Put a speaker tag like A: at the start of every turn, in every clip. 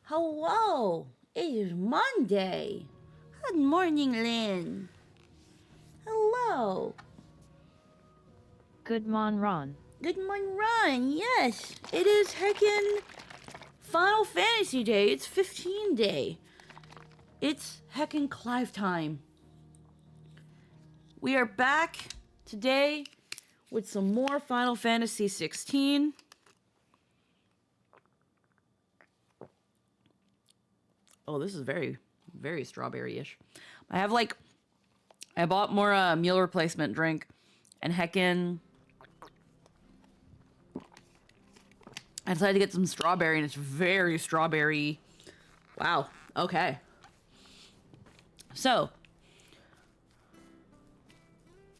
A: Hello, it is Monday. Good morning, Lynn. Hello.
B: Good morning, Ron.
A: Good morning, Ron. Yes, it is heckin' Final Fantasy Day. It's 15 day. It's heckin' Clive time. We are back today with some more Final Fantasy 16. Oh, this is very, very strawberry-ish. I bought more meal replacement drink, and heckin', I decided to get some strawberry, and it's very strawberry. Wow. Okay. So,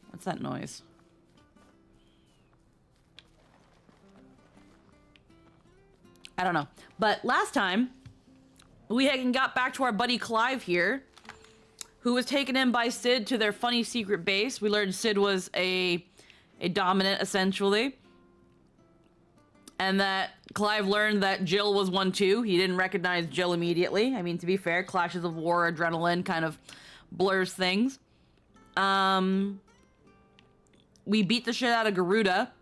A: what's that noise? I don't know. But last time, we got back to our buddy Clive here, who was taken in by Sid to their funny secret base. We learned Sid was a dominant, essentially. And that Clive learned that Jill was one too. He didn't recognize Jill immediately. I mean, to be fair, clashes of war, adrenaline kind of blurs things. We beat the shit out of Garuda.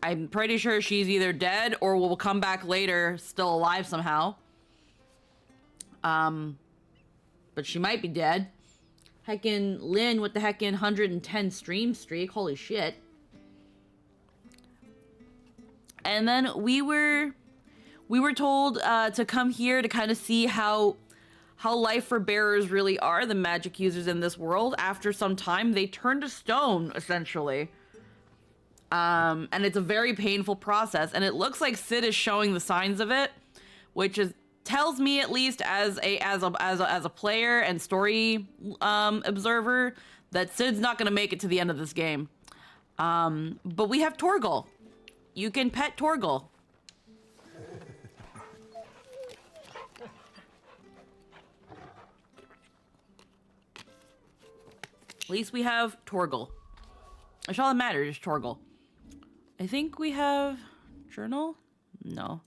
A: I'm pretty sure she's either dead or will come back later, still alive somehow. But she might be dead. Heckin' Lynn with the heckin' 110 stream streak. Holy shit. And then we were told to come here to kind of see how life for bearers really are, the magic users in this world. After some time, they turn to stone, essentially. And it's a very painful process. And it looks like Sid is showing the signs of it, which tells me, at least as a player and story observer, that Sid's not going to make it to the end of this game. But we have Torgal. You can pet Torgal. At least we have Torgal. That's all that matters is Torgal. I think we have journal? No.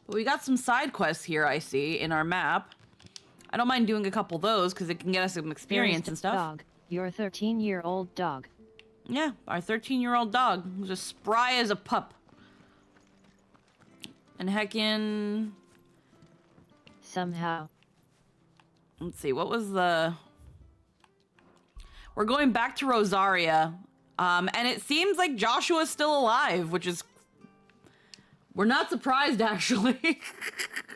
A: But we got some side quests here, I see, in our map. I don't mind doing a couple of those because it can get us some experience and stuff.
B: Dog. Your 13-year-old dog.
A: Yeah, our 13-year-old dog, who's as spry as a pup. And heckin'...
B: Somehow.
A: Let's see, what was the... We're going back to Rosaria. And it seems like Joshua's still alive, which is... We're not surprised, actually.
C: Hey,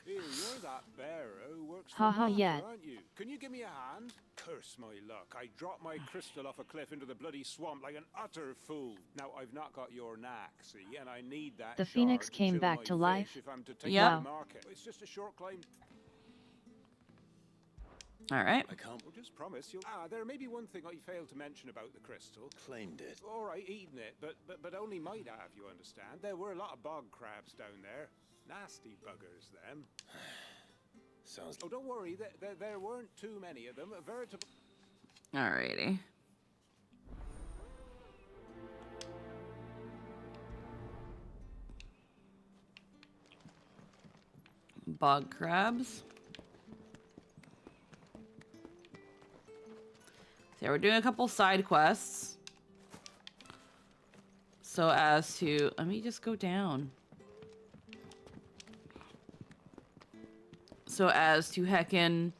C: you're that bearer who works for
B: Haha,
C: Master,
B: yeah.
C: aren't you? Can you give me a hand? Curse my luck. I dropped my crystal off a cliff into the bloody swamp like an utter fool. Now, I've not got your knack, see, and I need that
B: The
C: shard
B: phoenix
C: to
B: came
C: chill
B: back
C: my
B: to life?
C: fish if I'm to take
A: Yeah.
C: it to market. It's just a short climb.
A: All right.
D: I can't.
C: Well, just promise you'll... there may be one thing I failed to mention about the crystal.
D: Claimed it.
C: All right, eating it, but only might have, you understand. There were a lot of bog crabs down there. Nasty buggers, them.
D: Sounds.
C: Oh, don't worry, there weren't too many of them. A veritable...
A: Alrighty. Bog crabs. So yeah, we're doing a couple side quests. So as to... Let me just go down. So as to heckin'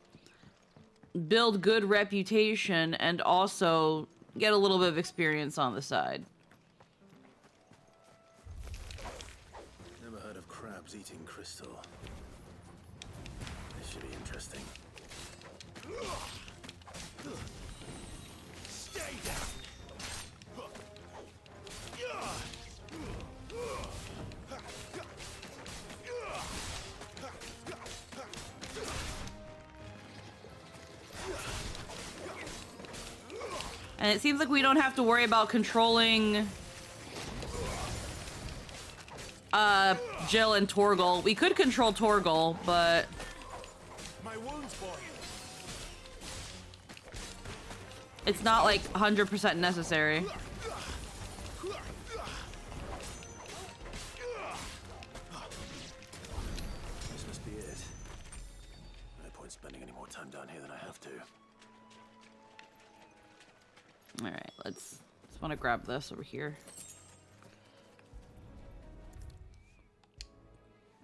A: build good reputation and also get a little bit of experience on the side.
D: Never heard of crabs eating crystal. This should be interesting.
C: Stay down!
A: And it seems like we don't have to worry about controlling Jill and Torgal. We could control Torgal, but
C: My wounds, boy.
A: it's not like 100% necessary.
D: to.
A: All right, let's want to grab this over here.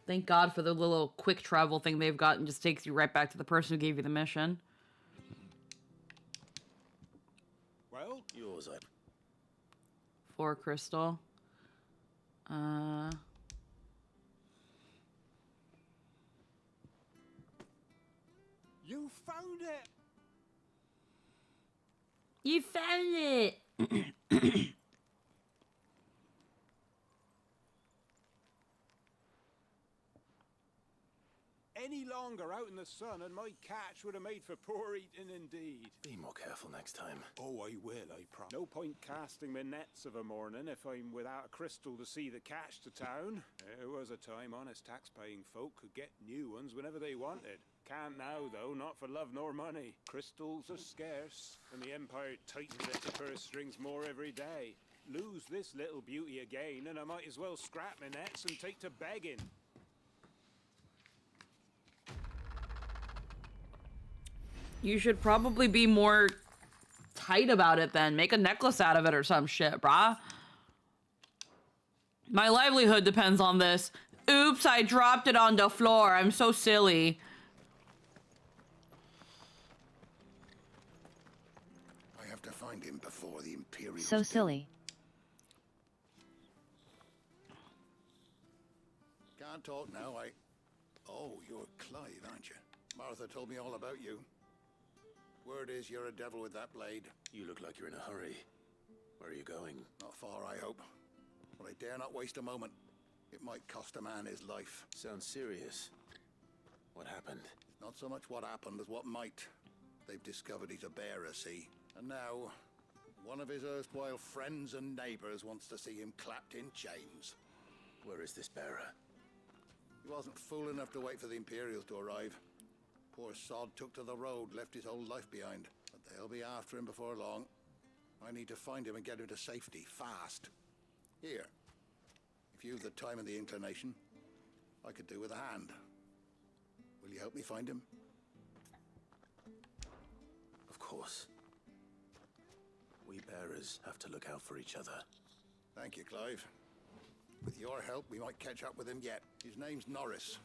A: Thank God for the little quick travel thing they've got and just takes you right back to the person who gave you the mission.
C: Well,
D: Yours, I...
A: 4 crystal.
C: you found it.
A: You found it!
C: Any longer out in the sun and my catch would have made for poor eating indeed.
D: Be more careful next time.
C: Oh, I will, I promise. No point casting my nets of a morning if I'm without a crystal to see the catch to town. There was a time honest tax-paying folk could get new ones whenever they wanted. Can't now, though, not for love nor money. Crystals are scarce, and the Empire tightens its purse strings more every day. Lose this little beauty again, and I might as well scrap my nets and take to begging.
A: You should probably be more tight about it then. Make a necklace out of it or some shit, brah. My livelihood depends on this. Oops, I dropped it on the floor. I'm so silly.
E: I have to find him before the Imperials
B: So
E: do.
B: silly.
E: Can't talk now, Oh, you're Clive, aren't you? Martha told me all about you. Word is you're a devil with that blade.
D: You look like you're in a hurry. Where are you going?
E: Not far, I hope. But I dare not waste a moment. It might cost a man his life.
D: Sounds serious. What happened?
E: Not so much what happened as what might. They've discovered he's a bearer, see? And now, one of his erstwhile friends and neighbors wants to see him clapped in chains.
D: Where is this bearer?
E: He wasn't fool enough to wait for the Imperials to arrive. Poor sod took to the road, left his whole life behind. But they'll be after him before long. I need to find him and get him to safety, fast. Here. If you've the time and the inclination, I could do with a hand. Will you help me find him?
D: Of course. We bearers have to look out for each other.
E: Thank you, Clive. With your help, we might catch up with him yet. His name's Norris.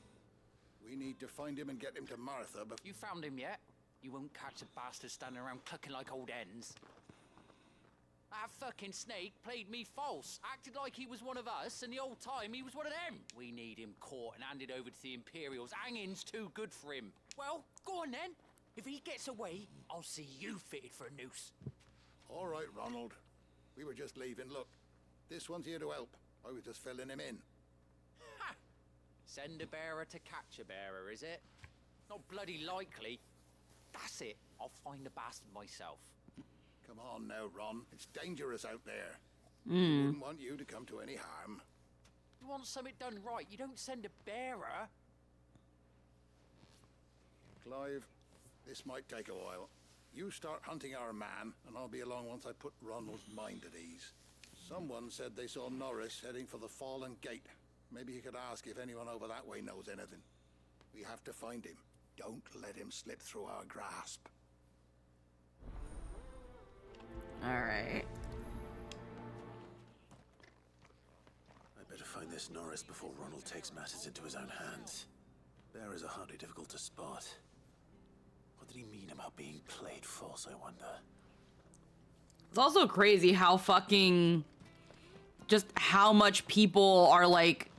E: We need to find him and get him to Martha, but...
F: You found him yet? You won't catch a bastard standing around clucking like old hens. That fucking snake played me false, acted like he was one of us, and the whole time he was one of them. We need him caught and handed over to the Imperials. Hanging's too good for him. Well, go on then. If he gets away, I'll see you fitted for a noose.
E: All right, Ronald. We were just leaving. Look, this one's here to help. I was just filling him in.
F: Ha! Send a bearer to catch a bearer, is it? Not bloody likely. That's it. I'll find the bastard myself.
E: Come on now, Ron. It's dangerous out there. We wouldn't want you to come to any harm.
F: You want something done right, you don't send a bearer.
E: Clive, this might take a while. You start hunting our man, and I'll be along once I put Ronald's mind at ease. Someone said they saw Norris heading for the Fallen Gate. Maybe you could ask if anyone over that way knows anything. We have to find him. Don't let him slip through our grasp.
A: All right.
D: I'd better find this Norris before Ronald takes matters into his own hands. Bearers are hardly difficult to spot. What did he mean about being played false, I wonder?
A: It's also crazy how fucking... just how much people are, like,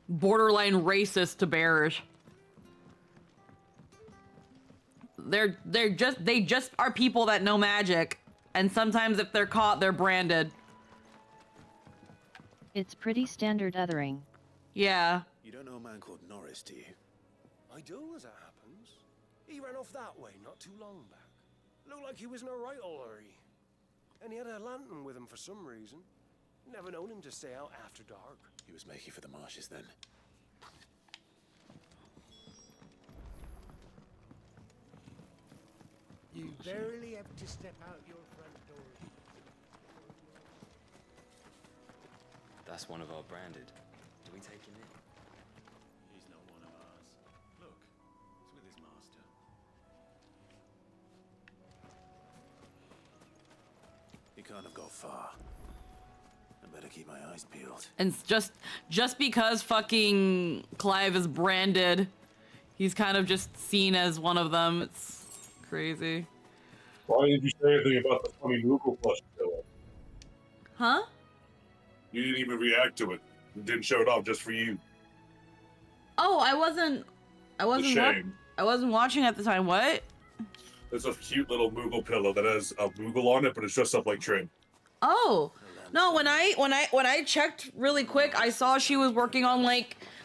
A: borderline racist to bears. They just are people that know magic. And sometimes if they're caught, they're branded.
B: It's pretty standard othering.
A: Yeah.
D: You don't know a man called Norris, do you?
G: I do, as it happens. He ran off that way not too long back. Looked like he was in a right old hurry. And he had a lantern with him for some reason. Never known him to stay out after dark.
D: He was making for the marshes then.
G: You barely have to step out your front door.
H: That's one of our branded. Do we take him in?
D: He's not one of ours. Look, he's with his master. Can't have got far. I better keep my eyes peeled.
A: And it's just because fucking Clive is branded, he's kind of just seen as one of them. It's crazy.
I: Why did you say anything about the funny Moogle plush killer?
A: Huh?
I: You didn't even react to it. It didn't show it off just for you.
A: Oh, I wasn't
I: Shame.
A: I wasn't watching at the time. What?
I: There's a cute little Moogle pillow that has a Moogle on it, but it's dressed up like Trin.
A: Oh. No, when I checked really quick, I saw she was working on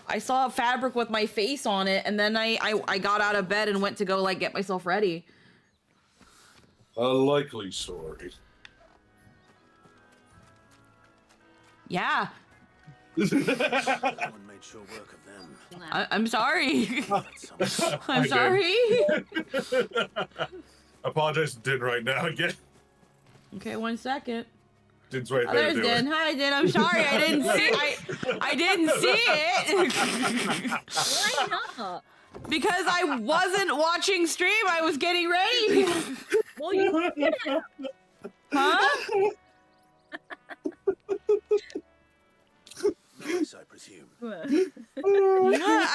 A: I saw a fabric with my face on it, and then I got out of bed and went to go get myself ready.
I: A likely story.
A: Yeah.
D: Someone made sure work of them.
A: I'm sorry. I'm
I: I
A: sorry.
I: I apologize to Din right now again.
A: Okay, 1 second.
I: Din's right
A: Oh,
I: there.
A: there's Din. Hi, Din. I'm sorry. I didn't see. I didn't see it.
J: Why not?
A: Because I wasn't watching stream. I was getting ready.
J: Well, you did it.
A: Huh?
D: Nice, I presume.
A: Yeah,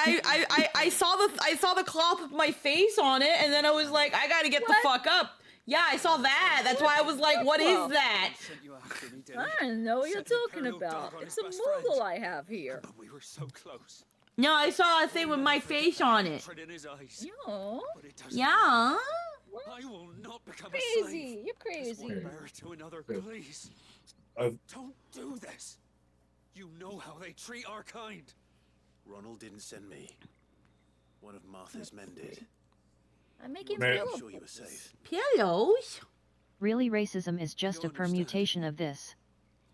A: I saw the cloth with my face on it, and then I was like, I gotta get the fuck up. Yeah, I saw that. That's why I was like, what is that?
J: I don't know what you're talking about. It's a Moogle I have here.
H: But we were so close.
A: No, I saw a thing with my face on it.
H: Fred in his eyes.
J: Yeah.
H: But it doesn't
A: Yeah.
H: I will not become a slave.
J: Crazy. You're
H: As one
J: crazy.
H: bearer to another, please.
I: I've-
H: Don't do this. You know how they treat our kind.
D: Ronald didn't send me. One of Martha's men did.
J: I'm making
I: Man.
J: pillow.
D: I'm sure you were safe.
A: Pillows?
B: Really, racism is just a permutation of this.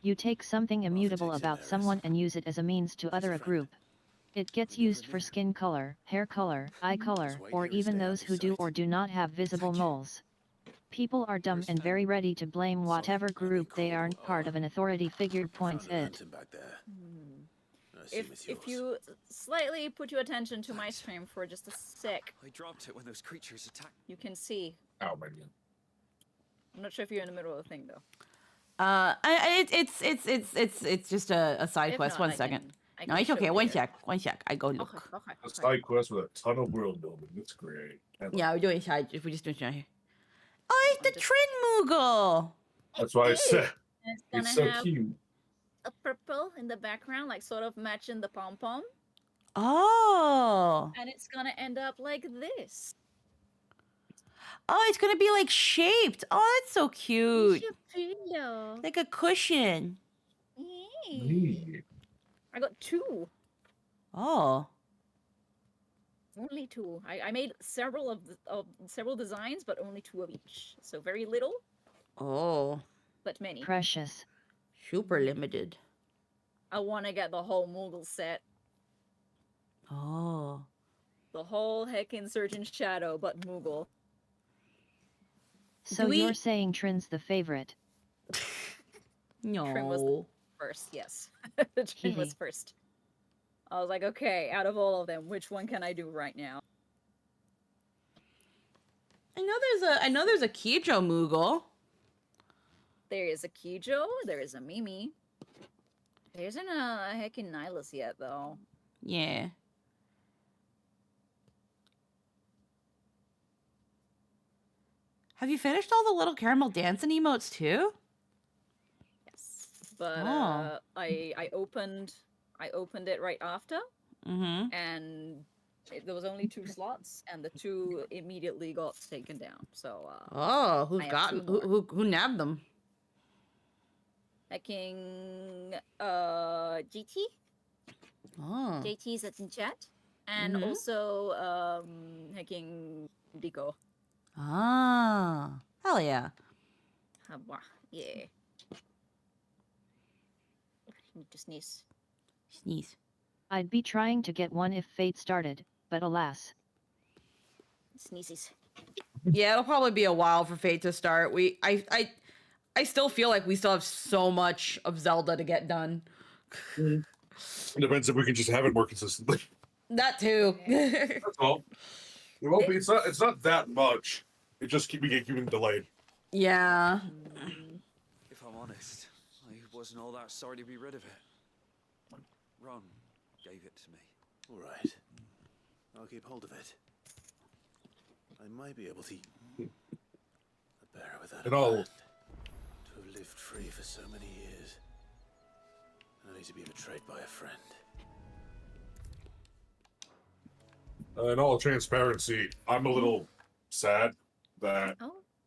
B: You take something immutable about someone and use it as a means to other a group. It gets used for skin color, hair color, eye color, or even those who do or do not have visible moles. People are dumb and very ready to blame whatever group they aren't part of an authority figure points
D: Found a
B: it.
D: lantern back there. I assume it's
J: If
D: yours.
J: you slightly put your attention to my stream for just a sec,
H: I dropped it when those creatures attacked.
J: you can see.
I: Oh my god.
J: I'm not sure if you're in the middle of the thing though.
A: It's just a side
J: If
A: quest.
J: not,
A: 1
J: I
A: second.
J: can
A: No, it's okay.
J: show
A: 1
J: you.
A: sec. 1 sec. I go
J: Okay,
A: look.
J: okay.
I: A side quest with a ton of world building. That's great.
A: Yeah, we're doing side. If we just do it right here. Oh, it's the
J: just-
A: Trin Moogle.
I: That's why I said
J: And it's
I: it's
J: gonna
I: so
J: have
I: cute.
J: a purple in the background, like sort of matching the pom pom,
A: Oh.
J: and it's gonna end up like this.
A: Oh, it's gonna be shaped. Oh, that's so cute.
J: It's your pillow.
A: Like a cushion.
J: Yay.
I: Neat.
J: I got 2.
A: Oh.
J: Only 2. I made several several designs, but only 2 of each. So very little,
A: Oh.
J: but many.
B: Precious.
A: Super limited.
J: I want to get the whole Moogle set,
A: Oh.
J: the whole heckin' Surgeon Shadow, but Moogle.
B: So
A: we-
B: you're saying Trin's the favorite?
J: Trim was
A: No.
J: First, yes. The Trin was first. I was like, okay, out of all of them, which one can I do right now?
A: I know there's a Kijo Moogle.
J: There is a Kijo, there is a Mimi. There isn't a heckin' Nihilus yet, though.
A: Yeah. Have you finished all the little caramel dancing emotes too?
J: Yes. But
A: Oh.
J: I opened it right after,
A: Mm-hmm.
J: and there was only 2 slots, and the 2 immediately got taken down. So
A: Oh, who's
J: I have
A: gotten
J: 2 more.
A: who nabbed them?
J: hacking GT.
A: Oh.
J: JT's in chat, and
A: Mhm.
J: also hacking Deco.
A: Ah. Hell yeah.
J: Yeah. Need to sneeze.
A: Sneeze.
B: I'd be trying to get one if Fate started, but alas.
J: Sneezes.
A: Yeah, it'll probably be a while for Fate to start. I still feel like we still have so much of Zelda to get done.
I: It depends if we can just have it more consistently.
A: That too.
I: That's all. It won't be. It's not that much. It just keeping delayed.
A: Yeah.
H: If I'm honest, I wasn't all that sorry to be rid of it. Ron gave it to me.
D: All right. I'll keep hold of it. I might be able to... A bear without a brand. To have lived free for so many years. Only to be betrayed by a friend.
I: In all transparency, I'm a little sad that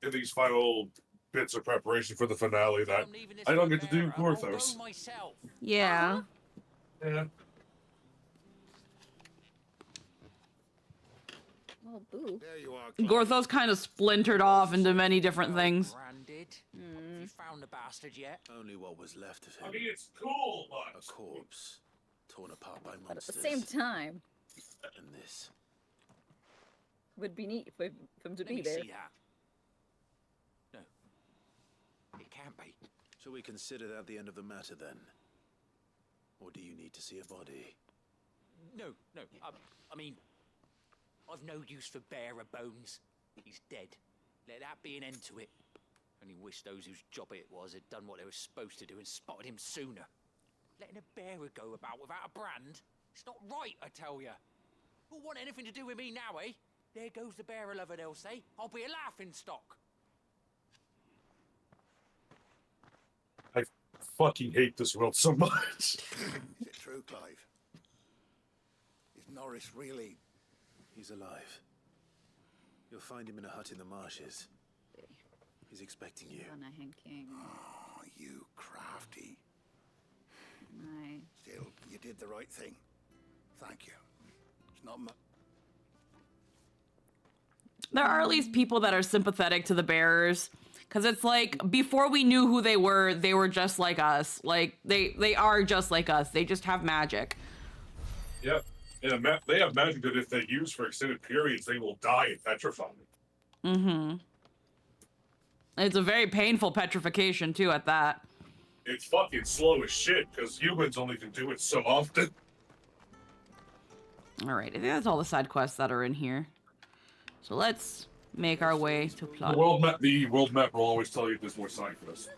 I: in these final bits of preparation for the finale that I don't get to do Gorthos.
A: Yeah.
I: Yeah.
J: Oh, boo.
E: There you are,
A: Gorthos kind of splintered off into many different things.
F: Branded. Have you found the bastard yet?
D: Only what was left of him.
I: I mean, it's cool, but...
D: A corpse. Torn apart by
J: But at the
D: monsters.
J: same time,
D: And this.
J: would be neat for him to
F: Let
J: be
F: me
J: there.
F: see that. No. It can't be.
D: Shall we consider that the end of the matter then? Or do you need to see a body?
F: No. I mean, I've no use for bearer bones. He's dead. Let that be an end to it. Only wish those whose job it was had done what they were supposed to do and spotted him sooner. Letting a bearer go about without a brand? It's not right, I tell ya. Who'll want anything to do with me now, eh? There goes the bearer lover, they'll say. I'll be a laughing stock.
I: I fucking hate this world so much.
E: Is it true, Clive? Is Norris really...
D: He's alive. You'll find him in a hut in the marshes. He's expecting you.
E: Oh, you crafty.
J: Aye.
E: Still, you did the right thing. Thank you. It's not much.
A: There are at least people that are sympathetic to the bearers. Because it's like, before we knew who they were just like us. Like, they are just like us. They just have magic.
I: Yep. And they have magic that if they use for extended periods, they will die and petrify.
A: Mm-hmm. It's a very painful petrification, too, at that.
I: It's fucking slow as shit, because humans only can do it so often.
A: Alright, I think that's all the side quests that are in here. So let's make our way to plot.
I: The world map will always tell you if there's more side quests.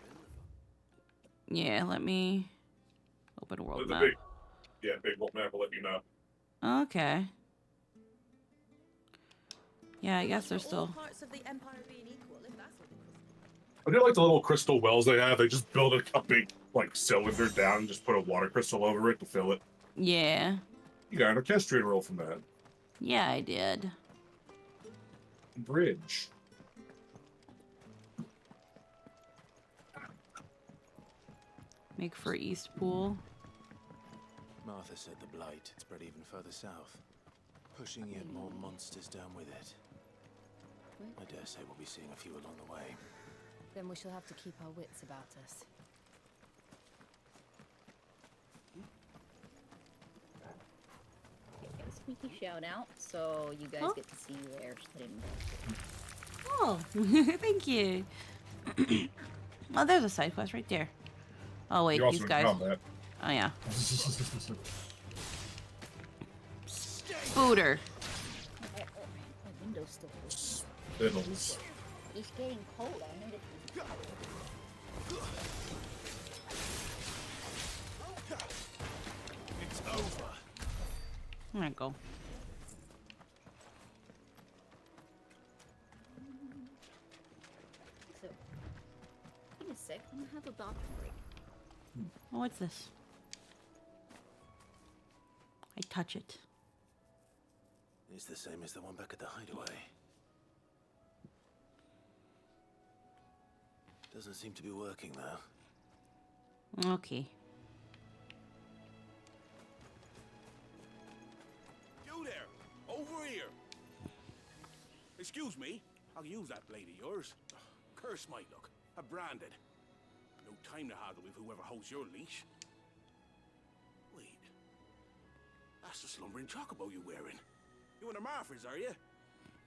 A: Yeah, let me open world
I: The
A: map.
I: big world map will let you know.
A: Okay. Yeah, I guess there's still...
K: Parts of the Empire being equal, if that's what it
I: I do like the little crystal wells they have. They just build a big, like, cylinder down and just put a water crystal over it to fill it.
A: Yeah.
I: You got an orchestrator roll from that.
A: Yeah, I did.
I: Bridge.
A: Make for East Pool.
D: Martha said the blight had spread even further south, pushing yet more monsters down with it. I dare say we'll be seeing a few along the way.
K: Then we shall have to keep our wits about us.
J: Okay, a sneaky shout out, so you guys get to see where Slim
A: Oh, thank you. Oh, there's a side quest right there. Oh wait,
I: You're
A: these
I: also in
A: guys.
I: combat.
A: Oh yeah. Spooter.
J: My window's still open.
I: Spittles.
J: It's getting cold. I made it.
D: It's over.
A: There I go.
J: So, give me a sec. I'm gonna have a bathroom break.
A: Oh, what's this? I touch it.
D: It's the same as the one back at the hideaway. Doesn't seem to be working though.
A: Okay.
C: You there! Over here! Excuse me, I'll use that blade of yours. Curse my luck. I'm branded. No time to haggle with whoever holds your leash. Wait. That's the slumbering chocobo you're wearing. You and the Marfors, are you?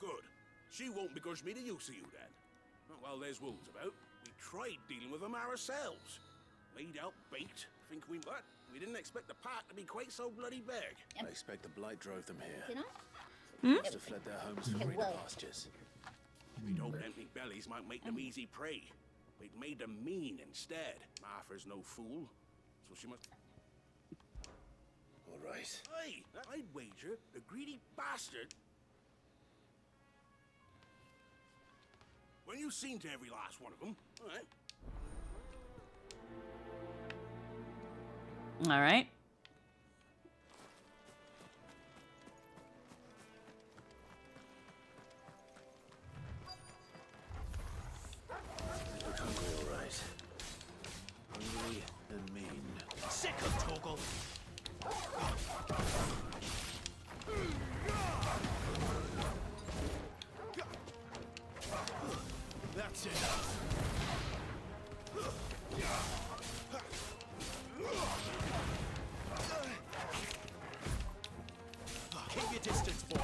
C: Good. She won't begrudge me the use of you then. Well, there's wolves about. We tried dealing with them ourselves. Laid out, baked. Think we what? We didn't expect the pack to be quite so bloody big.
D: I expect the blight drove them here.
J: Can I?
D: Must have fled their homes to greener pastures.
C: We don't empty bellies might make them easy prey.
L: It made them mean instead. Martha's no fool, so she must...
D: All right.
L: Hey, I'd wager the greedy bastard... When you've seen to every last one of them, all right?
A: All right.
D: Look hungry, all right. Hungry and mean.
G: Sick of Toggle.
D: That's enough.
G: Keep your distance, boy. A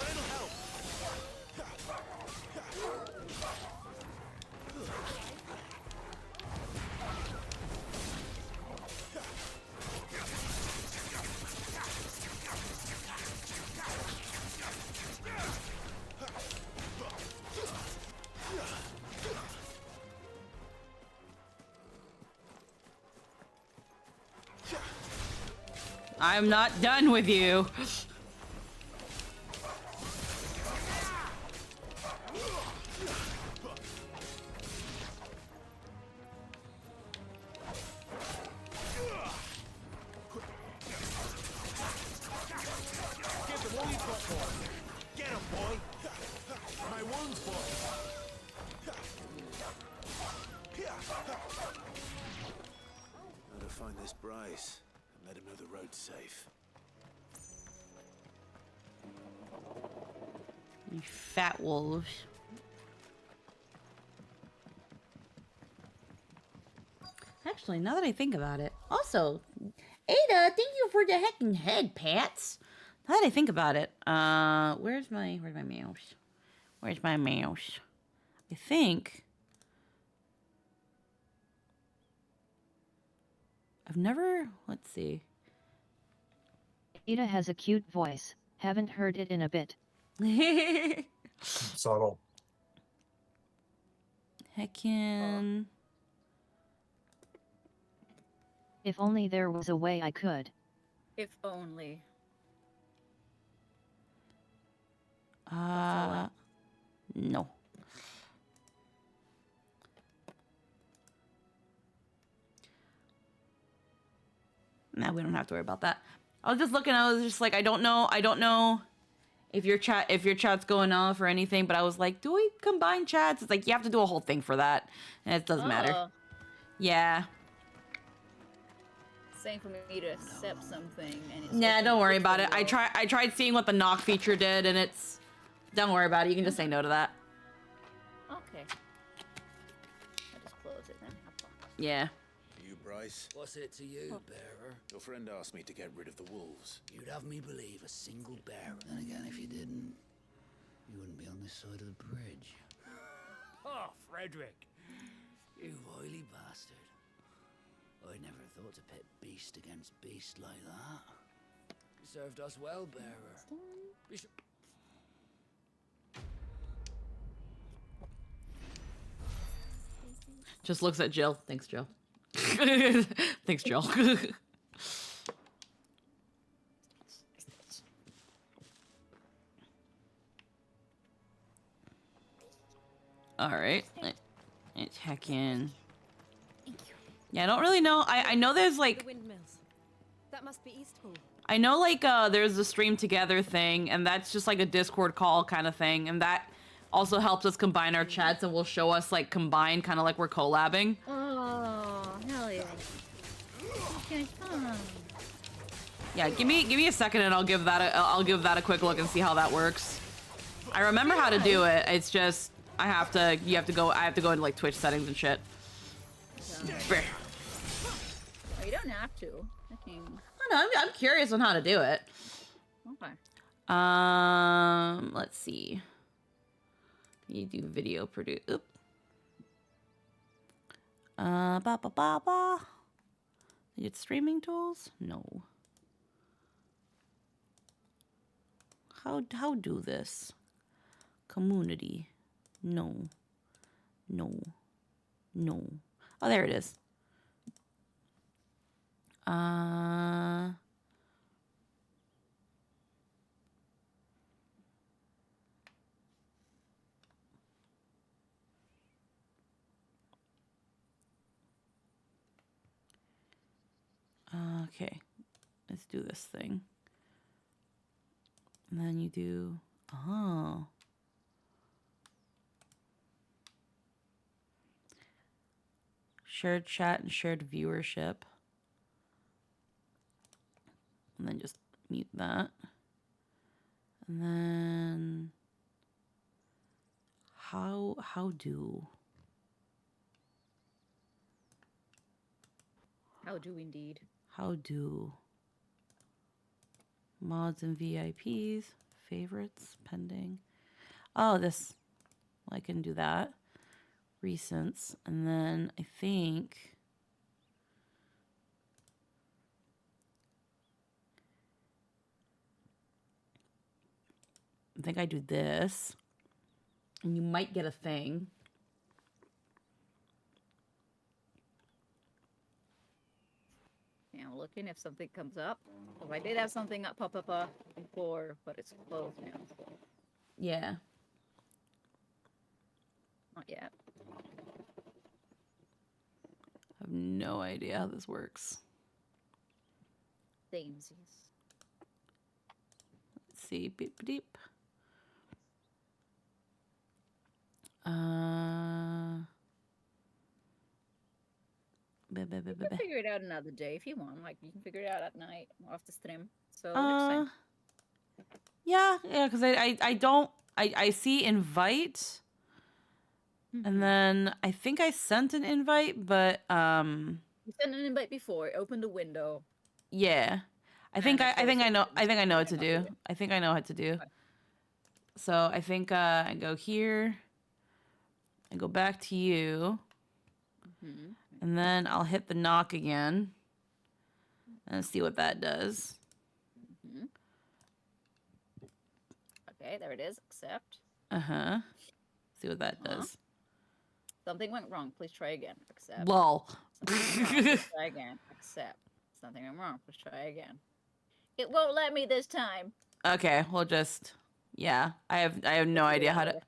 G: little help.
A: I'm not done with you.
G: Give them all you've got, boy. Get him, boy. My wounds, boy.
D: Gotta find this Bryce and let him know the road's safe.
A: You fat wolves. Actually, now that I think about it. Also, Ada, thank you for the heckin' head pats. Now that I think about it, where's my mouse? Where's my mouse? I think I've never, let's see.
B: Ada has a cute voice. Haven't heard it in a bit.
I: Subtle.
A: Heckin'.
B: If only there was a way I could.
J: If only.
A: No. Nah, we don't have to worry about that. I was just looking, I was just like, I don't know if your chat's going off or anything, but I was like, do we combine chats? It's like you have to do a whole thing for that. And it doesn't matter. Yeah.
J: Saying for me to accept something and it's
A: Nah, don't worry about it. I tried seeing what the knock feature did and it's, don't worry about it. You can just say no to that.
J: Okay. I'll just close it then.
A: Yeah.
D: You, Bryce?
M: What's it to you, bearer?
D: Your friend asked me to get rid of the wolves.
M: You'd have me believe a single bearer. Then again, if you didn't, you wouldn't be on this side of the bridge.
G: Oh, Frederick.
M: You oily bastard. I never thought to pit beast against beast like that. You served us well, bearer. Be sure.
A: Just looks at Jill. Thanks, Jill. Thanks, Jill. All right. Let's hack in. Yeah, I don't really know. I know there's like.
K: The windmills. That must be Eastpool.
A: I know like there's the stream together thing, and that's just like a Discord call kind of thing, and that also helps us combine our chats and will show us like combined, kind of like we're collabing.
J: Oh, hell yeah. Okay, fun.
A: Yeah, give me a second and I'll give that a quick look and see how that works. I remember how to do it. It's just I have to go into like Twitch settings and shit.
J: Oh, you don't have to. I can...
A: I know, I'm curious on how to do it.
J: Okay.
A: Let's see. You do video produce. Oop. You get streaming tools? No. How do this? Community? No. No. No. Oh, there it is. Okay. Let's do this thing. And then you do, oh. Shared chat and shared viewership. And then just mute that. And then how do?
J: How do indeed.
A: How do? Mods and VIPs, favorites, pending. Oh, this, well, I can do that. Recents, and then I think I do this, and you might get a thing.
J: Yeah, I'm looking if something comes up. If I did have something up pop up before, but it's closed now. So.
A: Yeah.
J: Not yet.
A: I have no idea how this works.
J: Samesies.
A: Let's see. Beep deep.
J: You can figure it out another day if you want. Like, you can figure it out at night off the stream. So next time.
A: Yeah, because I see invite, and then I think I sent an invite, but
J: You sent an invite before. Open the window.
A: yeah, I think I know what to do. I think I know what to do.
J: Okay.
A: So I think I go here, I go back to you, and then I'll hit the knock again, and see what that does.
J: Okay, there it is. Accept.
A: See what that does.
J: Something went wrong. Please try again. Accept.
A: Lol.
J: Something went wrong. Please try again. Accept. Something went wrong. Please try again. It won't let me this time.
A: Okay, we'll just, yeah. I have no idea how to.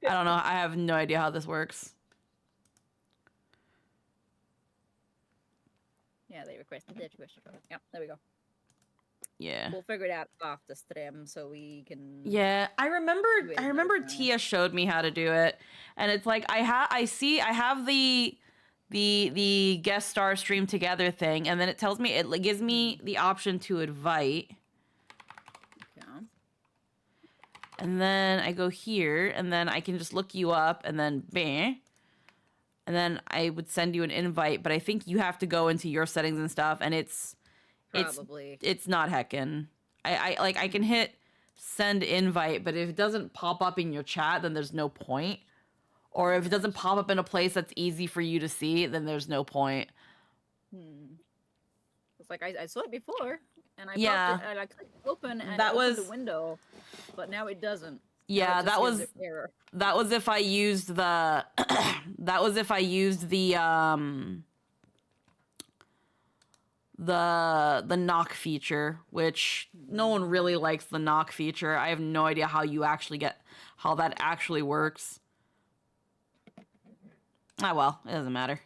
A: I don't know. I have no idea how this works.
J: Yeah, they requested that. Yep, there we go.
A: Yeah.
J: We'll figure it out off the stream so we can.
A: Yeah, I remember Tia showed me how to do it, and it's like I have the guest star stream together thing, and then it tells me, it gives me the option to invite.
J: Yeah.
A: And then I go here, and then I can just look you up, and then bam. And then I would send you an invite, but I think you have to go into your settings and stuff, and it's not heckin'. I can hit send invite, but if it doesn't pop up in your chat, then there's no point. Or if it doesn't pop up in a place that's easy for you to see, then there's no point.
J: It's like I saw it before, and I
A: Yeah.
J: popped it, and I clicked open and
A: That
J: it opened
A: was-
J: the window, but now it doesn't.
A: Yeah,
J: Now it just gives an error.
A: that was if I used the the knock feature, which no one really likes the knock feature. I have no idea how that actually works. Ah, well, it doesn't matter.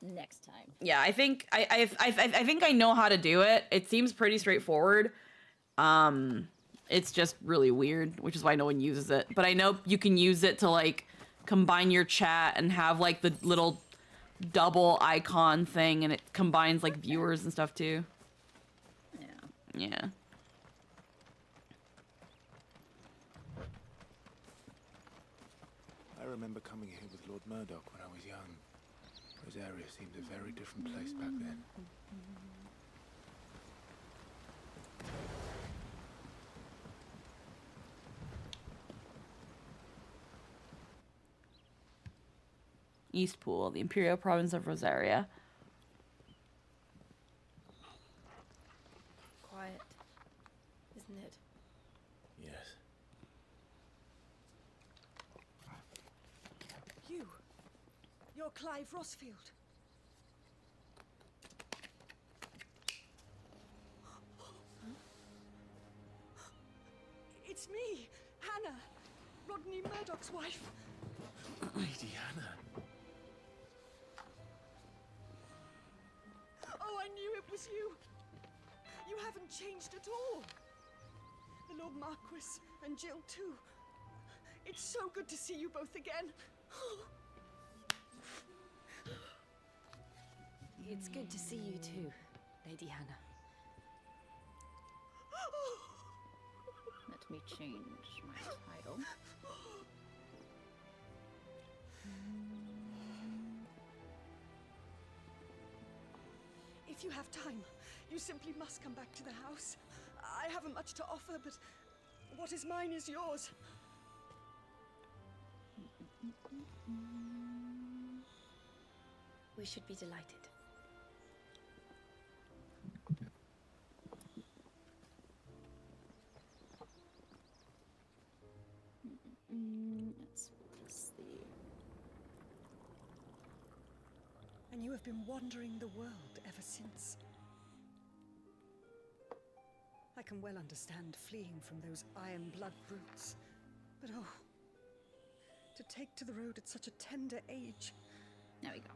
J: Next time.
A: Yeah, I think I think I know how to do it. It seems pretty straightforward. It's just really weird, which is why no one uses it. But I know you can use it to like combine your chat and have like the little double icon thing, and it combines like viewers and stuff too. Yeah.
D: I remember coming here with Lord Murdoch when I was young. Rosaria seemed a very different place back then.
A: Eastpool, the Imperial Province of Rosaria.
K: Quiet, isn't it?
D: Yes.
K: You. You're Clive Rossfield. It's me, Hannah, Rodney Murdoch's wife.
D: Lady Hannah.
K: Oh, I knew it was you. You haven't changed at all. The Lord Marquis and Jill too. It's so good to see you both again.
N: It's good to see you too, Lady Hannah.
J: Let me change my title.
K: If you have time, you simply must come back to the house. I haven't much to offer, but what is mine is yours.
N: We should be delighted.
J: Let's see.
K: And you have been wandering the world ever since. I can well understand fleeing from those iron blood brutes. But oh, to take to the road at such a tender age.
J: There we go.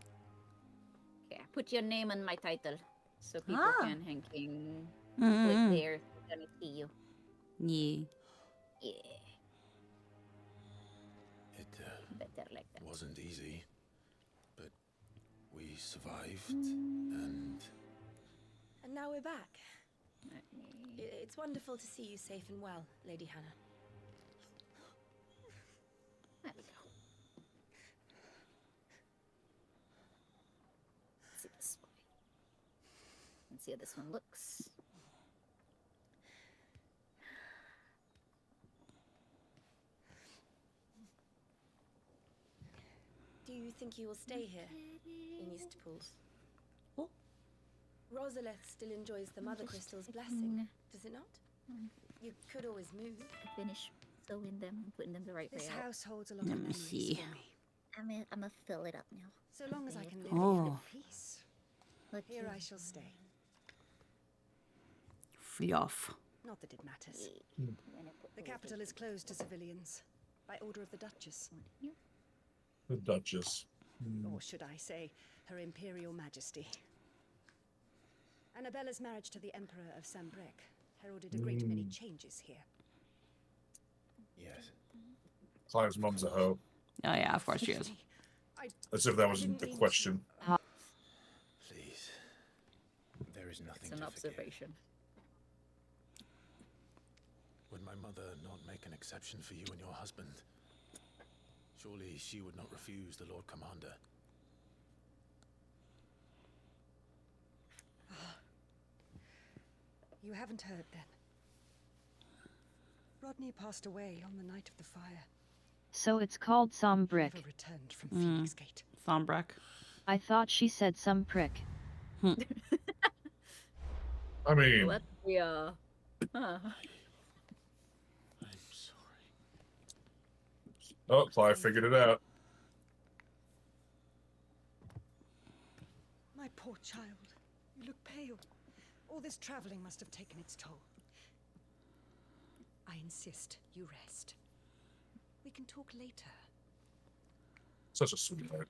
J: Okay, I put your name on my title so people can hanking click there when they see you.
A: Yeah.
J: Yeah.
D: It
J: Better like that.
D: wasn't easy, but we survived, and
N: now we're back. It's wonderful to see you safe and well, Lady Hannah.
J: There we go. Let's see this way. Let's see how this one looks.
N: Do you think you will stay here in Eastpools?
A: Oh.
N: Rosaleth still enjoys the Mother Crystal's blessing, does it not? You could always move.
J: Finish sewing them and putting them the right way
K: This
J: out.
K: house holds a lot
A: Let
K: of
A: me
K: memories
A: see.
K: for me.
J: I'm gonna fill it up now.
K: So long as I can live
A: Oh.
K: in peace, here I shall stay.
A: Fluff.
K: Not that it matters. The capital is closed to civilians by order of the Duchess.
I: The Duchess.
K: Or should I say, Her Imperial Majesty. Annabella's marriage to the Emperor of Sambrec heralded a great many changes here.
D: yes.
I: Clive's mum's a hoe.
A: Oh yeah, of course she is.
I: As if that wasn't the question.
D: Please. There is nothing
J: It's an
D: to
J: observation.
D: forgive. Would my mother not make an exception for you and your husband? Surely she would not refuse the Lord Commander.
K: You haven't heard then. Rodney passed away on the night of the fire.
B: So it's called Sombrick.
K: Never returned from Phoenix Gate.
A: Sombrick.
B: I thought she said some prick.
I: I mean,
J: What the
D: I'm sorry.
I: oh, Clive figured it out.
K: My poor child. You look pale. All this traveling must have taken its toll. I insist you rest. We can talk later.
I: Such a sweetheart.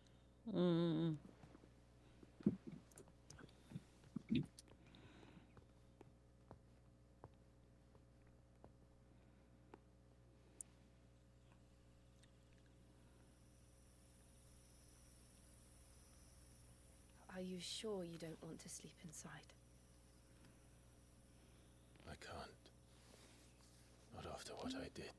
N: Are you sure you don't want to sleep inside?
D: I can't. Not after what I did.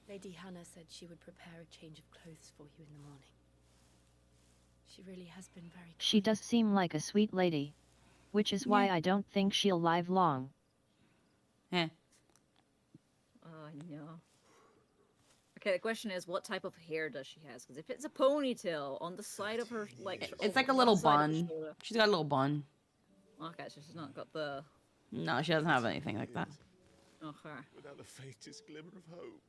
N: Lady Hannah said she would prepare a change of clothes for you in the morning. She really has been very kind.
B: She does seem like a sweet lady. Which is why I don't think she'll live long.
A: Eh.
J: no. Okay, the question is, what type of hair does she has? Because if it's a ponytail on the side of her, like
A: It's like a little bun. She's got a little bun.
J: Okay, so she's not got the.
A: No, she doesn't have anything like that.
J: Okay.
L: Without the faintest glimmer of hope.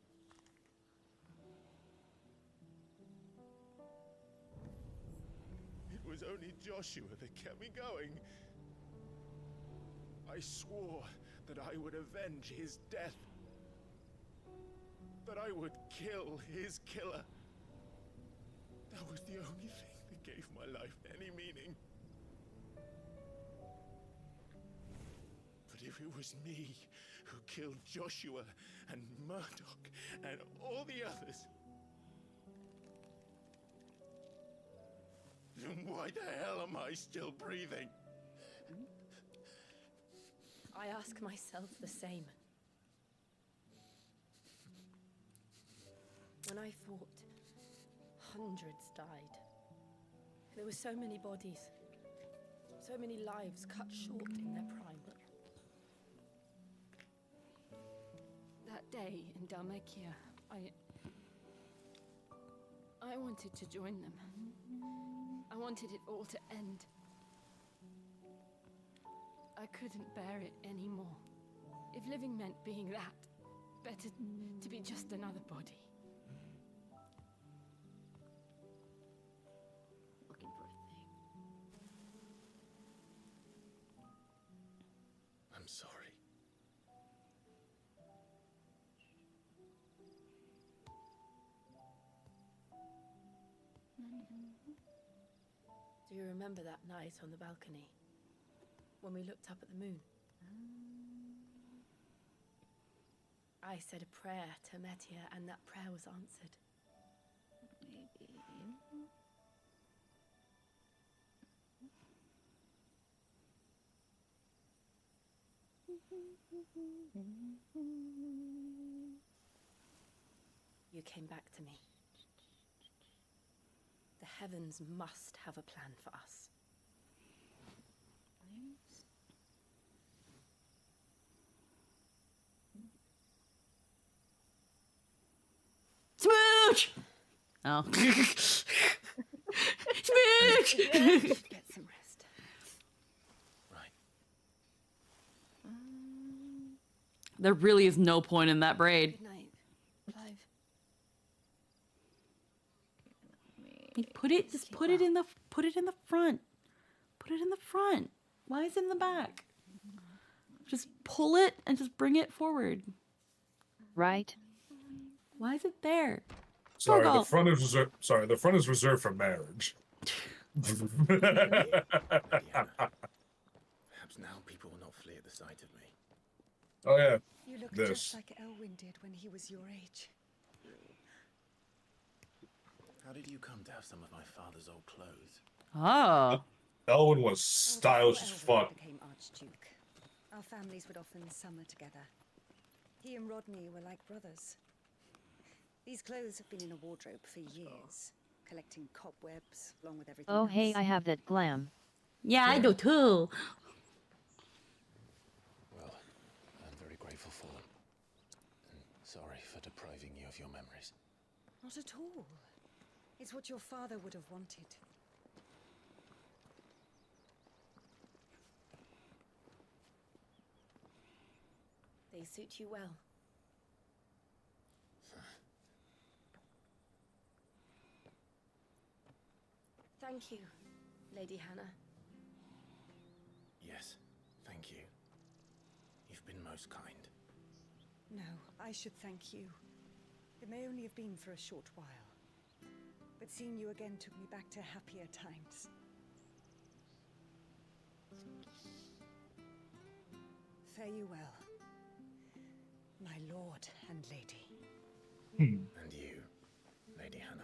O: was only Joshua that kept me going. I swore that I would avenge his death. That I would kill his killer. That was the only thing that gave my life any meaning. But if it was me who killed Joshua and Murdoch and all the others, then why the hell am I still breathing?
N: I ask myself the same. When I thought hundreds died, there were so many bodies, so many lives cut short in their prime. That day in Dalmekia, I wanted to join them. I wanted it all to end. I couldn't bear it anymore. If living meant being that, better to be just another body.
J: Looking for a thing.
O: I'm sorry.
N: Do you remember that night on the balcony? When we looked up at the moon? I said a prayer to Metia, and that prayer was answered.
J: Maybe.
N: You came back to me. The heavens must have a plan for us.
A: Smooch! Oh. Smooch!
N: Get some rest.
O: Right.
A: There really is no point in that braid.
N: Good night, Clive.
A: Put it in the front. Put it in the front. Why is it in the back? Just pull it and just bring it forward.
B: Right.
A: Why is it there?
I: Sorry,
A: Torgal.
I: the front is reserved. Sorry, the front is reserved for marriage.
D: Perhaps now people will not flee at the sight of me.
I: Oh yeah.
K: You look
I: This.
K: just like Elwyn did when he was your age.
D: How did you come to have some of my father's old clothes?
A: Oh.
I: Elwyn was stylish as fuck.
K: Became Archduke. Our families would often summer together. He and Rodney were like brothers. These clothes have been in a wardrobe for years, collecting cobwebs along with everything
B: Oh
K: else.
B: hey, I have that glam.
A: Yeah, I do too.
D: Well, I'm very grateful for them. And sorry for depriving you of your memories.
K: Not at all. It's what your father would have wanted.
N: They suit you well. Thank you, Lady Hannah.
D: Yes, thank you. You've been most kind.
K: No, I should thank you. It may only have been for a short while, but seeing you again took me back to happier times. Fare you well, my lord and lady.
D: And you, Lady Hannah.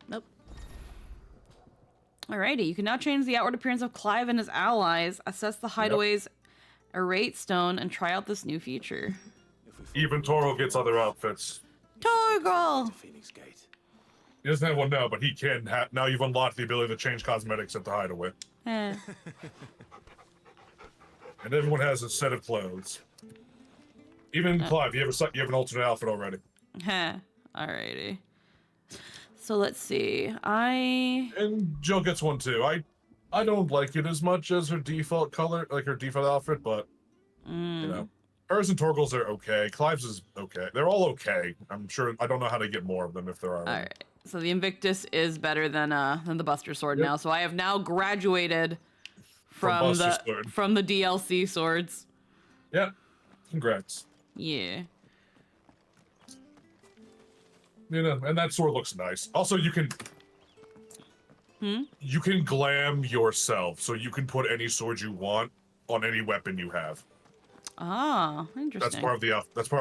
A: Nope. Alrighty, you can now change the outward appearance of Clive and his allies, assess the hideaways, errate stone, and try out this new feature.
I: Even Toro gets other outfits.
A: Torgal!
D: Phoenix Gate.
I: He doesn't have one now, but he can have. Now you've unlocked the ability to change cosmetics at the hideaway.
A: Eh.
I: And everyone has a set of clothes. Even Clive, you have an alternate outfit already.
A: Heh. Alrighty. So let's see. And
I: Jill gets one too. I don't like it as much as her default color, like her default outfit, but you know. Hers and Torgal's are okay. Clive's is okay. They're all okay. I'm sure. I don't know how to get more of them if there are.
A: All right. So the Invictus is better than the Buster Sword now. So I have now graduated from the DLC swords.
I: Yep. Congrats.
A: Yeah.
I: You know, and that sword looks nice. Also, you can glam yourself, so you can put any sword you want on any weapon you have.
A: Ah, interesting.
I: That's part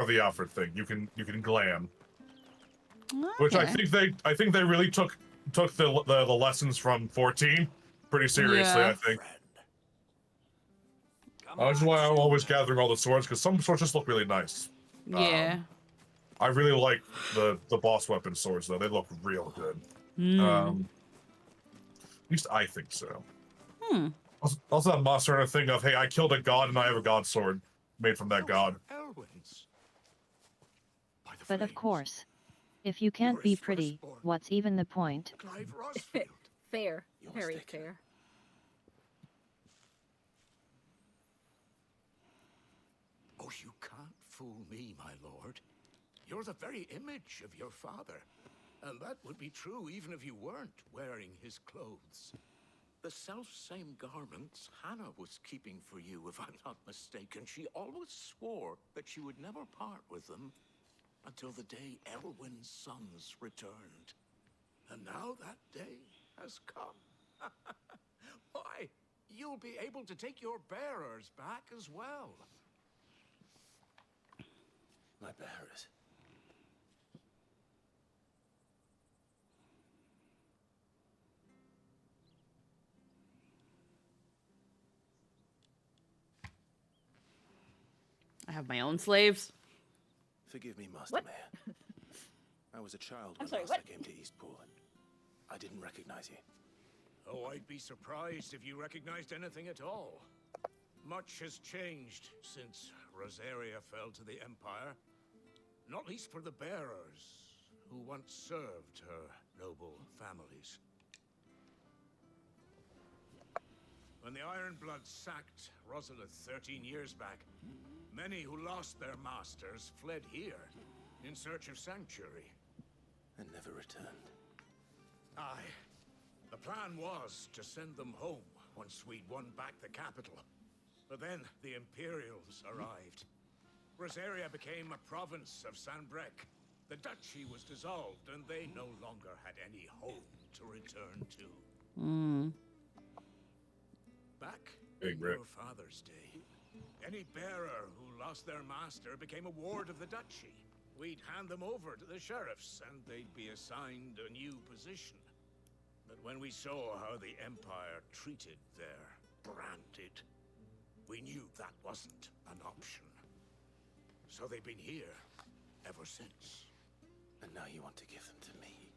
I: of the outfit thing. You can glam.
A: Okay.
I: Which I think they really took the lessons from 14 pretty seriously.
A: Yeah.
I: I think. Which is why I'm always gathering all the swords, because some swords just look really nice.
A: Yeah.
I: I really like the boss weapon swords though. They look real good. At least I think so. Also that Monster Hunter thing of, hey, I killed a god and I have a god sword made from that god.
B: But of course, if you can't be pretty, what's even the point?
J: Fair. Very fair.
L: Oh, you can't fool me, my lord. You're the very image of your father. And that would be true even if you weren't wearing his clothes. The self-same garments Hannah was keeping for you, if I'm not mistaken. She always swore that she would never part with them until the day Elwyn's sons returned. And now that day has come. Why, you'll be able to take your bearers back as well.
D: My bearers.
A: I have my own slaves.
D: Forgive me, Master Mayor. I was a child when last I came to Eastpool, and I didn't recognize you.
L: Oh, I'd be surprised if you recognized anything at all. Much has changed since Rosaria fell to the Empire. Not least for the bearers, who once served her noble families. When the Ironbloods sacked Rosalith 13 years back, many who lost their masters fled here in search of sanctuary.
D: And never returned.
L: Aye. The plan was to send them home once we'd won back the capital. But then the Imperials arrived. Rosaria became a province of Sanbreque. The duchy was dissolved, and they no longer had any home to return to. Back in your father's day, any bearer who lost their master became a ward of the duchy. We'd hand them over to the sheriffs, and they'd be assigned a new position. But when we saw how the Empire treated their branded, we knew that wasn't an option. So they've been here ever since.
D: And now you want to give them to me?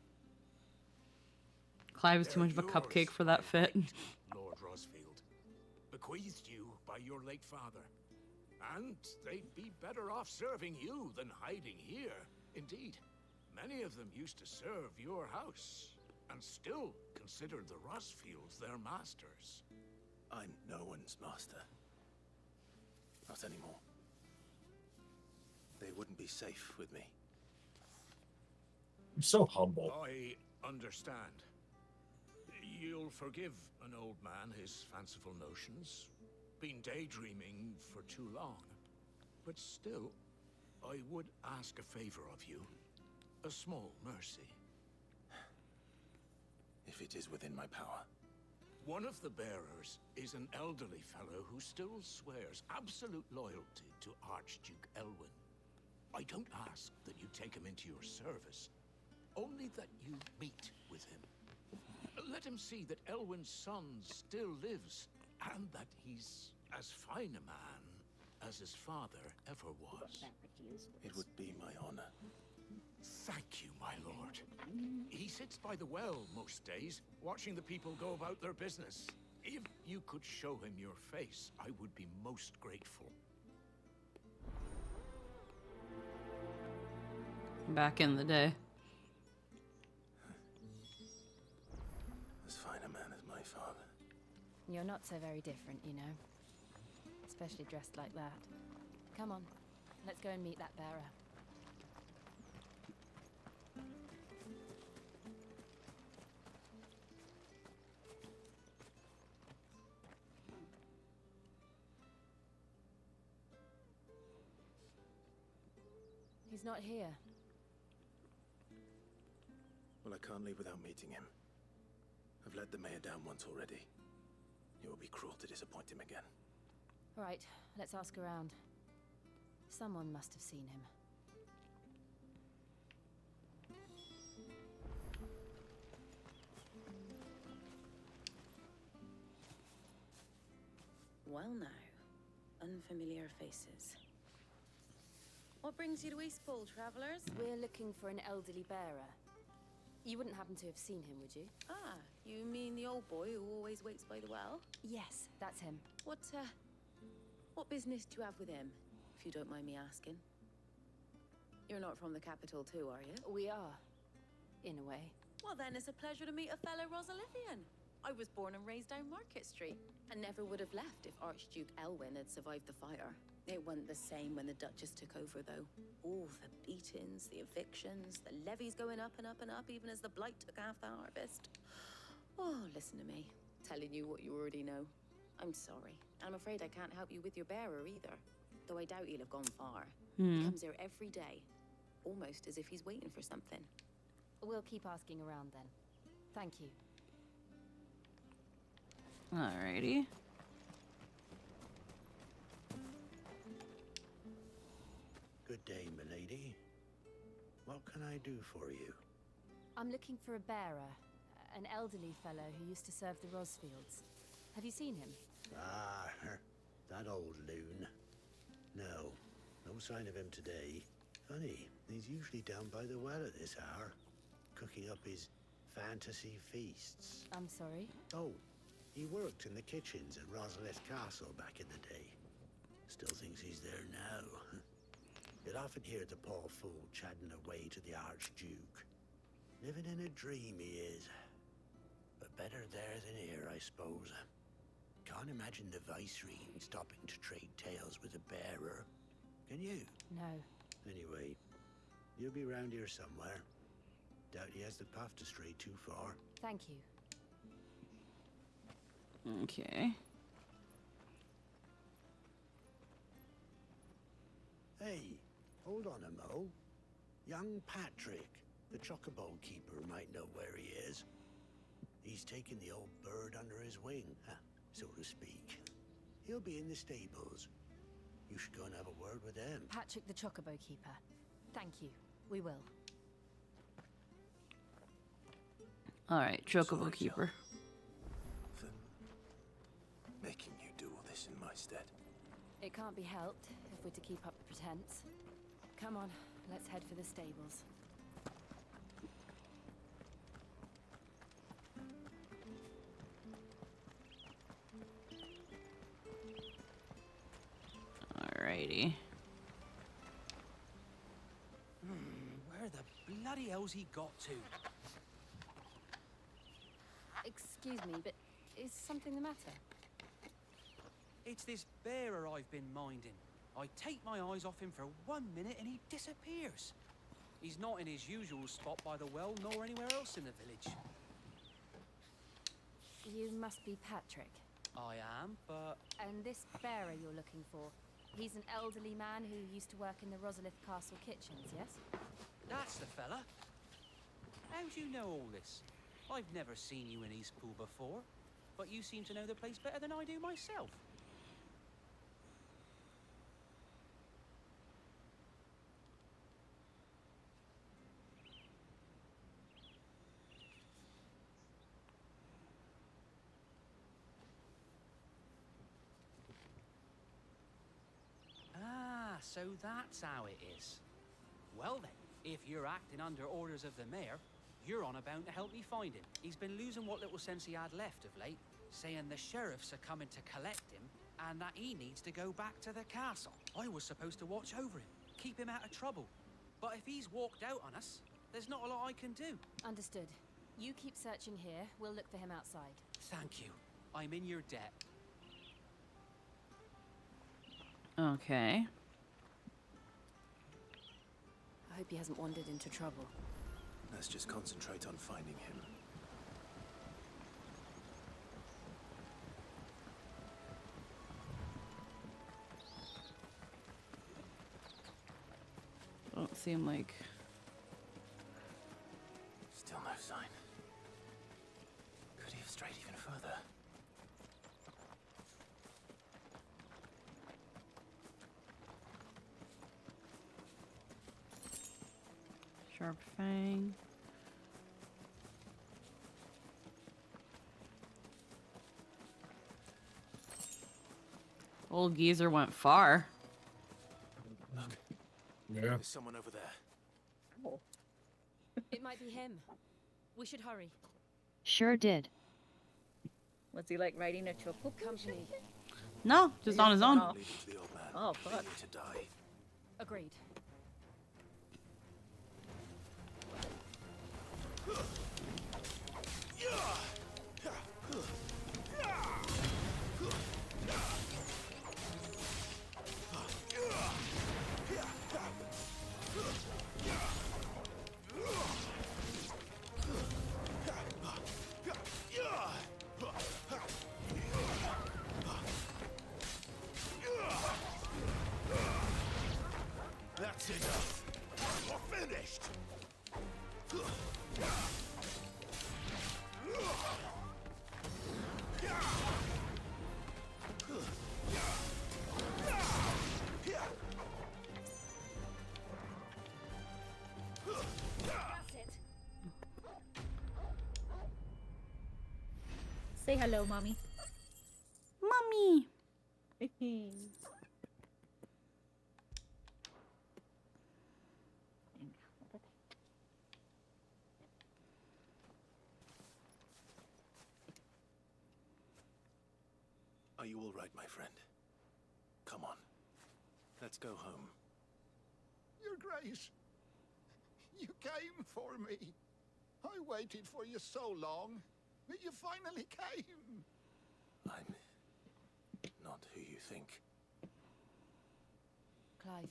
A: Clive is too much of a cupcake for that fit.
L: Lord Rosfield, bequeathed you by your late father. And they'd be better off serving you than hiding here. Indeed, many of them used to serve your house, and still consider the Rosfields their masters.
D: I'm no one's master. Not anymore. They wouldn't be safe with me.
I: I'm so humble.
L: I understand. You'll forgive an old man his fanciful notions. Been daydreaming for too long. But still, I would ask a favor of you. A small mercy.
D: If it is within my power.
L: One of the bearers is an elderly fellow who still swears absolute loyalty to Archduke Elwyn. I don't ask that you take him into your service, only that you meet with him. Let him see that Elwyn's son still lives, and that he's as fine a man as his father ever was.
D: It would be my honor.
L: Thank you, my lord. He sits by the well most days, watching the people go about their business. If you could show him your face, I would be most grateful.
A: Back in the day.
D: As fine a man as my father.
N: You're not so very different, you know. Especially dressed like that. Come on, let's go and meet that bearer. He's not here.
D: Well, I can't leave without meeting him. I've let the mayor down once already. It would be cruel to disappoint him again.
N: Right, let's ask around. Someone must have seen him.
P: Well now, unfamiliar faces. What brings you to Eastpool, travelers?
N: We're looking for an elderly bearer. You wouldn't happen to have seen him, would you?
P: Ah, you mean the old boy who always waits by the well?
N: Yes, that's him.
P: What business do you have with him, if you don't mind me asking? You're not from the capital too, are you?
N: We are, in a way.
P: Well then, it's a pleasure to meet a fellow Rosalithian. I was born and raised down Market Street, and never would have left if Archduke Elwyn had survived the fire. It wasn't the same when the Duchess took over, though. Oh, the beatings, the evictions, the levies going up and up and up, even as the blight took half the harvest. Oh, listen to me, telling you what you already know. I'm sorry. I'm afraid I can't help you with your bearer either, though I doubt he'll have gone far. He comes here every day, almost as if he's waiting for something.
N: We'll keep asking around then. Thank you.
A: Alrighty.
L: Good day, milady. What can I do for you?
N: I'm looking for a bearer, an elderly fellow who used to serve the Rosfields. Have you seen him?
L: Ah, that old loon. No, no sign of him today. Funny, he's usually down by the well at this hour, cooking up his fantasy feasts.
N: I'm sorry?
L: Oh, he worked in the kitchens at Rosalith Castle back in the day. Still thinks he's there now. You'd often hear the poor fool chatting away to the Archduke. Living in a dream he is. But better there than here, I suppose. Can't imagine the Viceroy stopping to trade tales with a bearer. Can you?
N: No.
L: Anyway, you'll be round here somewhere. Doubt he has the path to stray too far.
N: Thank you.
A: Okay.
L: Hey, hold on a mo. Young Patrick, the chocobo keeper, might know where he is. He's taken the old bird under his wing, so to speak. He'll be in the stables. You should go and have a word with him.
N: Patrick the chocobo keeper. Thank you. We will.
A: Alright, chocobo keeper.
D: For making you do all this in my stead.
N: It can't be helped if we're to keep up the pretense. Come on, let's head for the stables.
A: Alrighty.
F: Where the bloody hell's he got to?
N: Excuse me, but is something the matter?
F: It's this bearer I've been minding. I take my eyes off him for 1 minute and he disappears. He's not in his usual spot by the well, nor anywhere else in the village.
N: You must be Patrick.
F: I am, but...
N: And this bearer you're looking for, he's an elderly man who used to work in the Rosalith Castle kitchens, yes?
F: That's the fella. How do you know all this? I've never seen you in Eastpool before, but you seem to know the place better than I do myself. Ah, so that's how it is. Well then, if you're acting under orders of the mayor, you're on about to help me find him. He's been losing what little sense he had left of late, saying the sheriffs are coming to collect him and that he needs to go back to the castle. I was supposed to watch over him, keep him out of trouble. But if he's walked out on us, there's not a lot I can do.
N: Understood. You keep searching here, we'll look for him outside.
F: Thank you. I'm in your debt.
A: Okay.
P: I hope he hasn't wandered into trouble.
D: Let's just concentrate on finding him.
A: Don't seem like...
D: Still no sign. Could he have strayed even further?
A: Sharp Fang. Old geezer went far.
D: Look.
I: Yeah.
D: There's someone over there.
P: Oh.
N: It might be him. We should hurry.
B: Sure did.
J: What's he like riding a choco
N: company?
A: No, just on his own.
D: Leave it to the old man.
J: Oh,
D: They
J: fuck.
D: need to die.
N: Agreed.
O: That's enough. We're finished.
J: Say hello, mommy.
A: Mommy.
D: Are you all right, my friend? Come on. Let's go home.
E: Your Grace, you came for me. I waited for you so long, but you finally came.
D: I'm not who you think.
N: Clive.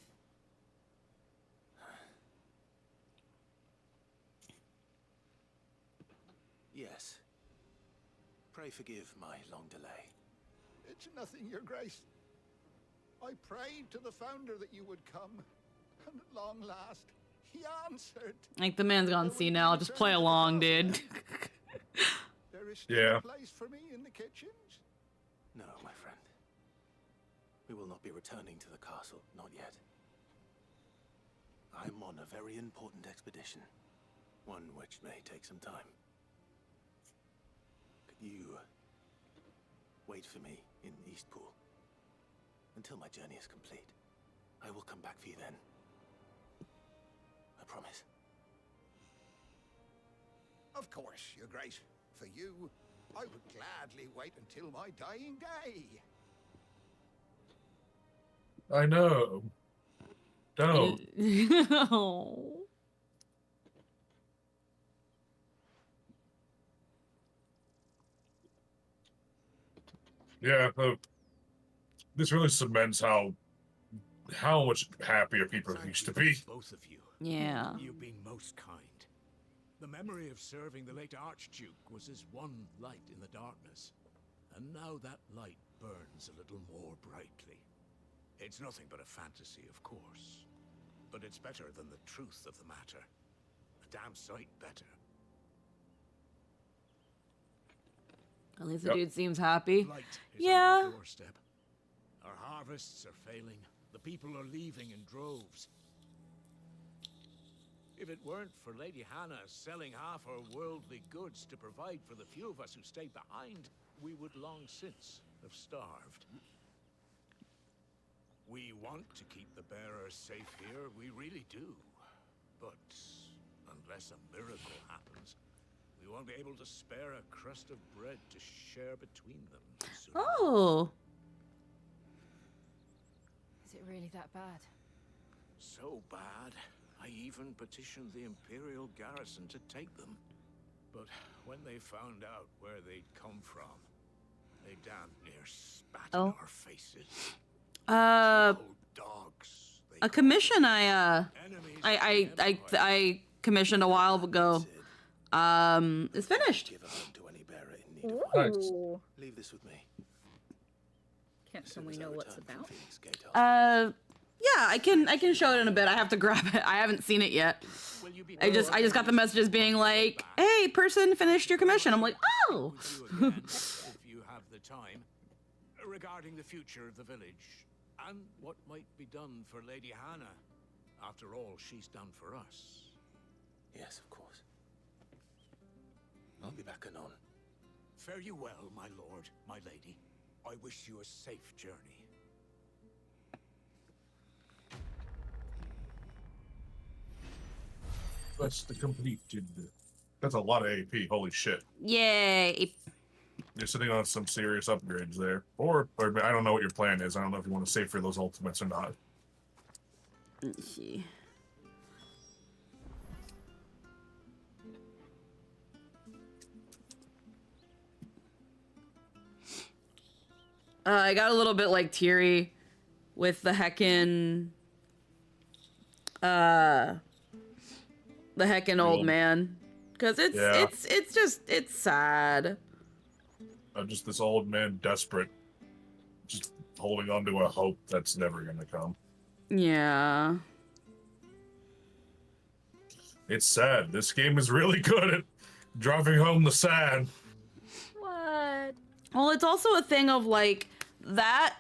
D: Yes. Pray forgive my long delay.
E: It's nothing, Your Grace. I prayed to the Founder that you would come, and at long last, he answered.
A: Like, the man's gone senile. Just play along, dude.
E: There is still
I: Yeah.
E: a place for me in the kitchens.
D: No, my friend. We will not be returning to the castle, not yet. I'm on a very important expedition. One which may take some time. Could you wait for me in Eastpool until my journey is complete? I will come back for you then. I promise.
E: Of course, Your Grace. For you, I would gladly wait until my dying day.
I: I know. Don't.
A: Oh.
I: Yeah, this really cements how much happier people used to be.
L: Both of you.
A: Yeah.
L: You've been most kind. The memory of serving the late Archduke was as one light in the darkness. And now that light burns a little more brightly. It's nothing but a fantasy, of course. But it's better than the truth of the matter. A damn sight better.
A: At least the dude seems happy.
L: Blight is
A: Yeah.
L: on the doorstep. Our harvests are failing. The people are leaving in droves. If it weren't for Lady Hannah selling half her worldly goods to provide for the few of us who stayed behind, we would long since have starved. We want to keep the bearers safe here, we really do. But unless a miracle happens, we won't be able to spare a crust of bread to share between them soon.
A: Oh.
N: Is it really that bad?
L: So bad, I even petitioned the Imperial garrison to take them. But when they found out where they'd come from, they damn near spat in our faces.
A: A commission I I commissioned a while ago. It's finished.
I: Nice.
J: Ooh.
D: Leave this with me.
J: Can we know what's about?
A: Yeah, I can show it in a bit. I have to grab it. I haven't seen it yet. I just got the messages being like, "Hey, person, finished your commission." I'm like, "Oh."
L: If you have the time, regarding the future of the village and what might be done for Lady Hannah. After all, she's done for us.
D: Yes, of course. I'll be back anon.
L: Fare you well, my lord, my lady. I wish you a safe journey.
I: That's the completed. That's a lot of AP. Holy shit.
A: Yay.
I: You're sitting on some serious upgrades there. Or I don't know what your plan is. I don't know if you want to save for those ultimates or not.
A: Let's see. I got a little bit like teary with the heckin' old man, because it's sad.
I: Just this old man desperate, just holding on to a hope that's never gonna come.
A: Yeah.
I: It's sad. This game is really good at driving home the sad.
J: What?
A: Well, it's also a thing of like that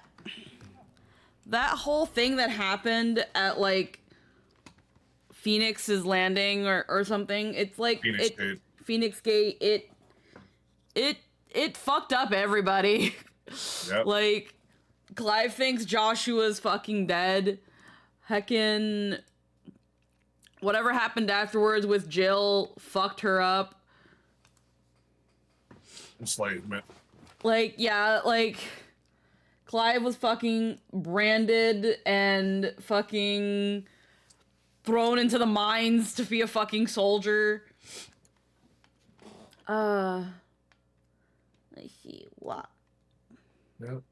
A: whole thing that happened at like Phoenix's Landing or something. It's like Phoenix Gate. It fucked up everybody.
I: Yep.
A: Like Clive thinks Joshua's fucking dead. Heckin' whatever happened afterwards with Jill fucked her up.
I: Enslavement.
A: Like, yeah, like Clive was fucking branded and fucking thrown into the mines to be a fucking soldier. Let's see what.
I: Yep.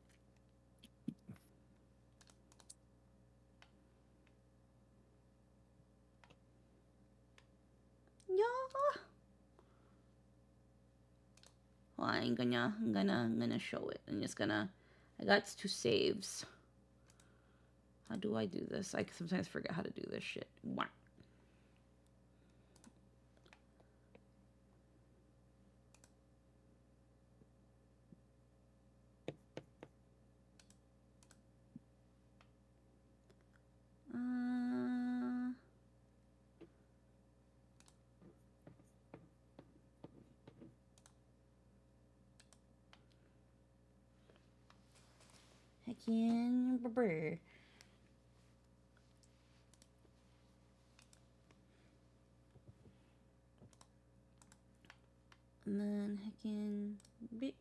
A: Yeah. Well, I'm gonna show it. I got 2 saves. How do I do this? I sometimes forget how to do this shit. Wow. Heckin' brr. And then heckin' beep.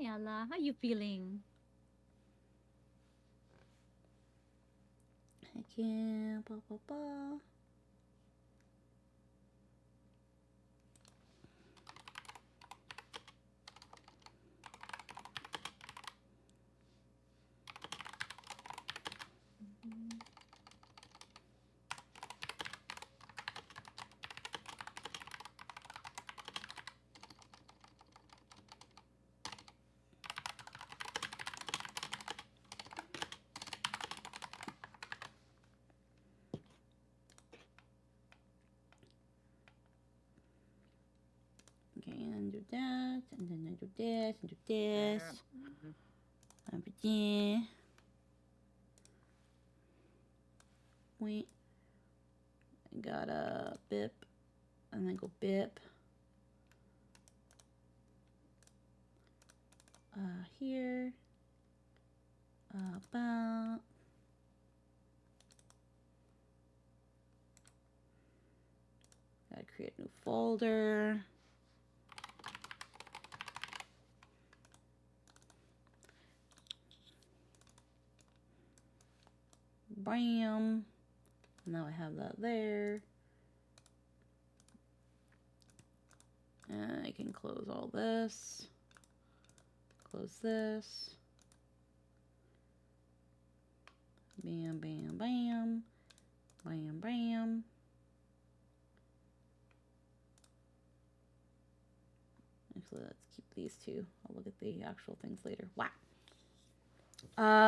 J: Hey, Allah, how you feeling?
A: Heckin' ba ba ba. Okay, and do that, and then I do this, and do this. Everything. Wait. I got a bip, and then go bip. Here. About. Gotta create a new folder. Bam. Now I have that there. And I can close all this. Close this. Bam, bam, bam. Bam, bam. Actually, let's keep these two. I'll look at the actual things later. Wow.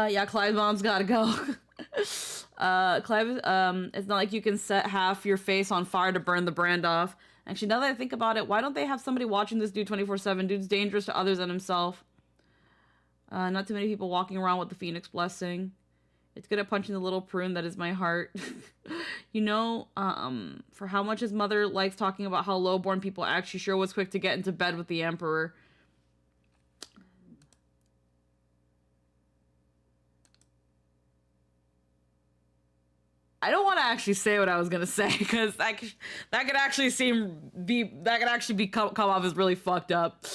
A: Yeah, Clive Mom's gotta go. Clive, it's not like you can set half your face on fire to burn the brand off. Actually, now that I think about it, why don't they have somebody watching this dude 24/7? Dude's dangerous to others and himself. Not too many people walking around with the Phoenix blessing. It's good at punching the little prune that is my heart. You know, for how much his mother likes talking about how lowborn people act, she sure was quick to get into bed with the Emperor. I don't want to actually say what I was gonna say because that could actually come off as really fucked up.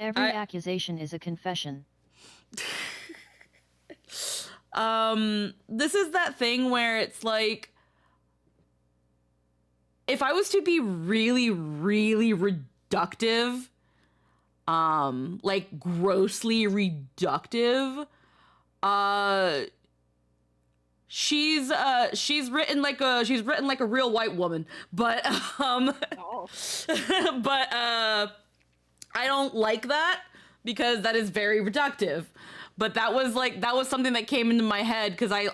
B: Every accusation is a confession.
A: This is that thing where it's like, if I was to be really, really reductive, like grossly reductive, she's written like a real white woman, but but I don't like that because that is very reductive. But that was something that came into my head because I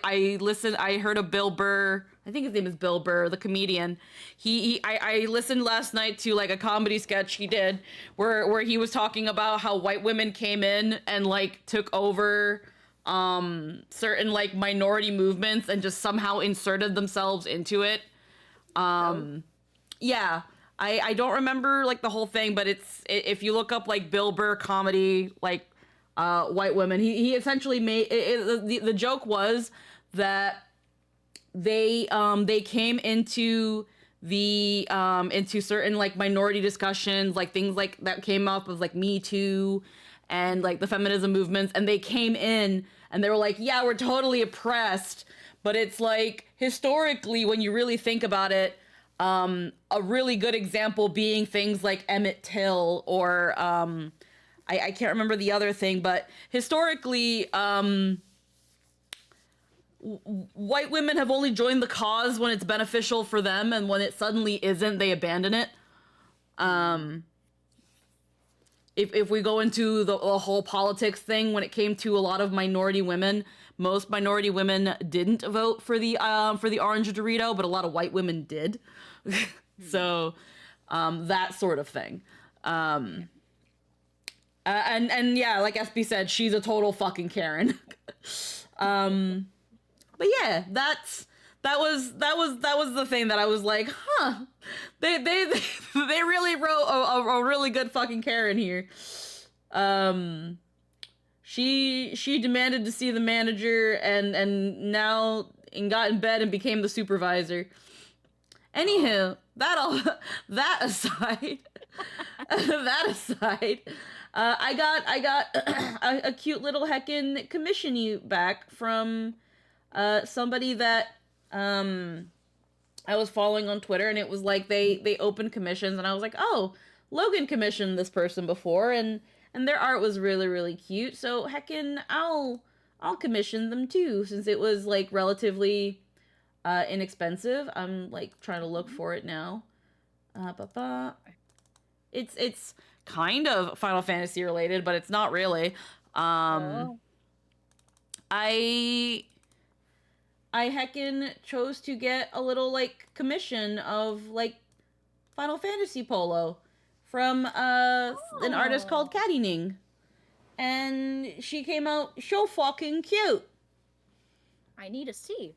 A: heard of Bill Burr. I think his name is Bill Burr, the comedian. I listened last night to like a comedy sketch he did where he was talking about how white women came in and like took over certain like minority movements and just somehow inserted themselves into it. Yeah. I don't remember like the whole thing, but if you look up like Bill Burr comedy, like white women, he essentially made the joke was that they came into into certain like minority discussions, like things like that came up with like Me Too and like the feminism movements, and they came in and they were like, yeah, we're totally oppressed, but it's like historically when you really think about it, a really good example being things like Emmett Till or I can't remember the other thing, but historically white women have only joined the cause when it's beneficial for them, and when it suddenly isn't, they abandon it. If we go into the whole politics thing, when it came to a lot of minority women, most minority women didn't vote for the orange Dorito, but a lot of white women did. So that sort of thing. And yeah, like SB said, she's a total fucking Karen. But yeah, that was the thing that I was like, huh, they really wrote a really good fucking Karen here. She demanded to see the manager and now got in bed and became the supervisor. Anywho, that aside, I got a cute little heckin' commission you back from somebody that I was following on Twitter, and it was like they opened commissions, and I was like, oh, Logan commissioned this person before, and their art was really, really cute, so heckin' I'll commission them too, since it was like relatively inexpensive. I'm like trying to look for it now. It's kind of Final Fantasy related, but it's not really. I heckin' chose to get a little like commission of like Final Fantasy polo from an artist called Caddy Ning, and she came out so fucking cute.
J: I need to see.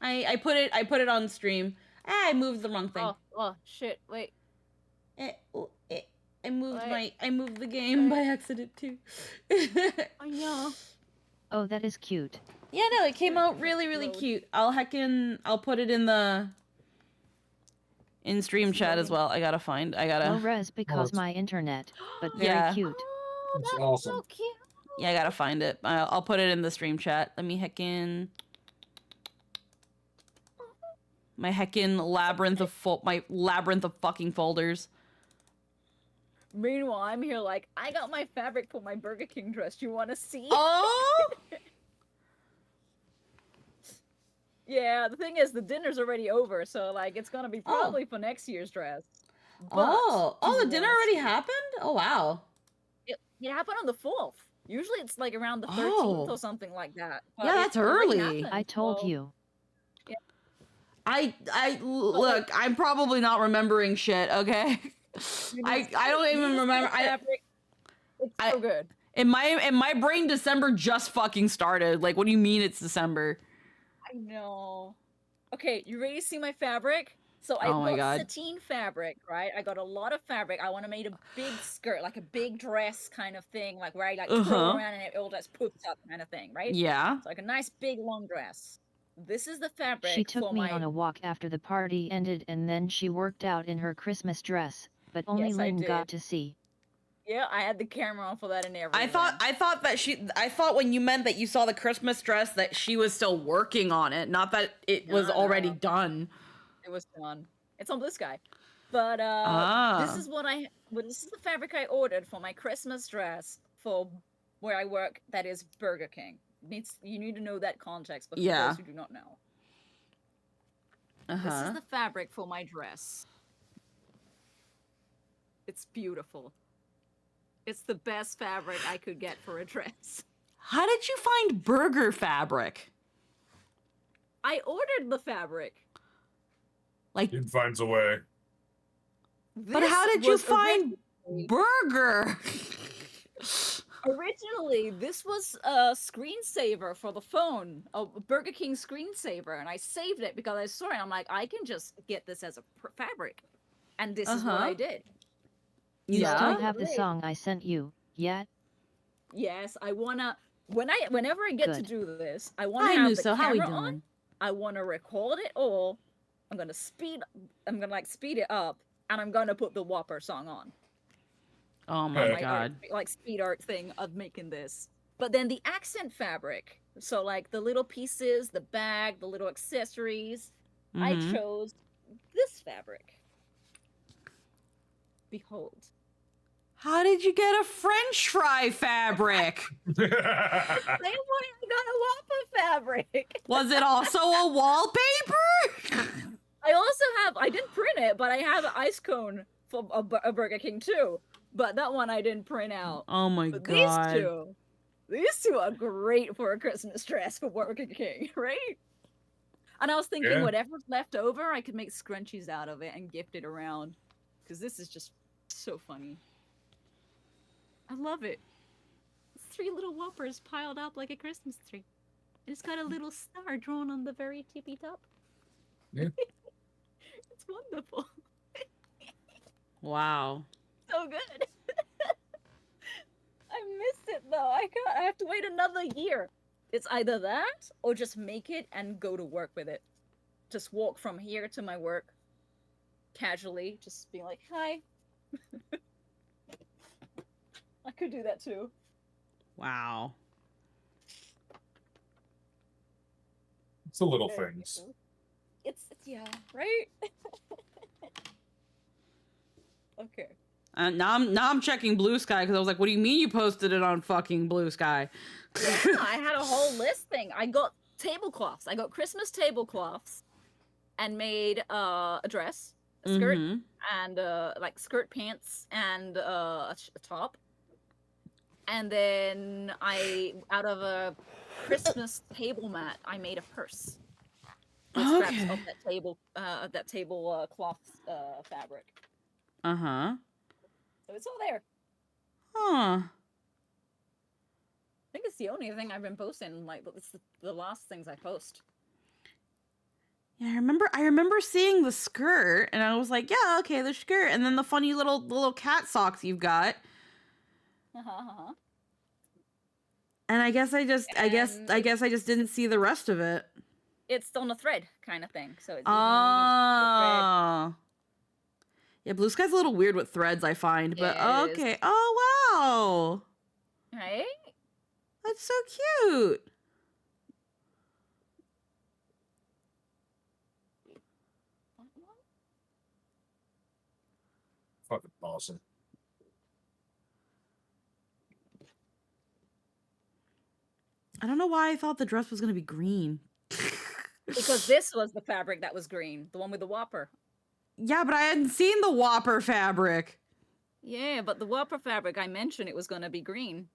A: I put it on stream. I moved the wrong thing.
J: Oh shit! Wait.
A: I moved the game by accident too.
J: I know.
B: Oh, that is cute.
A: Yeah, no, it came out really cute. I'll put it in stream chat as well. I gotta.
B: Low res because my internet, but very
A: Yeah.
B: cute.
J: Oh,
I: It's
J: that's
I: awesome.
J: so cute.
A: Yeah, I gotta find it. I'll put it in the stream chat. Let me my labyrinth of fucking folders.
J: Meanwhile, I'm here like, I got my fabric for my Burger King dress. You want to see?
A: Oh!
J: Yeah, the thing is, the dinner's already over, so like, it's gonna be probably for next year's dress.
A: The dinner already happened? Oh wow.
J: It happened on the 4th. Usually it's like around the 13th or something like that. But
A: Yeah, that's
J: it already
A: early.
J: happened,
B: I told
J: so-
B: you.
A: Look, I'm probably not remembering shit, okay? I don't even remember.
J: It's so good.
A: In my brain, December just fucking started. Like, what do you mean it's December?
J: I know. Okay, you ready to see my fabric? So I
A: Oh my
J: got
A: God.
J: sateen fabric, right? I got a lot of fabric. I want to make a big skirt, like a big dress kind of thing, like where I like twirl around and it all just poofs up kind of thing, right?
A: Yeah.
J: So like a nice big long dress. This is the fabric
B: She took
J: for
B: me
J: my...
B: on a walk after the party ended and then she worked out in her Christmas dress, but only
J: Yes, I
B: Lynn got
J: did.
B: to see.
J: Yeah, I had the camera on for that and everything.
A: I thought when you meant that you saw the Christmas dress that she was still working on it, not that it was already done.
J: It was done. It's on Blue Sky. But this is this is the fabric I ordered for my Christmas dress for where I work. That is Burger King. You need to know that context, but for those who do not know. This is the fabric for my dress. It's beautiful. It's the best fabric I could get for a dress.
A: How did you find burger fabric?
J: I ordered the fabric.
A: Like,
I: It finds a way.
A: but how did you find burger?
J: Originally, this was a screensaver for the phone, a Burger King screensaver, and I saved it because I saw it. I'm like, I can just get this as a fabric, and this is what I did.
B: You still have the song I sent you, yet?
J: Yes, I wanna. Whenever I get to do this, I wanna
A: Hi,
J: have
A: Muso.
J: the
A: How we
J: camera
A: doing?
J: on. I wanna record it all. I'm gonna speed it up, and I'm gonna put the Whopper song on.
A: Oh my God.
J: Like speed art thing of making this. But then the accent fabric, so like the little pieces, the bag, the little accessories, I chose this fabric. Behold.
A: How did you get a French fry fabric?
J: Same way I got a Whopper fabric.
A: Was it also a wallpaper?
J: I didn't print it, but I have an ice cone for a Burger King too. But that one I didn't print out.
A: Oh my
J: But
A: God.
J: these two are great for a Christmas dress for Burger King, right? And I was thinking whatever's left over, I could make scrunchies out of it and gift it around. Because this is just so funny. I love it. It's 3 little Whoppers piled up like a Christmas tree. It's got a little star drawn on the very tippy top.
I: Yeah.
J: It's wonderful.
A: Wow.
J: So good. I missed it though. I have to wait another year. It's either that or just make it and go to work with it. Just walk from here to my work casually, just being like, hi. I could do that too.
A: Wow.
I: It's the little things.
J: It's yeah, right? Okay.
A: Now I'm checking Blue Sky because I was like, what do you mean you posted it on fucking Blue Sky?
J: Yeah, I had a whole list thing. I got tablecloths. I got Christmas tablecloths and made a dress, a skirt, and like skirt pants and a top. And then out of a Christmas table mat, I made a purse. With scraps of that table cloth fabric.
A: Uh-huh.
J: So it's all there.
A: Huh.
J: I think it's the only thing I've been posting. Like, it's the last things I post.
A: Yeah, I remember seeing the skirt, and I was like, yeah, okay, the skirt, and then the funny little cat socks you've got. And I guess I just didn't see the rest of it.
J: It's on a thread kind of thing, so it's
A: Oh. Yeah, Blue Sky's a little weird with threads, I find, but
J: Yeah, it
A: okay.
J: is.
A: Oh, wow.
J: Right?
A: That's so cute.
I: Fucking awesome.
A: I don't know why I thought the dress was going to be green.
J: Because this was the fabric that was green, the one with the Whopper.
A: Yeah, but I hadn't seen the Whopper fabric.
J: Yeah, but the Whopper fabric, I mentioned it was going to be green.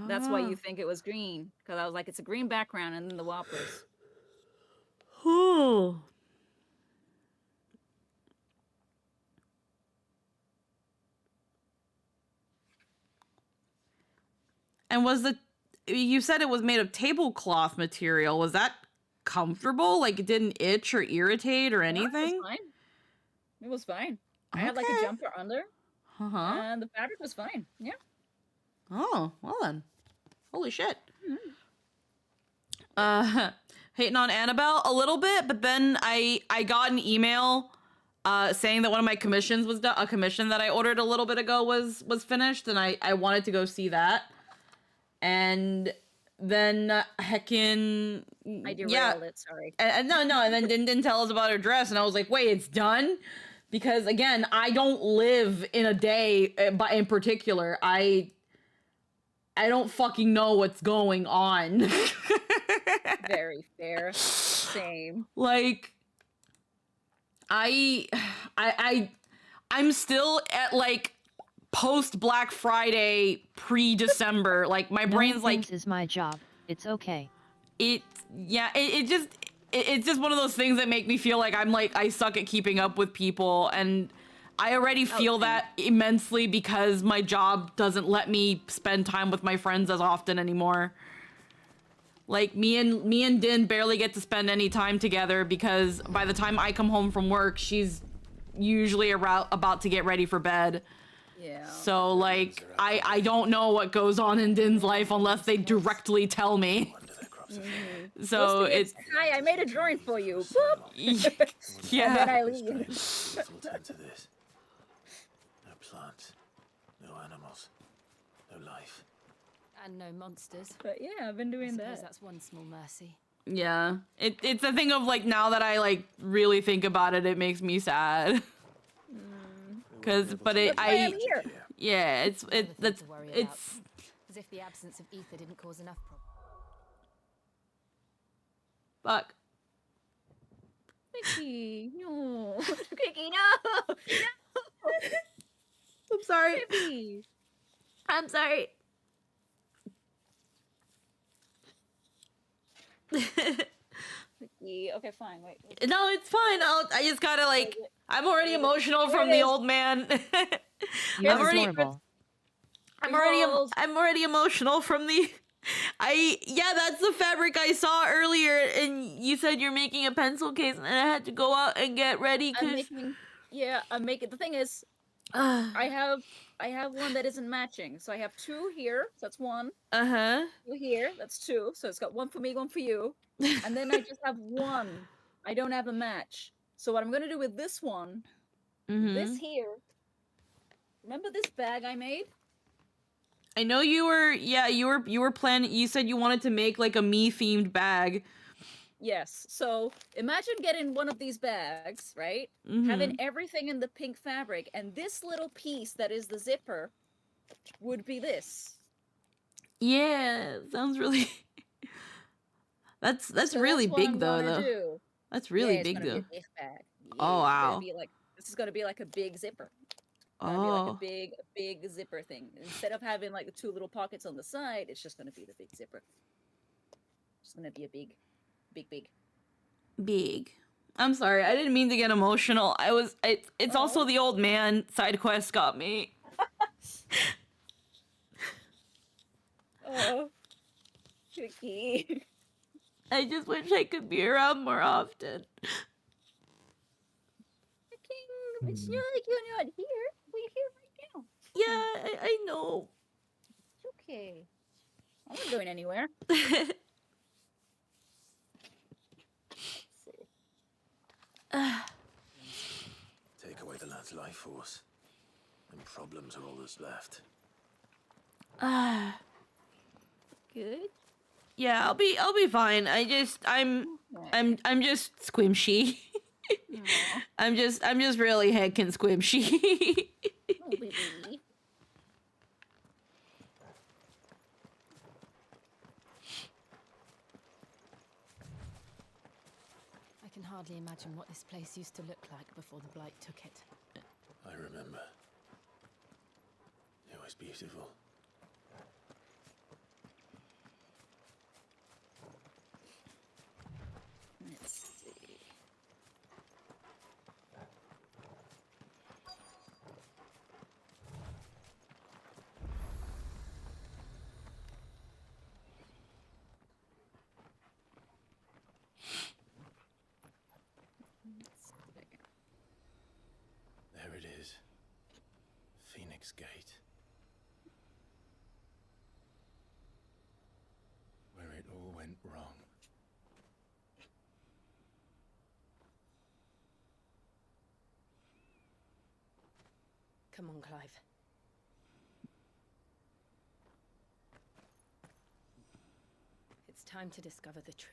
J: That's why you think it was green. Because I was like, it's a green background and then the Whoppers.
A: Oh. And you said it was made of tablecloth material. Was that comfortable? Like it didn't itch or irritate or anything?
J: It was fine. It was fine. I had like a jumper under. And the fabric was fine. Yeah.
A: Oh, well then. Holy shit.
J: Mm-hmm.
A: Hating on Annabelle a little bit, but then I got an email saying that one of my commissions was done. A commission that I ordered a little bit ago was finished, and I wanted to go see that. And then heckin'
J: I derailed it, sorry.
A: And then didn't tell us about her dress, and I was like, wait, it's done? Because again, I don't live in a day, but in particular, I don't fucking know what's going on.
J: Very fair. Same.
A: Like, I'm still at like post Black Friday, pre-December. Like my brain's like,
B: this is my job. It's okay.
A: It's just one of those things that make me feel like I suck at keeping up with people, and I already feel that immensely because my job doesn't let me spend time with my friends as often anymore. Like me and Din barely get to spend any time together because by the time I come home from work, she's usually about to get ready for bed.
J: Yeah.
A: So like I don't know what goes on in Din's life unless they directly tell me. So it's
J: hi, I made a drawing for you. Boop.
A: Yeah.
J: And then I leave.
D: We'll tend to this. No plants, no animals, no life.
P: And no monsters.
J: But yeah, I've been doing that.
P: That's one small mercy.
A: Yeah. It's a thing of like now that I like really think about it, it makes me sad. Yeah, it's
P: as if the absence of ether didn't cause enough problems.
A: Fuck.
J: Vicky, no. Vicky, no. No.
A: I'm sorry.
J: Vicky.
A: I'm sorry.
J: Vicky, okay, fine. Wait.
A: No, it's fine. I just gotta like. I'm already emotional from the old man. I'm already emotional from the. That's the fabric I saw earlier, and you said you're making a pencil case, and I had to go out and get ready.
J: I'm making. The thing is, I have one that isn't matching, so I have two here. So that's one. Two here. That's two. So it's got one for me, one for you, and then I just have one. I don't have a match. So what I'm gonna do with this one, this here. Remember this bag I made?
A: I know you were planning. You said you wanted to make like a me themed bag.
J: Yes. So imagine getting one of these bags, right? Having everything in the pink fabric, and this little piece that is the zipper would be this.
A: Yeah, sounds really. That's really big though. That's really big though.
J: Big bag. Yeah,
A: oh wow.
J: This is gonna be like a big zipper. Be like a big zipper thing. Instead of having like the two little pockets on the side, it's just gonna be the big zipper. It's gonna be a big.
A: I'm sorry, I didn't mean to get emotional. It's also the old man side quest got me.
J: Oh, Vicky.
A: I just wish I could be around more often.
J: It's not like you're not here. We're here right now.
A: Yeah, I know.
J: It's okay. I'm not going anywhere.
D: Take away the lad's life force, and problems are all that's left.
J: Good.
A: Yeah, I'll be fine. I'm just squishy. I'm just really heckin' squishy.
J: Oh, baby.
N: I can hardly imagine what this place used to look like before the Blight took it.
D: I remember. It was beautiful.
J: Let's see.
D: There it is. Phoenix Gate. Where it all went wrong.
N: Come on, Clive. It's time to discover the truth.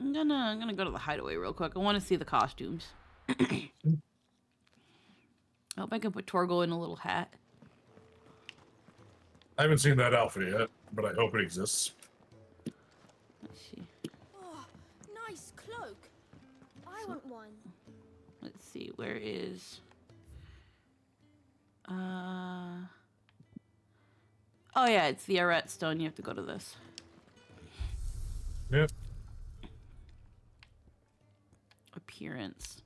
A: I'm gonna go to the hideaway real quick. I want to see the costumes. I hope I can put Torgal in a little hat.
I: I haven't seen that outfit yet, but I hope it exists.
A: Let's see.
P: Oh, nice cloak. I want one.
A: Let's see. Where is? Oh yeah, it's the Arret Stone. You have to go to this.
I: Yep.
A: Appearance.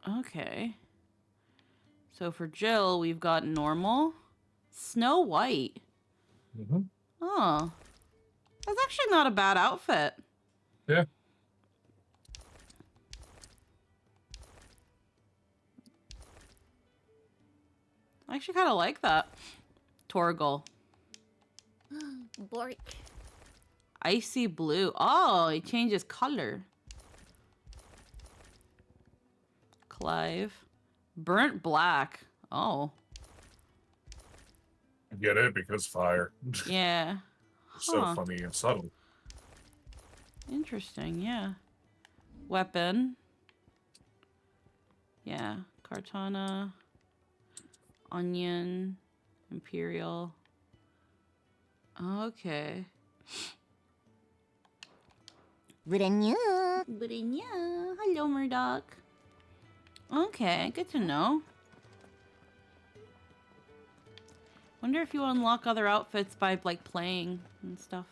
A: Okay. So for Jill, we've got normal, Snow White.
I: Mm-hmm.
A: Oh, that's actually not a bad outfit.
I: Yeah.
A: I actually kind of like that. Torgal.
J: Bork.
A: Icy blue. Oh, it changes color. Clive. Burnt black. Oh.
I: I get it because fire.
A: Yeah.
I: So funny and subtle.
A: Interesting, yeah. Weapon. Yeah. Cartana. Onion. Imperial. Okay. Brenya. Hello, Murdoch. Okay, good to know. Wonder if you unlock other outfits by, like, playing and stuff.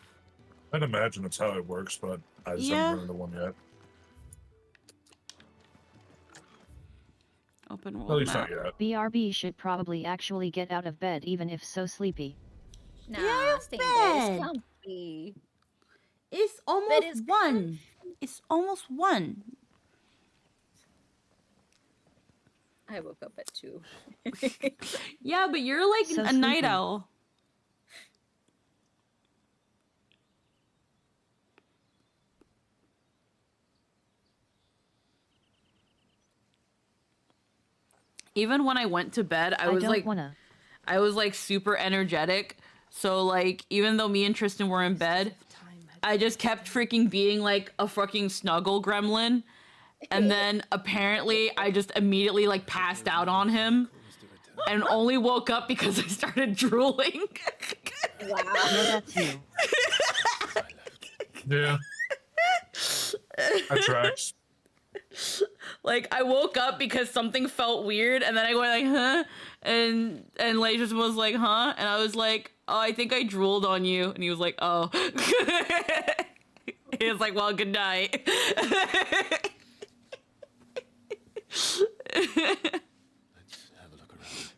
I: I'd imagine that's how it works, but I just haven't run into one yet.
A: Open
I: At
A: world
I: least
A: map.
I: not yet.
B: BRB should probably actually get out of bed even if so sleepy.
J: Nah, stay in bed. It's comfy.
A: It's almost one. It's almost one.
J: I woke up at 2.
A: Yeah, but you're like
B: So
A: a night
B: sleepy.
A: owl. Even when I went to bed, I was like super energetic. So like, even though me and Tristan were in bed, I just kept freaking being like a fucking snuggle gremlin. And then apparently I just immediately like passed out on him and only woke up because I started drooling.
J: Wow.
B: Yeah, that's you.
I: Yeah. That tracks.
A: Like, I woke up because something felt weird, and then I went like, huh? And Lacius was like, huh? And I was like, oh, I think I drooled on you. And he was like, oh. He was like, well, good night.
D: Let's have a look around.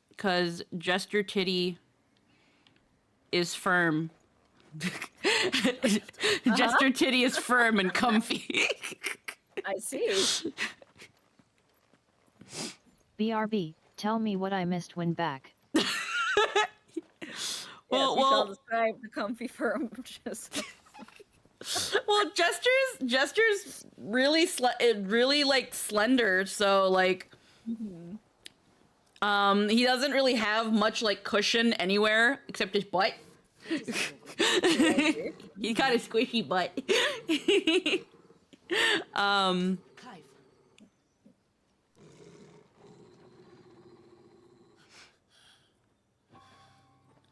A: Because Jester Titty is firm. Jester Titty is firm and comfy.
J: I see.
B: BRB, tell me what I missed when back.
J: Well, we shall describe the comfy firm.
A: Well, Jester's really really like slender, so like he doesn't really have much like cushion anywhere except his butt. He's got a squishy butt.
P: Clive.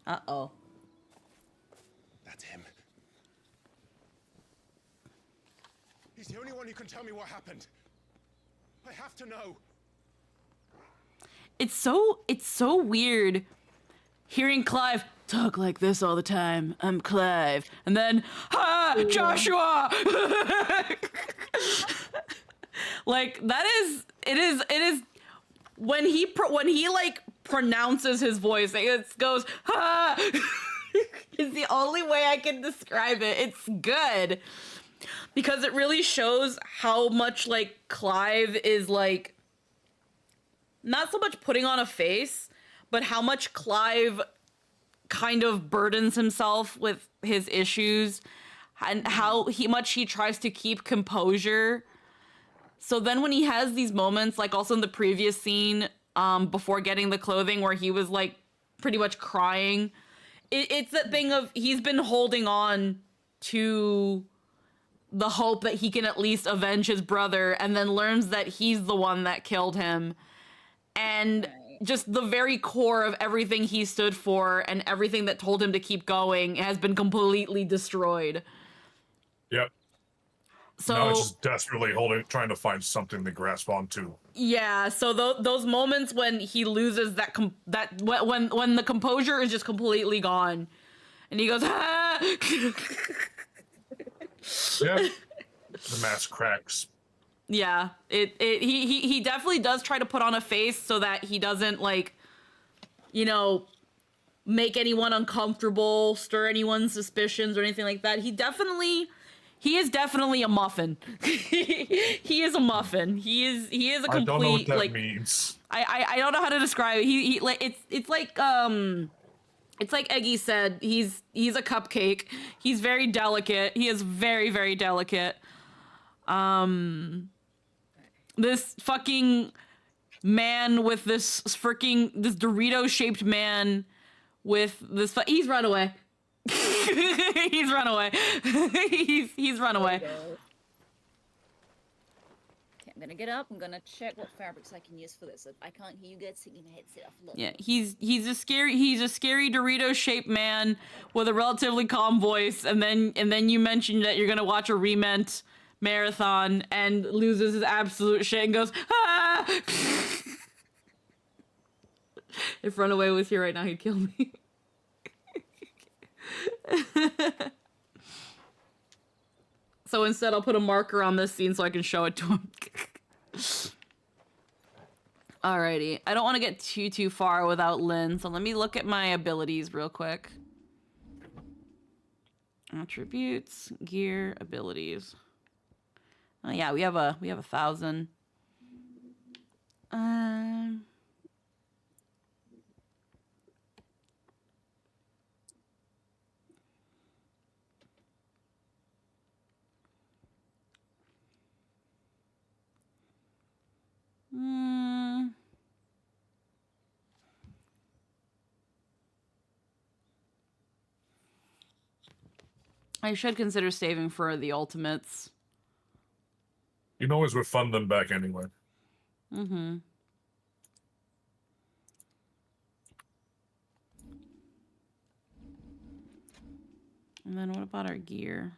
A: Uh-oh.
O: That's him. He's the only one who can tell me what happened. I have to know.
A: It's so weird hearing Clive talk like this all the time. I'm Clive. And then, Joshua! Like, it is, when he like pronounces his voice, it goes, it's the only way I can describe it. It's good. Because it really shows how much, like, Clive is, like, not so much putting on a face, but how much Clive kind of burdens himself with his issues and how much he tries to keep composure. So then when he has these moments, like also in the previous scene, before getting the clothing where he was like pretty much crying, it's that thing of he's been holding on to the hope that he can at least avenge his brother, and then learns that he's the one that killed him. And just the very core of everything he stood for and everything that told him to keep going has been completely destroyed.
I: Yep.
A: So
I: now it's just desperately trying to find something to grasp onto.
A: Yeah, so those moments when he loses when the composure is just completely gone, and he goes, ah!
I: Yeah, the mask cracks.
A: Yeah, he definitely does try to put on a face so that he doesn't, like, you know, make anyone uncomfortable, stir anyone's suspicions or anything like that. He is definitely a muffin. He is a muffin. He is a complete,
I: I don't know what that
A: like,
I: means.
A: I don't know how to describe it. He like it's like Eggy said, he's a cupcake. He's very delicate. He is very, very delicate. This fucking man with this Dorito-shaped man with this he's run away. He's run away. he's run away.
J: Okay, I'm gonna get up. I'm gonna check what fabrics I can use for this. If I can't hear you guys, taking my headset off. Look.
A: Yeah, he's a scary Dorito-shaped man with a relatively calm voice, and then you mentioned that you're gonna watch a Rement marathon and loses his absolute shit and goes, ah! If Runaway was here right now, he'd kill me. So instead, I'll put a marker on this scene so I can show it to him. Alrighty. I don't want to get too far without Lynn, so let me look at my abilities real quick. Attributes, gear, abilities. Oh yeah, we have 1,000. I should consider saving for the ultimates.
I: You can always refund them back anyway.
A: Mm-hmm. And then what about our gear?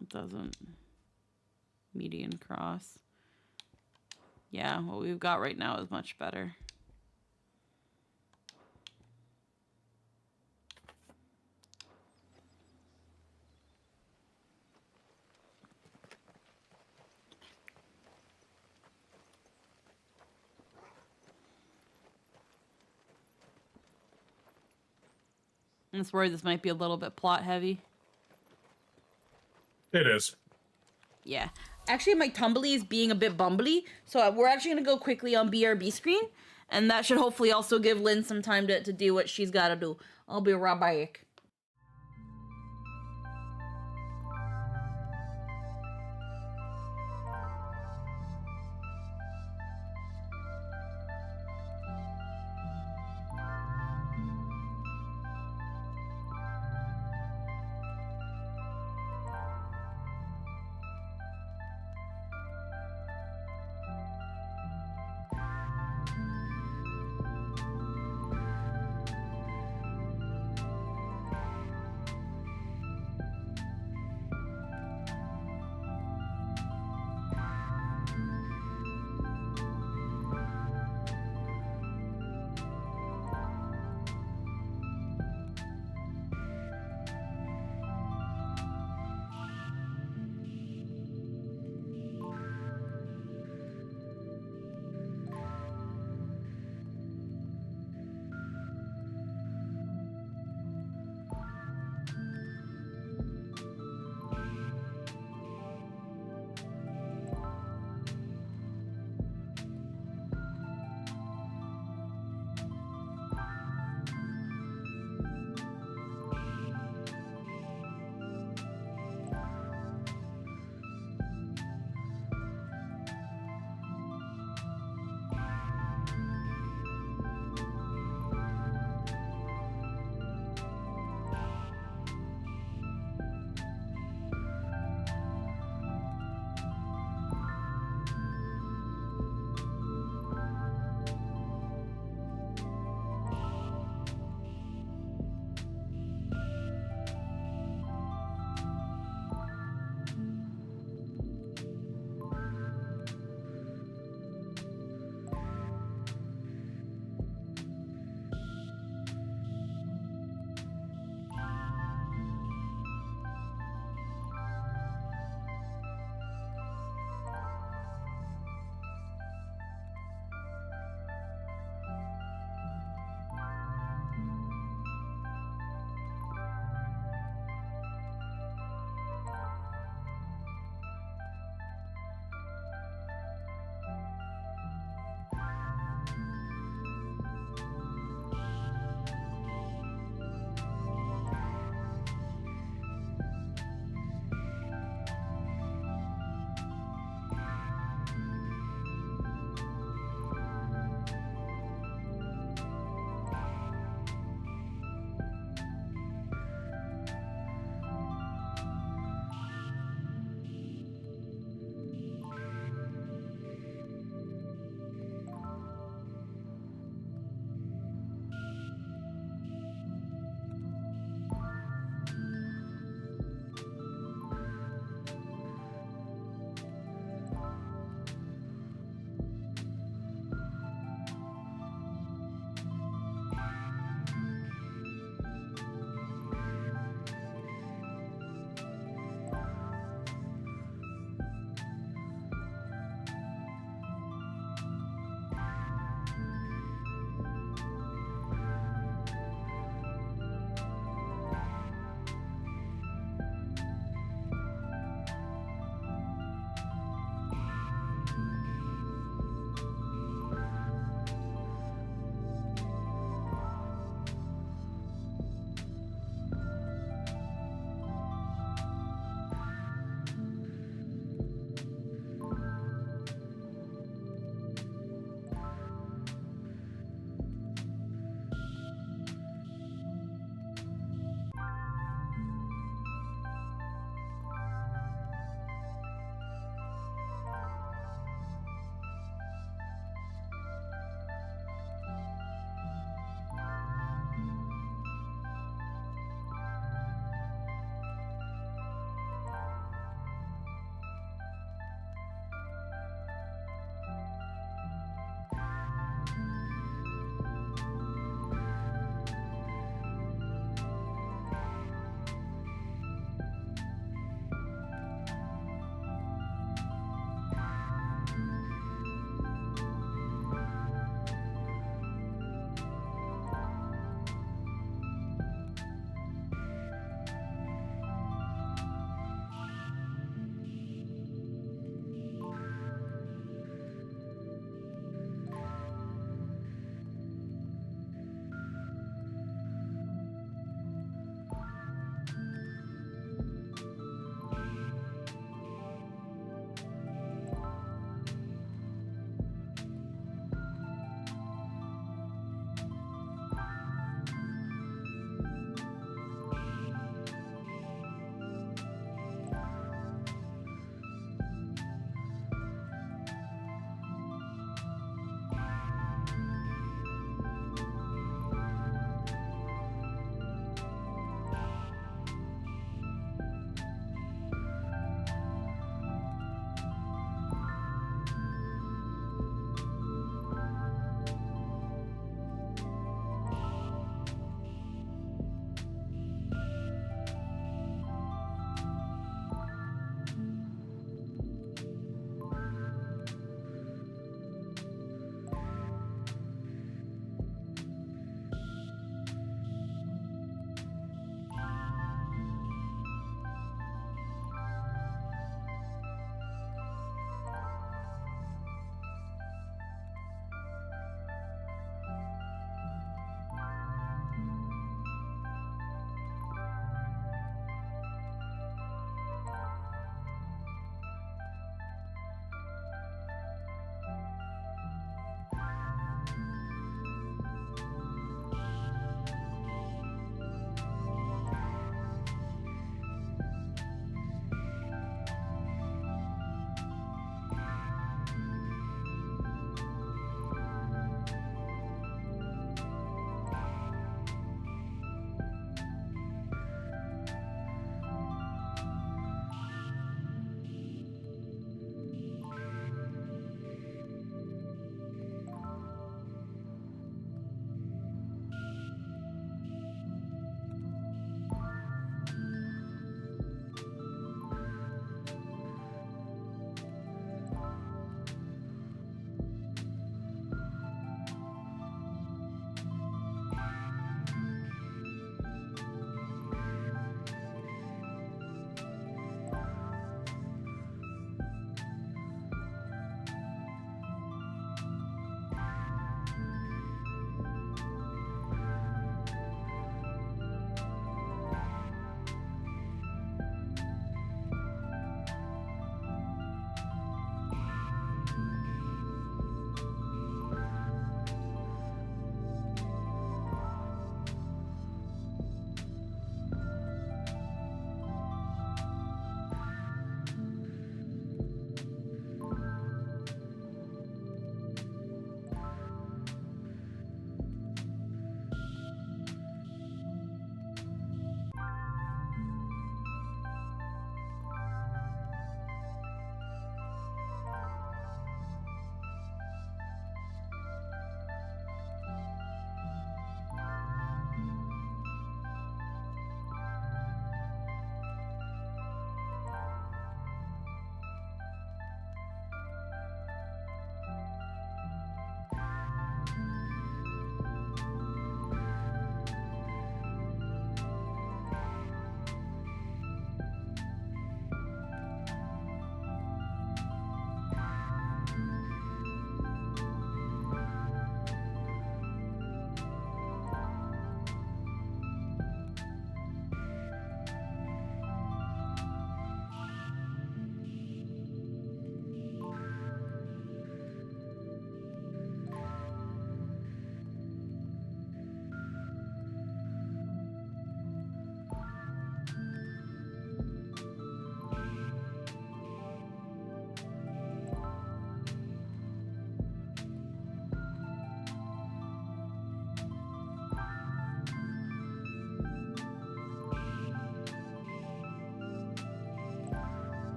A: It doesn't. Median cross. Yeah, what we've got right now is much better. I'm just worried this might be a little bit plot heavy.
I: It is.
A: Yeah. Actually, my Tumbly is being a bit bumbly, so we're actually going to go quickly on BRB screen, and that should hopefully also give Lynn some time to do what she's got to do. I'll be right back.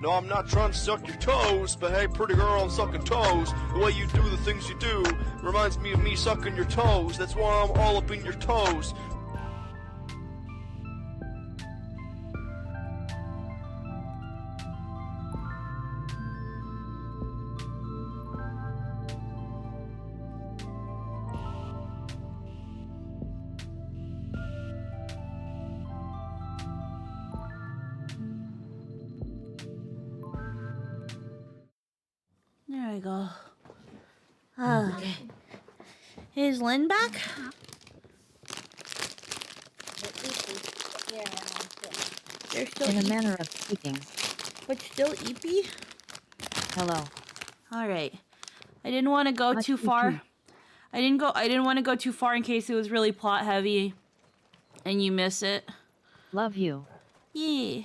Q: No, I'm not trying to suck your toes, but hey, pretty girl, I'm sucking toes. The way you do the things you do reminds me of me sucking your toes. That's why I'm all up in your toes.
A: There we go. Okay. Is Lynn back? They're still
B: In a manner of speaking.
A: but still eepy?
B: Hello.
A: Alright. I didn't want to go too far. I didn't want to go too far in case it was really plot heavy and you miss it.
B: Love you.
A: Yeah.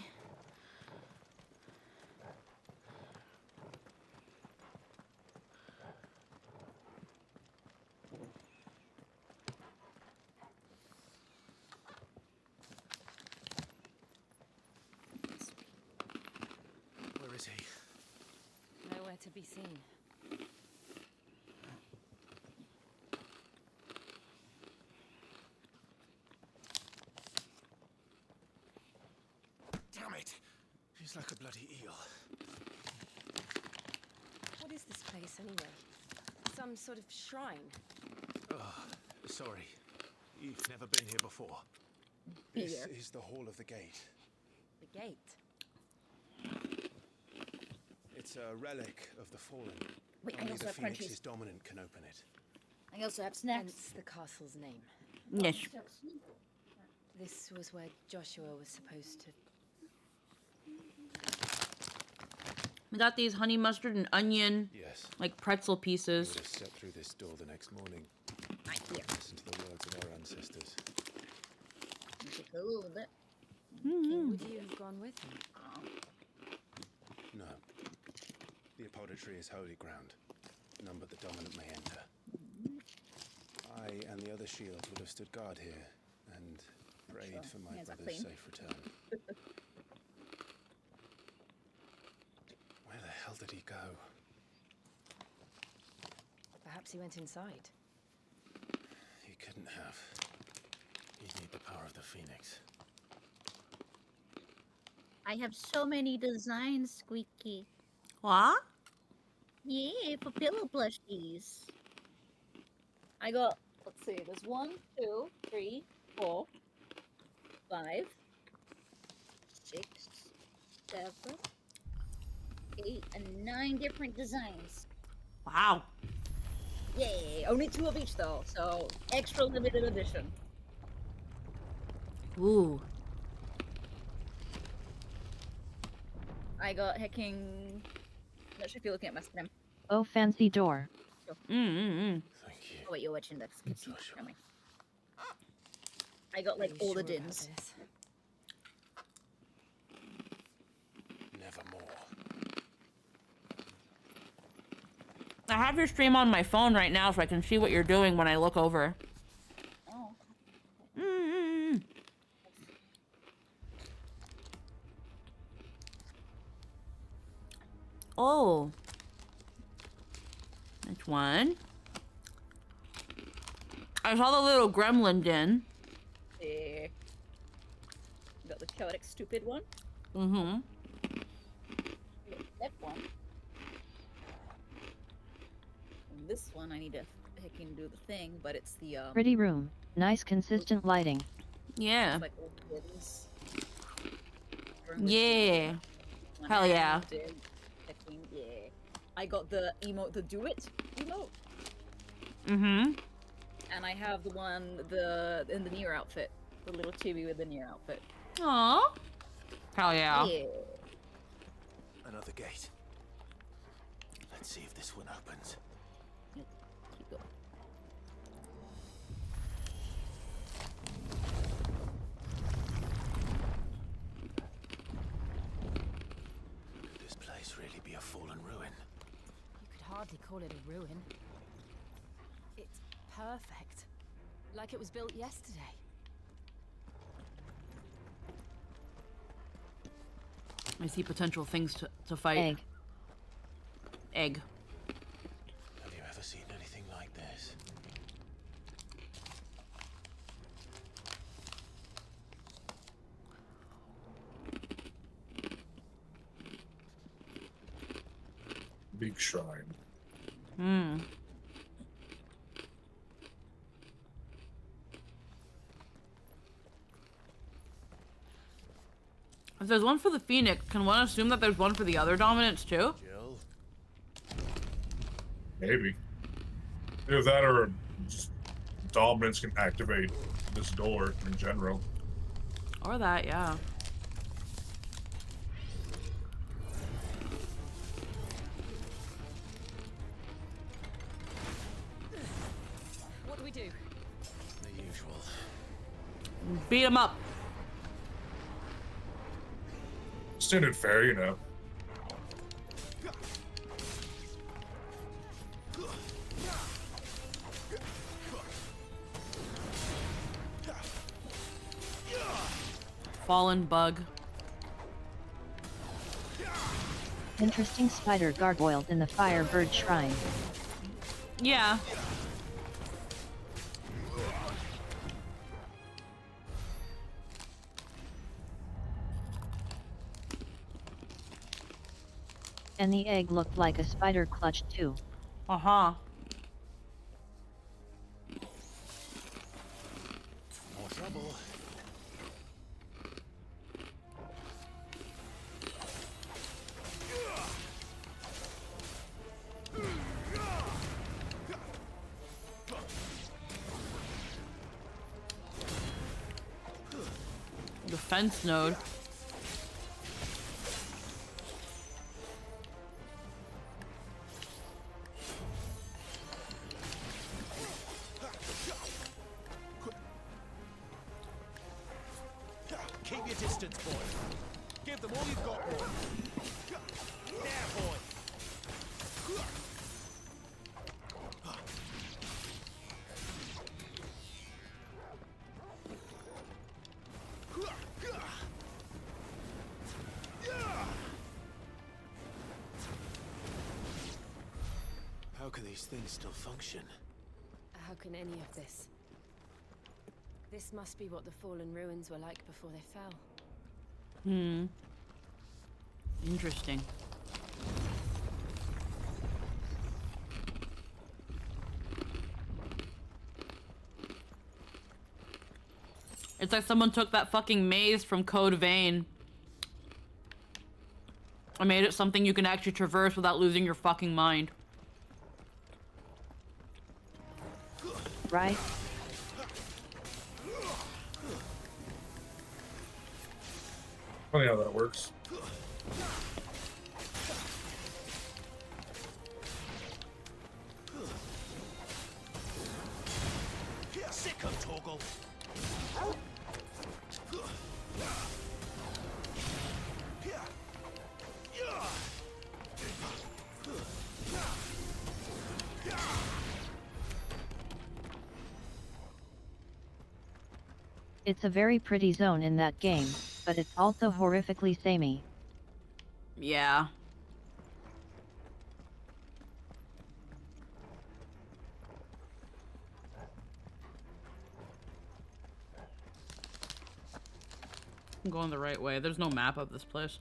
D: Where is he?
K: Nowhere to be seen.
D: Damn it! He's like a bloody eel.
K: What is this place anyway? Some sort of shrine?
D: Oh, sorry. You've never been here before. This is the Hall of the Gate.
K: The gate?
D: It's a relic of the fallen.
J: Wait, I
D: Only
J: also
D: the
J: have
D: Phoenix's
J: crunchies.
D: dominant can open it.
J: I also have snacks.
K: Hence the castle's name.
A: Yes.
K: This was where Joshua was supposed to...
A: We got these honey mustard and onion, like pretzel pieces.
D: We would have stepped through this door the next morning. Listen to the words of our ancestors.
J: A little bit.
K: Would you have gone with him?
D: No. The apodatory is holy ground. None but the dominant may enter. I and the other shields would have stood guard here and prayed for my
J: Hands are
D: brother's
J: clean.
D: safe return. Where the hell did he go?
K: Perhaps he went inside.
D: He couldn't have. He'd need the power of the Phoenix.
J: I have so many designs, Squeaky.
A: What?
J: Yeah, for pillow plushies. I got, let's see, there's 1, 2, 3, 4, 5, 6, 7, 8, and 9 different designs.
A: Wow.
J: Yay! Only 2 of each though, so extra limited edition.
A: Ooh.
J: I got hacking. Not sure if you're looking at my stem.
B: Oh, fancy door.
J: Oh wait, you're watching this. I got like all the dins.
D: Nevermore.
A: I have your stream on my phone right now so I can see what you're doing when I look over.
J: Oh.
A: Oh. That's one. I saw the little gremlin den.
J: Yeah. Got the chaotic stupid one.
A: Mm-hmm.
J: That one. And this one I need to hacking do the thing, but it's the
B: Pretty room. Nice consistent lighting.
A: Yeah.
J: it's like old kids.
A: Yeah. Hell yeah.
J: Hacking, yeah. I got the emote, the do it emote.
A: Mm-hmm.
J: And I have the one in the Nier outfit. The little chibi with the Nier outfit.
A: Aww. Hell yeah.
J: Yeah.
D: Another gate. Let's see if this one opens.
J: Keep going.
D: Could this place really be a fallen ruin?
N: You could hardly call it a ruin. It's perfect. Like it was built yesterday.
A: I see potential things to fight.
B: Egg.
A: Egg.
D: Have you ever seen anything like this?
I: Big shrine.
A: Hmm. If there's one for the Phoenix, can one assume that there's one for the other dominants too?
D: Jill?
I: Maybe. Either that or just dominance can activate this door in general.
A: Or that, yeah.
N: What do we do?
D: The usual.
A: Beat him up.
I: Standard fare, you know.
A: Fallen bug.
B: Interesting spider gargoyled in the Firebird Shrine.
A: Yeah.
B: And the egg looked like a spider clutch too.
A: Uh-huh.
D: More trouble.
A: Defense node.
G: Keep your distance, boy. Give them all you've got, boy. Now, boy.
D: How can these things still function?
N: How can any of this? This must be what the fallen ruins were like before they fell.
A: Hmm. Interesting. It's like someone took that fucking maze from Code Vein and made it something you can actually traverse without losing your fucking mind.
B: Right?
I: Funny how that works.
G: Sick of Torgal.
B: It's a very pretty zone in that game, but it's also horrifically samey.
A: Yeah. I'm going the right way. There's no map of this place.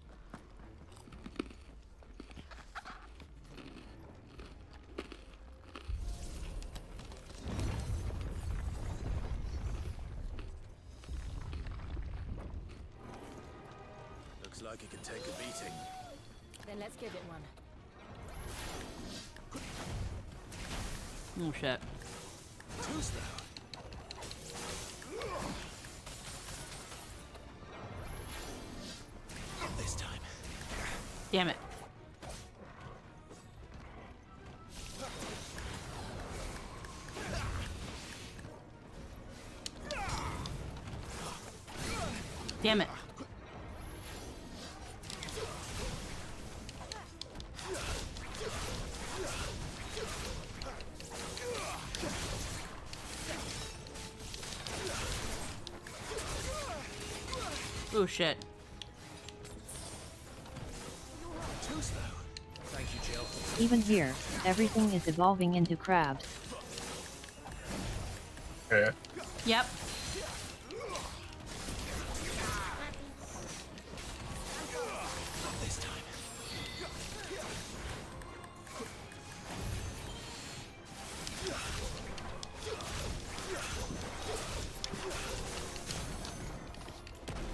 D: Looks like it can take a beating.
N: Then let's give it one.
A: Oh shit.
D: Too slow. Not this time.
A: Damn it. Damn it. Oh shit.
B: Even here, everything is evolving into crabs.
I: Yeah.
A: Yep.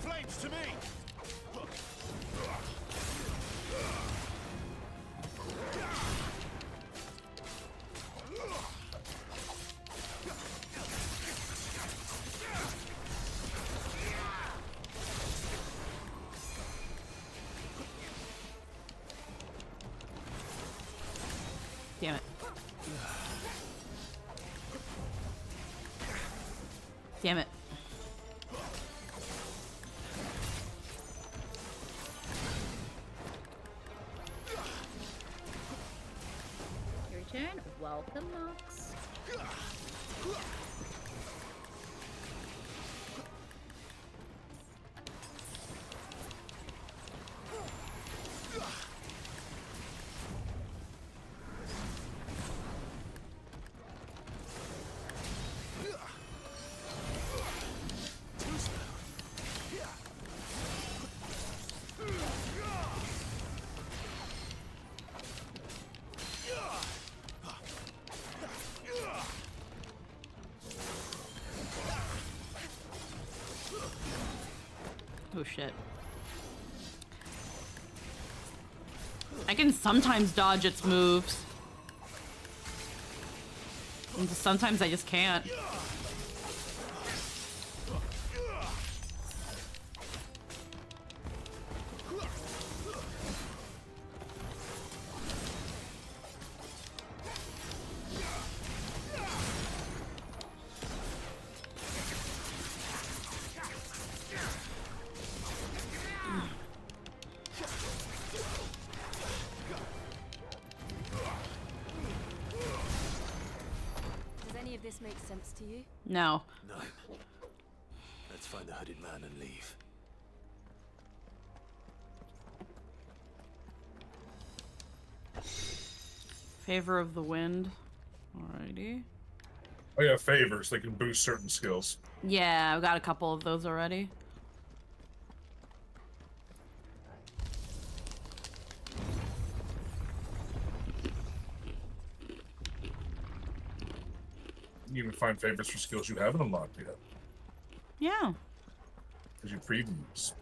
O: Flames to me!
A: Damn it. Damn it.
J: Your turn. Welcome, Mox.
A: Oh shit. I can sometimes dodge its moves. And sometimes I just can't.
N: Does any of this make sense to you?
A: No.
D: No. Let's find the hooded man and leave.
A: Favor of the wind. Alrighty.
I: Oh yeah, favors. They can boost certain skills.
A: Yeah, I've got a couple of those already.
I: You can find favors for skills you haven't unlocked yet.
A: Yeah.
I: Because you previews.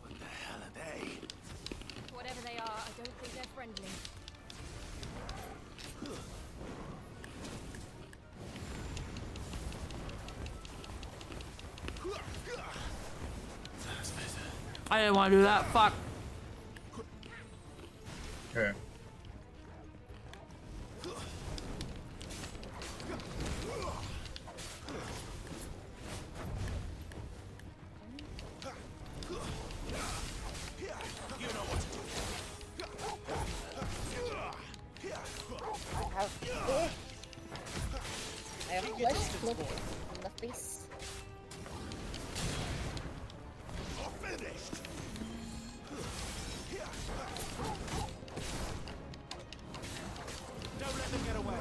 D: What the hell are they?
N: Whatever they are, I don't think they're friendly.
D: That's better.
A: I didn't want to do that. Fuck.
I: Okay.
J: I have quest flip in the face.
O: Finished! Don't let them get away.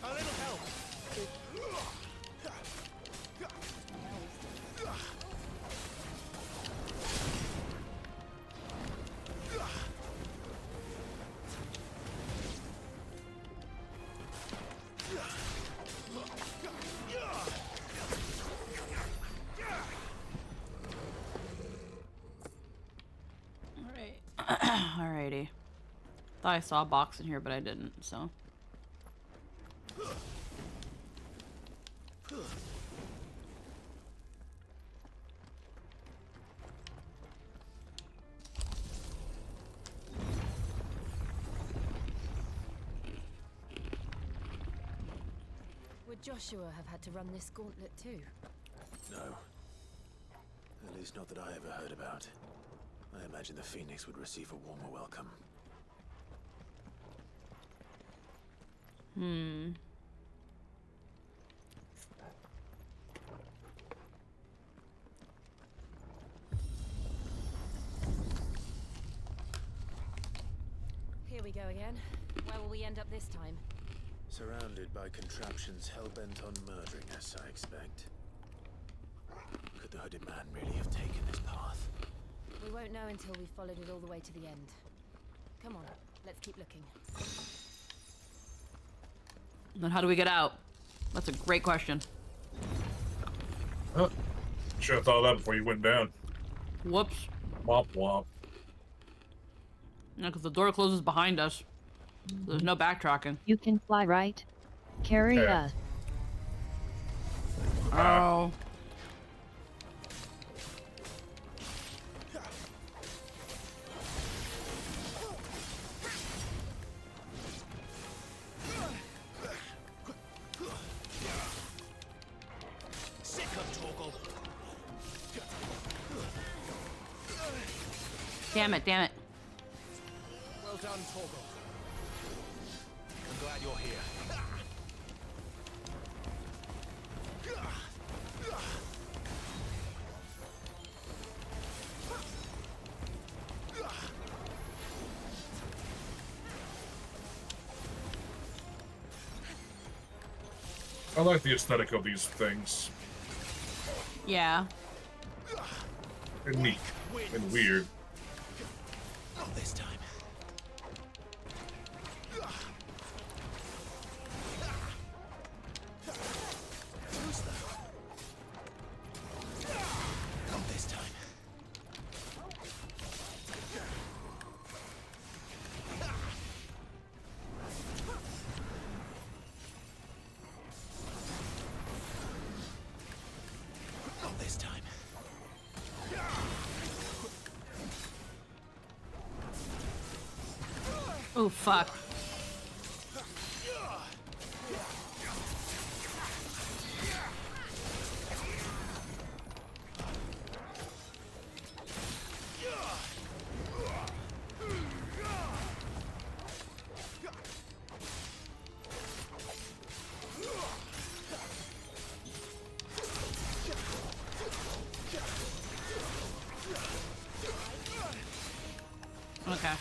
O: A little help.
A: Alrighty. Thought I saw a box in here, but I didn't, so.
N: Would Joshua have had to run this gauntlet too?
D: No. At least not that I ever heard about. I imagine the Phoenix would receive a warmer welcome.
N: Here we go again. Where will we end up this time?
D: Surrounded by contraptions hell-bent on murdering us, I expect. Could the hooded man really have taken this path?
N: We won't know until we've followed it all the way to the end. Come on, let's keep looking.
A: Then how do we get out? That's a great question.
I: Huh. Should have thought of that before you went down.
A: Whoops.
I: Womp womp.
A: Yeah, because the door closes behind us. There's no backtracking.
B: You can fly, right? Carry
I: Yeah.
B: us.
A: Oh.
G: Sick of Torgal.
A: Damn it, damn it.
G: Well done, Torgal. I'm glad you're here.
I: I like the aesthetic of these things.
A: Yeah.
I: They're neat and weird.
G: Not this time. Who's that? Not this time. Not this time.
A: Oh, fuck. Okay.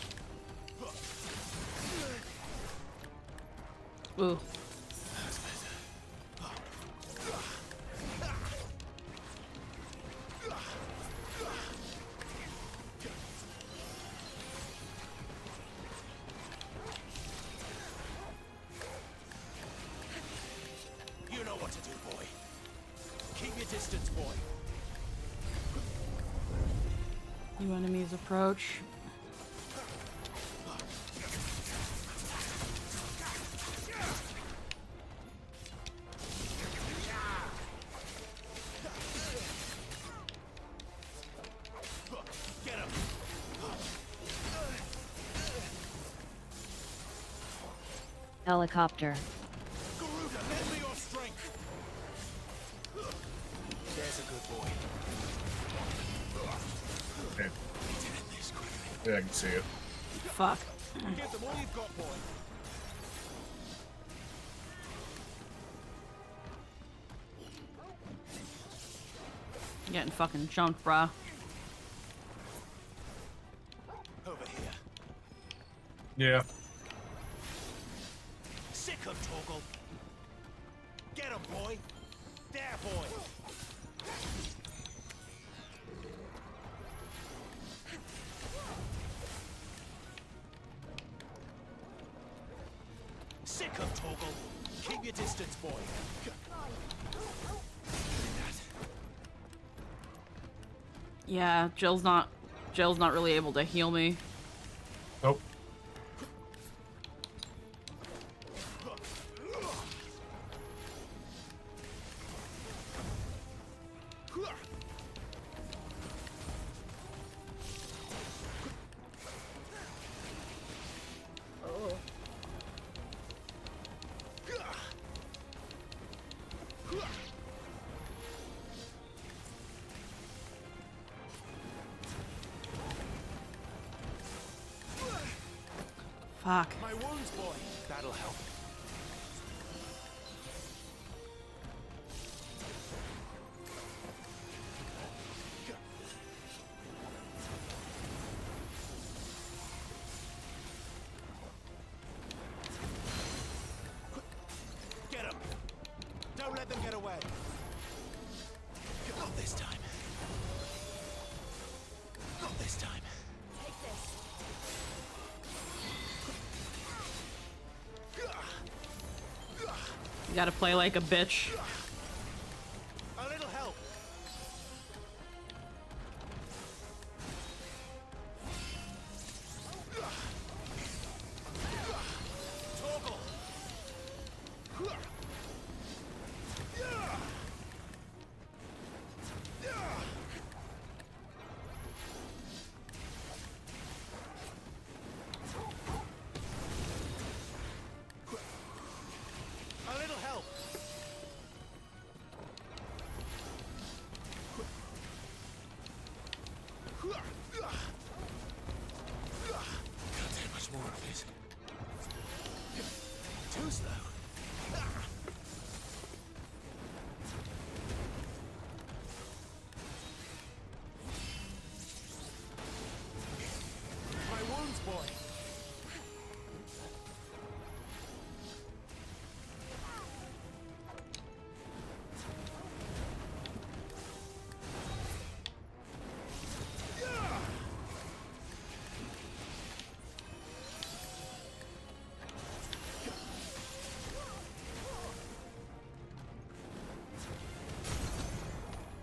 A: Ooh.
G: You know what to do, boy. Keep your distance, boy.
A: New enemies approach.
G: Get him.
B: Helicopter.
G: Garuda, lend me your strength. There's a good boy.
I: Okay. Yeah, I can see it.
A: Fuck.
G: Give them all you've got, boy.
A: Getting fucking jumped, bruh.
G: Over here.
I: Yeah.
G: Sick of Torgal. Get him, boy. There, boy. Sick of Torgal. Keep your distance, boy.
A: Yeah, Jill's not really able to heal me.
I: Nope.
J: Oh.
A: Fuck.
G: My wounds, boy. That'll help. Get him. Don't let them get away. Not this time. Not this time.
P: Take this.
A: You gotta play like a bitch.
G: A little help. Toggle. A little help.
D: Can't take much more of this.
G: Too slow. My wounds, boy.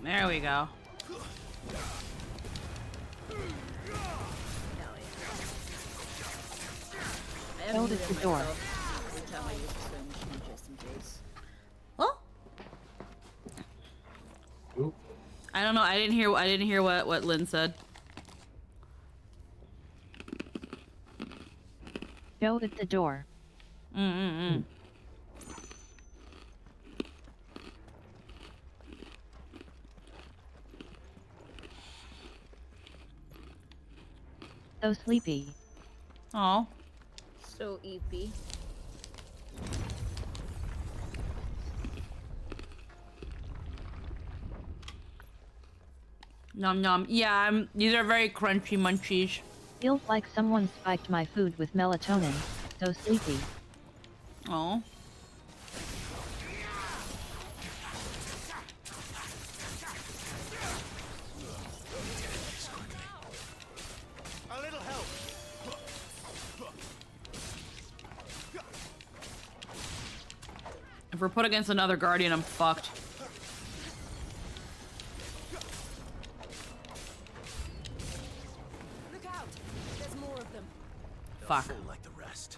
A: There we go.
B: Hold at the door.
J: Every time I use the sewing machine, just in case.
A: I don't know. I didn't hear what Lynn said.
B: Go at the door. So sleepy.
A: Oh.
J: So eepy.
A: Nom nom. Yeah, these are very crunchy munchies.
B: Feels like someone spiked my food with melatonin. So sleepy.
A: Oh.
G: A little help.
A: If we're put against another guardian, I'm fucked.
P: Look out! There's more of them.
A: Fuck.
G: Full like the rest.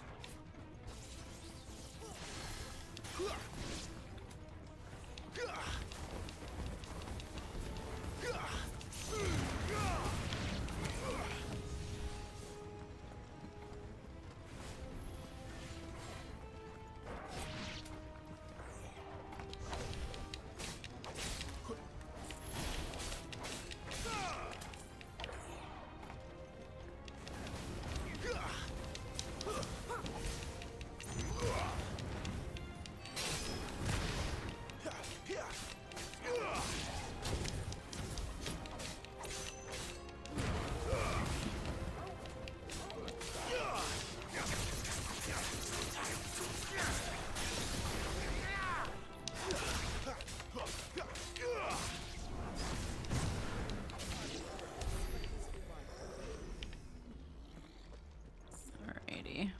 A: Alrighty.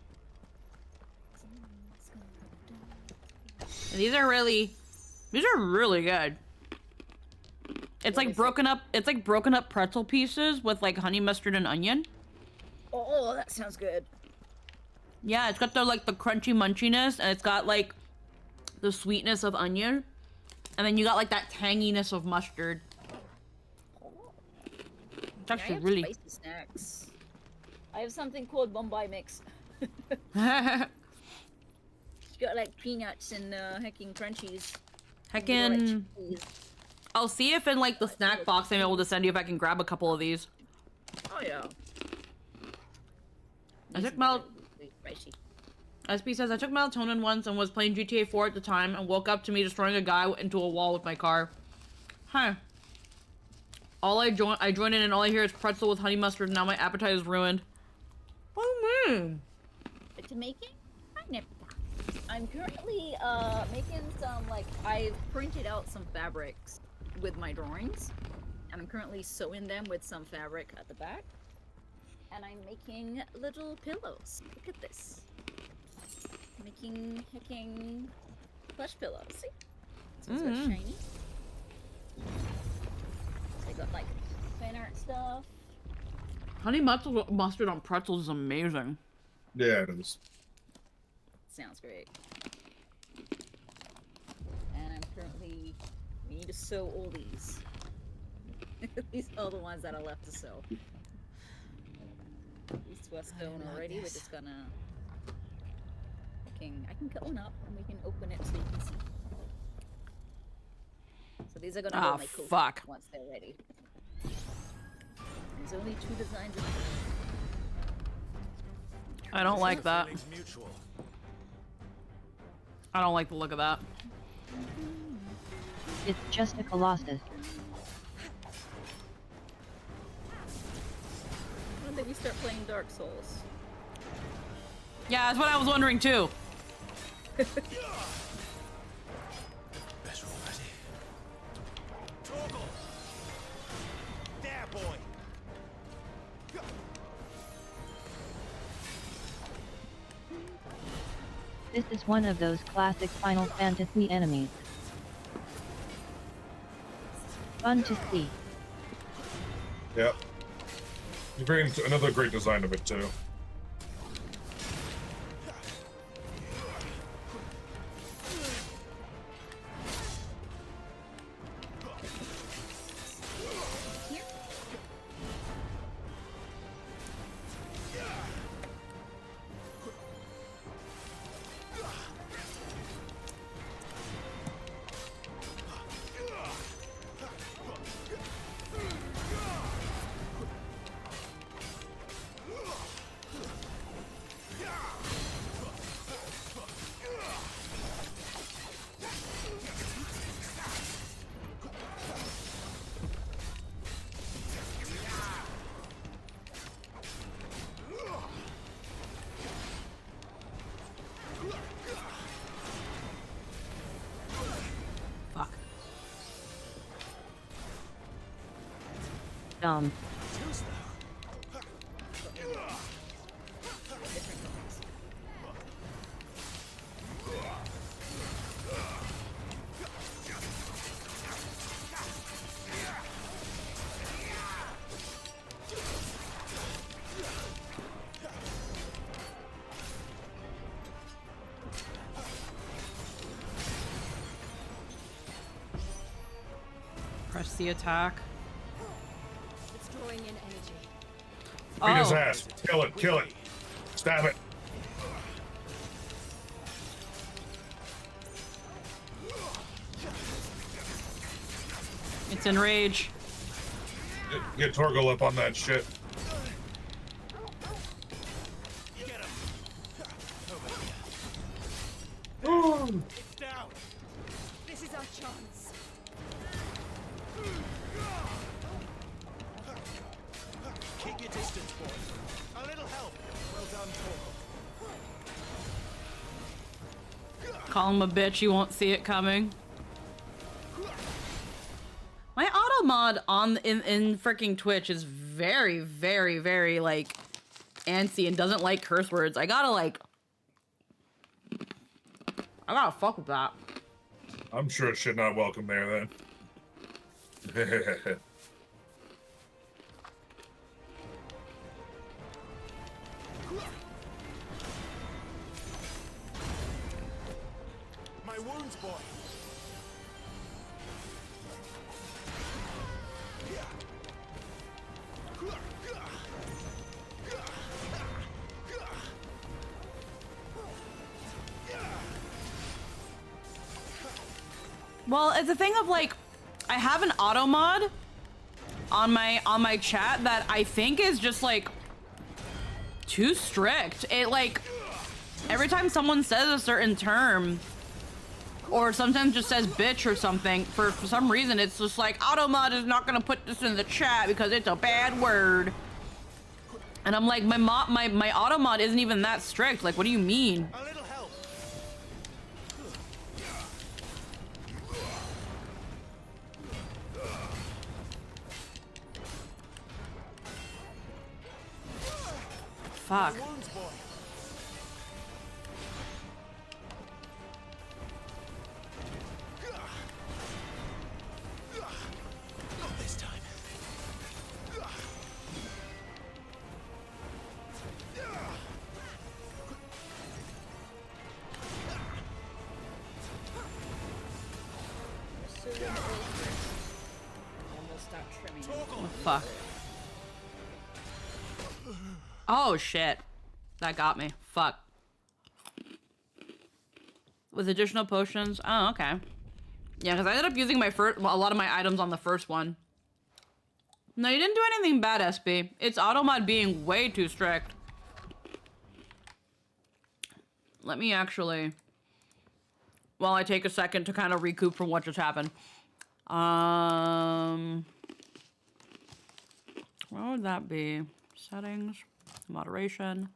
A: These are really good. It's like broken up. It's like broken up pretzel pieces with like honey mustard and onion.
J: Oh, that sounds good.
A: Yeah, it's got the like the crunchy munchiness, and it's got like the sweetness of onion, and then you got like that tanginess of mustard. It's
J: I
A: actually
J: have
A: really.
J: spicy snacks. I have something called Bombay mix. It's got like peanuts and heckin' crunchies.
A: Heckin'. I'll see if in like the snack box I'm able to send you if I can grab a couple of these.
J: Oh yeah.
A: I
J: Righty.
A: SP says, I took melatonin once and was playing GTA 4 at the time and woke up to me destroying a guy into a wall with my car. Huh. I join in and all I hear is pretzel with honey mustard and now my appetite is ruined. Oh man.
J: What you making? I'm currently making some, like, I've printed out some fabrics with my drawings. And I'm currently sewing them with some fabric at the back. And I'm making little pillows. Look at this. Making hecking plush pillows. See? So it's got shiny. So I got like fan art stuff.
A: Honey mustard on pretzels is amazing.
I: Yeah, it is.
J: Sounds great. And I'm currently, we need to sew all these. These are the ones that are left to sew. These two are sewn already. We're just gonna. I can cut one up and we can open it so you can see. So these are gonna go in my coat once they're ready. There's only 2 designs in
A: I don't like that. I don't like the look of that.
B: It's just a colossus.
J: When did we start playing Dark Souls?
A: Yeah, that's what I was wondering too.
O: Better already. Toggle! There, boy!
B: This is one of those classic Final Fantasy enemies. Fun to see.
I: Yep. You bring another great design of it too.
B: Dumb.
A: Press the attack.
N: It's drawing in energy.
I: Beat his ass. Kill it. Kill it. Stab it.
A: It's in rage.
I: Get Torgal up on that shit.
O: It's down.
N: This is our chance.
O: Keep your distance, boy. A little help. Well done, Torgal.
A: Call him a bitch, you won't see it coming. My auto mod on in freaking Twitch is very, very, very like antsy and doesn't like curse words. I gotta fuck with that.
I: I'm sure it should not welcome there then.
O: My wounds, boy.
A: Well, it's a thing of like, I have an auto mod on my chat that I think is just like too strict. It like Every time someone says a certain term, or sometimes just says bitch or something, for some reason it's just like, Automod is not gonna put this in the chat because it's a bad word. And I'm like, my Automod isn't even that strict. Like, what do you mean?
G: A little help.
A: Fuck.
G: Not this time.
A: Oh, fuck. Oh, shit. That got me. Fuck. With additional potions? Oh, okay. Yeah, because I ended up using my a lot of my items on the first one. No, you didn't do anything bad, SB. It's Automod being way too strict. Let me actually... While I take a second to kind of recoup from what just happened. What would that be? Settings, moderation.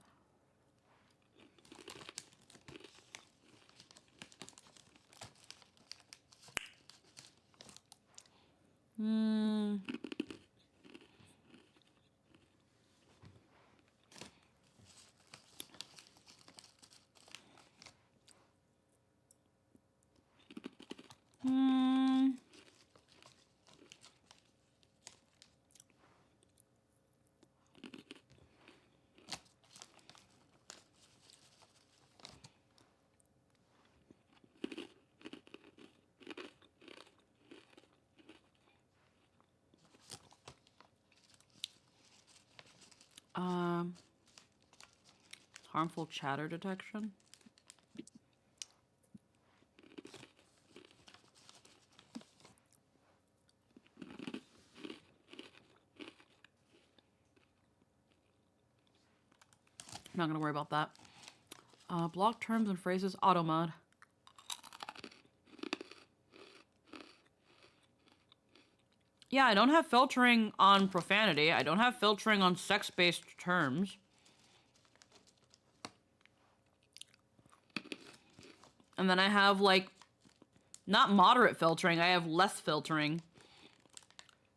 A: Harmful chatter detection. I'm not gonna worry about that. Block terms and phrases, auto mod. Yeah, I don't have filtering on profanity. I don't have filtering on sex-based terms. And then I have, like, not moderate filtering, I have less filtering.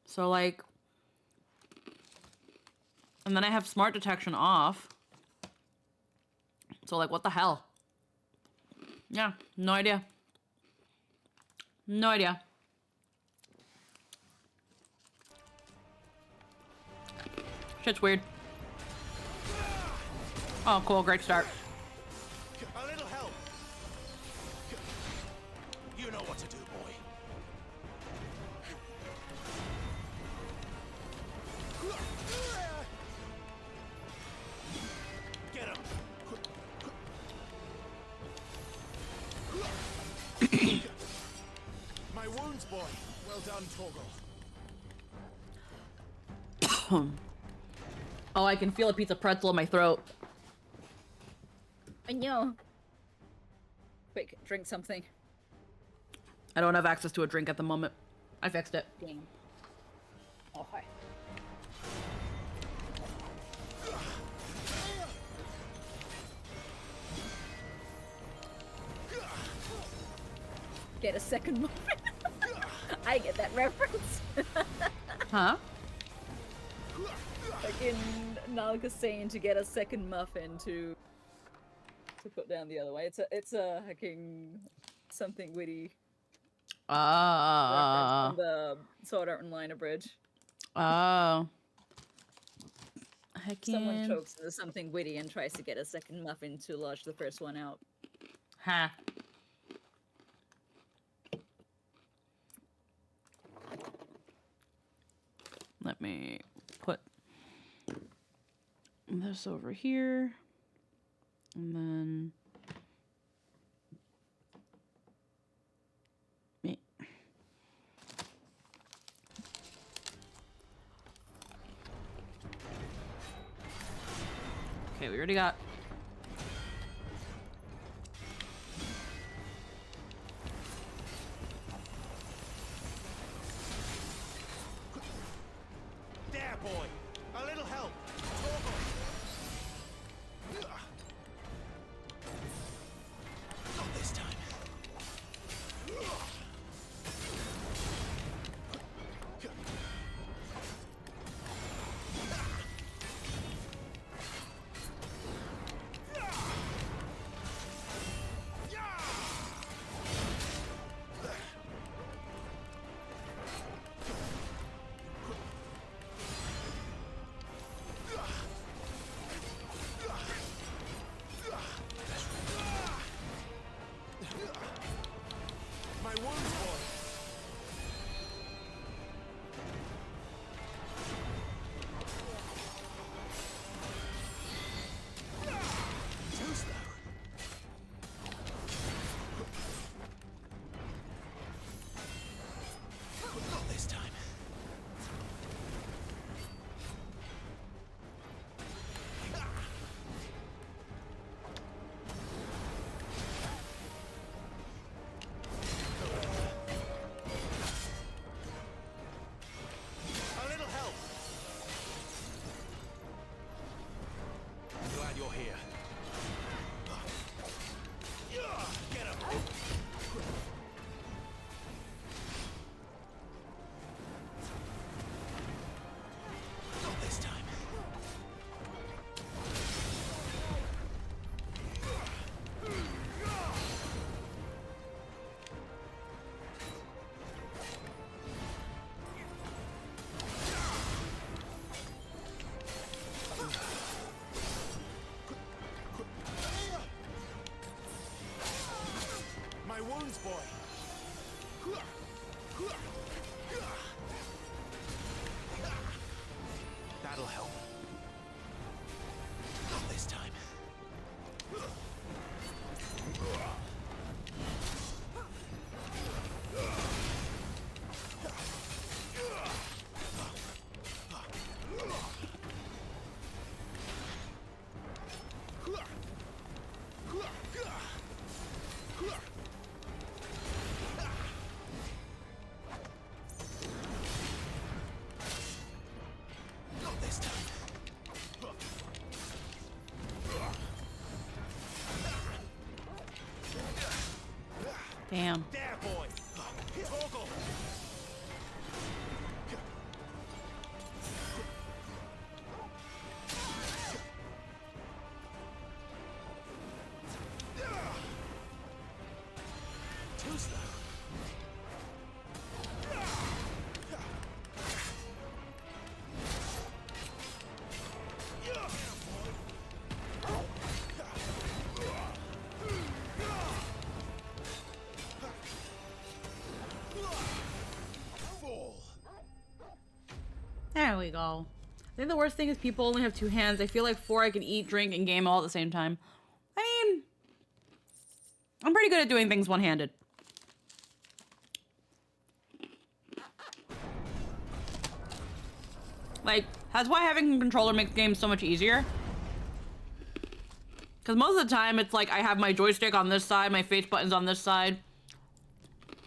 A: So, like... And then I have smart detection off. So, like, what the hell? Yeah, no idea. No idea. Shit's weird. Oh, cool, great start.
G: A little help. You know what to do, boy. Get him. My wounds, boy. Well done, Torgal.
A: Oh, I can feel a piece of pretzel in my throat.
J: I know. Quick, drink something.
A: I don't have access to a drink at the moment. I fixed it.
J: Dang. Oh, hi. Get a second muffin. I get that reference.
A: Huh?
J: Like in Nalga's saying to get a second muffin to put down the other way. It's a hacking something witty reference from the Sword Art Online abridged.
A: Oh.
J: Someone
A: Heckin'.
J: chokes into something witty and tries to get a second muffin to lodge the first one out.
A: Ha. Let me put this over here. And then... me. Okay, we already got
G: Thanks, boy. That'll help. Not this time. Not this time.
A: Damn.
G: There, boy. Toggle. Too slow.
A: There we go. I think the worst thing is people only have 2 hands. I feel like 4 I can eat, drink, and game all at the same time. I mean, I'm pretty good at doing things one-handed. Like, that's why having a controller makes games so much easier. Because most of the time, it's like I have my joystick on this side, my face buttons on this side.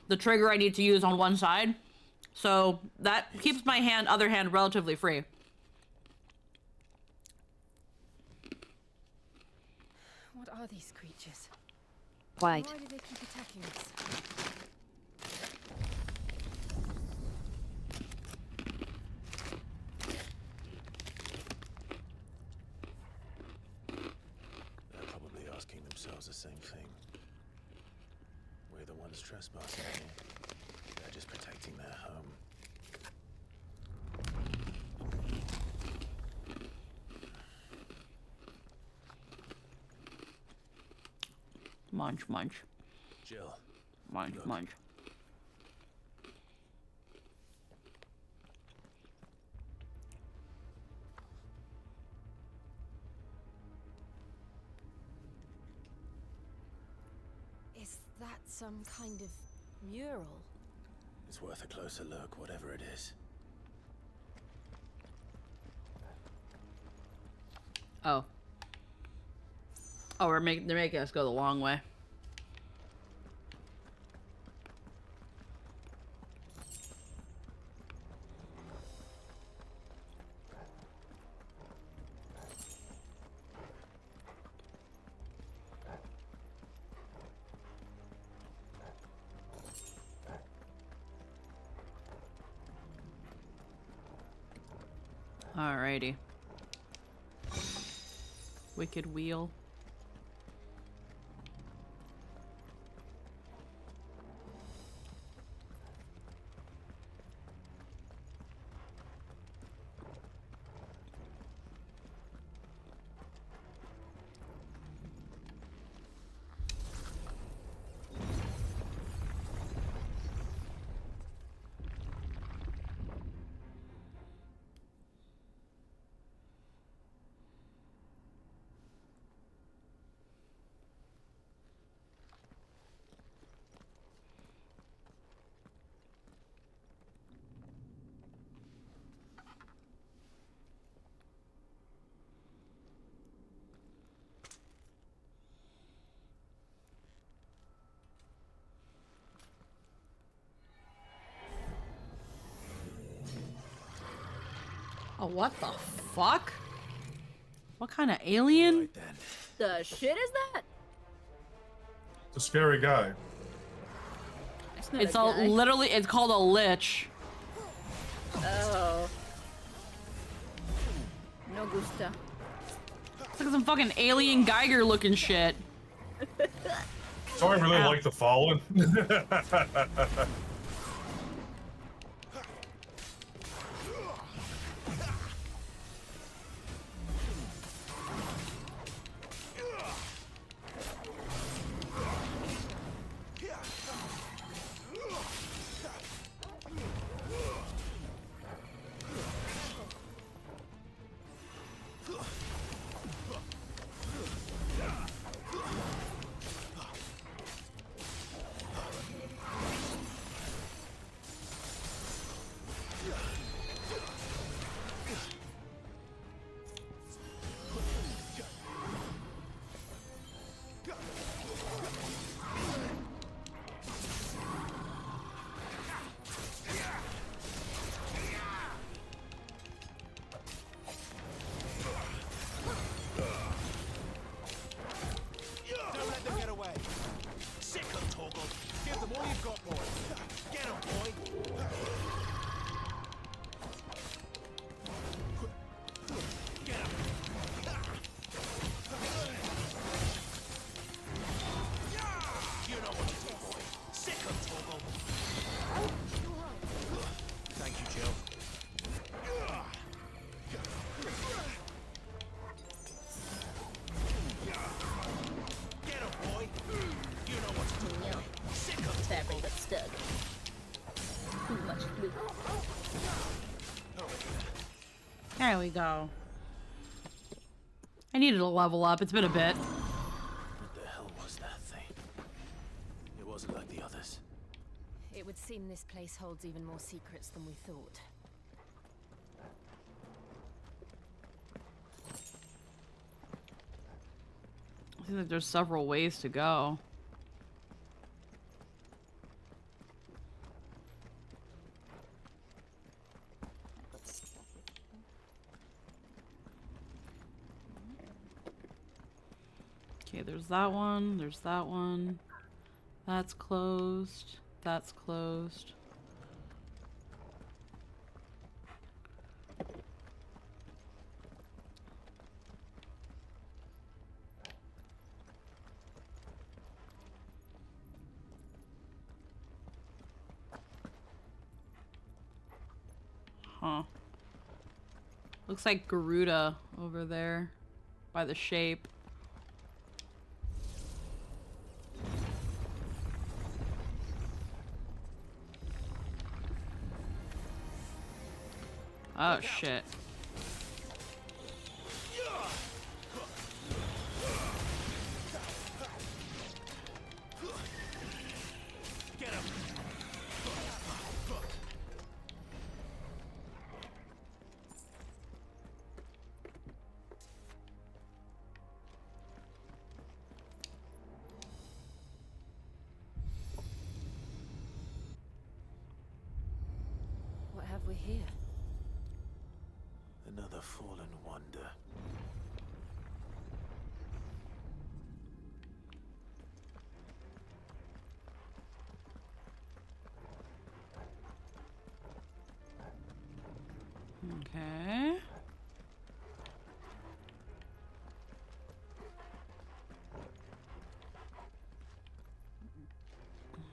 A: The trigger I need to use on one side. So that keeps my other hand relatively free.
N: What are these creatures?
B: White.
N: Why do they keep attacking us?
D: They're probably asking themselves the same thing. We're the ones trespassing here. They're just protecting their home.
A: Munch, munch.
D: Jill.
A: Munch,
D: Look.
A: munch.
N: Is that some kind of mural?
D: It's worth a closer look, whatever it is.
A: Oh. Oh, they're making us go the long way. Alrighty. Wicked wheel. Oh, what the fuck? What kind of alien?
D: Right then.
J: The shit is that?
I: It's a scary guy.
J: Not
A: It's
J: a guy.
A: literally, it's called a lich.
J: Oh. No gusta.
A: It's like some fucking alien Geiger looking shit.
I: So I really like the Fallen.
G: got, boy? Get him, boy! Get him! You know what to do, boy. Sick him, Torgal. Thank you, Jill. Get him, boy. You know what to do. Sick him,
J: Fabric got stuck. Too much glue.
A: There we go. I needed a level up. It's been a bit.
D: What the hell was that thing? It wasn't like the others.
N: It would seem this place holds even more secrets than we thought.
A: I think that there's several ways to go. Okay, there's that one, there's that one. That's closed. That's closed. Huh. Looks like Garuda over there by the shape. Oh shit.
G: Get him.
N: What have we here?
D: Another fallen wonder.
A: Okay.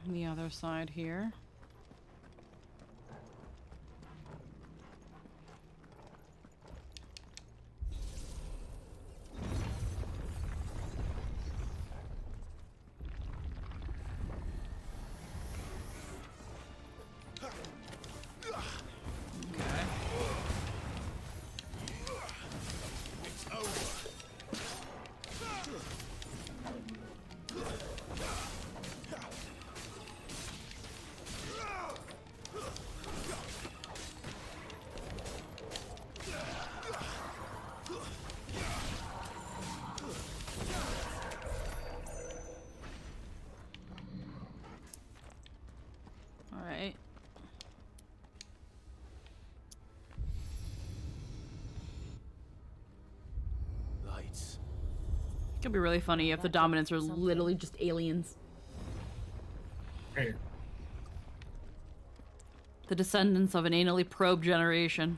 A: The other side here.
G: It's over.
A: All right.
D: Lights.
A: It could be really funny if the dominants are literally just aliens.
I: Hey.
A: The descendants of an anally probed generation.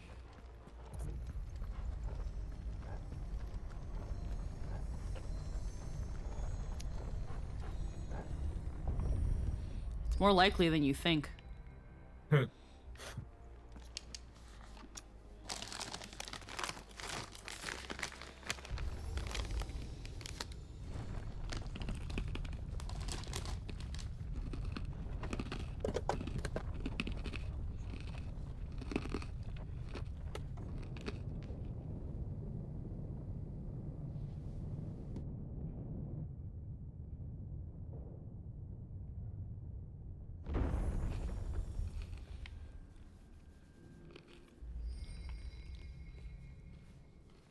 A: It's more likely than you think.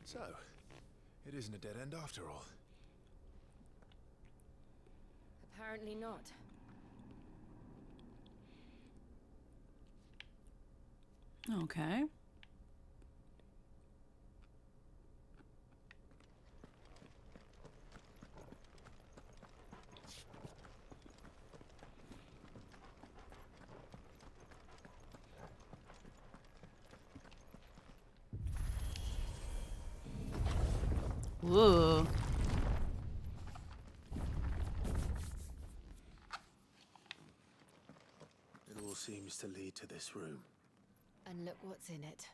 O: So, it isn't a dead end after all.
N: Apparently not.
A: Okay. Ooh.
D: It all seems to lead to this room.
N: And look what's in it.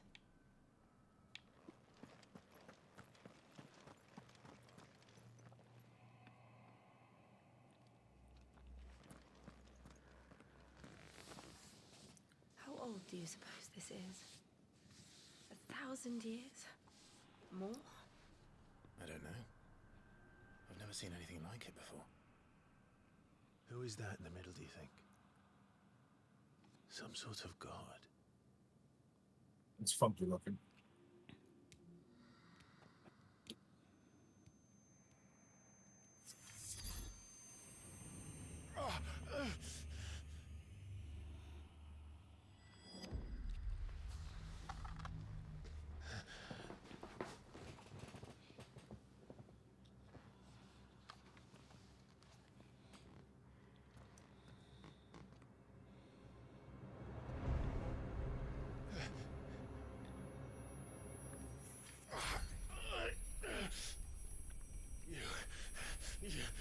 N: How old do you suppose this is? 1,000 years? More?
D: I don't know. I've never seen anything like it before. Who is that in the middle, do you think? Some sort of god?
I: It's funky looking.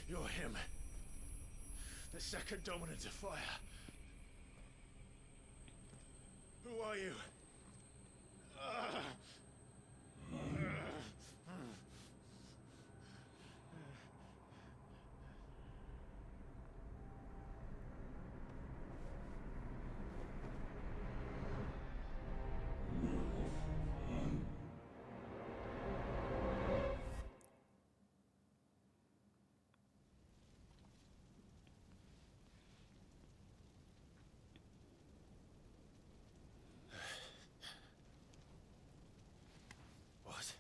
O: You're him. The second dominant of fire. Who are you?
D: What?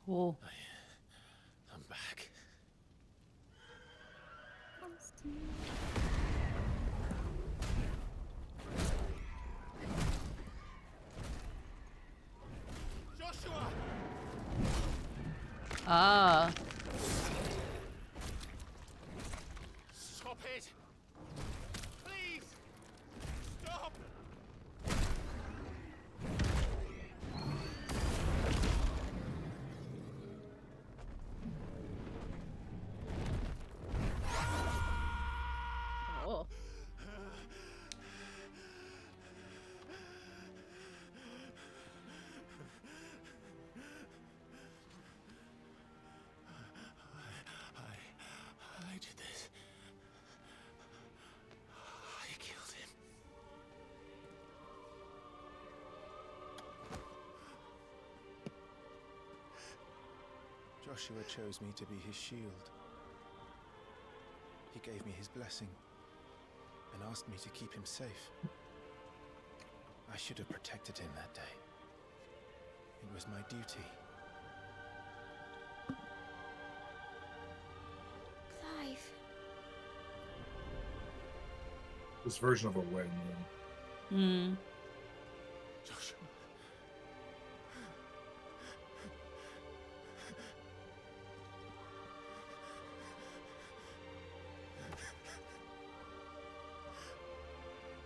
A: Oh.
D: I'm back.
O: Joshua!
A: Ah.
O: Stop it! Please! Stop!
J: Oh.
D: I did this. I killed him. Joshua chose me to be his shield. He gave me his blessing and asked me to keep him safe. I should have protected him that day. It was my duty.
N: Clive.
I: This version of a win.
A: Hmm.
D: Joshua.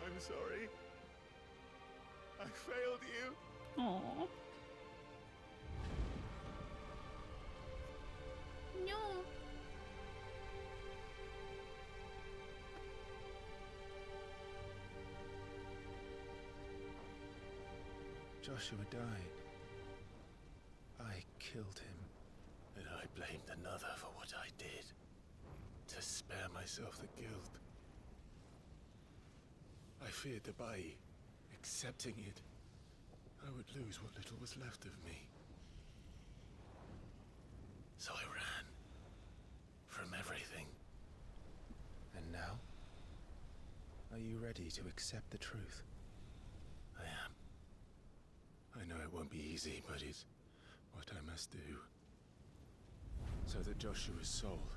O: I'm sorry. I failed you.
A: Aww.
J: No.
D: Joshua died. I killed him. And I blamed another for what I did. To spare myself the guilt. I feared that by accepting it, I would lose what little was left of me. So I ran. From everything. And now? Are you ready to accept the truth? I am. I know it won't be easy, but it's what I must do. So that Joshua's soul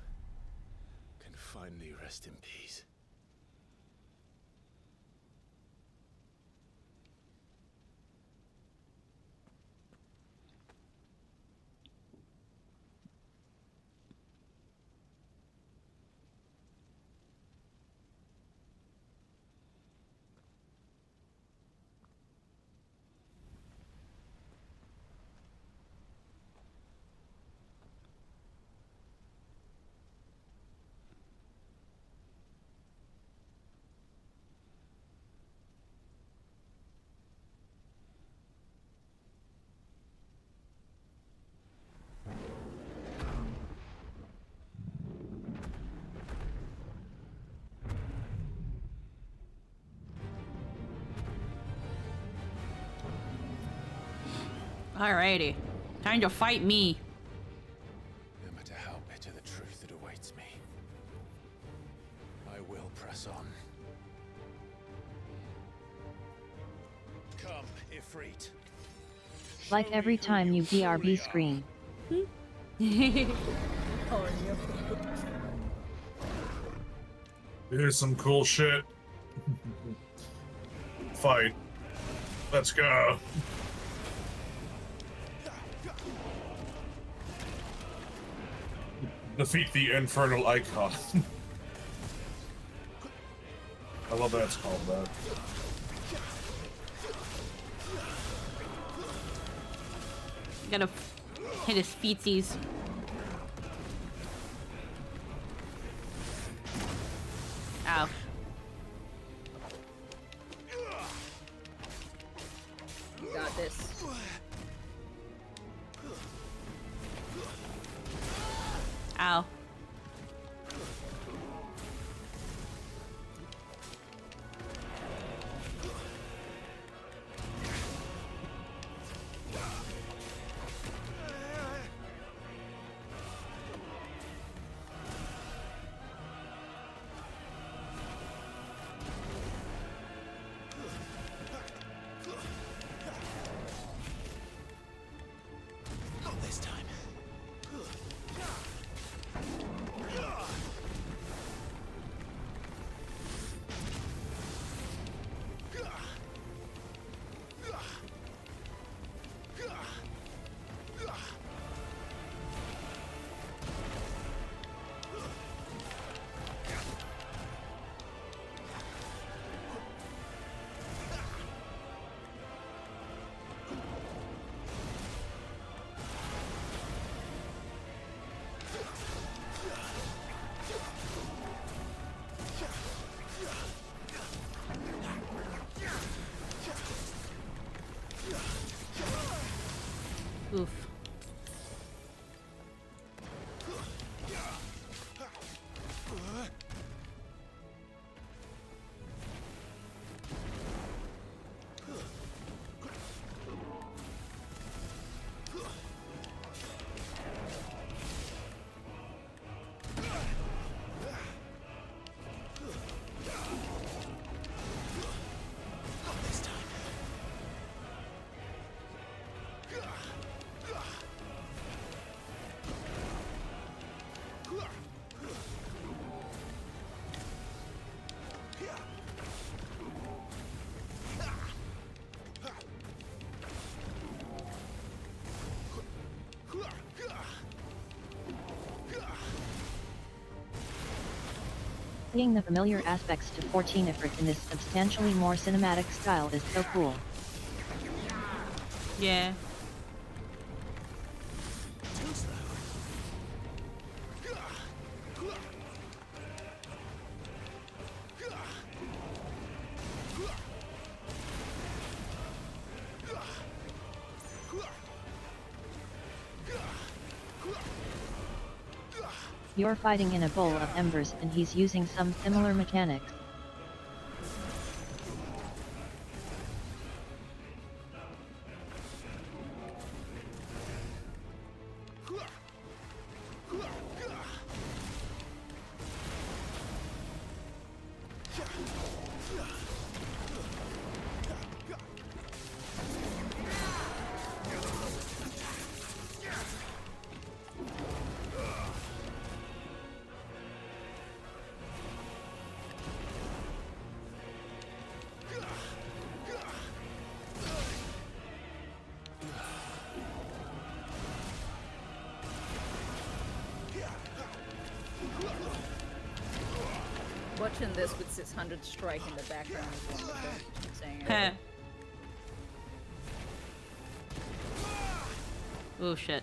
D: can finally rest in peace.
A: Alrighty. Time to fight me.
D: No matter how bitter the truth that awaits me, I will press on. Come, Ifrit.
B: Like every time you BRB scream.
J: Oh, no.
I: Here's some cool shit. Fight. Let's go. Defeat the infernal icon. I love that it's called that.
A: Gotta hit his feetsies. Ow.
J: You got this.
A: Ow.
D: Not this time.
A: Oof.
B: Seeing the familiar aspects to 14 Ifrit in this substantially more cinematic style is so cool.
A: Yeah.
B: You're fighting in a bowl of embers and he's using some similar mechanics.
J: Watching this with 600 strike in the background is wonderful. Saying
A: Heh. Oh shit.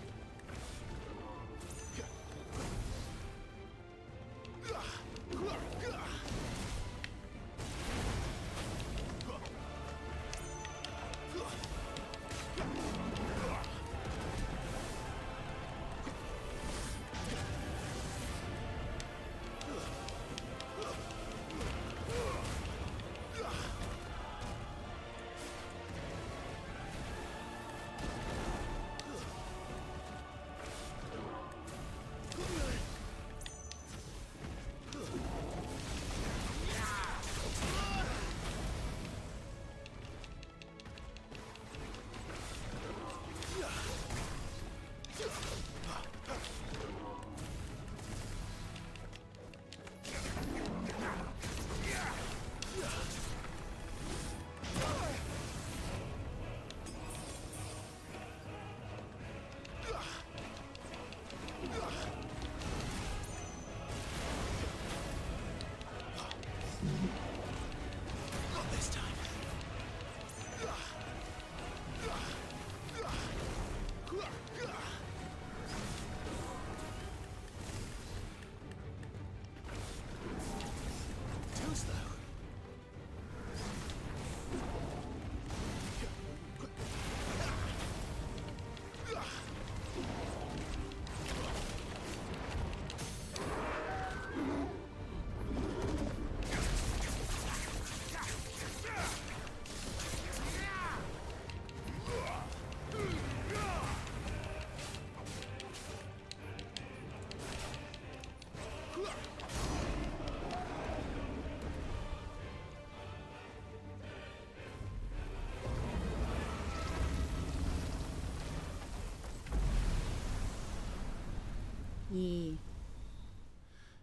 A: Yeah.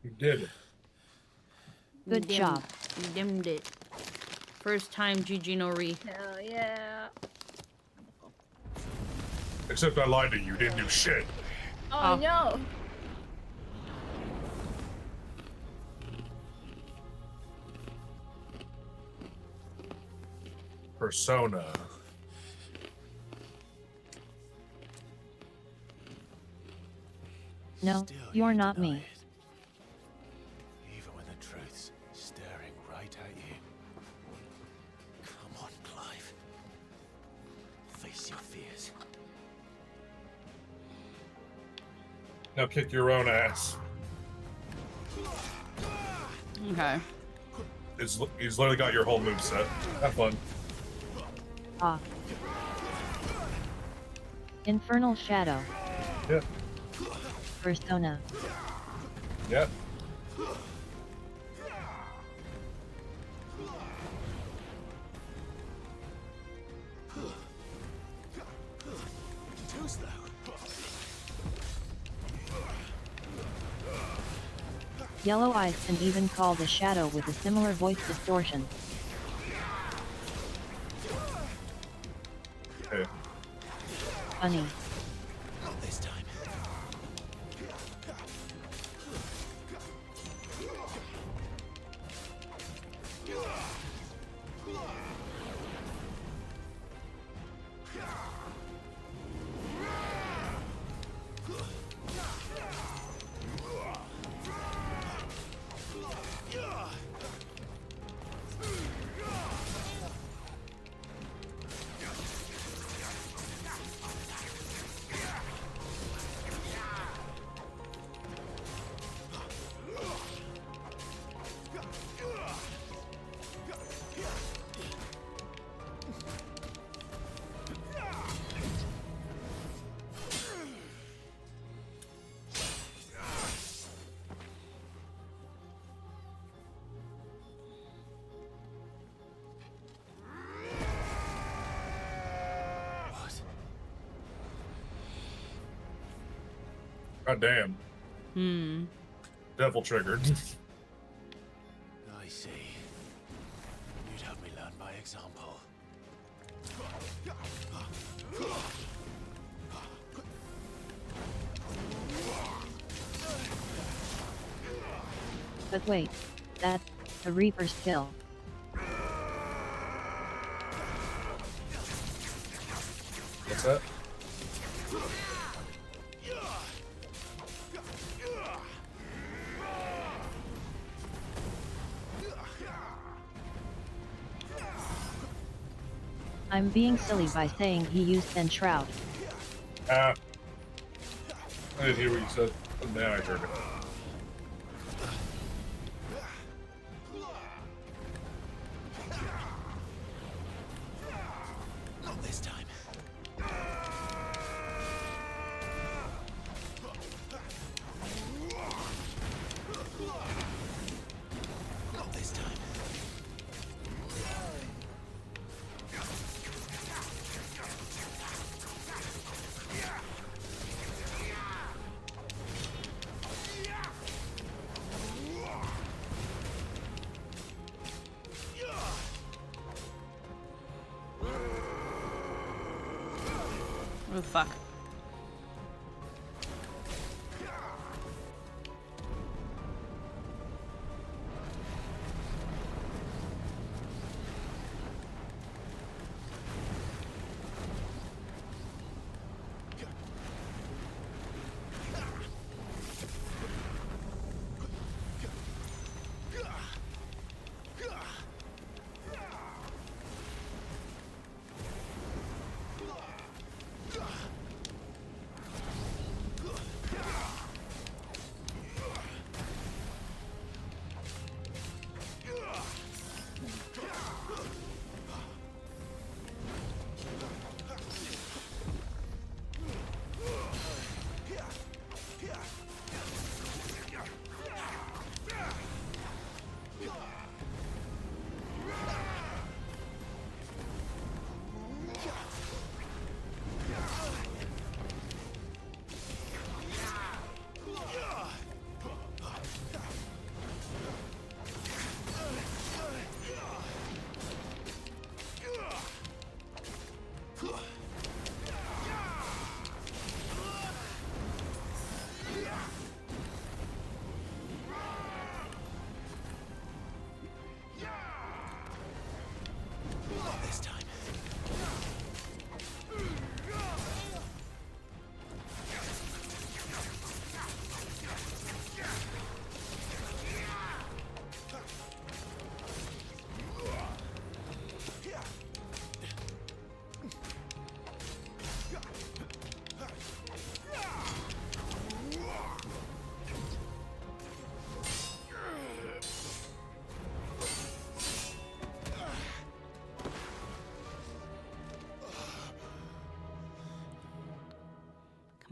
I: You did it.
B: Good job.
A: You dimmed it. First time GG no re.
J: Hell yeah.
I: Except I lied to you. Didn't do shit.
J: Oh no.
I: Persona.
B: No, you're not me.
D: Even when the truth's staring right at you. Come on, Clive. Face your fears.
I: Now kick your own ass.
A: Okay.
I: He's literally got your whole moveset. Have fun.
B: Ah. Infernal Shadow.
I: Yeah.
B: Persona.
I: Yeah.
D: Too slow.
B: Yellow Eyes can even call the shadow with a similar voice distortion.
I: Hey.
B: Funny.
D: Not this time.
I: God damn. Devil triggered.
D: I see. You'd have me learn by example.
B: But wait, that's the Reaper's kill.
I: What's that?
B: I'm being silly by saying he used Enshroud.
I: I didn't hear what you said, but now I heard it.
D: Not this time. Not this time.
A: Oh fuck.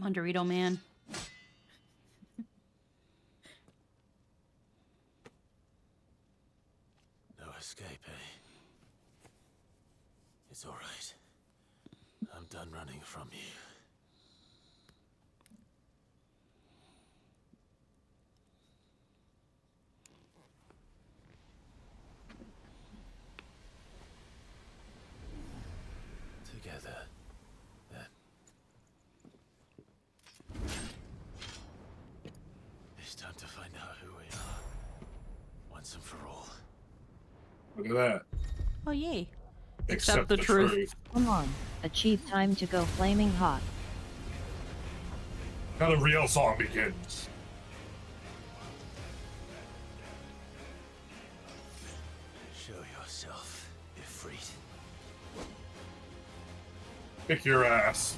A: Come on, Dorito Man.
D: No escape, eh? It's all right. I'm done running from you. Together, then. It's time to find out who we are. Once and for all.
I: Look at that.
A: Oh, yay.
I: Accept
A: the truth.
B: Come on, achieve time to go flaming hot.
I: Now the real song begins.
D: Show yourself, Ifrit.
I: Kick your ass.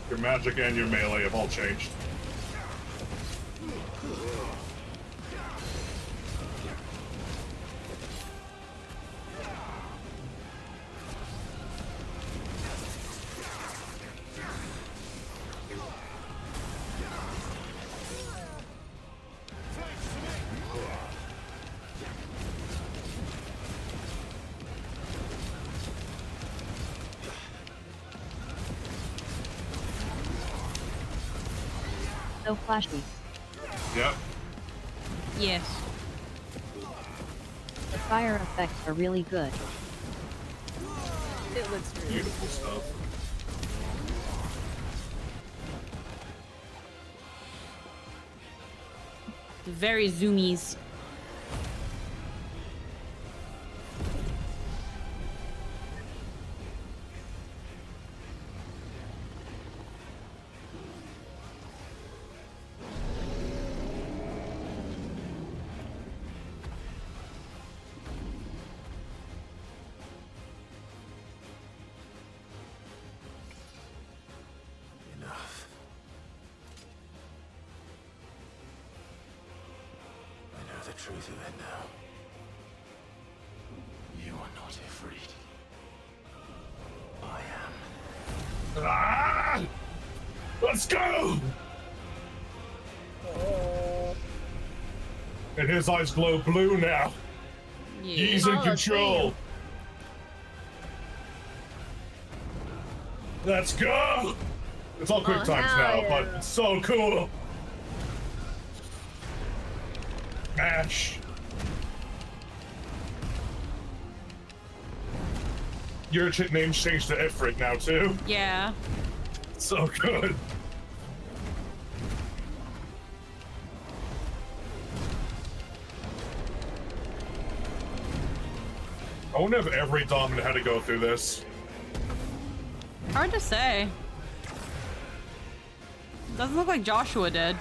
I: Your magic and your melee have all changed.
B: So flashy.
I: Yep.
A: Yes.
B: The fire effects are really good.
J: It looks really
I: Beautiful stuff.
A: Very zoomies.
D: Enough. I know the truth of it now. You are not Ifrit. I am.
I: Ah! Let's go! And his eyes glow blue now.
A: Yeah.
I: He's in control. Let's go! It's all quick times now, but it's so cool. Mash. Your name's changed to Ifrit now too.
A: Yeah.
I: So good. I wonder if every dominant had to go through this.
A: Hard to say. Doesn't look like Joshua did.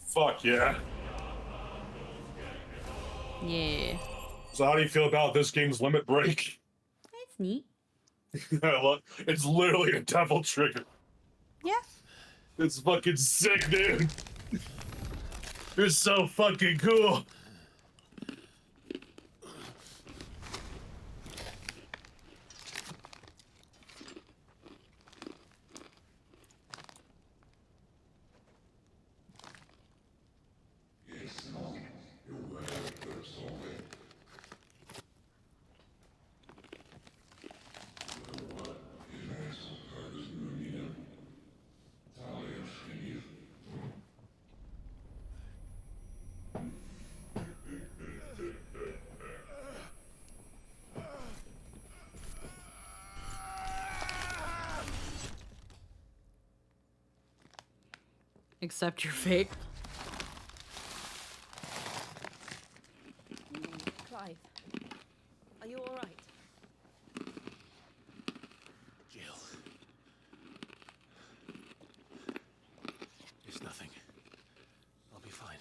I: Fuck yeah.
A: Yeah.
I: So how do you feel about this game's limit break?
A: That's neat.
I: Look, it's literally a devil trigger.
A: Yeah.
I: It's fucking sick, dude. It's so fucking cool.
A: Accept your fate.
N: Clive, are you all right?
D: Jill. It's nothing. I'll be fine.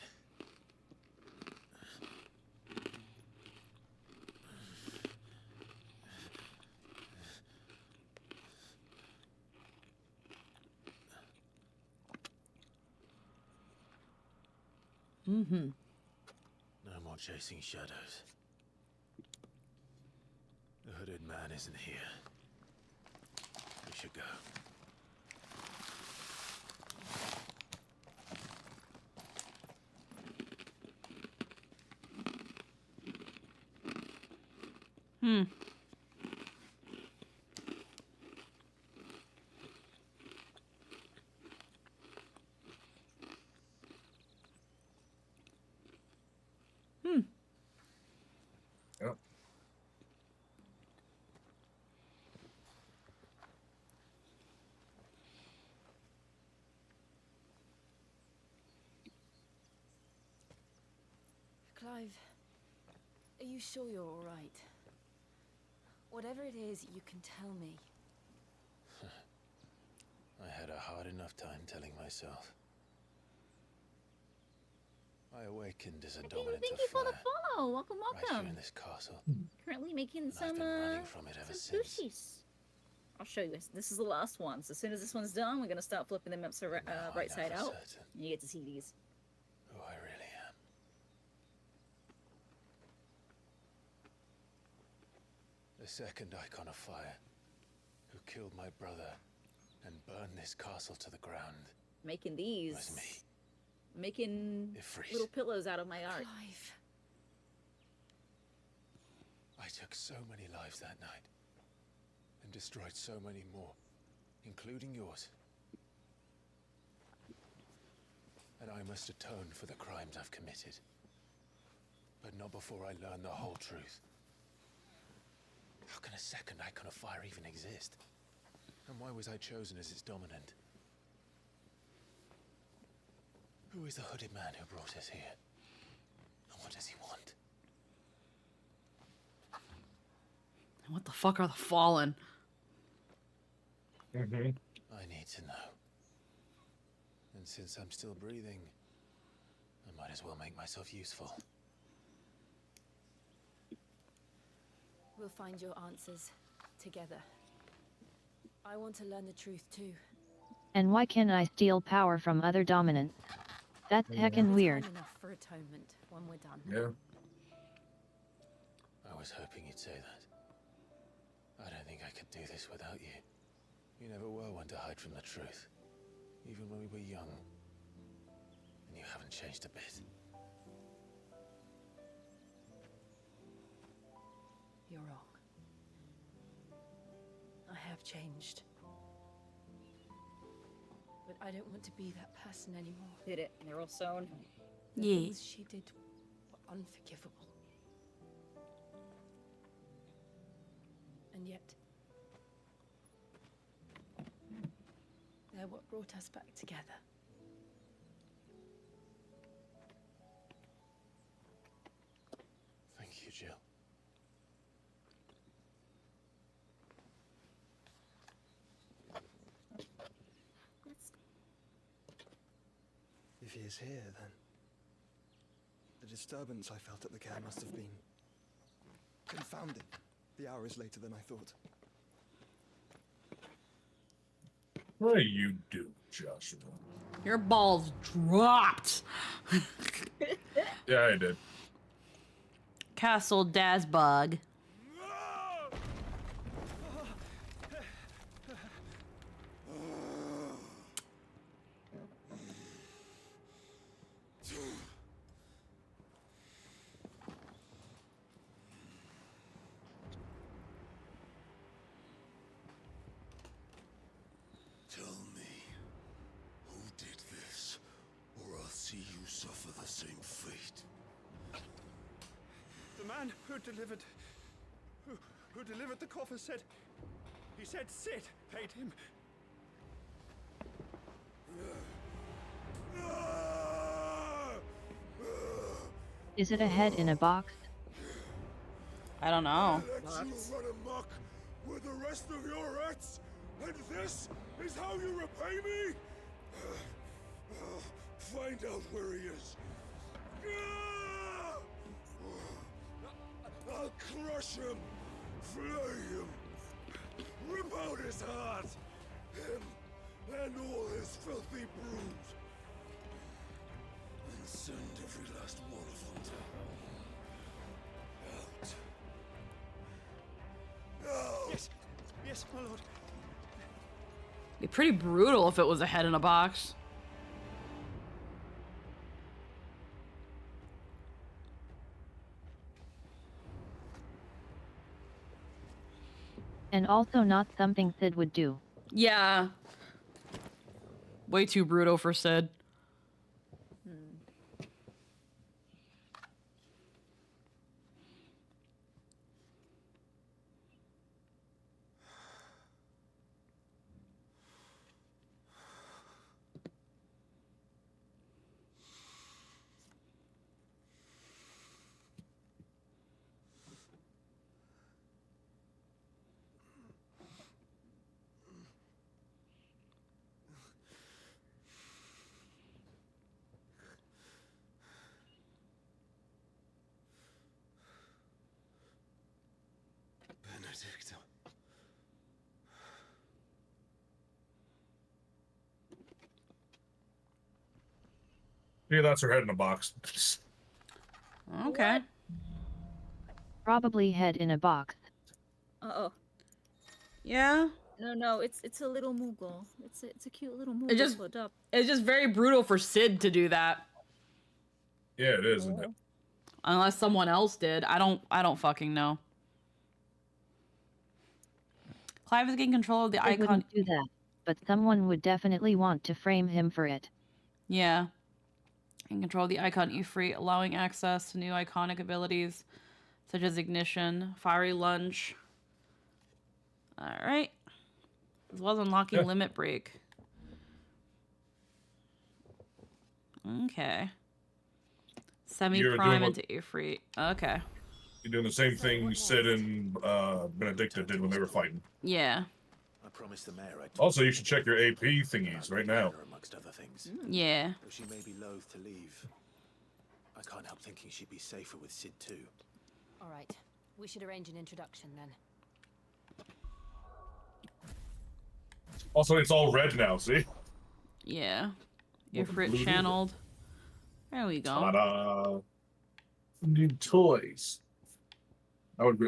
A: Mm-hmm.
D: No more chasing shadows. The hooded man isn't here. We should go.
A: Hmm. Hmm.
I: Yep.
N: Clive, are you sure you're all right? Whatever it is, you can tell me.
D: I had a hard enough time telling myself. I awakened as a dominant
J: Thank
D: of
J: you for the
D: fire,
J: follow. Welcome,
D: right here
J: welcome.
D: in this castle.
J: Currently making
D: I've
J: some
D: been running from it ever
J: some
D: since.
J: sushis. I'll show you. This is the last one. So as soon as this one's done, we're gonna start flipping them up so right
D: know
J: side
D: for
J: out.
D: certain
J: And you get to see these.
D: who I really am. The second icon of fire, who killed my brother and burned this castle to the ground.
J: Making these.
D: Was me.
J: Making
D: Ifrit.
J: little pillows out of my art.
N: Clive.
D: I took so many lives that night, and destroyed so many more, including yours. And I must atone for the crimes I've committed. But not before I learn the whole truth. How can a second icon of fire even exist? And why was I chosen as its dominant? Who is the hooded man who brought us here? And what does he want?
A: What the fuck are the Fallen?
D: I need to know. And since I'm still breathing, I might as well make myself useful.
N: We'll find your answers together. I want to learn the truth too.
B: And why can't I steal power from other dominant? That's heckin' weird.
N: Time enough for atonement when we're done.
I: Yeah.
D: I was hoping you'd say that. I don't think I could do this without you. You never were one to hide from the truth. Even when we were young. And you haven't changed a bit.
N: You're wrong. I have changed. But I don't want to be that person anymore.
J: Did it? And they're all sewn.
N: The
A: Yeah.
N: things she did were unforgivable. And yet, they're what brought us back together.
D: Thank you, Jill.
R: If he is here, then the disturbance I felt at the camp must have been confounded. The hour is later than I thought.
I: What do you do, Joshua?
A: Your balls dropped.
I: Yeah, I did.
A: Castle Dazbug.
L: Tell me, who did this, or I'll see you suffer the same fate.
O: The man who delivered the coffer said, he said Sid paid him.
B: Is it a head in a box?
A: I don't know.
L: Let you run amok with the rest of your rats, and this is how you repay me? Find out where he is. I'll crush him, flay him, rip out his heart, him and all his filthy brood, and
O: Send every last one of them out. Yes, yes, my lord.
A: Be pretty brutal if it was a head in a box.
B: And also not something Sid would do.
A: Yeah. Way too brutal for Sid.
O: Benedicta.
I: Yeah, that's her head in a box.
A: Okay.
B: Probably head in a box.
J: Uh-oh.
A: Yeah.
J: No, it's a little Moogle. It's a cute little Moogle
A: It just
J: put up.
A: it's just very brutal for Sid to do that.
I: Yeah, it is, isn't it?
A: Unless someone else did. I don't fucking know. Clive is getting control of the
B: Sid
A: icon.
B: wouldn't do that, but someone would definitely want to frame him for it.
A: Yeah. And control the icon E3, allowing access to new iconic abilities such as ignition, fiery lunge. Alright. As well as unlocking limit break. Okay. Semi-prime into E3. Okay.
I: You're doing the same thing Sid and Benedicta did when they were fighting.
A: Yeah.
D: I promised the mayor I'd
I: Also, you should check your AP thingies right now.
D: amongst other things.
A: Yeah.
D: Though she may be loath to leave, I can't help thinking she'd be safer with Sid too.
S: All right. We should arrange an introduction then.
I: Also, it's all red now, see?
A: Yeah. Ifrit channeled. There we go.
I: Ta-da! New toys. I would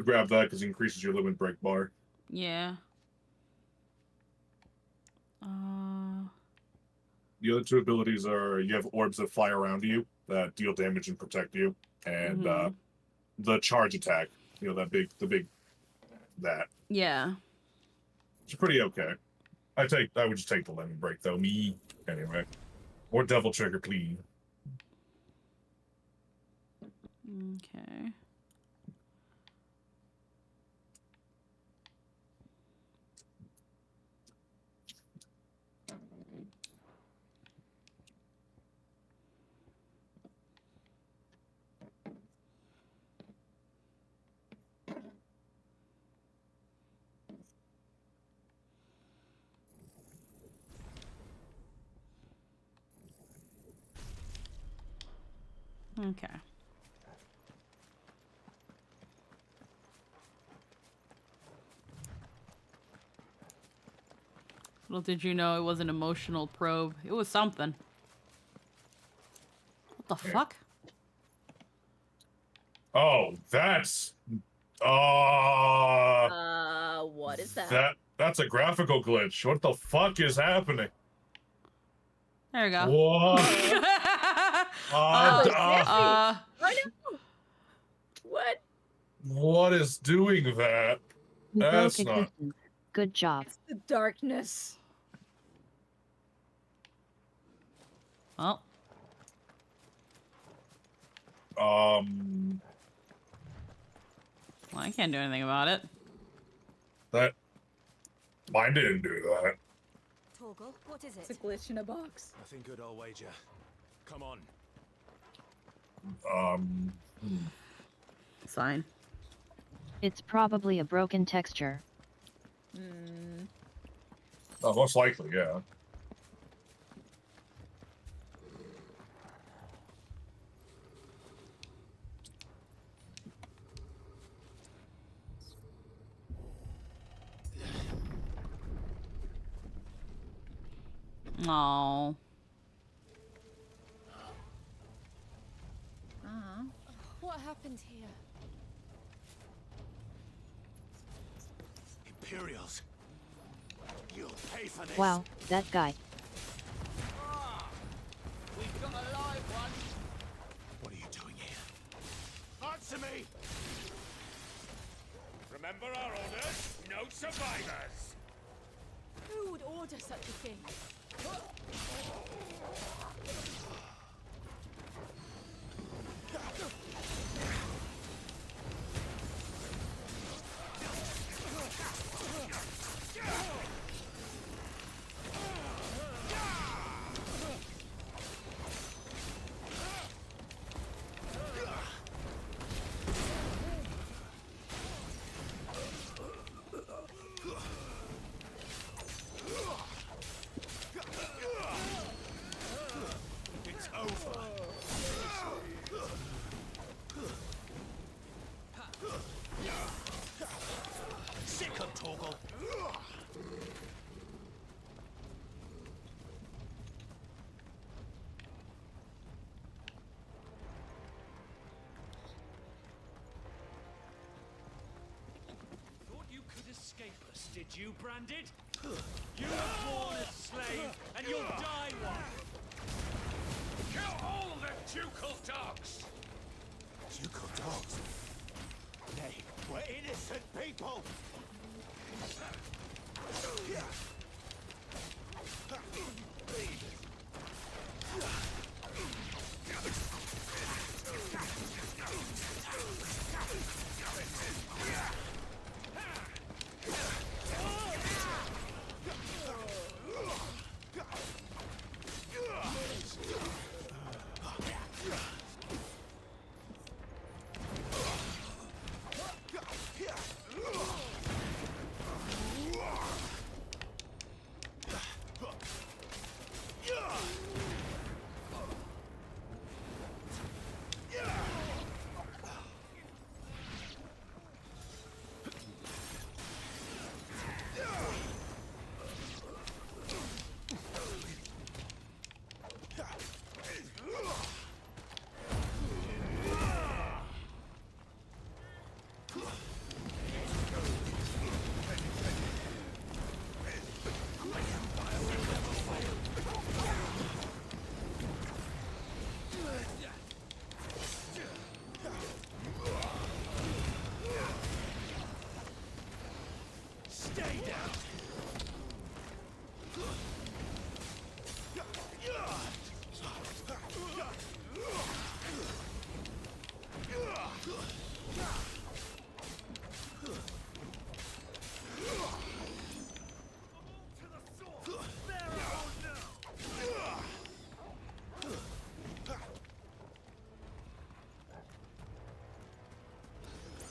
I: grab that because it increases your limit break bar.
A: Yeah.
I: The other two abilities are you have orbs that fly around you that deal damage and protect you, and the charge attack. You know the big that.
A: Yeah.
I: It's pretty okay. I would just take the limit break though. Me anyway, or devil trigger, please.
A: Okay. Okay. Little did you know it was an emotional probe. It was something. What the fuck?
I: Oh, that's
J: What is that?
I: That's a graphical glitch. What the fuck is happening?
A: There you go.
I: What?
J: I know. What?
I: What is doing that?
B: You
I: That's
B: broke
I: not.
B: existence. Good job.
J: It's the darkness.
A: Well.
I: Well,
A: I can't do anything about it.
I: Mine didn't do that.
S: Torgal, what is
J: It's a
S: it?
J: glitch in a box.
G: Nothing good, I'll wager. Come on.
A: Sign.
B: It's probably a broken texture.
I: Oh, most likely, yeah.
A: Oh.
N: What happened here?
L: Imperials. You'll pay for this.
B: Wow, that guy.
F: We've got a live one.
L: What are you doing here? Answer me!
O: Remember our orders? No survivors!
N: Who would order such a thing?
L: It's over. Sick of Torgal.
O: Thought you could escape us, did you, Branded? You were born a slave, and you'll die one! Kill all the ducal dogs!
L: Ducal dogs? Nay, we're innocent people!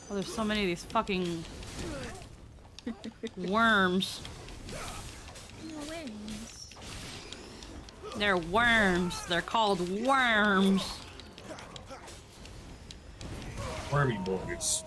A: Oh, there's so many of these fucking worms. They're worms. They're called worms.
I: Wormy boys.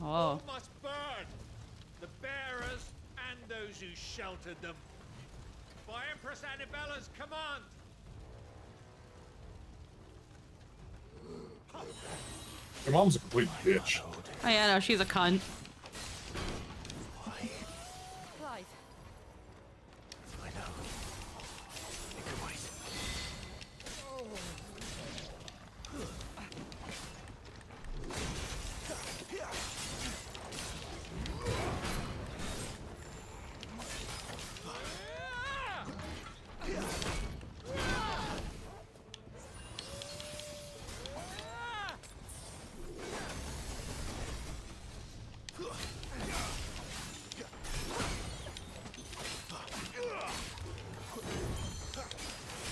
A: Oh.
O: All must burn! The bearers and those who sheltered them. By Empress Annabella's command!
I: Your mom's a complete bitch.
A: Oh yeah, no, she's a cunt.
N: Clive.
L: I know. It could wait.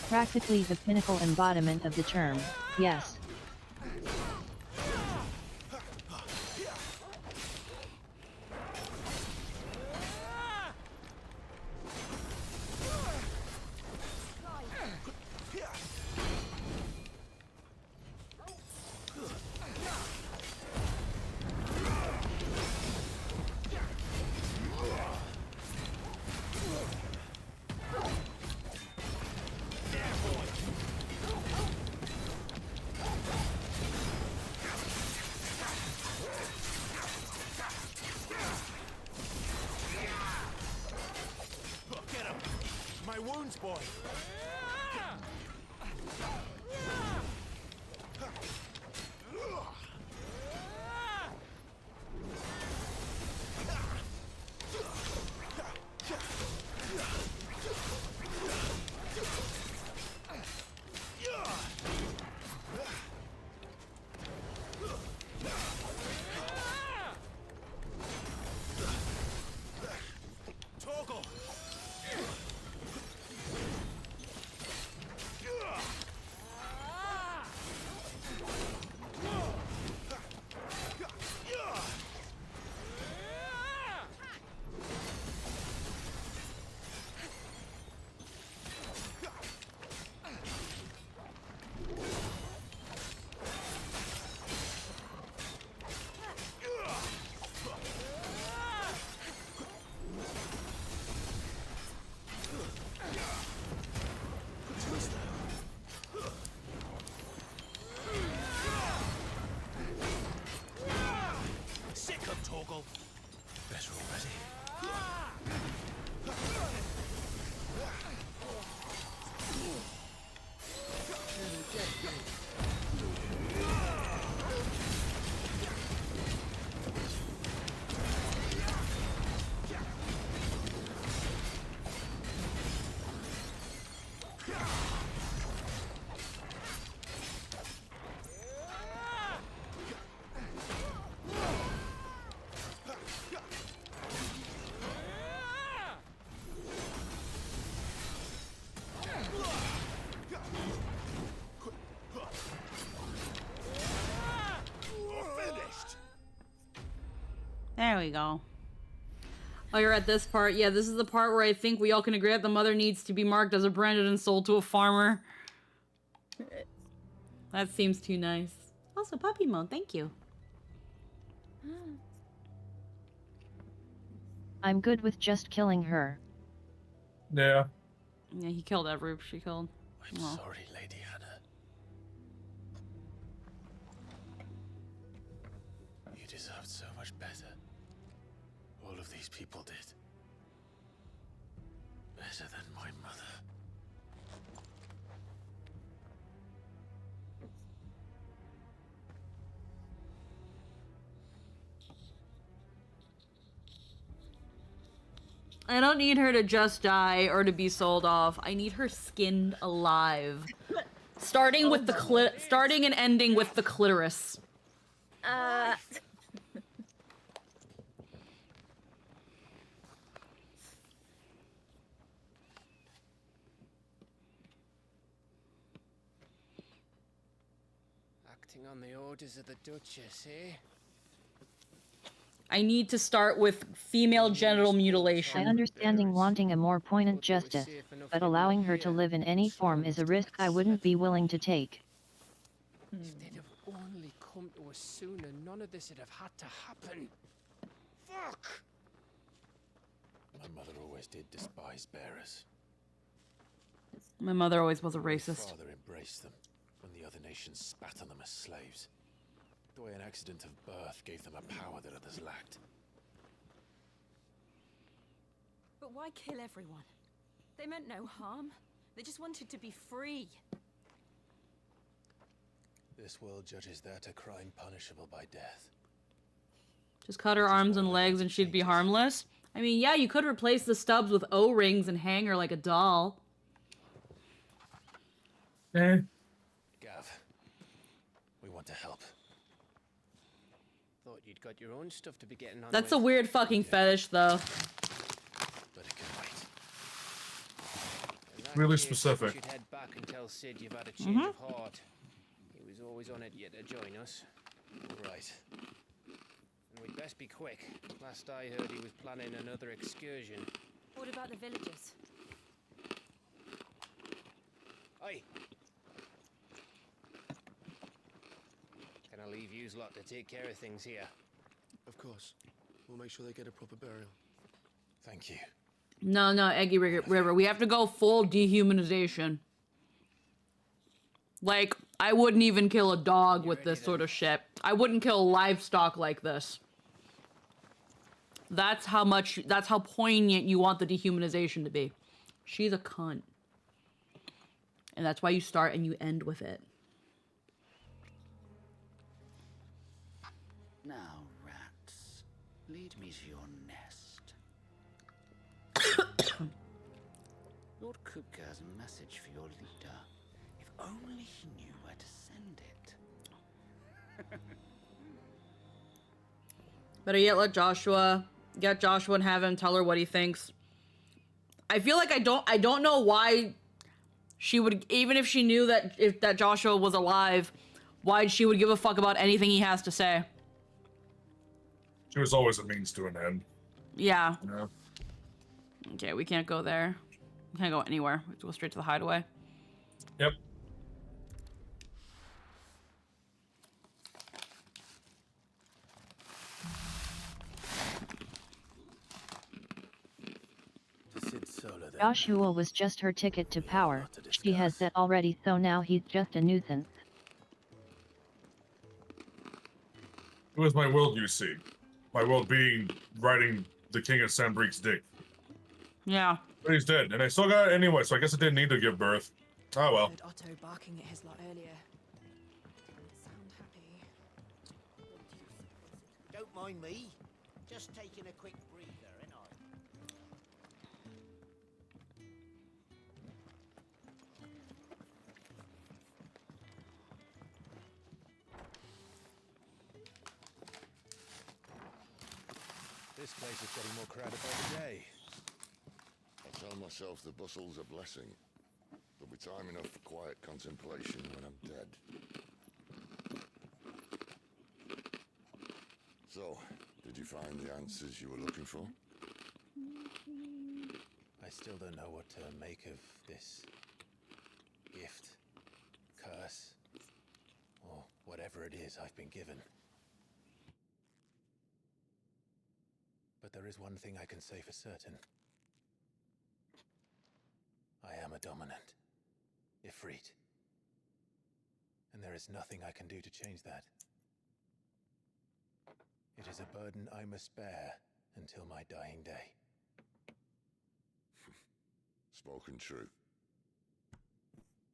B: Practically the pinnacle embodiment of the term, yes.
G: chance, boy. Torgal! Sick of Torgal. Better already.
A: There we go. Oh, you're at this part. Yeah, this is the part where I think we all can agree that the mother needs to be marked as a branded and sold to a farmer. That seems too nice. Also, puppy mode. Thank you.
B: I'm good with just killing her.
I: Yeah.
A: Yeah, he killed every she killed.
D: I'm sorry, Lady Hannah. You deserved so much better. All of these people did. Better than my mother.
A: I don't need her to just die or to be sold off. I need her skinned alive. Starting with the starting and ending with the clitoris.
G: Acting on the orders of the Duchess, eh?
A: I need to start with female genital mutilation.
B: I understanding wanting a more poignant justice, but allowing her to live in any form is a risk I wouldn't be willing to take.
G: If they'd have only come to us sooner, none of this would have had to happen. Fuck!
D: My mother always did despise bearers.
A: My mother always was a
D: My
A: racist.
D: father embraced them when the other nations spat on them as slaves. The way an accident of birth gave them a power that others lacked.
S: But why kill everyone? They meant no harm. They just wanted to be free.
D: This world judges that a crime punishable by death.
A: Just cut her arms and legs and she'd be harmless. I mean, yeah, you could replace the stubs with O-rings and hang her like a doll.
D: Gav, we want to help.
G: Thought you'd got your own stuff to be getting on
A: That's
G: with.
A: a weird fucking fetish, though.
D: But it can wait.
G: In that
I: Really
G: case,
I: specific.
G: You should head back and tell Sid you've had a change of heart. He was always on it yet to join us.
D: Right.
G: And we'd best be quick. Last I heard, he was planning another excursion.
S: What about the villagers?
G: Aye. Can I leave yous lot to take care of things here?
R: Of course. We'll make sure they get a proper burial.
D: Thank you.
A: No, Eggy River. We have to go full dehumanization. Like, I wouldn't even kill a dog with this sort of shit. I wouldn't kill livestock like this. That's how poignant you want the dehumanization to be. She's a cunt. And that's why you start and you end with it.
M: Now, rats, lead me to your nest. Lord Kupka has a message for your leader. If only he knew where to send it.
A: Better yet, get Joshua and have him tell her what he thinks. I feel like I don't know why she would, even if she knew that Joshua was alive, why she would give a fuck about anything he has to say.
I: She was always a means to an end.
A: Yeah.
I: Yeah.
A: Okay, we can't go there. We can't go anywhere. We have to go straight to the hideaway.
I: Yep.
B: Joshua was just her ticket to power. She has that already, so now he's just a nuisance.
I: It was my world, you see. My world being riding the king of Sambrique's dick.
A: Yeah.
I: But he's dead, and I still got it anyway, so I guess I didn't need to give birth. Oh well.
S: I heard Otto barking at his lot earlier. Sound happy.
T: Don't mind me. Just taking a quick breather, ain't I?
D: This place is getting more crowded by the day.
U: I tell myself the bustle's a blessing. There'll be time enough for quiet contemplation when I'm dead. So, did you find the answers you were looking for?
D: I still don't know what to make of this gift, curse, or whatever it is I've been given. But there is one thing I can say for certain. I am a dominant, Ifrit. And there is nothing I can do to change that. It is a burden I must bear until my dying day.
U: Spoken true.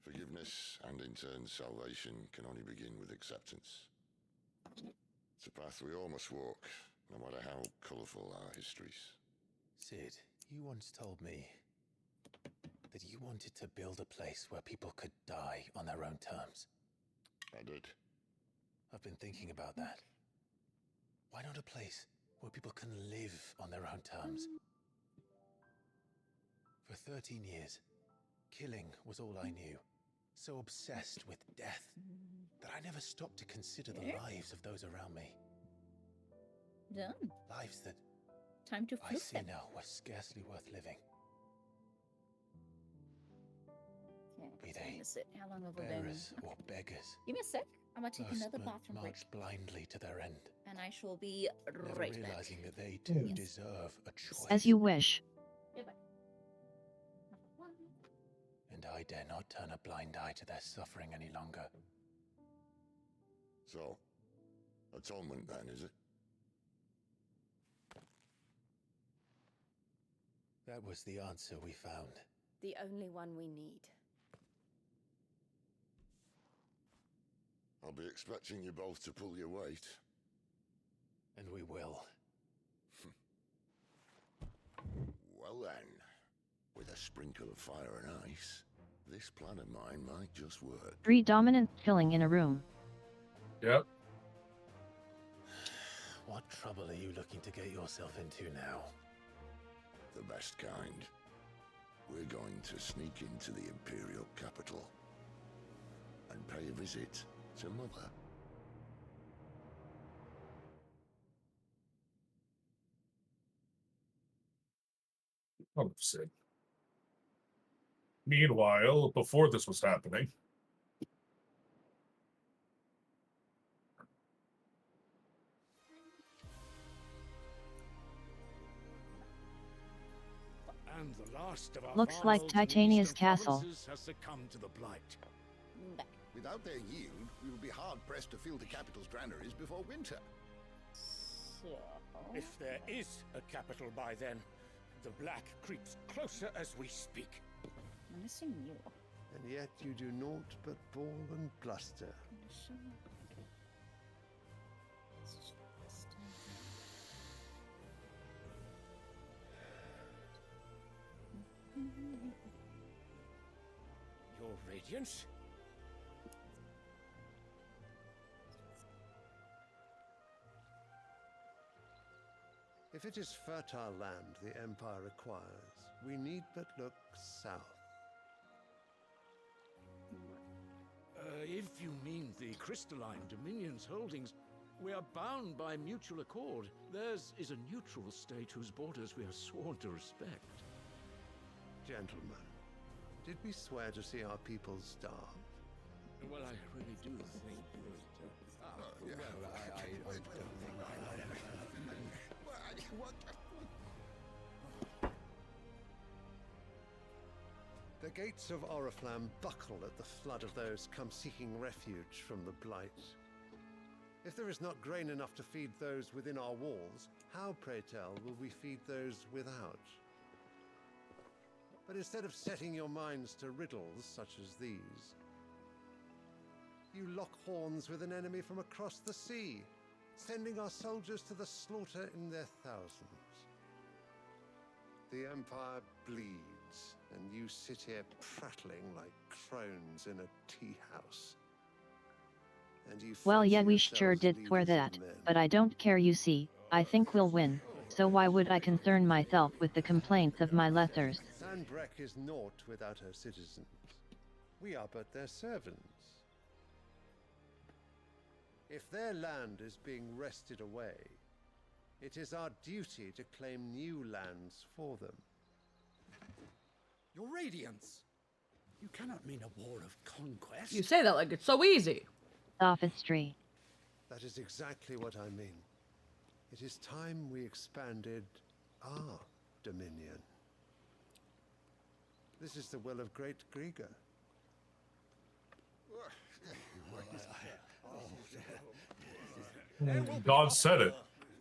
U: Forgiveness and in turn salvation can only begin with acceptance. It's a path we all must walk, no matter how colourful our histories.
D: Sid, you once told me that you wanted to build a place where people could die on their own terms.
U: I did.
D: I've been thinking about that. Why not a place where people can live on their own terms? For 13 years, killing was all I knew. So obsessed with death that I never stopped to consider the lives of those around me.
J: Done.
D: Lives that
J: Time to
D: I
J: flip
D: see
J: it.
D: now were scarcely worth living. Be they
J: How long have we been?
D: bearers or beggars.
J: Give me a sec. I'm gonna take
D: Most
J: another bathroom break,
D: march blindly to their end,
J: and I shall be
D: never
J: right back.
D: realizing that they too deserve a choice.
B: As you wish.
D: And I dare not turn a blind eye to their suffering any longer.
U: So, atonement then, is it?
D: That was the answer we found.
S: The only one we need.
U: I'll be expecting you both to pull your weight.
D: And we will.
U: Well then, with a sprinkle of fire and ice, this plan of mine might just work.
B: 3 dominants chilling in a room.
I: Yep.
D: What trouble are you looking to get yourself into now?
U: The best kind. We're going to sneak into the Imperial capital and pay a visit to Mother.
I: Oh, Sid. Meanwhile, before this was happening,
L: And the last of our
B: Looks like
L: vassals in the
B: Titania's
L: eastern
B: castle.
L: provinces has succumbed to the blight.
E: Without their yield, we will be hard-pressed to fill the capital's granaries before winter.
L: If there is a capital by then, the black creeps closer as we speak.
J: I'm missing you.
H: And yet you do naught but bawl and bluster.
G: Your Radiance?
H: If it is fertile land the Empire requires, we need but look south.
L: If you mean the crystalline Dominion's holdings, we are bound by mutual accord. Theirs is a neutral state whose borders we are sworn to respect.
H: Gentlemen, did we swear to see our people starve?
L: Well, I really do think I don't think
H: The gates of Oriflamme buckle at the flood of those come seeking refuge from the Blight. If there is not grain enough to feed those within our walls, how, pray tell, will we feed those without? But instead of setting your minds to riddles such as these, you lock horns with an enemy from across the sea, sending our soldiers to the slaughter in their thousands. The Empire bleeds, and you sit here prattling like crones in a tea house. And you
B: Well,
H: fancy
B: yeah, we
H: yourselves
B: sure did swear
H: leaders of
B: that,
H: men.
B: but I don't care, you see. I think we'll win, so why would I concern myself with the complaints of my lessers?
H: Sandbreck is naught without her citizens. We are but their servants. If their land is being wrested away, it is our duty to claim new lands for them.
L: Your Radiance! You cannot mean a war of conquest.
A: You say that like it's so easy.
B: Sophistry.
H: That is exactly what I mean. It is time we expanded our dominion. This is the will of great Grieger.
I: God said it.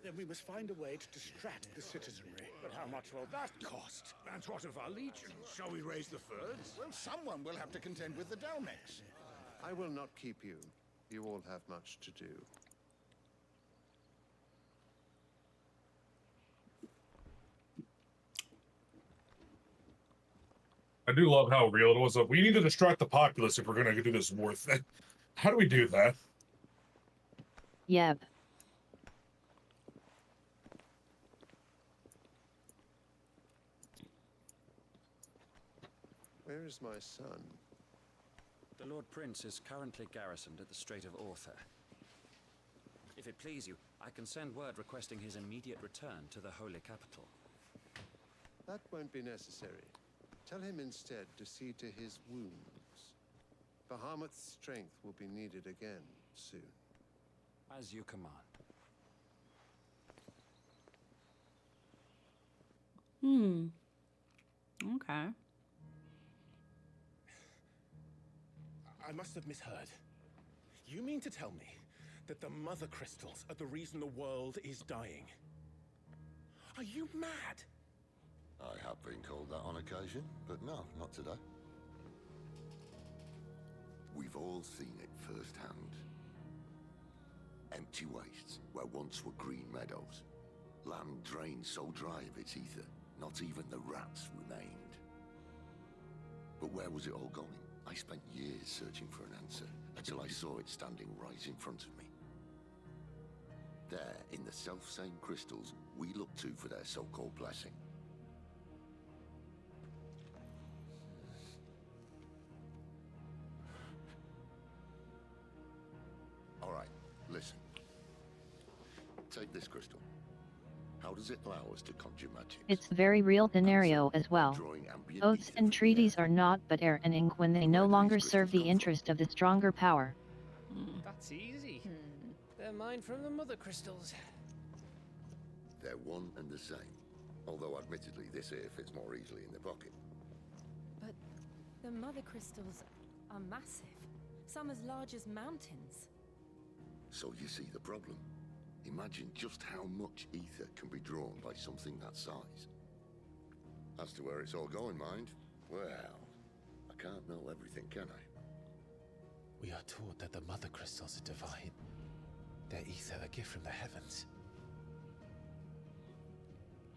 L: Then we must find a way to distract the citizenry. But how much will that cost? And what of our legion? Shall we raise the furs?
E: Well, someone will have to contend with the Dalmex.
H: I will not keep you. You all have much to do.
I: I do love how real it was. We need to distract the populace if we're going to do this war thing. How do we do that?
B: Yep.
H: Where is my son?
V: The Lord Prince is currently garrisoned at the Strait of Orther. If it please you, I can send word requesting his immediate return to the Holy Capital.
H: That won't be necessary. Tell him instead to see to his wounds. Bahamut's strength will be needed again soon.
V: As you command.
A: Okay.
G: I must have misheard. You mean to tell me that the mother crystals are the reason the world is dying? Are you mad?
U: I have been called that on occasion, but no, not today. We've all seen it firsthand. Empty wastes where once were green meadows. Land drained so dry of its ether, not even the rats remained. But where was it all going? I spent years searching for an answer, until I saw it standing right in front of me. There, in the self-same crystals we look to for their so-called blessing. All right, listen. Take this crystal. How does it allow us to conjure magic?
B: It's a very real scenario as well. Oaths and treaties are naught but air and ink when they no longer serve the interest of the stronger power.
G: That's easy. They're mine from the mother crystals.
U: They're one and the same. Although admittedly this here fits more easily in the pocket.
S: But the mother crystals are massive. Some as large as mountains.
U: So you see the problem. Imagine just how much ether can be drawn by something that size. As to where it's all going, mind, well, I I can't know everything, can I?
C: We are taught that the mother crystals are divine. Their ether a gift from the heavens.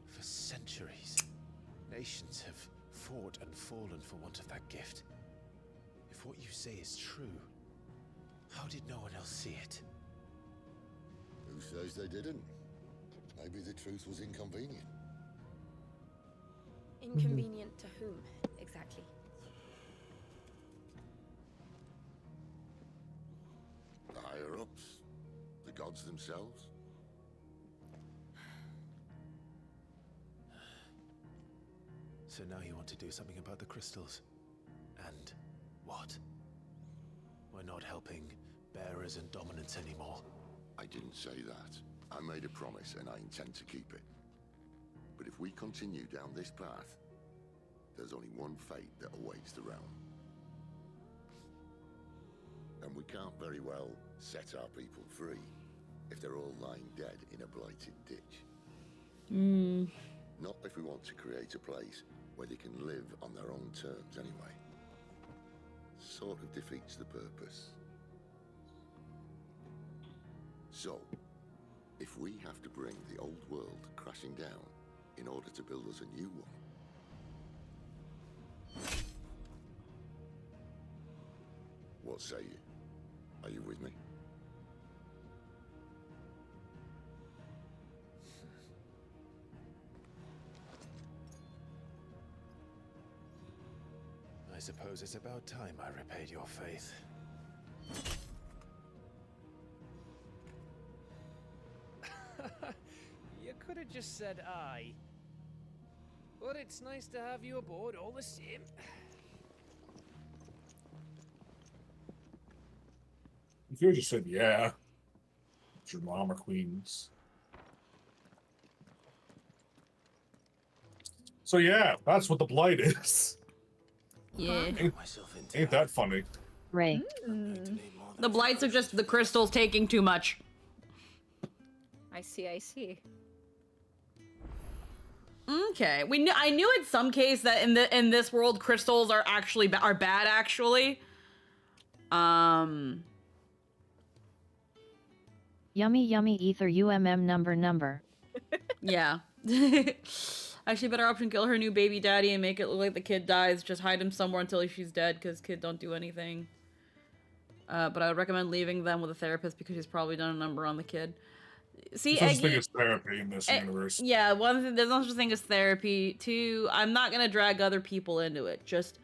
C: For centuries, nations have fought and fallen for want of that gift. If what you say is true, how did no one else see it?
U: Who says they didn't? Maybe the truth was inconvenient.
N: Inconvenient to whom, exactly?
U: The higher-ups? The gods themselves?
C: So now you want to do something about the crystals? And what? We're not helping bearers and dominants anymore.
U: I didn't say that. I made a promise and I intend to keep it. But if we continue down this path, there's only one fate that awaits the realm. And we can't very well set our people free if they're all lying dead in a blighted ditch. Not if we want to create a place where they can live on their own terms anyway. Sort of defeats the purpose. So, if we have to bring the old world crashing down in order to build us a new one, what say you? Are you with me?
C: I suppose it's about time I repaid your faith.
Q: You could have just said aye. But it's nice to have you aboard all the same.
I: If you just said yeah, it's your mama queens. So yeah, that's what the blight is.
A: Yeah.
I: Ain't that funny?
B: Ray.
A: The blights are just the crystals taking too much.
J: I see, I see.
A: Okay, I knew in some case that in this world crystals are actually bad actually.
B: Yummy yummy ether number.
A: Yeah. Actually, better option, kill her new baby daddy and make it look like the kid dies. Just hide him somewhere until she's dead, because kid don't do anything. But I would recommend leaving them with a therapist because he's probably done a number on the kid. See,
I: There's no such thing as therapy in this universe.
A: Yeah, one thing, there's no such thing as therapy. Two, I'm not gonna drag other people into it. Just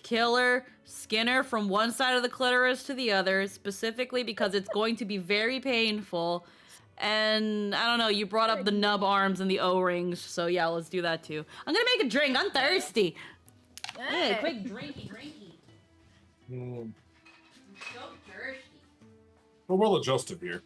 A: kill her, skin her from one side of the clitoris to the other, specifically because it's going to be very painful. And I don't know, you brought up the nub arms and the O-rings, so yeah, let's do that too. I'm gonna make a drink, I'm thirsty. Hey, quick drinky.
I: Mm.
A: I'm so thirsty.
I: We're well adjusted here.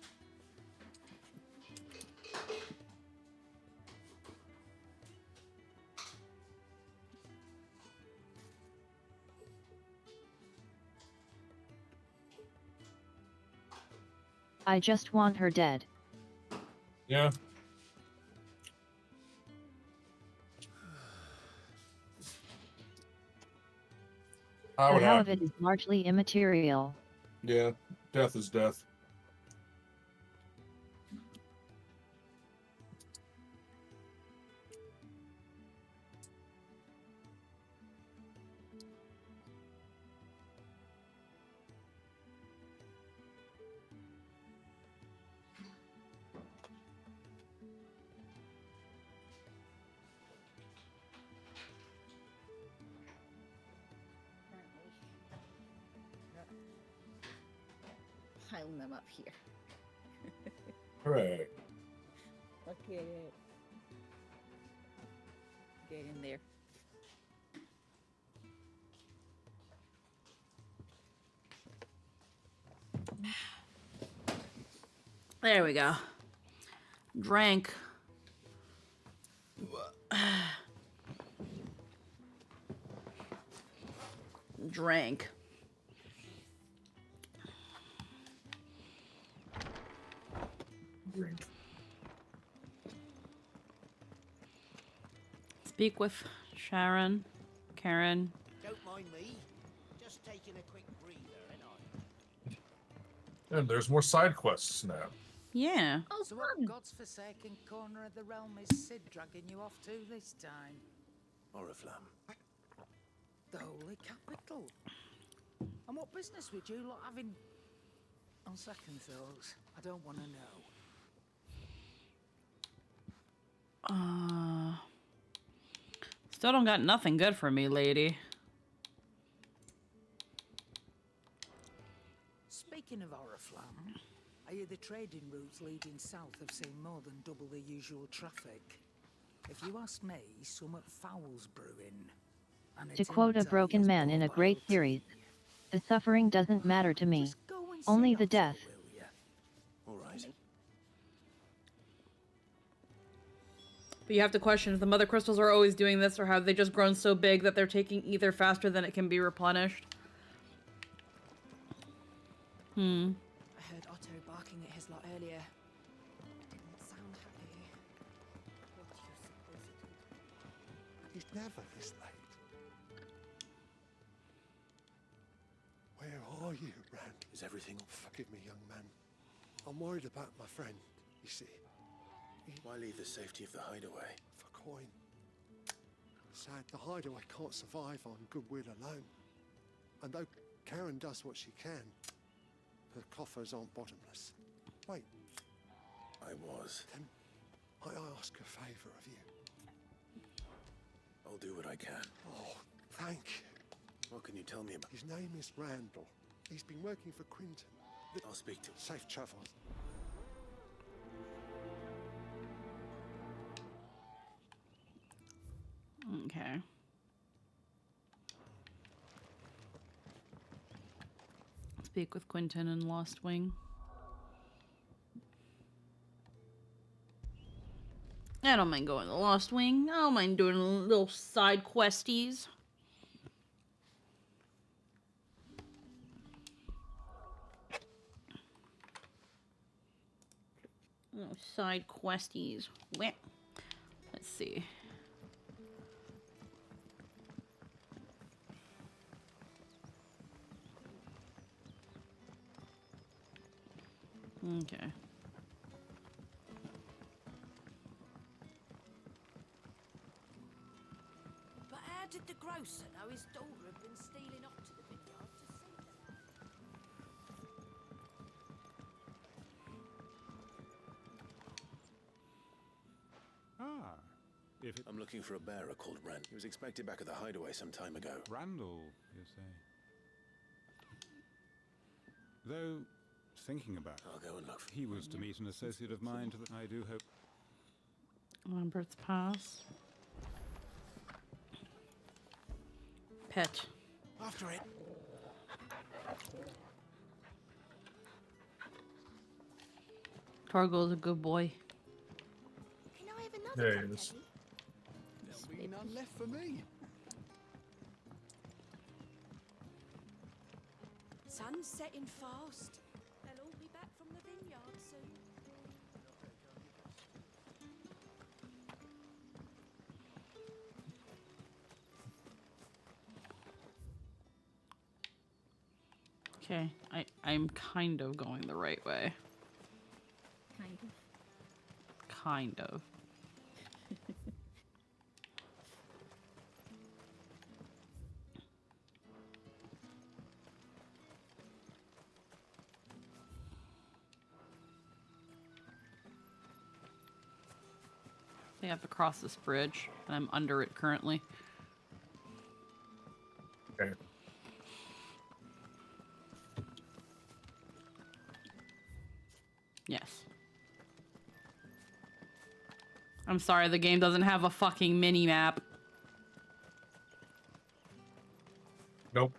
B: I just want her dead.
I: Yeah.
B: The how of it is largely immaterial.
I: Yeah, death is death.
J: Piling them up here.
I: Hooray.
J: Okay. Get in there.
A: There we go. Drank. Drank.
I: Drink.
A: Speak with Sharon, Karen.
T: Don't mind me. Just taking a quick breather, ain't I?
I: And there's more side quests now.
A: Yeah.
J: Oh,
K: So
J: fun.
K: what god's-forsaken corner of the realm is Sid dragging you off to this time?
D: Oriflamme.
K: The Holy Capital. And what business would you lot having? On second thoughts, I don't want to know.
A: Still don't got nothing good for me, lady.
K: Speaking of Oriflamme, I hear the trading routes leading south have seen more than double the usual traffic. If you ask me, somewhat foul's brewing. And
B: To quote a broken man in a great series, the suffering doesn't matter to me. Only the death.
D: All right.
A: But you have to question if the mother crystals are always doing this, or have they just grown so big that they're taking ether faster than it can be replenished?
N: I heard Otto barking at his lot earlier. It didn't sound happy. What do you suppose it would?
H: He's never this late. Where are you, Rand?
D: Is everything?
H: Forgive me, young man. I'm worried about my friend, you see.
D: Why leave the safety of the hideaway?
H: For coin. Sad, the hideaway can't survive on goodwill alone. And though Karen does what she can, her coffers aren't bottomless. Wait.
D: I was.
H: Then I ask a favour of you.
D: I'll do what I can.
H: Oh, thank you.
D: What can you tell me about?
H: His name is Randall. He's been working for Quinton.
D: I'll speak to him.
H: Safe travels.
A: Okay. Speak with Quinton and Lost Wing. I don't mind going to Lost Wing. I don't mind doing little side questies. Little side questies. Let's see. Okay.
T: But how did the grocer know his daughter had been stealing up to the vineyard to see them?
P: Ah, if it...
D: I'm looking for a bearer called Rand. He was expected back at the hideaway some time ago.
P: Randall, you say? Though, thinking about it,
D: I'll go and look for
P: he was to meet an associate of mine that I do hope...
A: Lambert's Pass. Pet.
D: After it.
A: Torgo's a good boy.
T: Can I have another
I: There
T: cup,
I: he is.
T: Daddy?
W: There'll be none left for me.
N: Sun's setting fast. They'll all be back from the vineyard soon.
A: Okay, I'm kind of going the right way.
J: Kind of.
A: Kind of. I have to cross this bridge, and I'm under it currently.
I: Okay.
A: Yes. I'm sorry, the game doesn't have a fucking mini-map.
I: Nope.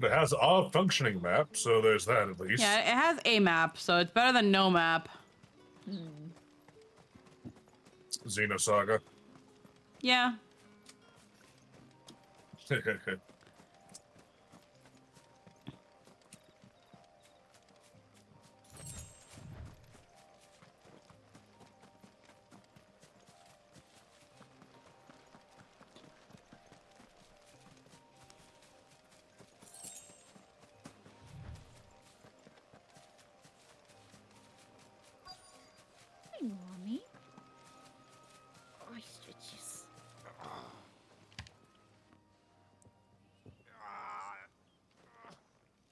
I: It has a functioning map, so there's that at least.
A: Yeah, it has a map, so it's better than no map.
I: Xenosaga.
A: Yeah.
J: Hi, Mommy. Oh, stretches.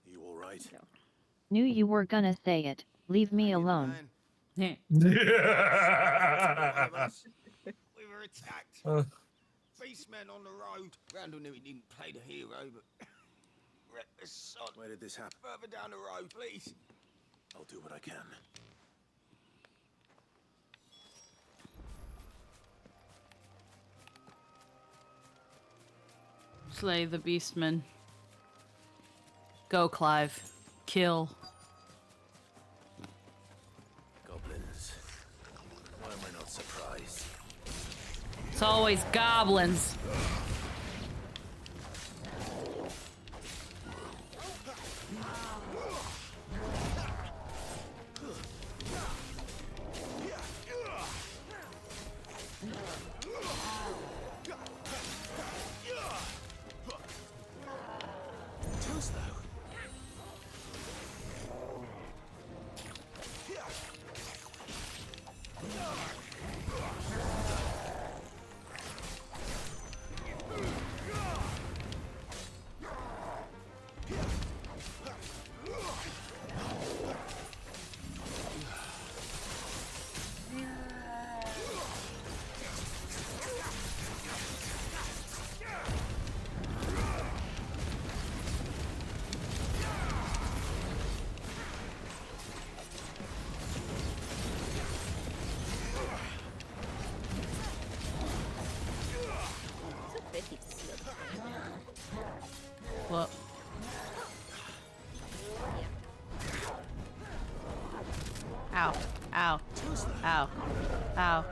D: You all right?
B: Knew you were gonna say it. Leave me alone.
I: Yeah.
F: One of us. We were attacked. Beastmen on the road. Randall knew he didn't play the hero, but wrecked the sod.
D: Where did this happen?
F: Further down the road, please.
D: I'll do what I can.
A: Slay the beastman. Go, Clive. Kill.
D: Goblins. Why am I not surprised?
A: It's always goblins.
D: Too slow.
A: What? Ow. Ow. Ow. Ow.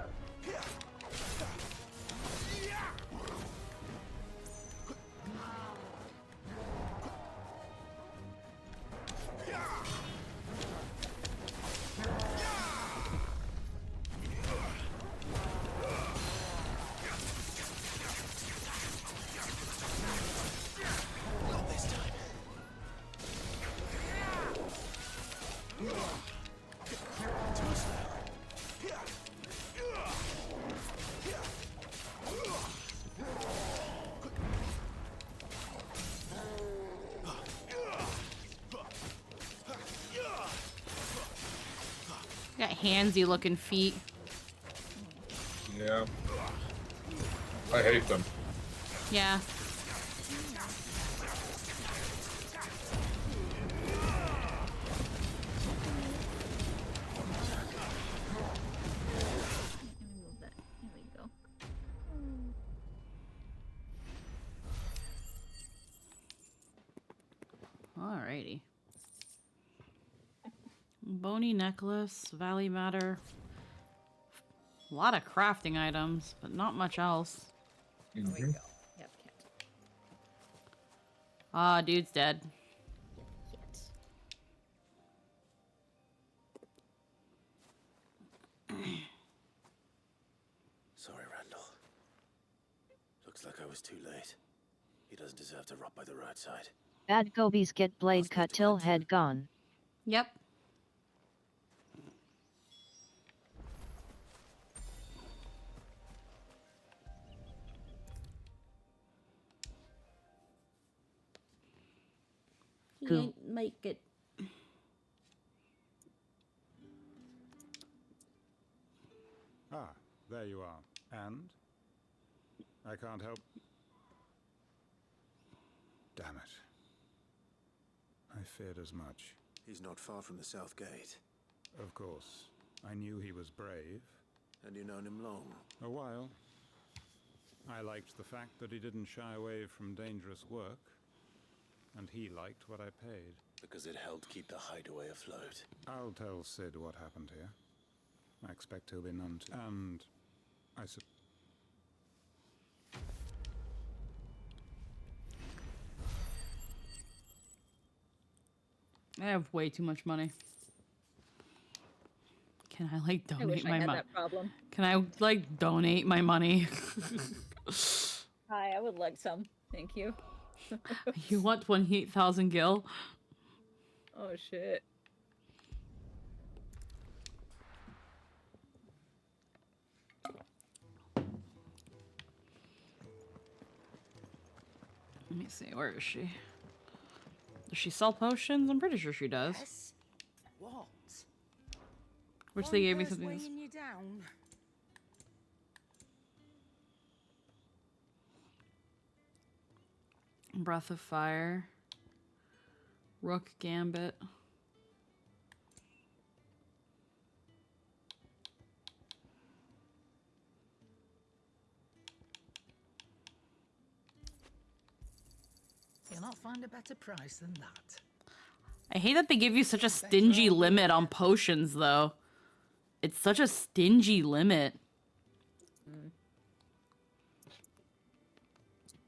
D: Not this time. Too slow.
A: Got handsy looking feet.
I: Yeah. I hate them.
A: Yeah.
J: Remove that. Here we go.
A: Alrighty. Bony necklace, valley matter. A lot of crafting items, but not much else.
J: There we go. Yep, cat.
A: Ah, dude's dead.
J: Cat.
D: Sorry, Randall. Looks like I was too late. He doesn't deserve to rot by the roadside.
B: Bad gobies get blade cut till head gone.
A: Yep. He
B: Cool.
A: ain't make it.
P: Ah, there you are. And? I can't help. Damn it. I feared as much.
D: He's not far from the South Gate.
P: Of course. I knew he was brave.
D: And you've known him long.
P: A while. I liked the fact that he didn't shy away from dangerous work. And he liked what I paid.
D: Because it helped keep the hideaway afloat.
P: I'll tell Sid what happened here. I expect he'll be none too. And I
A: I have way too much money. Can I like
J: I
A: donate
J: wish I
A: my
J: had
A: money?
J: that problem.
A: Can I like donate my money?
J: Hi, I would like some. Thank you.
A: You want 28,000 gil?
J: Oh shit.
A: Let me see. Where is she? Does she sell potions? I'm pretty sure she does.
K: Yes? What?
A: Which they gave me
K: Wander's
A: something.
K: weighing you down.
A: Breath of Fire. Rook Gambit.
K: You'll not find a better price than that.
A: I hate that they give you such a stingy limit on potions, though. It's such a stingy limit.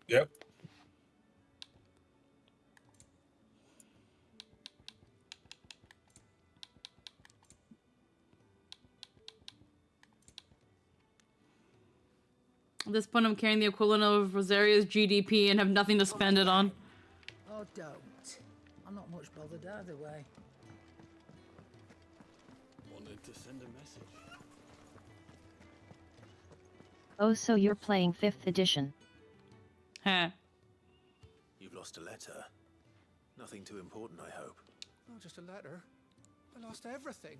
I: Yep.
A: At this point, I'm carrying the equivalent of Rosaria's GDP and have nothing to spend it on.
K: Oh, don't. I'm not much bothered either way.
D: Wanted to send a message.
B: Oh, so you're playing 5th edition.
A: Huh.
D: You've lost a letter. Nothing too important, I hope.
W: Not just a letter. I lost everything.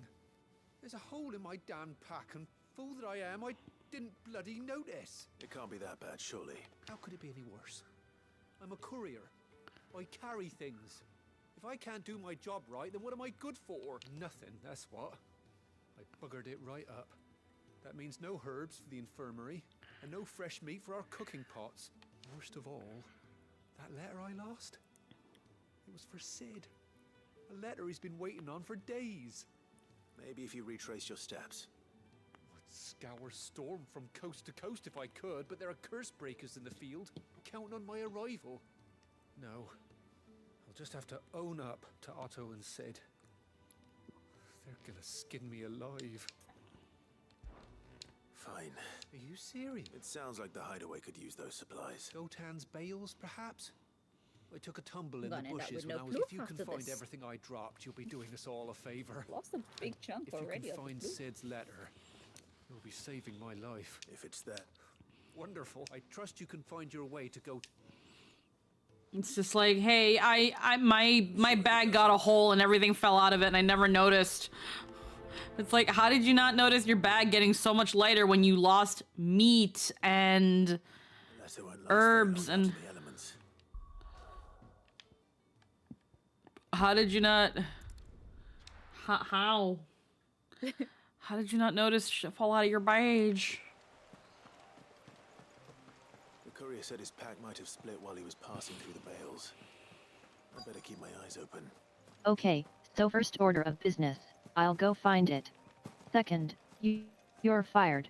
W: There's a hole in my damn pack, and fool that I am, I didn't bloody notice.
D: It can't be that bad, surely.
W: How could it be any worse? I'm a courier. I carry things. If I can't do my job right, then what am I good for? Nothing, that's what. I buggered it right up. That means no herbs for the infirmary, and no fresh meat for our cooking pots. Worst of all, that letter I lost, it was for Sid. A letter he's been waiting on for days.
D: Maybe if you retrace your steps.
W: I'd scour Storm from coast to coast if I could, but there are curse breakers in the field, counting on my arrival. No, I'll just have to own up to Otto and Sid. They're gonna skin me alive.
D: Fine.
W: Are you serious?
D: It sounds like the hideaway could use those supplies.
W: Gotan's bales, perhaps? I took a tumble in
J: We're
W: the
J: gonna end up
W: bushes
J: with
W: when
J: no
W: I was.
J: proof
W: If you can
J: after
W: find
J: this.
W: everything I dropped, you'll be doing us all a favor.
J: Lost a big chunk
W: If you
J: already.
W: can
J: of the
W: find
J: proof.
W: Sid's letter, you'll be saving my life.
D: If it's that.
W: Wonderful. I trust you can find your way to go.
A: It's just like, hey, my bag got a hole and everything fell out of it and I never noticed. It's like, how did you not notice your bag getting so much lighter when you lost meat and herbs and... How did you not... How? How did you not notice shit fall out of your bag?
D: The courier said his pack might have split while he was passing through the bales. I better keep my eyes open.
B: Okay, so first order of business, I'll go find it. Second, you're fired.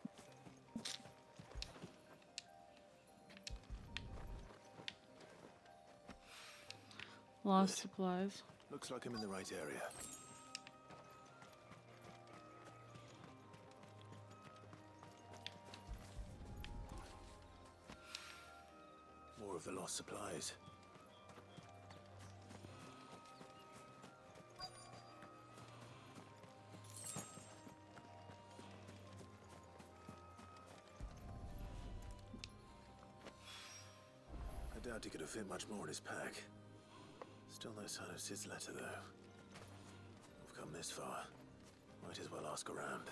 A: Lost supplies.
D: Looks like I'm in the right area. More of the lost supplies. I doubt he could have fit much more in his pack. Still no sign of Sid's letter, though. We've come this far. Might as well ask around.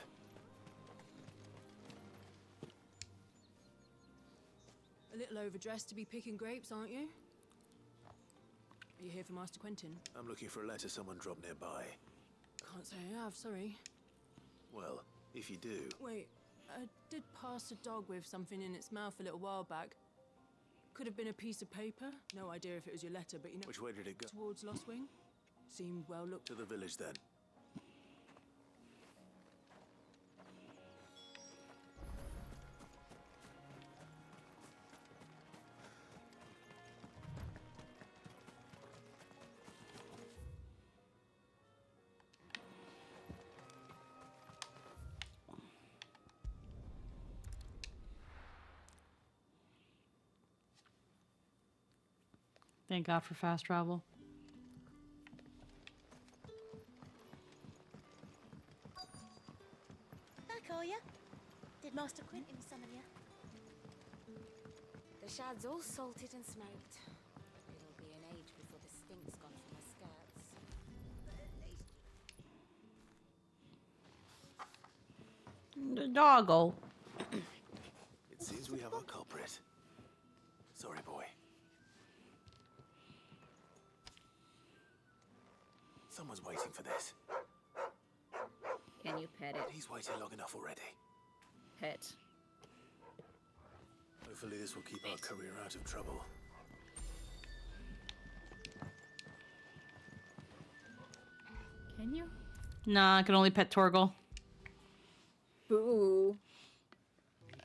N: A little overdressed to be picking grapes, aren't you? Are you here for Master Quentin?
D: I'm looking for a letter someone dropped nearby.
N: Can't say I have, sorry.
D: Well, if you do...
N: Wait, I did pass a dog with something in its mouth a little while back. Could have been a piece of paper. No idea if it was your letter, but you know...
D: Which way did it go?
N: Towards Lost Wing. Seemed well looked...
D: To the village, then.
A: Thank God for fast travel.
M: Back, are ya? Did Master Quentin summon ya? The shad's all salted and smoked.
A: Doggo.
D: It seems we have our culprit. Sorry, boy. Someone's waiting for this.
J: Can you pet it?
D: He's waited long enough already.
J: Pet.
D: Hopefully this will keep our career out of trouble.
J: Can you?
A: Nah, I can only pet Torgal.
J: Boo.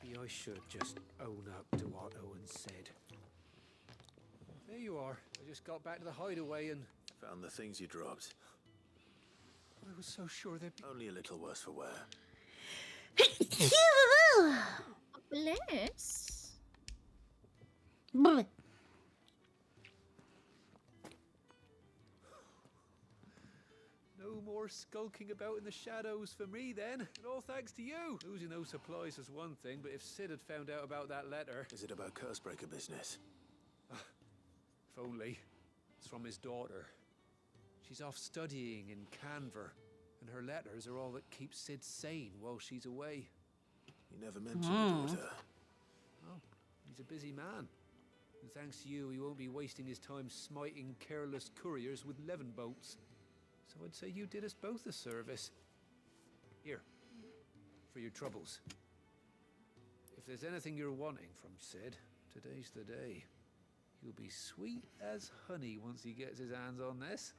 W: Maybe I should just own up to what Owen said. There you are. I just got back to the hideaway and
D: Found the things you dropped.
W: I was so sure they'd be
D: Only a little worse for wear.
J: Bless.
W: no more skulking about in the shadows for me then. And all thanks to you. Losing those supplies is one thing, but if Sid had found out about that letter...
D: Is it about Cursebreaker business?
W: If only. It's from his daughter. She's off studying in Canver, and her letters are all that keeps Sid sane while she's away.
D: You never mentioned the daughter.
W: Oh, he's a busy man. And thanks to you, he won't be wasting his time smiting careless couriers with levin bolts. So I'd say you did us both a service. Here, for your troubles. If there's anything you're wanting from Sid, today's the day. He'll be sweet as honey once he gets his hands on this.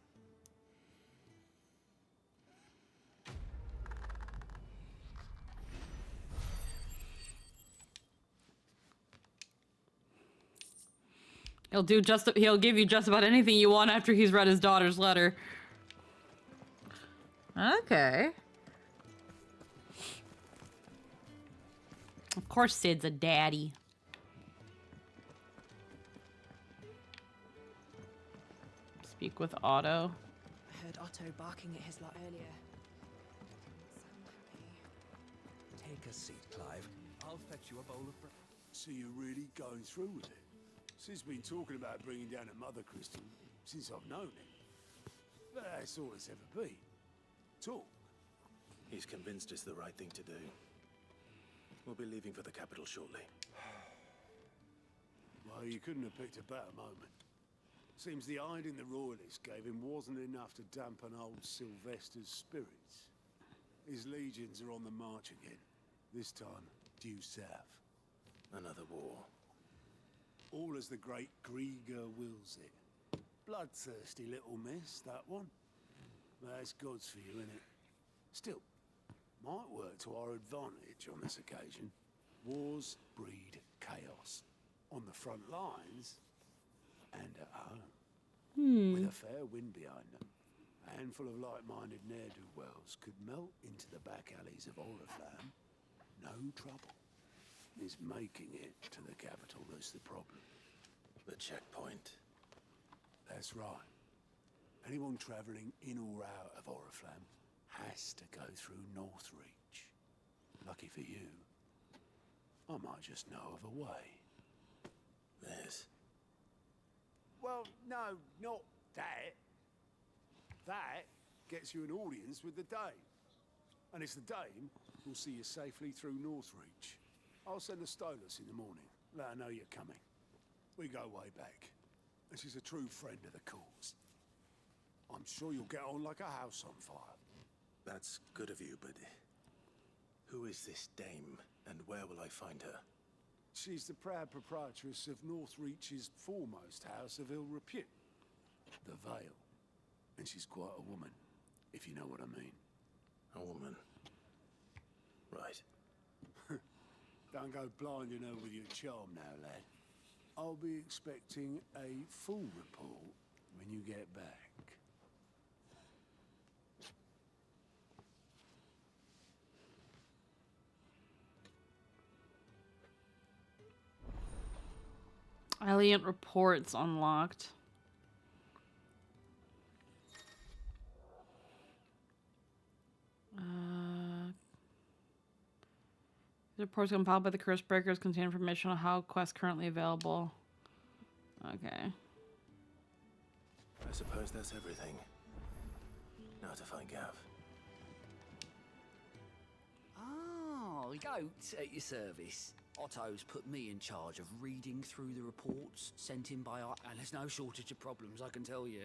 A: He'll give you just about anything you want after he's read his daughter's letter. Okay. Of course Sid's a daddy. Speak with Otto.
N: I heard Otto barking at his lot earlier.
G: Take a seat, Clive. I'll fetch you a bowl of bread.
L: So you're really going through with it? Sid's been talking about bringing down a mother crystal since I've known him. But that's all it's ever been. Talk.
D: He's convinced it's the right thing to do. We'll be leaving for the capital shortly.
L: Well, you couldn't have picked a better moment. Seems the hiding the royalists gave him wasn't enough to dampen old Sylvester's spirits. His legions are on the march again. This time, due south.
D: Another war.
L: All as the great Grieger wills it. Bloodthirsty little miss, that one. That's God's for you, innit? Still, might work to our advantage on this occasion. Wars breed chaos. On the front lines, and at home. With a fair wind behind them, a handful of like-minded ne'er-do-wells could melt into the back alleys of Oriflamme. No trouble. It's making it to the capital that's the problem.
D: The checkpoint.
L: That's right. Anyone travelling in or out of Oriflamme has to go through Northreach. Lucky for you, I might just know of a way.
D: There's...
L: Well, no, not that. That gets you an audience with the Dame. And it's the Dame who'll see you safely through Northreach. I'll send a Stolas in the morning. Let her know you're coming. We go way back. And she's a true friend of the cause. I'm sure you'll get on like a house on fire.
D: That's good of you, but... who is this Dame, and where will I find her?
L: She's the proud proprietress of Northreach's foremost house of ill repute, the Vale. And she's quite a woman, if you know what I mean.
D: A woman. Right.
L: Don't go blinding her with your charm now, lad. I'll be expecting a full report when you get back.
A: Alliant reports unlocked. The reports compiled by the Curse Breakers contain information on how quests currently available. Okay.
D: I suppose that's everything. Now to find Gav.
K: Oh,
E: goat at your service. Otto's put me in charge of reading through the reports sent in by our... And there's no shortage of problems, I can tell you.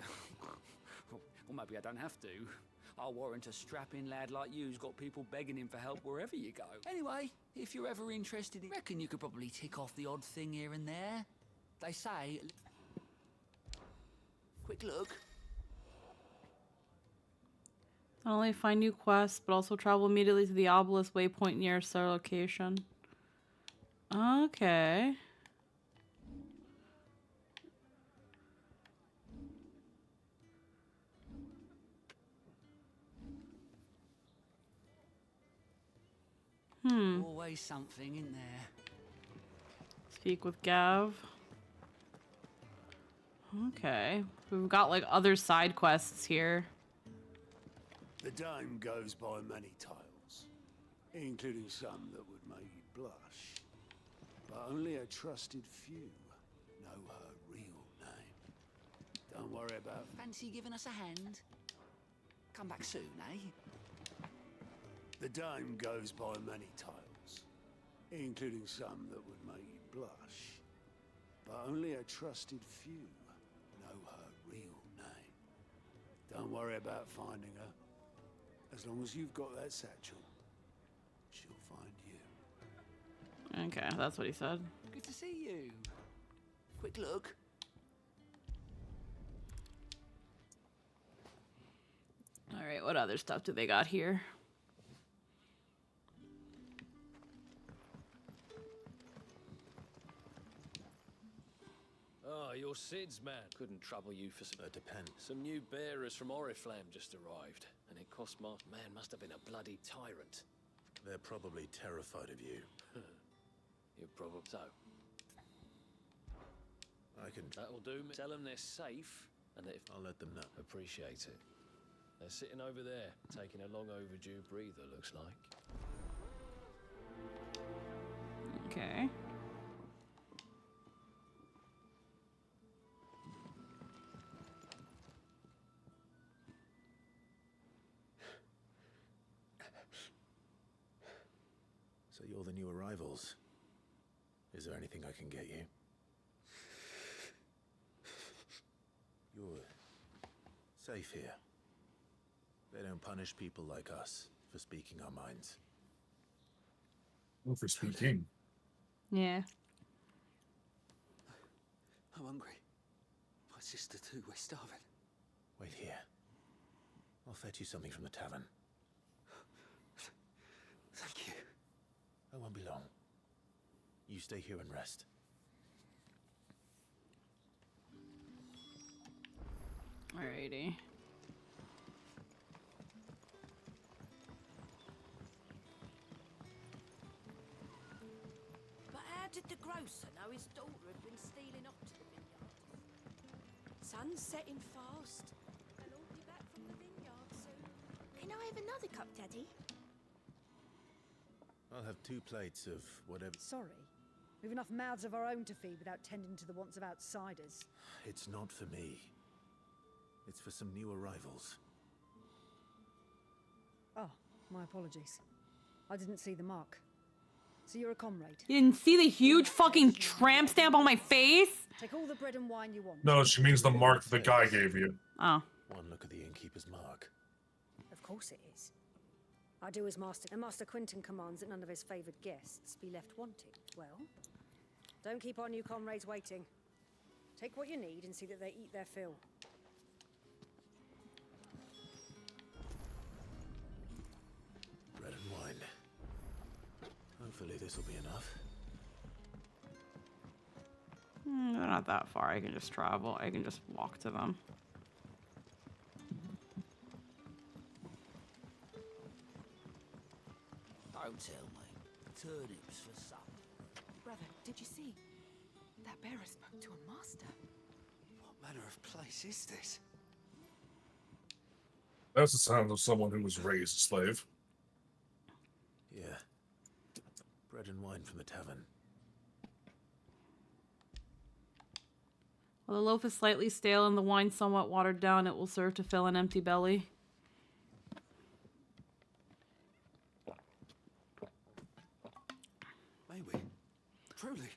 E: Or maybe I don't have to. I'll warrant a strapping lad like you's got people begging him for help wherever you go. Anyway, if you're ever interested, I reckon you could probably tick off the odd thing here and there. They say... Quick look.
A: Not only find new quests, but also travel immediately to the obelisk waypoint nearest our location. Okay.
E: Always something in there.
A: Speak with Gav. Okay. We've got like other side quests here.
L: The dome goes by many titles, including some that would make you blush. But only a trusted few know her real name. Don't worry about...
E: Fancy giving us a hand? Come back soon, eh?
L: The dome goes by many titles, including some that would make you blush. But only a trusted few know her real name. Don't worry about finding her. As long as you've got that satchel, she'll find you.
A: Okay, that's what he said.
E: Good to see you. Quick look.
A: Alright, what other stuff do they got here?
O: Oh, you're Sid's man. Couldn't trouble you for some... depends. Some new bearers from Oriflamme just arrived, and it cost my... Man must have been a bloody tyrant.
D: They're probably terrified of you.
O: You're probably... So?
D: I can...
O: That'll do me. Tell them they're safe, and that if...
D: I'll let them know.
O: Appreciate it. They're sitting over there, taking a long overdue breather, looks like.
A: Okay.
D: So you're the new arrivals. Is there anything I can get you? You're safe here. They don't punish people like us for speaking our minds.
I: Well, for speaking.
A: Yeah.
E: I'm hungry. My sister too, we're starving.
D: Wait here. I'll fetch you something from the tavern.
E: Thank you.
D: I won't be long. You stay here and rest.
A: Alrighty.
T: But how did the grocer know his daughter had been stealing off to the vineyard? Sun's setting fast. They'll all be back from the vineyard soon.
M: Can I have another cup, Daddy?
D: I'll have 2 plates of whatever.
R: Sorry. We've enough mouths of our own to feed without tending to the wants of outsiders.
D: It's not for me. It's for some new arrivals.
R: Oh, my apologies. I didn't see the mark. So you're a comrade.
A: You didn't see the huge fucking tramp stamp on my face?
R: Take all the bread and wine you want.
I: No, she means the mark that the guy gave you.
A: Oh.
D: One look at the innkeeper's mark.
R: Of course it is. I do as Master, and Master Quinton commands that none of his favoured guests be left wanting. Well, don't keep our new comrades waiting. Take what you need and see that they eat their fill.
D: Bread and wine. Hopefully this will be enough.
A: They're not that far. I can just travel. I can just walk to them.
E: Don't tell me. Turnips for supper.
S: Brother, did you see? That bearer spoke to a master.
E: What manner of place is this?
I: That's the sound of someone who was raised a slave.
D: Yeah. Bread and wine from the tavern.
A: While the loaf is slightly stale and the wine somewhat watered down, it will serve to fill an empty belly.
W: Truly.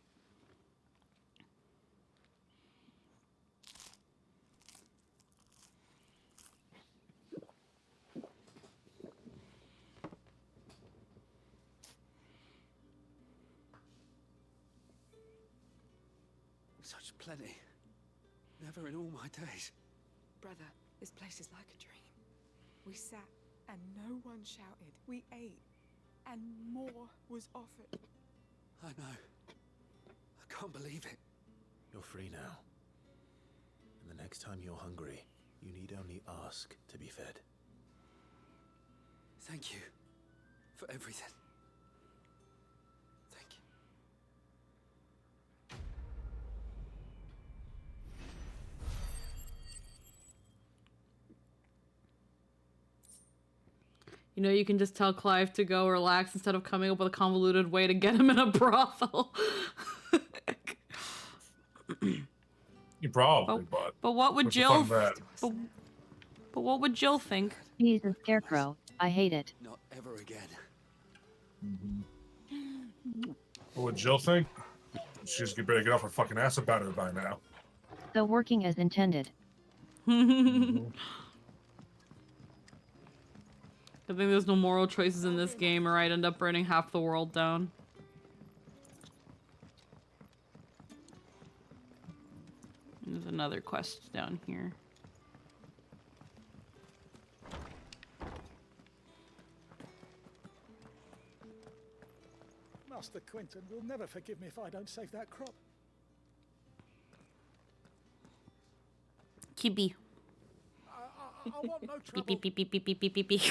W: Such plenty. Never in all my days.
N: Brother, this place is like a dream. We sat and no one shouted. We ate and more was offered.
W: I know. I can't believe it.
D: You're free now. And the next time you're hungry, you need only ask to be fed.
W: Thank you for everything. Thank you.
A: You know, you can just tell Clive to go relax instead of coming up with a convoluted way to get him in a brothel.
I: You probably,
A: but what would
I: what's the
A: Jill?
I: fun in that?
A: But what would Jill think?
B: He's a scarecrow. I hate it.
W: Not ever again.
I: What would Jill think? She's better get off her fucking ass about her by now.
B: So working as intended.
A: I think there's no moral choices in this game, or I'd end up burning half the world down. There's another quest down here.
C: Master Quentin will never forgive me if I don't save that crop.
A: Kibby.
C: I want no trouble.
A: Beep, beep, beep, beep, beep, beep, beep, beep.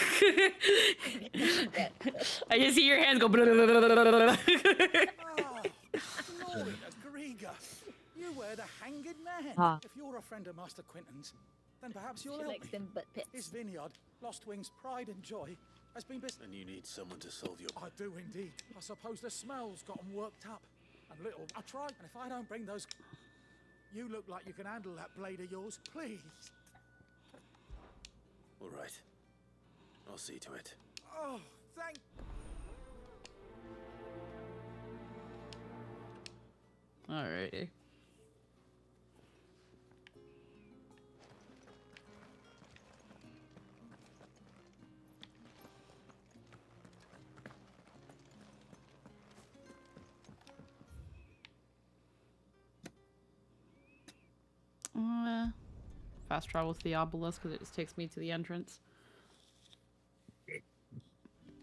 A: I just see your hands go. Blah, blah, blah, blah, blah, blah.
C: Glory to Grieger. You were the hanged man.
B: Ah.
C: If you're a friend of Master Quentin's, then perhaps you'll
J: She
C: help
J: likes
C: me.
J: them butt pits.
C: His vineyard, Lost Wing's pride and joy, has been busy.
D: And you need someone to solve your...
C: I do indeed. I suppose the smell's got 'em worked up. And little, I tried, and if I don't bring those... You look like you can handle that blade of yours, please.
D: All right. I'll see to it.
C: Oh, thank...
A: Alrighty. Fast travel to the obelisk because it just takes me to the entrance.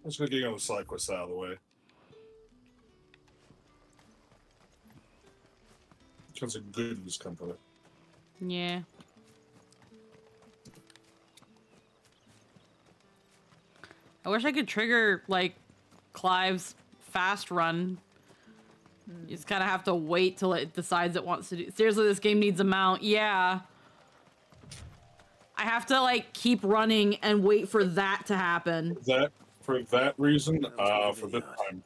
I: Let's go get you on the side quest out of the way. Tons of goodies come from it.
A: Yeah. I wish I could trigger, like, Clive's fast run. You just kind of have to wait till it decides it wants to do... Seriously, this game needs a mount. Yeah. I have to, like, keep running and wait for that to happen.
I: For that reason, for this time,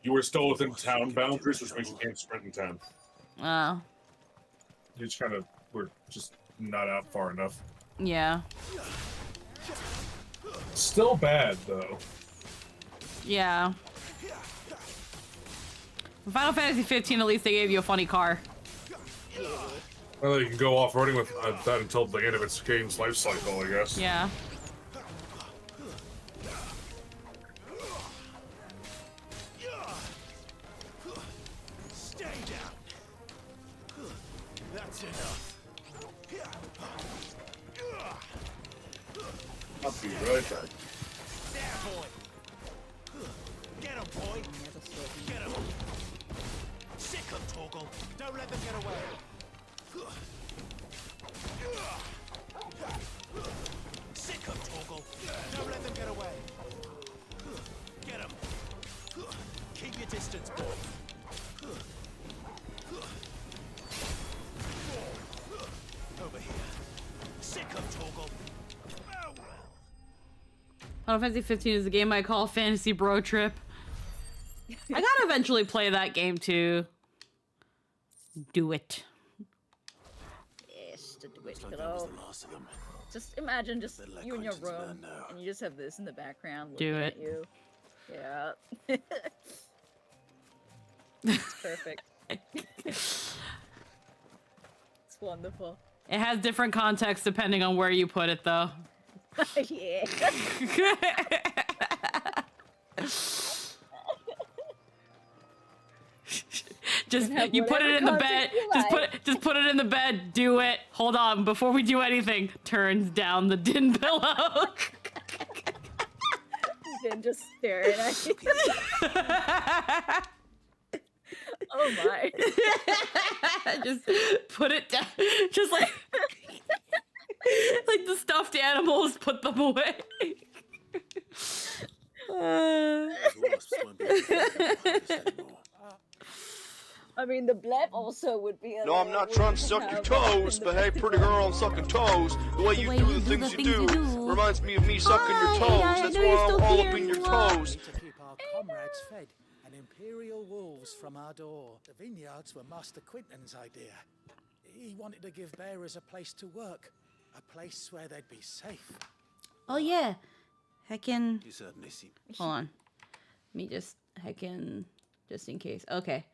I: you were still within town boundaries, which means you can't sprint in town.
A: Oh.
I: You just kind of were just not out far enough.
A: Yeah.
I: Still bad, though.
A: Yeah. In Final Fantasy 15, at least they gave you a funny car.
I: Well, you can go off-roading with that until the end of its game's life cycle, I guess.
A: Yeah.
F: Stay down. That's enough.
I: I'll be right back.
F: There, boy. Get him, boy. Get him. Sick him, Torgal. Don't let them get away. Sick him, Torgal. Don't let them get away. Get him. Keep your distance, boy. Over here. Sick him, Torgal. Oh, well.
A: Final Fantasy 15 is a game I call Fantasy Bro Trip. I gotta eventually play that game too. Do it.
J: Yes, to do it.
D: Looks like that was the last of them.
J: Just imagine just
D: Let
J: you in your
D: Quentin's
J: room
D: man know.
J: and you just have this in the background
A: Do
J: looking
A: it.
J: at you. Yeah. It's perfect. It's wonderful.
A: It has different context depending on where you put it, though.
J: Yeah.
A: Just you put it in the bed. Just put it in the bed. Do it. Hold on, before we do anything. Turns down the din pillow.
J: Then just staring at you. Oh my.
A: Just put it down. Just like the stuffed animals, put them away.
J: I mean, the bleb also would be a
F: No, I'm not trying to suck your toes, but hey, pretty girl, I'm sucking toes. The way you do the things you do reminds me of me sucking your toes. That's why I'm all up in your toes.
C: To keep our comrades fed and imperial wolves from our door. The vineyards were Master Quinton's idea. He wanted to give bearers a place to work, a place where they'd be safe.
A: Oh yeah, heckin'.
D: You certainly seem.
A: Hold on, let me just heckin', just in case. Okay.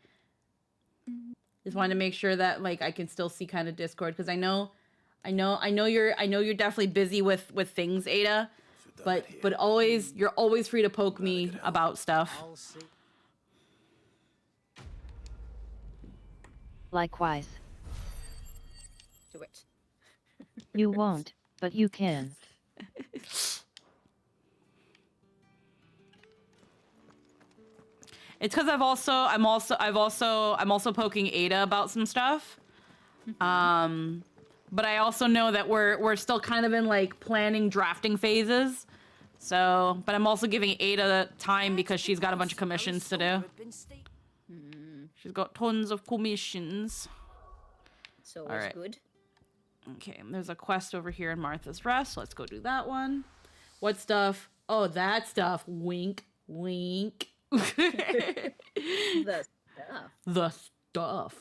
A: Just wanted to make sure that like I can still see kind of Discord because I know you're definitely busy with things, Ada, but always you're always free to poke me about stuff.
B: Likewise.
J: Do it.
B: You won't, but you can.
A: It's because I'm also poking Ada about some stuff. But I also know that we're still kind of in like planning drafting phases. So, but I'm also giving Ada time because she's got a bunch of commissions to do. She's got tons of commissions.
J: So
A: all right.
J: Good.
A: Okay, there's a quest over here in Martha's Rest. Let's go do that one. What stuff? Oh, that stuff. Wink, wink.
J: The stuff.
A: The stuff.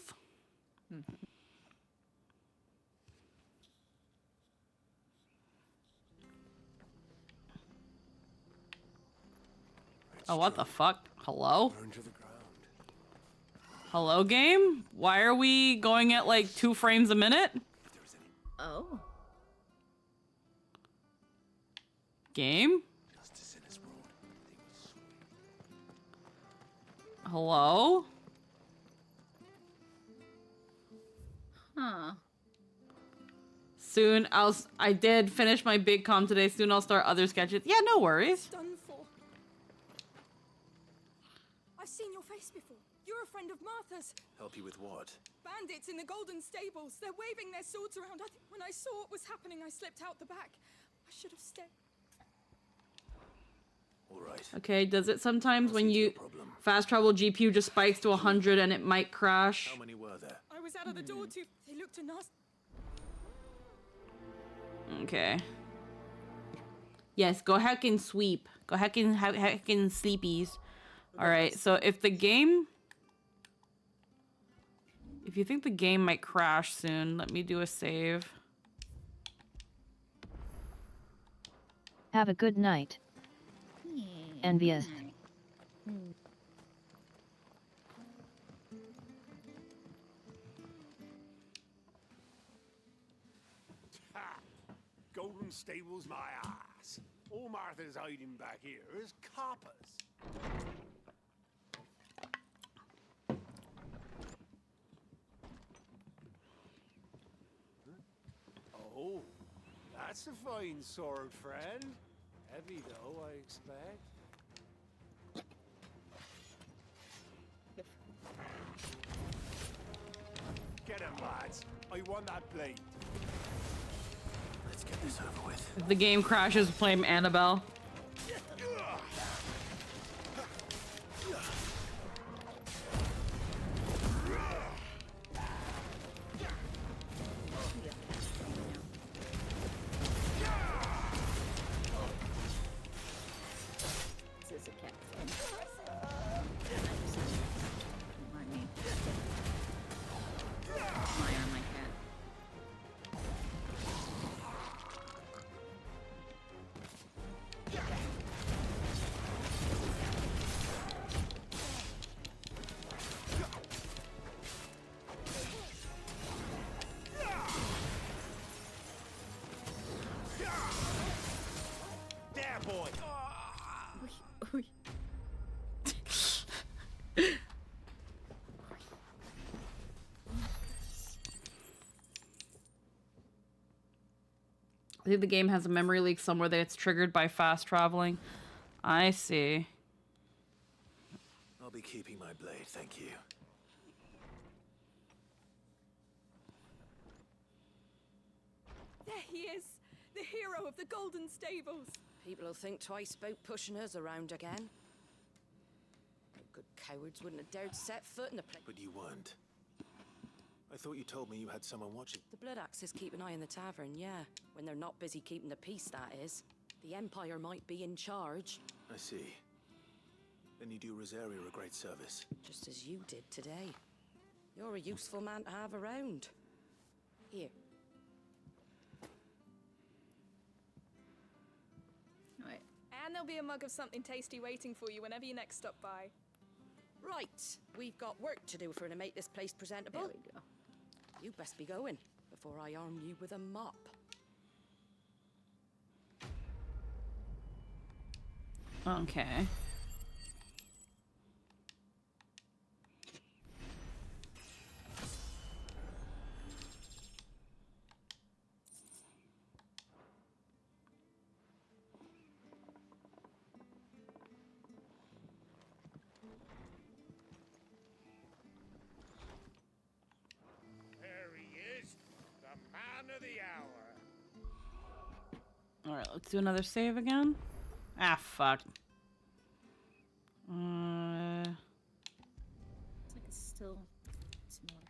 A: Oh, what the fuck? Hello? Hello, game? Why are we going at like 2 frames a minute?
J: Oh.
A: Game? Hello?
J: Huh.
A: Soon I did finish my big com today. Soon I'll start other sketches. Yeah, no worries.
S: Done for. I've seen your face before. You're a friend of Martha's.
D: Help you with what?
S: Bandits in the Golden Stables. They're waving their swords around. When I saw what was happening, I slipped out the back. I should have stayed.
D: All right.
A: Okay, does it sometimes when you fast travel GPU just spikes to 100 and it might crash?
D: How many were there?
S: I was out of the door too. They looked a nasty.
A: Okay. Yes, go heck and sweep. Go heck and sleepies. Alright, so if the game... If you think the game might crash soon, let me do a save.
B: Have a good night. Envious.
L: Ha! Golden Stables, my ass. All Martha's hiding back here is coppers. Oh, that's a fine sword, friend. Heavy though, I expect. Get him, lads. I want that blade.
D: Let's get this over with.
A: If the game crashes, play Annabelle. think the game has a memory leak somewhere that it's triggered by fast traveling. I see.
D: I'll be keeping my blade, thank you.
S: There he is, the hero of the Golden Stables.
N: People will think twice about pushing us around again. Good cowards wouldn't have dared set foot in the place.
D: But you weren't. I thought you told me you had someone watching.
N: The Blood Axes keep an eye on the tavern, yeah. When they're not busy keeping the peace, that is. The Empire might be in charge.
D: I see. Then you do Rosaria a great service.
N: Just as you did today. You're a useful man to have around. Here.
J: Right.
S: And there'll be a mug of something tasty waiting for you whenever you next stop by.
N: Right, we've got work to do to make this place presentable.
J: There we go.
N: You best be going before I arm you with a mop.
A: Okay.
L: There he is, the man of the hour.
A: Alright, let's do another save again. Ah, fuck.
J: Looks like it's still smaller.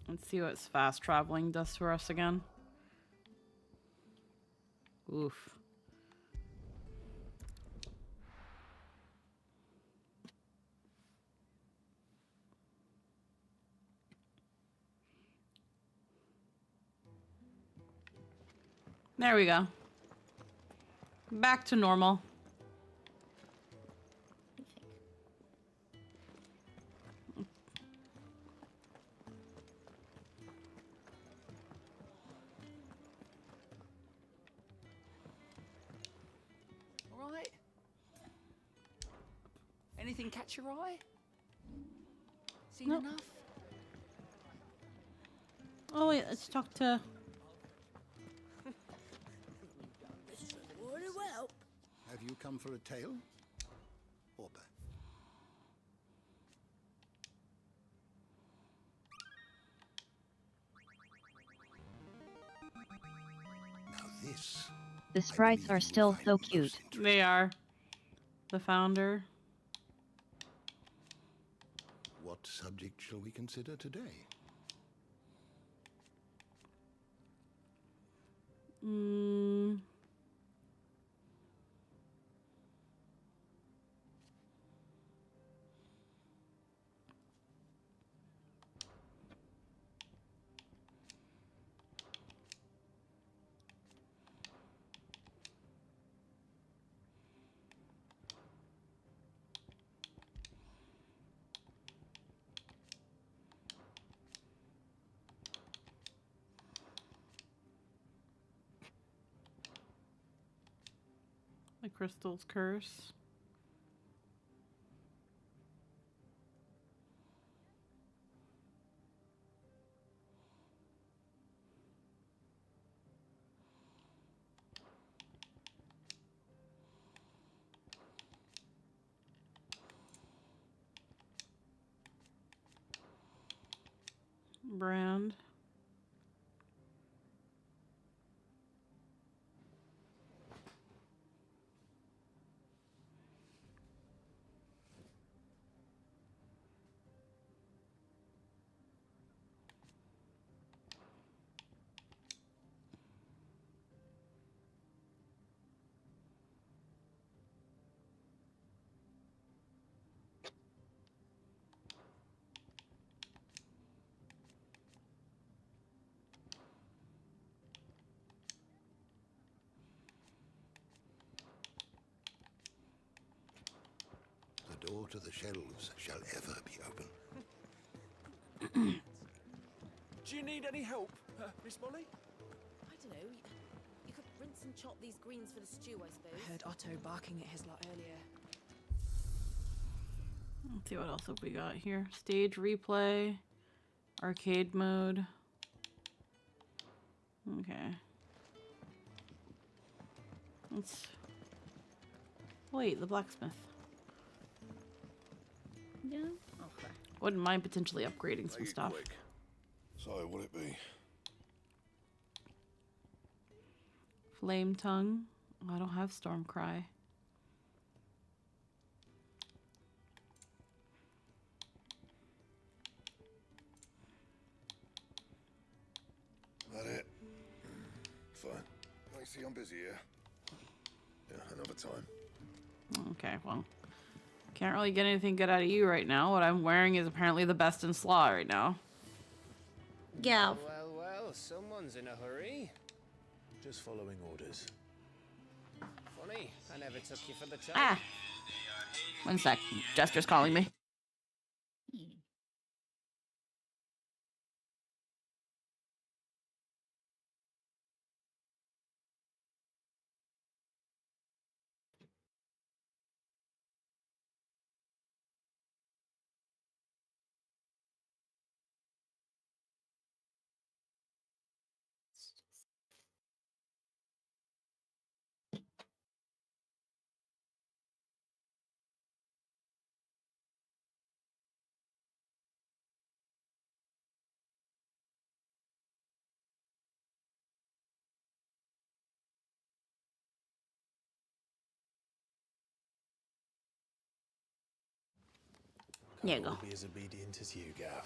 A: Let's see what fast traveling does for us again. Oof. There we go. Back to normal.
E: All right. Anything catch your eye? Seen
A: Nope.
E: enough?
A: Oh wait, let's talk to...
Q: Have you come for a tale? Or both? Now this.
B: The sprites are still so cute.
A: They are. The founder.
Q: What subject shall we consider today?
A: The Crystal's Curse. Brand.
Q: The door to the shelves shall ever be open.
G: Do you need any help, Miss Molly?
N: I don't know. You could rinse and chop these greens for the stew, I suppose.
S: I heard Otto barking at his lot earlier.
A: Let's see what else have we got here. Stage replay. Arcade mode. Okay. Let's... Wait, the blacksmith.
J: Yeah. Okay.
A: Wouldn't mind potentially upgrading some stuff.
Q: So, what'll it be?
A: Flame tongue. Oh, I don't have storm cry.
Q: That it? Fine. I see I'm busy here. Yeah, another time.
A: Okay, well. Can't really get anything good out of you right now. What I'm wearing is apparently the best in Slaw right now. Yeah.
G: Well, someone's in a hurry.
D: Just following orders.
G: Funny, I never took you for the type.
A: Ah! One sec. Jester's calling me. There you go.
D: I'll be as obedient as you, Gav.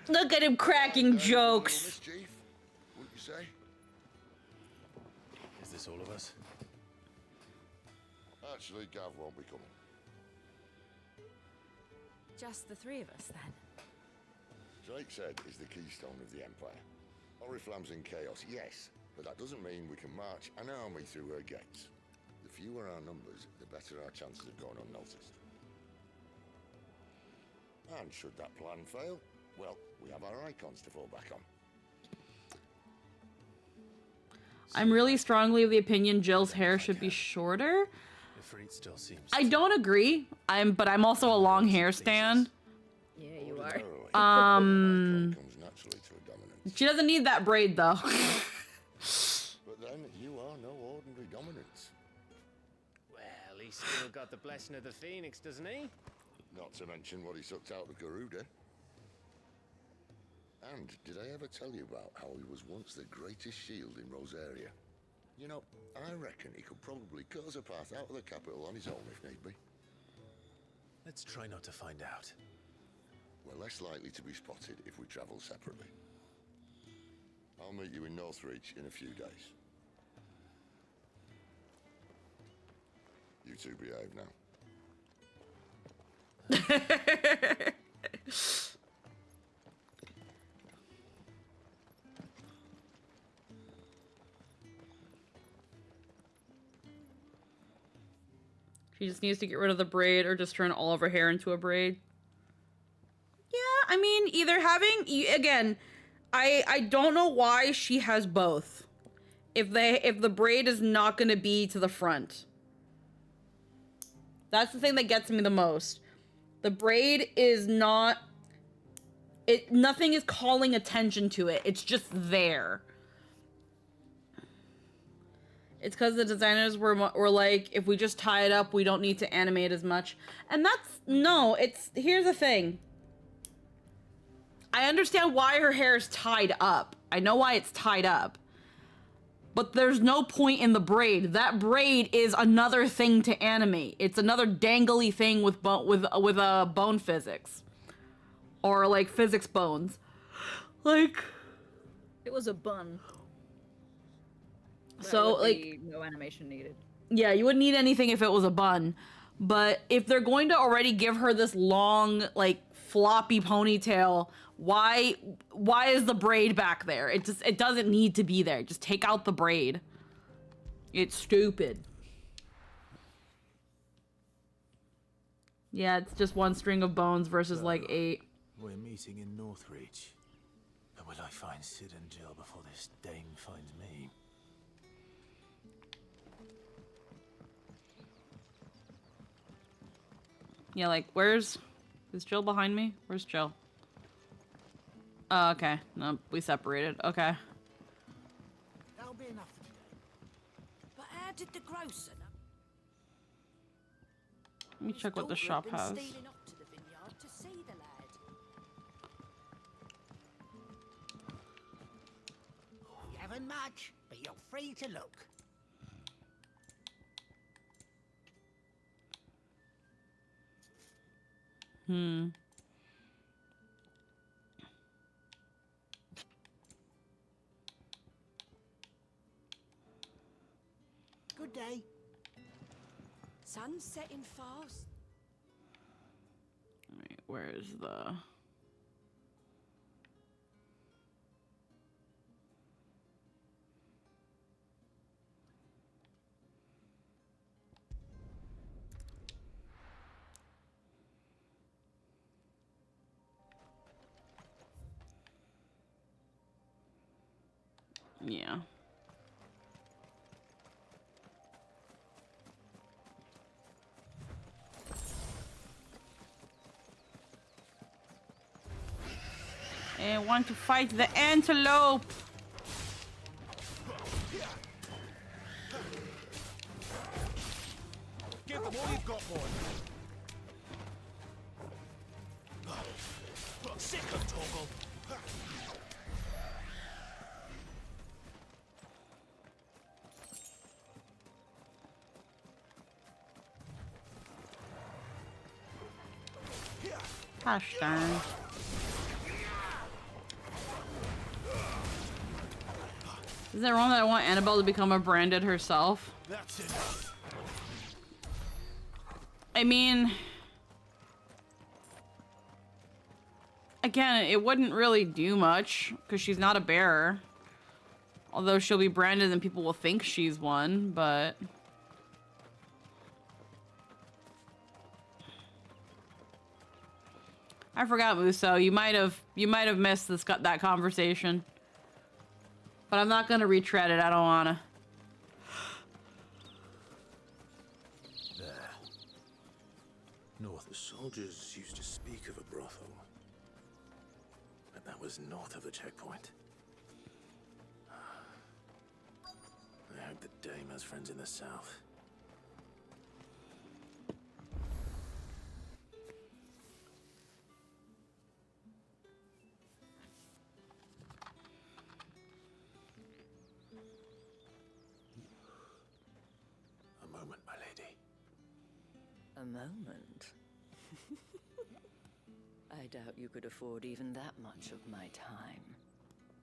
A: Look at him cracking jokes.
Q: Mischief, wouldn't you say?
D: Is this all of us?
Q: Actually, Gav won't be coming.
S: Just the three of us, then.
Q: Drake said is the keystone of the Empire. Oriflamme's in chaos, yes, but that doesn't mean we can march an army through her gates. The fewer our numbers, the better our chances of going unnoticed. And should that plan fail, well, we have our icons to fall back on.
A: I'm really strongly of the opinion Jill's hair should be shorter.
D: Ifrit still seems.
A: I don't agree. But I'm also a long hair stan.
J: Yeah, you are.
A: She doesn't need that braid though.
Q: But then you are no ordinary dominance.
G: Well, he's still got the blessing of the Phoenix, doesn't he?
Q: Not to mention what he sucked out of Garuda. And did I ever tell you about how he was once the greatest shield in Rosaria? You know, I reckon he could probably cut us a path out of the capital on his own if need be.
D: Let's try not to find out.
Q: We're less likely to be spotted if we travel separately. I'll meet you in Northreach in a few days. You two behave now.
A: She just needs to get rid of the braid or just turn all of her hair into a braid. Yeah, I mean, either having... Again, I don't know why she has both. If the braid is not going to be to the front. That's the thing that gets me the most. The braid is not... Nothing is calling attention to it. It's just there. It's because the designers were like, if we just tie it up, we don't need to animate as much. And that's... No, it's... Here's the thing. I understand why her hair is tied up. I know why it's tied up. But there's no point in the braid. That braid is another thing to animate. It's another dangly thing with bone physics. Or, like, physics bones. Like...
J: It was a bun.
A: So, like...
J: No animation needed.
A: Yeah, you wouldn't need anything if it was a bun. But if they're going to already give her this long, like, floppy ponytail, why is the braid back there? It doesn't need to be there. Just take out the braid. It's stupid. Yeah, it's just one string of bones versus, like, 8.
D: We're meeting in Northreach. But will I find Sid and Jill before this dame finds me?
A: Yeah, like, where's... Is Jill behind me? Where's Jill? Oh, okay. No, we separated. Okay.
F: That'll be enough for today.
T: But how did the grocer know?
A: Let me check what the shop has.
T: Stealing up to the vineyard to see the lad.
F: You haven't much, but you're free to look.
A: Hmm.
F: Good day.
T: Sun's setting fast.
A: Wait, where's the... Yeah. I want to fight the antelope.
F: Give them all you've got, boy. Sick of Torgal.
A: Gosh darn. Is it wrong that I want Annabelle to become a branded herself?
F: That's it.
A: I mean... Again, it wouldn't really do much, because she's not a bearer. Although she'll be branded and people will think she's one, but... I forgot, Muso. You might have missed that conversation. But I'm not gonna retread it, I don't wanna.
D: There. North. The soldiers used to speak of a brothel. But that was north of the checkpoint. I hope the dame has friends in the south. A moment, my lady.
H: A moment? I doubt you could afford even that much of my time.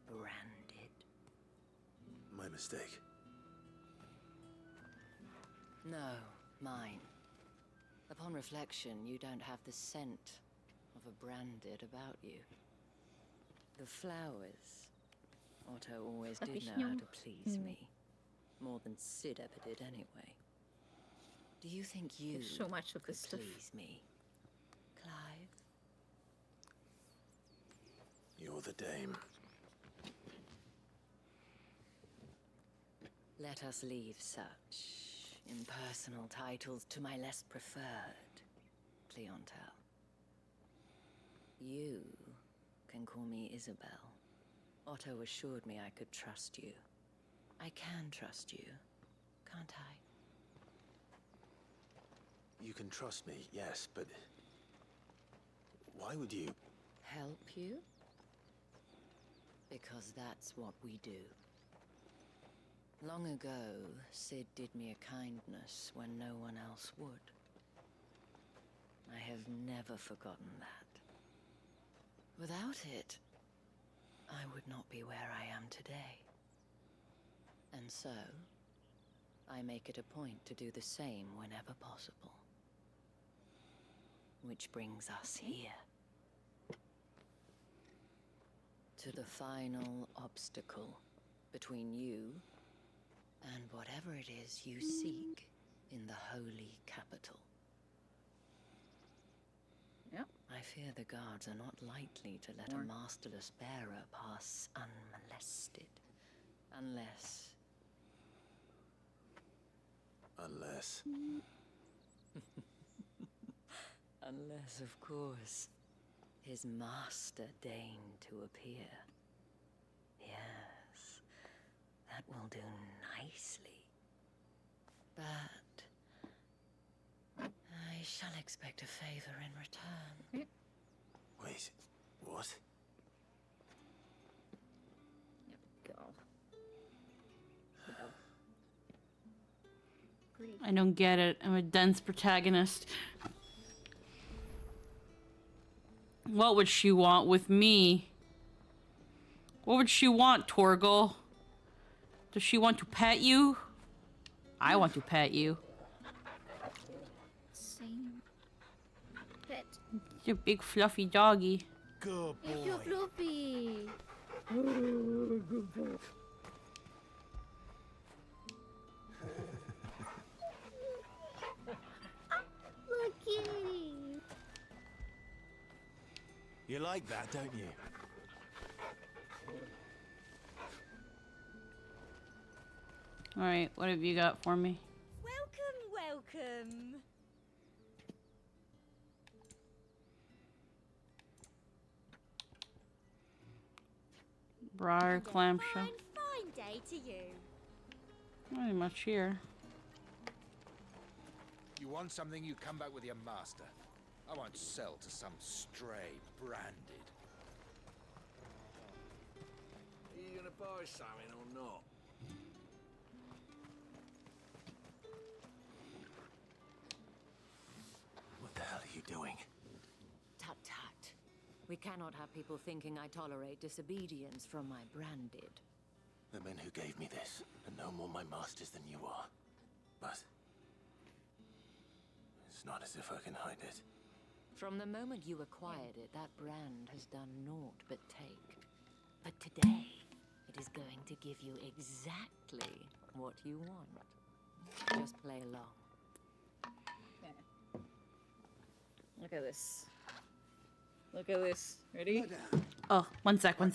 H: Branded.
D: My mistake.
H: No, mine. Upon reflection, you don't have the scent of a branded about you. The flowers. Otto always did know how to please me. More than Sid ever did anyway. Do you think you
J: There's so much of
H: could
J: this stuff.
H: please me, Clive?
D: You're the dame.
H: Let us leave such impersonal titles to my less preferred clientele. You can call me Isabel. Otto assured me I could trust you. I can trust you, can't I?
D: You can trust me, yes, but why would you?
H: Help you? Because that's what we do. Long ago, Sid did me a kindness when no one else would. I have never forgotten that. Without it, I would not be where I am today. And so, I make it a point to do the same whenever possible. Which brings us here. To the final obstacle between you and whatever it is you seek in the holy capital.
J: Yep.
H: I fear the guards are not likely to let a masterless bearer pass unmolested. Unless... Unless, of course, his master deigned to appear. Yes, that will do nicely. But I shall expect a favor in return.
D: Wait, what?
J: Go.
A: I don't get it. I'm a dense protagonist. What would she want with me? What would she want, Torgal? Does she want to pet you? I want to pet you.
J: Same. Pet.
A: You're a big fluffy doggy.
L: Good
J: If you're fluffy. Good boy. Look, kitty.
L: You like that, don't you?
A: Alright, what have you got for me?
T: Welcome.
A: Briar clamshell.
T: Fine day to you.
A: Not much here.
F: You want something, you come back with your master. I won't sell to some stray branded.
O: Are you gonna buy something or not?
D: What the hell are you doing?
H: Tut tut. We cannot have people thinking I tolerate disobedience from my branded.
D: The men who gave me this are no more my masters than you are. But it's not as if I can hide it.
H: From the moment you acquired it, that brand has done naught but take. But today, it is going to give you exactly what you want. Just play along.
J: Okay. Look at this. Look at this. Ready?
A: Oh, one sec.
H: But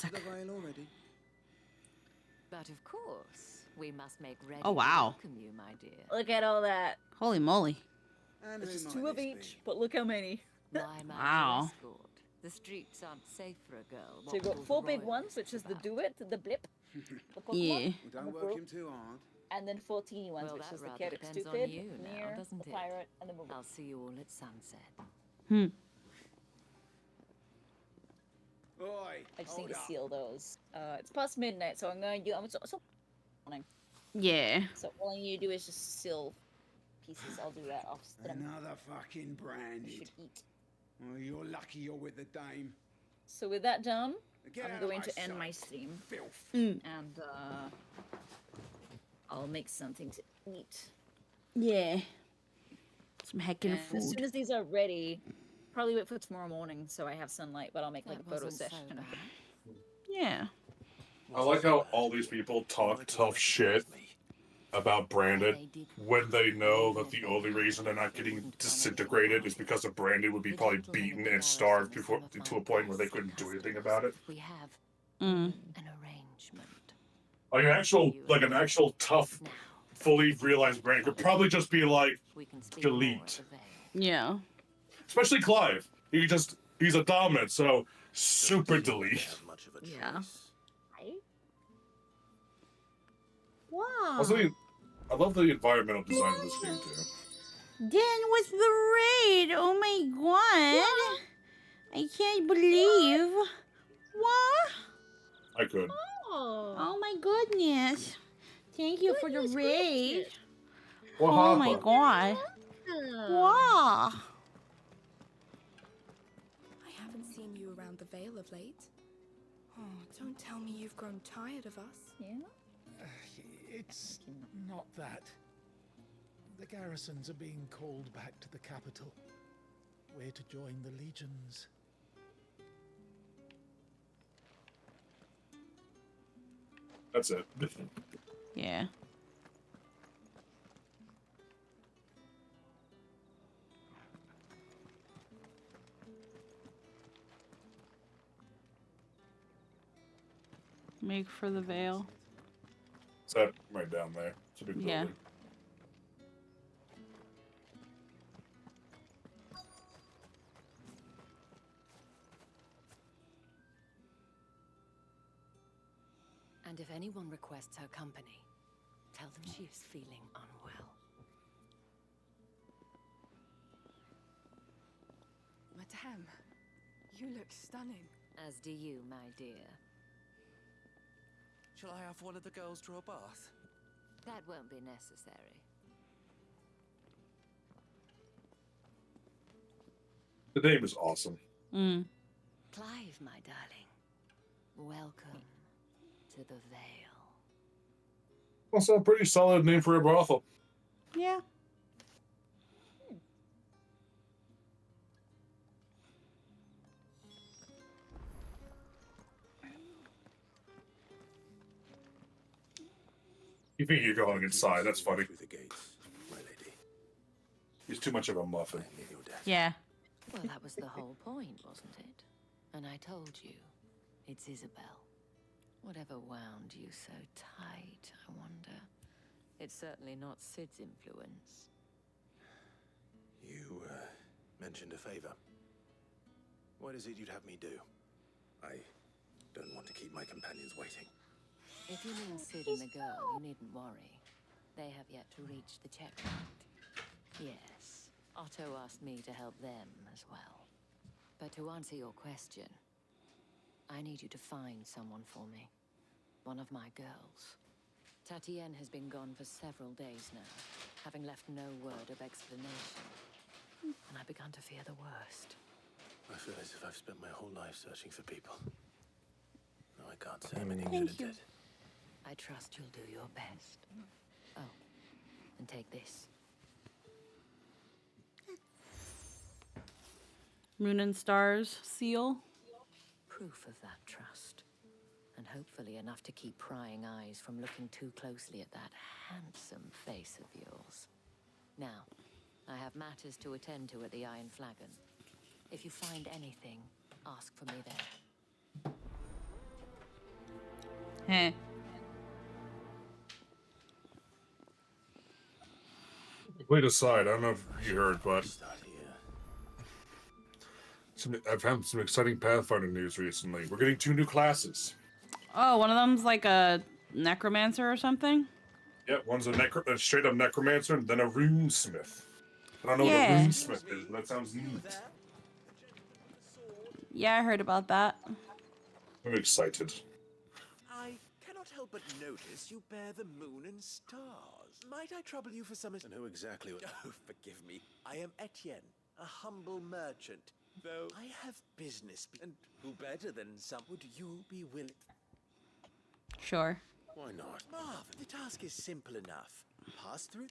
H: of course, we must make ready
A: Oh, wow.
H: to welcome you, my dear.
J: Look at all that.
A: Holy moly.
J: It's just 2 of each, but look how many.
H: Why, my
A: Wow.
H: escort? The streets aren't safe for a girl.
J: So you got 4 big ones, which is the do it, the blip, the Pokemon,
A: Yeah.
J: and
L: Don't
J: the
L: work
J: group,
L: him too hard.
J: and then 4 teeny ones,
H: Well,
J: which
H: that
J: is the
H: rather
J: chaotic
H: depends on
J: stupid,
H: you now,
J: near,
H: doesn't
J: the
H: it?
J: pirate, and the movie.
H: I'll see you all at sunset.
L: Oi,
J: I just
L: hold
J: need to
L: up.
J: seal those. It's past midnight, so I'm going to do. Morning.
A: Yeah.
J: So all I need to do is just seal pieces. I'll do that off.
L: Another fucking branded.
J: Should eat.
L: Well, you're lucky you're with the dame.
J: So with that done,
L: Get
J: I'm
L: out of
J: going
L: my
J: to end
L: sight,
J: my stream,
L: filth.
J: and I'll make something to eat.
A: Yeah. Some heckin'
J: And
A: food.
J: as soon as these are ready, probably wait for tomorrow morning so I have sunlight. But I'll make like a
H: That
J: photo
H: wasn't so
J: session.
H: bad.
A: Yeah.
I: I like how all these people talk tough shit about Branded when they know that the only reason they're not getting disintegrated is because a Branded would be probably beaten and starved before to a point where they couldn't do anything about it.
H: We have
A: Mm.
H: an arrangement.
I: Like an actual tough, fully realized Branded could probably just be like
H: We can speak
I: delete.
A: Yeah.
I: Especially Clive. He's a dominant, so super delete.
J: Yeah.
A: Wow.
I: Also, I love the environmental design of this game too.
A: Dan with the raid. Oh my god. I can't believe. What?
I: I could.
A: Oh my goodness. Thank you for the raid.
I: What
A: Oh my
I: happened?
A: god. Wow.
N: I haven't seen you around the Vale of late. Oh, don't tell me you've grown tired of us.
J: Yeah?
C: It's not that. The garrisons are being called back to the capital. We're to join the legions.
I: That's it.
A: Yeah. Make for the veil.
I: It's that right down there. It's a big
A: Yeah.
I: building.
H: And if anyone requests her company, tell them she is feeling unwell.
N: Madame, you look stunning.
H: As do you, my dear.
P: Shall I have one of the girls draw a bath?
H: That won't be necessary.
I: The name is awesome.
H: Clive, my darling. Welcome to the Vale.
I: Also, a pretty solid name for a brothel.
A: Yeah.
I: You think you're going inside? That's funny.
D: Through the gates, my lady.
I: He's too much of a muffin.
A: Yeah.
H: Well, that was the whole point, wasn't it? And I told you, it's Isabel. Whatever wound you so tight, I wonder. It's certainly not Sid's influence.
D: You, mentioned a favor. What is it you'd have me do? I don't want to keep my companions waiting.
H: If you mean Sid and the girl, you needn't worry. They have yet to reach the checkpoint. Yes, Otto asked me to help them as well. But to answer your question, I need you to find someone for me. One of my girls. Tatienne has been gone for several days now, having left no word of explanation. And I began to fear the worst.
D: I feel as if I've spent my whole life searching for people. No, I can't say I'm any good at it.
H: I trust you'll do your best. Oh, and take this.
A: Moon and Stars seal.
H: Proof of that trust. And hopefully enough to keep prying eyes from looking too closely at that handsome face of yours. Now, I have matters to attend to at the Iron Flagon. If you find anything, ask for me there.
A: Heh.
I: Complete aside, I don't know if you heard, but I've had some exciting Pathfinder news recently. We're getting 2 new classes.
A: Oh, one of them's like a necromancer or something?
I: Yeah, one's a straight up necromancer, and then a runesmith. I don't know what a
A: Yeah.
I: runesmith is, but that sounds neat.
A: Yeah, I heard about that.
I: I'm excited.
F: I cannot help but notice you bear the moon and stars. Might I trouble you for some...
D: And who exactly...
F: Oh, forgive me. I am Etienne, a humble merchant. Though I have business, and who better than some... Would you be willing...
A: Sure.
D: Why not?
F: Marv, the task is simple enough. Pass through...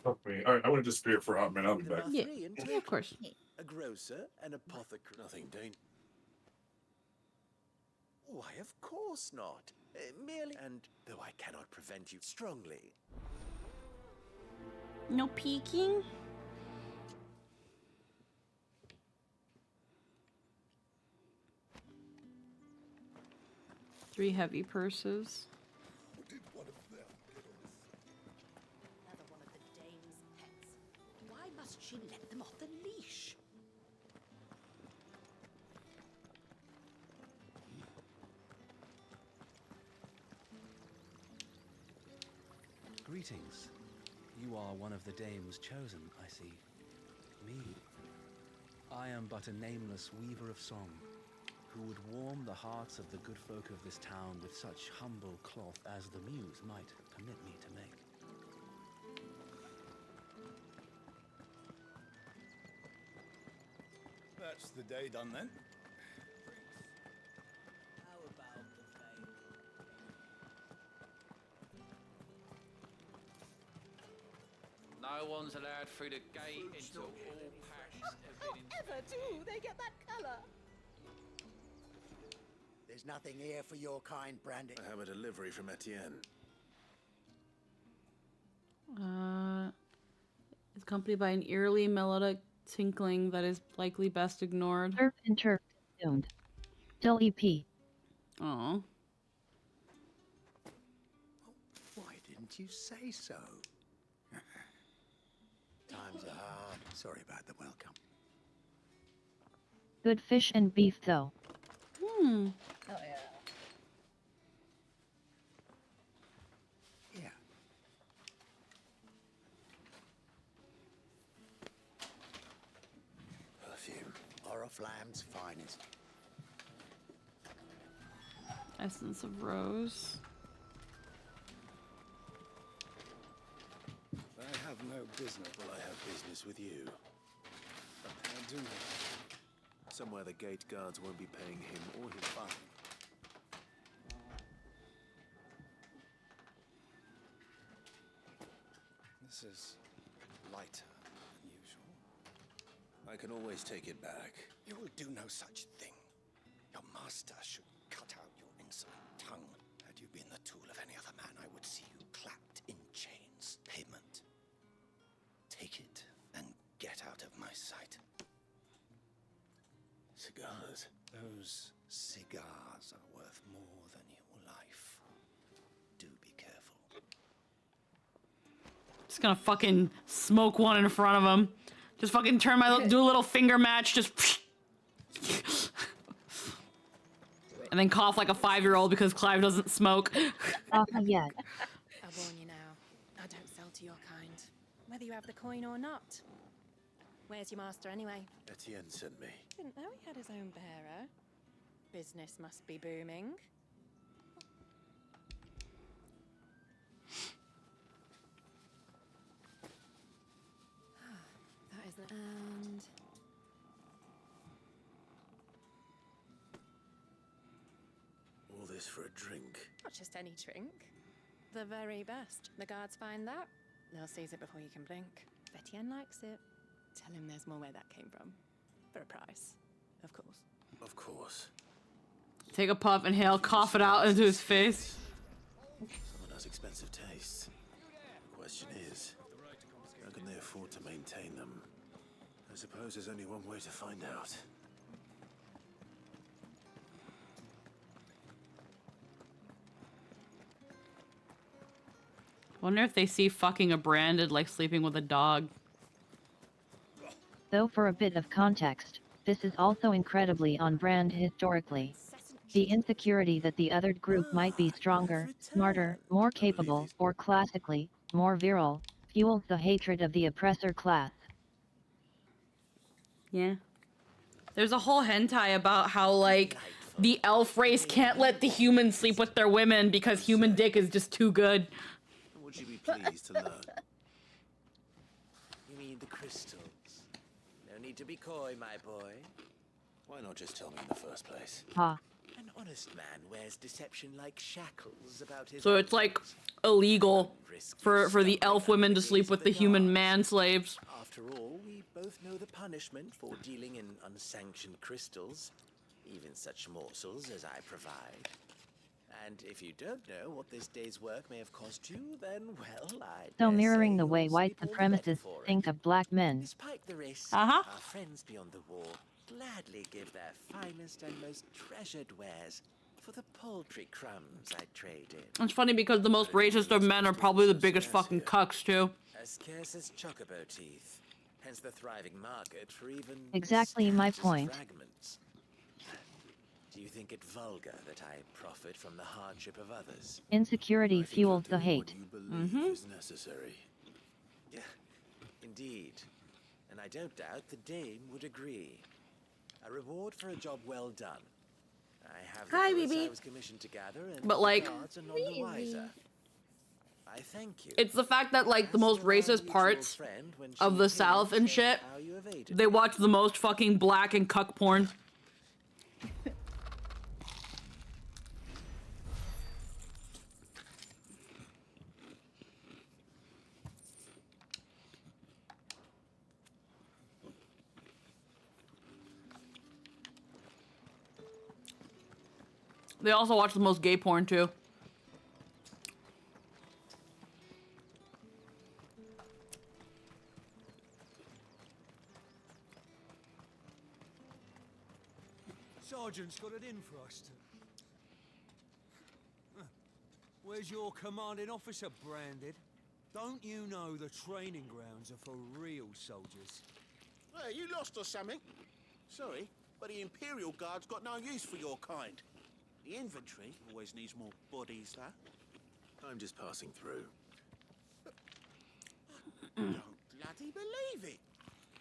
I: Fuck me. Alright, I want to disappear for a hot minute. I'll be back.
A: Yeah, yeah, of course.
F: A grocer, an apothecary...
D: Nothing dainty.
F: Why, of course not. Merely... And though I cannot prevent you strongly...
A: No peeking? Three heavy purses.
T: Another one of the dame's pets. Why must she let them off the leash?
P: Greetings. You are one of the dames chosen, I see. Me. I am but a nameless weaver of song, who would warm the hearts of the good folk of this town with such humble cloth as the muse might permit me to make.
L: That's the day done then.
F: How about the veil?
O: No one's allowed through the gate until all packs have been
T: Ever do they get that colour?
F: There's nothing here for your kind, Brandy.
D: I have a delivery from Etienne.
A: It's accompanied by an eerily melodic tinkling that is likely best ignored.
B: Turf and turf stoned. Del EP.
A: Oh.
F: Why didn't you say so? Times are hard. Sorry about the welcome.
B: Good fish and beef though.
A: Hmm.
J: Oh yeah.
F: Oriflamme's finest.
A: Essence of rose.
D: I have no business. Well, I have business with you. How do I? Somewhere the gate guards won't be paying him or his fine. This is lighter than usual. I can always take it back.
F: You will do no such thing. Your master should cut out your insolent tongue. Had you been the tool of any other man, I would see you clapped in chains. Payment. Take it and get out of my sight.
D: Cigars.
F: Those cigars are worth more than your life. Do be careful.
A: Just gonna fucking smoke one in front of him. Just fucking turn my, do a little finger match, just and then cough like a 5-year-old because Clive doesn't smoke.
B: Yet.
N: I'll warn you now. I don't sell to your kind, whether you have the coin or not. Where's your master anyway?
D: Etienne sent me.
N: Didn't know he had his own bearer. Business must be booming. That isn't. And
D: All this for a drink.
N: not just any drink. The very best. The guards find that, they'll seize it before you can blink. Etienne likes it. Tell him there's more where that came from. For a price, of course.
D: Of course.
A: Take a puff, inhale, cough it out into his face.
D: Someone has expensive tastes. The question is, how can they afford to maintain them? I suppose there's only one way to find out.
A: Wonder if they see fucking a branded like sleeping with a dog.
B: Though for a bit of context, this is also incredibly on brand historically. The insecurity that the othered group might be stronger, smarter, more capable, or classically, more virile, fuels the hatred of the oppressor class.
A: Yeah. There's a whole hentai about how like the elf race can't let the humans sleep with their women because human dick is just too good.
D: Would you be pleased to learn?
K: You mean the crystals? No need to be coy, my boy.
D: Why not just tell me in the first place?
B: Ha.
K: An honest man wears deception like shackles about his.
A: So it's like illegal for the elf women to sleep with the human man slaves.
K: After all, we both know the punishment for dealing in unsanctioned crystals, even such morsels as I provide. And if you don't know what this day's work may have cost you, then, well,
B: So mirroring the way white supremacists think of black men.
K: Despite the risk,
A: Uh-huh.
K: our friends beyond the wall gladly give their finest and most treasured wares for the paltry crumbs I trade in.
A: It's funny because the most racist of men are probably the biggest fucking cucks too.
K: As scarce as chocobo teeth, hence the thriving market for even
B: Exactly my
K: scraps
B: point.
K: fragments. Do you think it vulgar that I profit from the hardship of others?
B: Insecurity fuels the hate.
D: Is necessary.
K: Yeah, indeed. And I don't doubt the dame would agree. A reward for a job well done. I have the
A: Hi,
K: goods
A: BB.
K: I was commissioned to gather, and
A: But, like-
K: the guards are none the wiser. I thank you.
A: It's the fact that like the most racist parts of the South and shit, they watch the most fucking black and cuck porn. They also watch the most gay porn too.
W: Sergeant's got it in for us. Where's your commanding officer branded? Don't you know the training grounds are for real soldiers?
F: Hey, you lost or something? Sorry, but the Imperial Guard's got no use for your kind. The infantry always needs more bodies, that.
D: I'm just passing through.
F: Don't bloody believe it.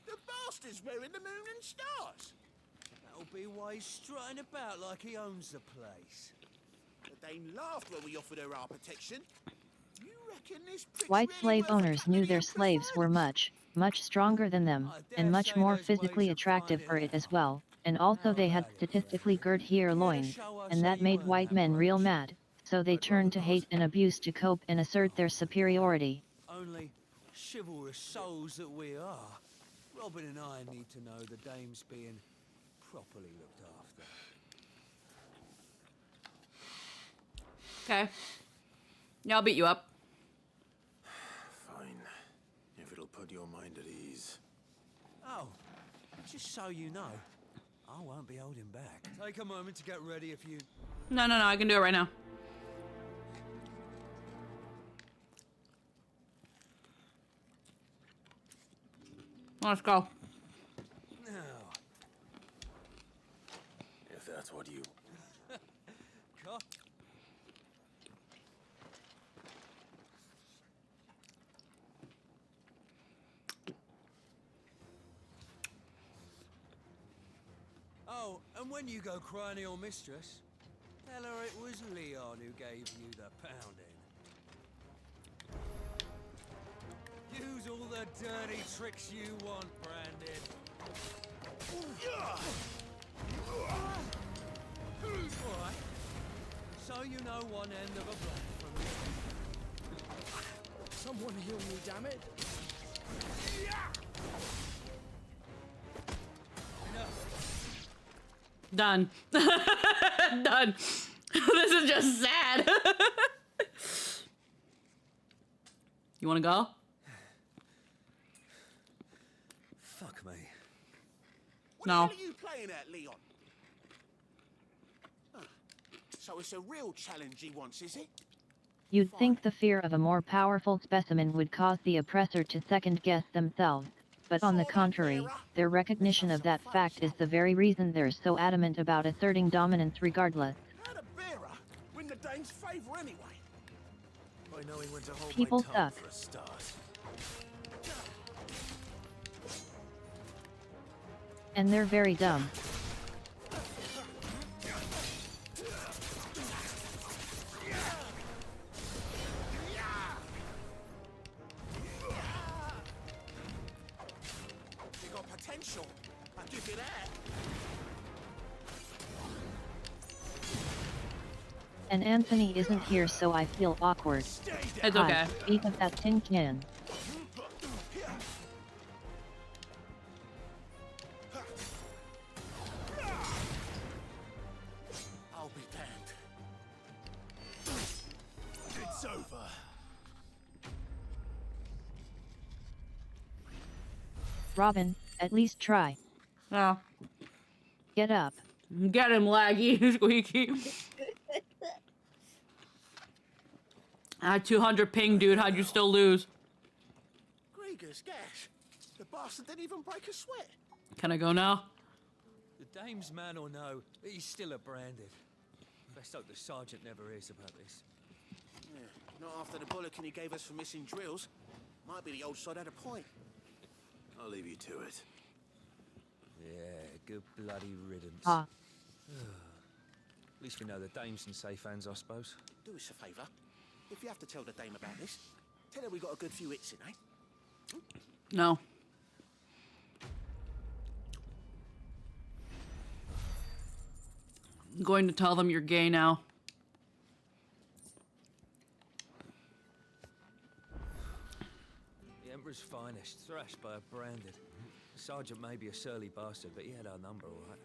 F: The bastard's wearing the moon and stars.
M: That'll be why he's strutting about like he owns the place.
F: The dame laughed when we offered her our protection. You reckon this prick's
B: White
F: really
B: slave
F: worth a
B: owners
F: couple
B: knew
F: of
B: their
F: Emperor's
B: slaves were much stronger than them, and much more physically attractive for it as well, and also they had statistically girt-here loins, and that made white men real mad, so they turned to hate and abuse to cope and assert their superiority.
M: Only chivalrous souls that we are, Robin and I need to know the dame's being properly looked after.
A: Okay. Yeah, I'll beat you up.
D: Fine. If it'll put your mind at ease.
M: Oh, just so you know, I won't be holding back. Take a moment to get ready if you...
A: No, I can do it right now. Let's go.
M: Now,
D: If that's what you...
M: Cut. Oh, and when you go crying to your mistress, tell her it was Leon who gave you the pounding. Use all the dirty tricks you want, Brandon. Alright. So you know one end of a blade from the other.
C: Someone heal me, damn it!
A: Done. Done. This is just sad. You want to go?
M: Fuck me.
F: What
A: No.
F: the hell are you playing at, Leon? Huh. So it's a real challenge he wants, is it?
B: You'd think the fear of a more powerful specimen would cause the oppressor to second-guess themselves, but on the contrary, their recognition of that fact is the very reason they're so adamant about asserting dominance regardless.
F: How'd a bearer win the dame's favour anyway?
D: By knowing when to hold
B: People
D: my tongue
B: suck.
D: for a start.
B: And they're very dumb.
F: You got potential. I'll give you that.
B: And Anthony isn't here, so I feel awkward.
A: It's okay.
B: Hi, speak of that tin can.
F: I'll be damned. It's over.
B: Robin, at least try.
A: Oh.
B: Get up.
A: Get him, Laggy. Squeaky. 200 ping, dude. How'd you still lose?
F: Grieger's gash. The bastard didn't even break a sweat.
A: Can I go now?
M: The dame's man or no, he's still a branded. Best hope the sergeant never hears about this.
F: Yeah, not after the bollocking he gave us for missing drills. Might be the old sod had a point.
D: I'll leave you to it.
M: Yeah, good bloody riddance.
B: Ah.
M: At least we know the dame's in safe hands, I suppose.
F: Do us a favour. If you have to tell the dame about this, tell her we got a good few hits in, eh?
A: No. I'm going to tell them you're gay now.
M: The Emperor's finest, thrashed by a branded. The sergeant may be a surly bastard, but he had our number, all right.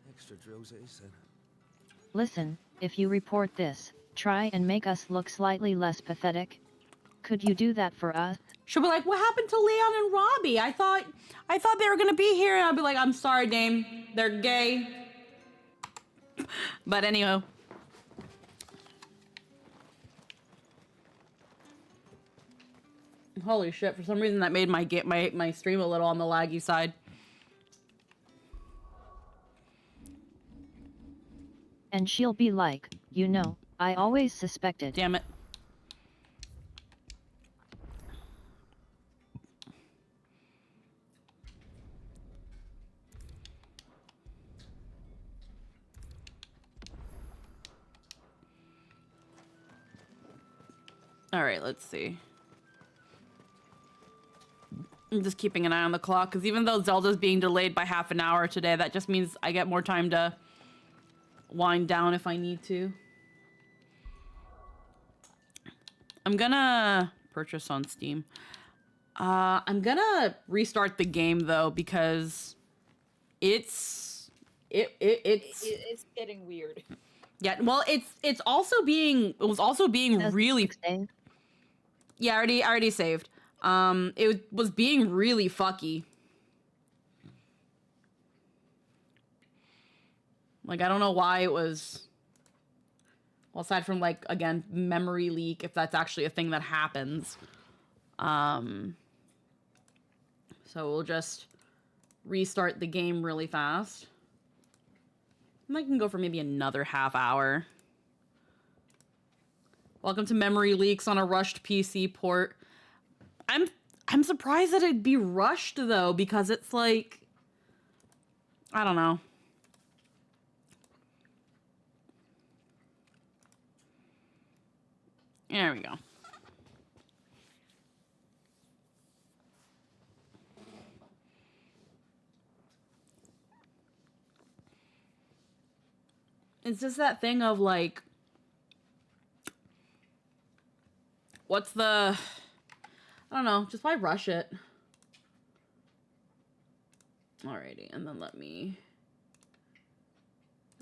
M: Extra drills it is, then.
B: Listen, if you report this, try and make us look slightly less pathetic. Could you do that for us?
A: She'll be like, what happened to Leon and Robbie? I thought they were gonna be here. And I'll be like, I'm sorry, Dame. They're gay. But anyhow. Holy shit, for some reason that made my stream a little on the laggy side.
B: And she'll be like, you know, I always suspected.
A: Damn it. All right, let's see. I'm just keeping an eye on the clock because even though Zelda's being delayed by half an hour today, that just means I get more time to wind down if I need to. I'm gonna purchase on Steam. I'm gonna restart the game though because it's
J: getting weird.
A: yeah. Well, it was also being really. Yeah, I already saved. It was being really fucky. Like, I don't know why it was... Well, aside from, like, again, memory leak, if that's actually a thing that happens. So we'll just restart the game really fast. And I can go for maybe another half hour. Welcome to memory leaks on a rushed PC port. I'm surprised that it'd be rushed, though, because it's like... I don't know. There we go. It's just that thing of like, what's the, I don't know, just why rush it? Alrighty, and then let me,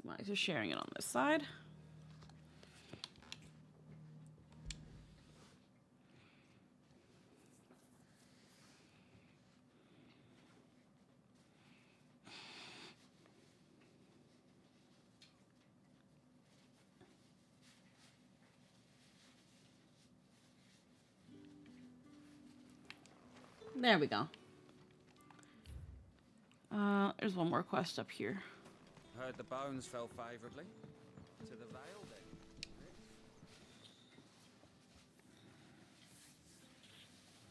A: am I just sharing it on this side? There we go. There's one more quest up here.
R: Heard the bones fell favorably to the Vale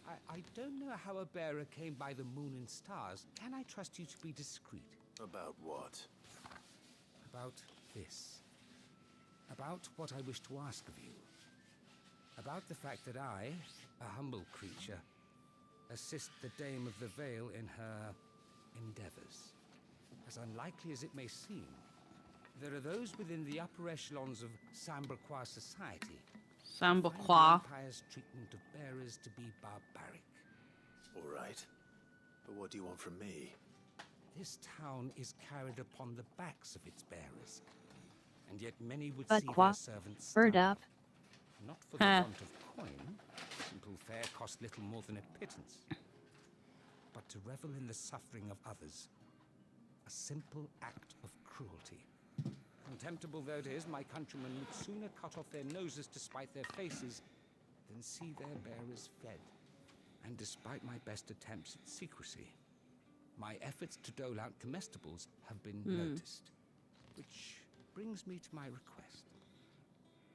R: then.
W: I don't know how a bearer came by the moon and stars. Can I trust you to be discreet?
D: About what?
W: About this. About what I wish to ask of you. About the fact that I, a humble creature, assist the Dame of the Vale in her endeavors. As unlikely as it may seem, there are those within the upper echelons of Samberquois society.
A: Samberquois.
W: Empire's treatment of bearers to be barbaric.
D: All right. But what do you want from me?
W: This town is carried upon the backs of its bearers. And yet many would
B: But
W: see
B: qua,
W: their servants
B: bird
W: starve.
B: up.
W: Not for the want of coin. Simple fare cost little more than a pittance. But to revel in the suffering of others. A simple act of cruelty. Contemptible though it is, my countrymen would sooner cut off their noses to spite their faces than see their bearers fed. And despite my best attempts at secrecy, my efforts to dole out comestibles have been noticed. Which brings me to my request.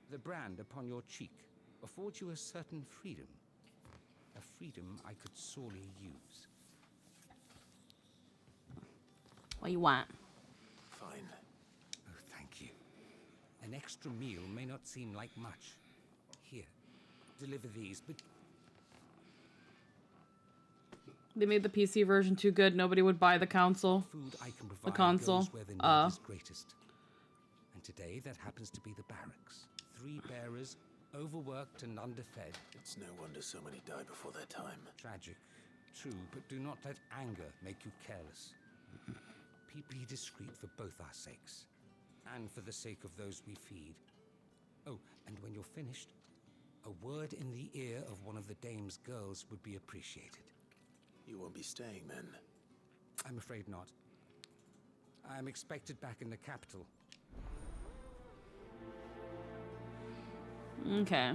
W: The brand upon your cheek affords you a certain freedom. A freedom I could sorely use.
A: What you want?
D: Fine.
W: Oh, thank you. An extra meal may not seem like much. Here, deliver these, but...
A: They made the PC version too good. Nobody would buy the console.
W: Food I can provide
A: the console.
W: Goes where the need is greatest. And today, that happens to be the barracks. 3 bearers, overworked and underfed.
D: It's no wonder so many die before their time.
W: Tragic, true, but do not let anger make you careless. Be discreet for both our sakes, and for the sake of those we feed. Oh, and when you're finished, a word in the ear of one of the dame's girls would be appreciated.
D: You won't be staying then?
W: I'm afraid not. I'm expected back in the capital.
A: Okay.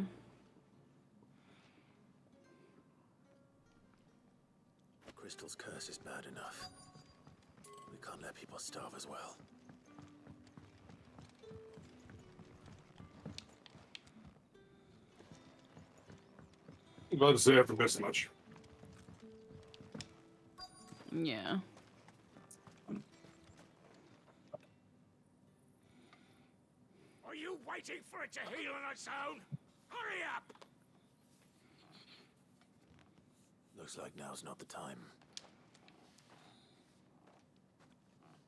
D: Crystal's curse is bad enough. We can't let people starve as well.
I: I'm glad to say I haven't missed much.
A: Yeah.
L: Are you waiting for it to heal on its own? Hurry up!
D: Looks like now's not the time.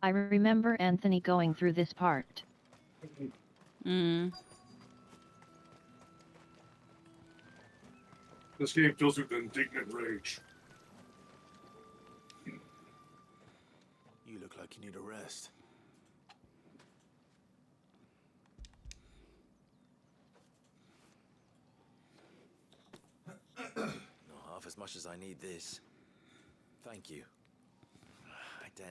B: I remember Anthony going through this part.
I: This game fills with indignant rage.
D: You look like you need a rest. Not half as much as I need this. Thank you.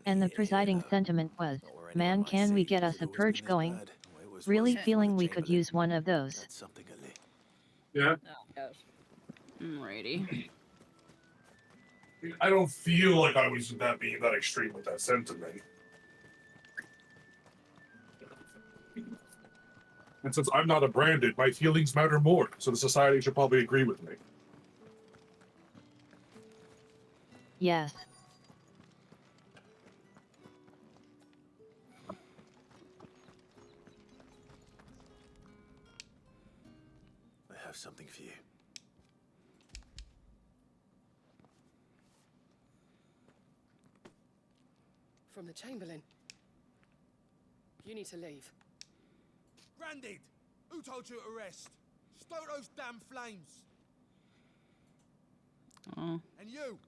B: And the presiding sentiment was, man, can we get us a purge going? Really feeling we could use one of those.
I: Yeah.
A: Alrighty.
I: I don't feel like I was being that extreme with that sentiment. And since I'm not a branded, my feelings matter more, so the society should probably agree with me.
B: Yes.
D: I have something for you.
E: From the Chamberlain. You need to leave.
U: Branded! Who told you to rest? Stoke those damn flames!
A: Oh.
U: And you!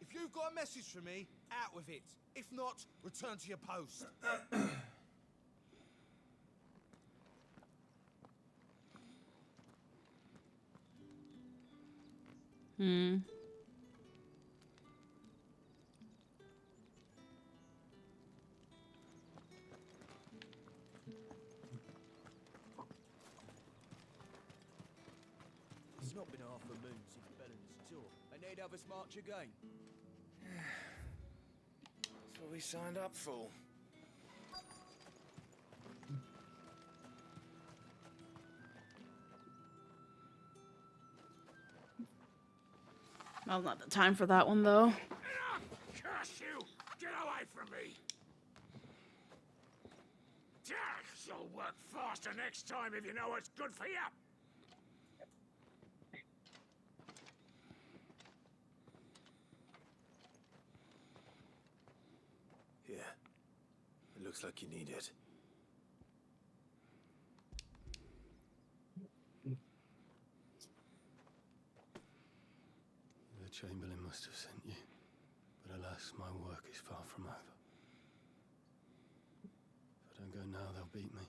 U: If you've got a message for me, out with it. If not, return to your post.
M: It's not been half a moon since Belen's tour. And they'd have us march again.
G: That's what we signed up for.
A: Now's not the time for that one, though.
U: Curse you! Get away from me! You'll work faster next time if you know what's good for you!
D: Here. It looks like you need it.
F: The Chamberlain must have sent you, but alas, my work is far from over. If I don't go now, they'll beat me.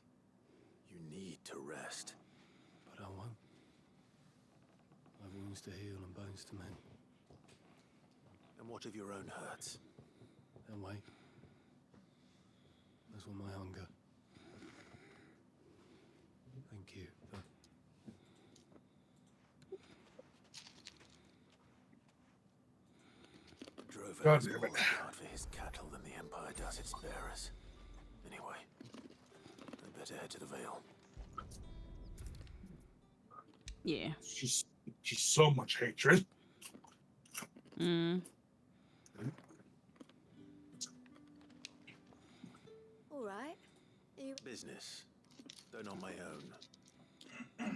D: You need to rest.
F: But I won't. I've wounds to heal and bones to mend.
D: And what of your own hurts?
F: They'll wait. As will my hunger. Thank you, though.
D: Drover
I: God
D: has
I: damn
D: more
I: it.
D: regard for his cattle than the Empire does its bearers. Anyway, I better head to the Vale.
A: Yeah.
I: Just so much hatred.
T: All right. You...
D: Business, though not my own.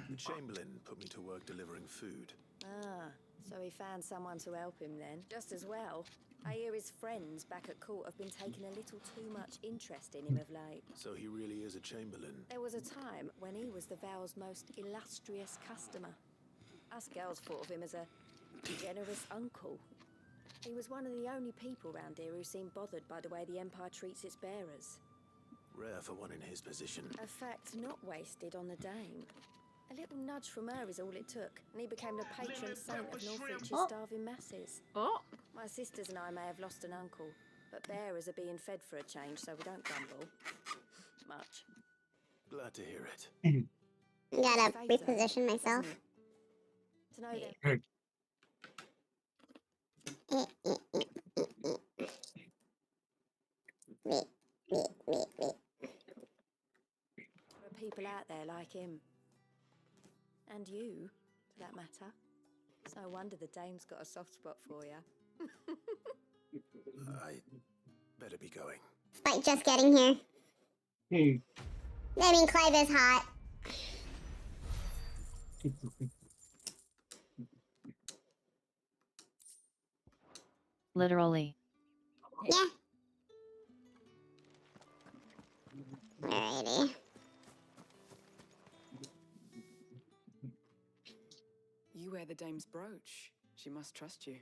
D: The Chamberlain put me to work delivering food.
T: Ah, so he found someone to help him then. Just as well. I hear his friends back at court have been taking a little too much interest in him of late.
D: So he really is a Chamberlain.
T: There was a time when he was the Vale's most illustrious customer. Us girls thought of him as a generous uncle. He was one of the only people round here who seemed bothered by the way the Empire treats its bearers.
D: Rare for one in his position.
T: A fact not wasted on the Dame. A little nudge from her is all it took, and he became the patron saint of Northreach's starving masses. My sisters and I may have lost an uncle, but bearers are being fed for a change, so we don't grumble. Much.
D: Glad to hear it.
V: Gotta reposition myself.
T: To know that there are people out there like him. And you, for that matter. It's no wonder the Dame's got a soft spot for you.
D: I better be going.
V: Despite just getting here. I mean, Clive is hot.
B: Literally.
V: Yeah. Alrighty.
H: You wear the dame's brooch. She must trust you.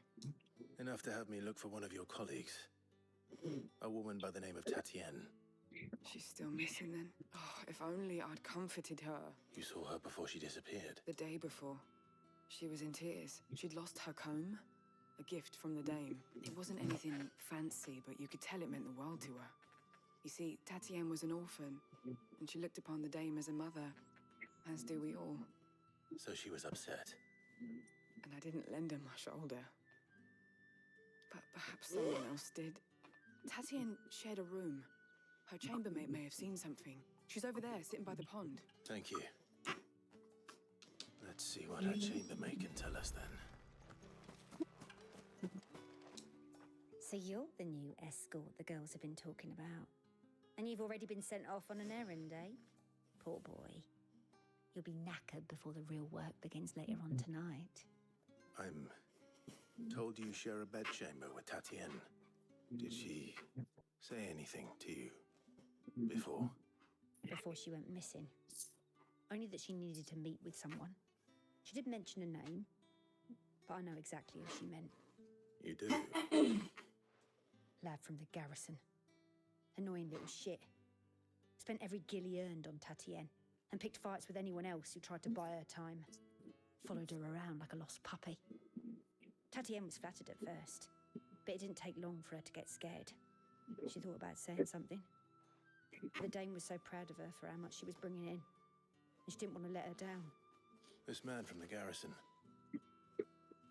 D: Enough to have me look for one of your colleagues. A woman by the name of Tatienne.
H: She's still missing then. Oh, if only I'd comforted her.
D: You saw her before she disappeared.
H: The day before. She was in tears. She'd lost her comb. A gift from the dame. It wasn't anything fancy, but you could tell it meant the world to her. You see, Tatienne was an orphan, and she looked upon the dame as a mother, as do we all.
D: So she was upset.
H: And I didn't lend her my shoulder. But perhaps someone else did. Tatienne shared a room. Her chambermaid may have seen something. She's over there, sitting by the pond.
D: Thank you. Let's see what her chambermaid can tell us then.
Q: So you're the new escort the girls have been talking about. And you've already been sent off on an errand, eh? Poor boy. You'll be knackered before the real work begins later on tonight.
D: I'm told you share a bedchamber with Tatienne. Did she say anything to you before?
Q: Before she went missing. Only that she needed to meet with someone. She did mention a name, but I know exactly who she meant.
D: You do?
Q: Lad from the garrison. Annoying little shit. Spent every guil he earned on Tatienne, and picked fights with anyone else who tried to buy her time. Followed her around like a lost puppy. Tatienne was flattered at first, but it didn't take long for her to get scared. She thought about saying something. The dame was so proud of her for how much she was bringing in, and she didn't want to let her down.
D: This man from the garrison.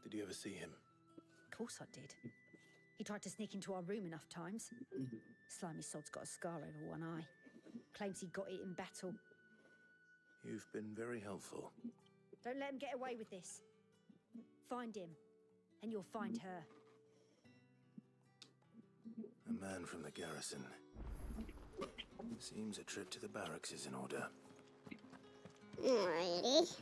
D: Did you ever see him?
Q: Of course I did. He tried to sneak into our room enough times. Slimy sod's got a scar over one eye. Claims he got it in battle.
D: You've been very helpful.
Q: Don't let him get away with this. Find him, and you'll find her.
D: A man from the garrison. Seems a trip to the barracks is in order.
V: Alrighty.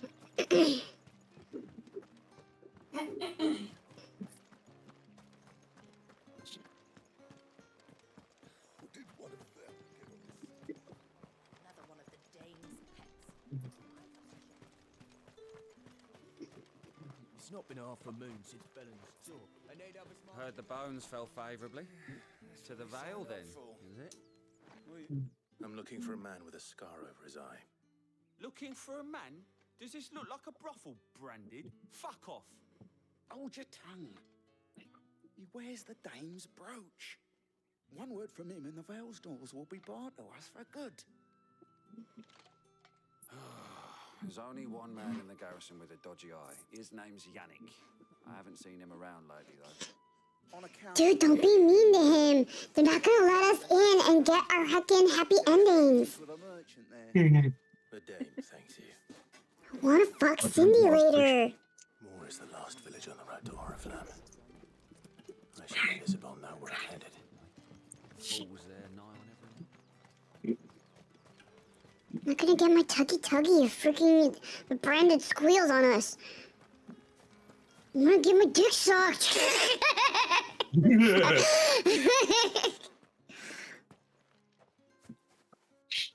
Q: Another one of the dame's pets.
M: It's not been half a moon since Bellen's tour. Heard the bones fell favourably. To the Vale, then, is it?
D: I'm looking for a man with a scar over his eye.
R: Looking for a man? Does this look like a brothel, Branded? Fuck off!
F: Hold your tongue. He wears the dame's brooch. One word from him and the Vale's doors will be barred to us for good.
R: There's only one man in the garrison with a dodgy eye. His name's Yannick. I haven't seen him around lately, though.
V: Dude, don't be mean to him. They're not gonna let us in and get our heckin' happy endings.
D: The dame thanks you.
V: I wanna fuck Cindy later.
D: Moore is the last village on the road to Oriflamme. I should let Isabel know where I'm headed.
M: Fools there, nigh on everyone.
V: I'm not gonna get my tuggy if freaking the branded squeals on us. I'm gonna get my dick sucked.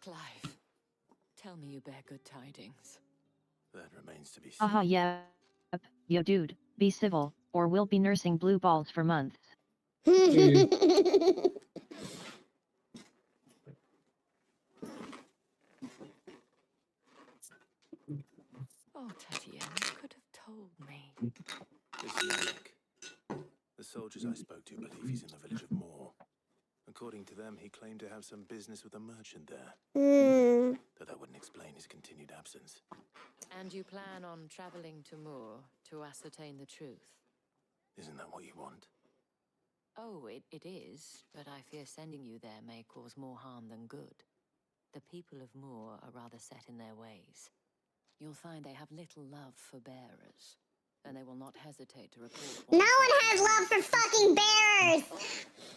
S: Clive, tell me you bear good tidings.
D: That remains to be seen.
B: Haha, yep. Yo, dude, be civil, or we'll be nursing blue balls for months.
S: Oh, Tatienne, you could have told me.
D: This Yannick. The soldiers I spoke to believe he's in the village of Moore. According to them, he claimed to have some business with a merchant there. Though that wouldn't explain his continued absence.
S: And you plan on traveling to Moore to ascertain the truth?
D: Isn't that what you want?
S: Oh, it is, but I fear sending you there may cause more harm than good. The people of Moore are rather set in their ways. You'll find they have little love for bearers, and they will not hesitate to report.
V: No one has love for fucking bears!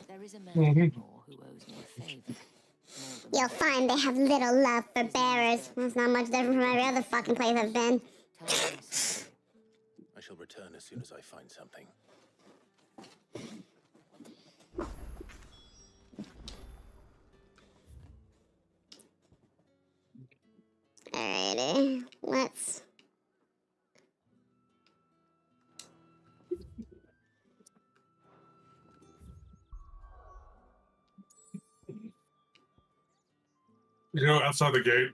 S: There is a man in Moore who owes me a favor.
V: You'll find they have little love for bearers. That's not much different from every other fucking place I've been.
D: I shall return as soon as I find something.
V: Okay, let's...
I: You know, outside the gate.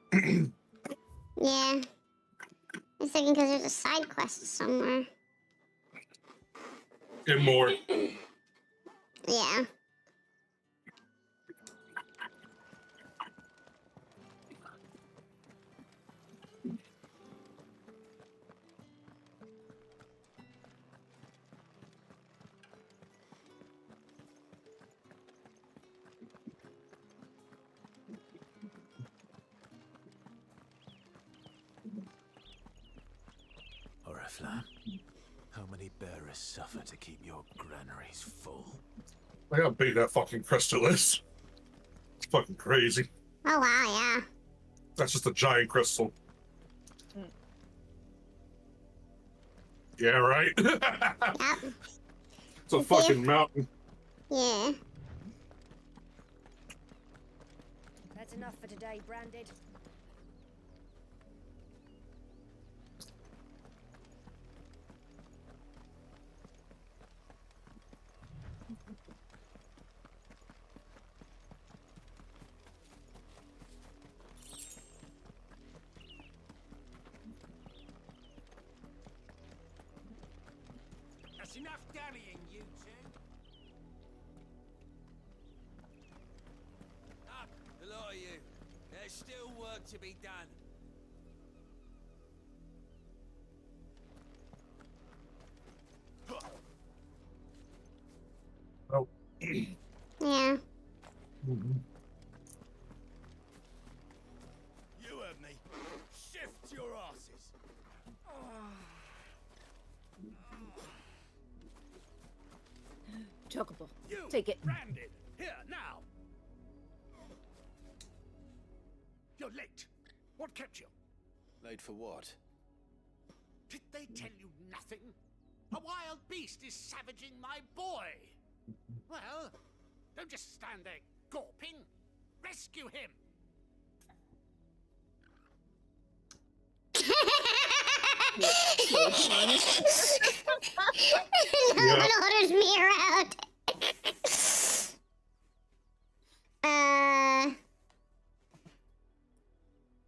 V: Yeah. I'm thinking because there's a side quest somewhere.
I: Get more.
V: Yeah.
D: Oriflamme, how many bearers suffer to keep your granaries full?
I: I how big that fucking crystal is. It's fucking crazy.
V: Oh wow, yeah.
I: That's just a giant crystal. Yeah, right?
V: Yep.
I: It's a fucking mountain.
V: Yeah.
Q: That's enough for today, Branded.
G: That's enough dallying, you two. Up, the lot of you. There's still work to be done.
I: Oh.
V: Yeah.
U: You heard me. Shift your asses.
J: Chocobo.
U: You
J: Take it.
U: Branded. Here, now. You're late. What kept you?
D: Late for what?
U: Did they tell you nothing? A wild beast is savaging my boy. Well, don't just stand there gawping. Rescue him.
V: No one orders me around.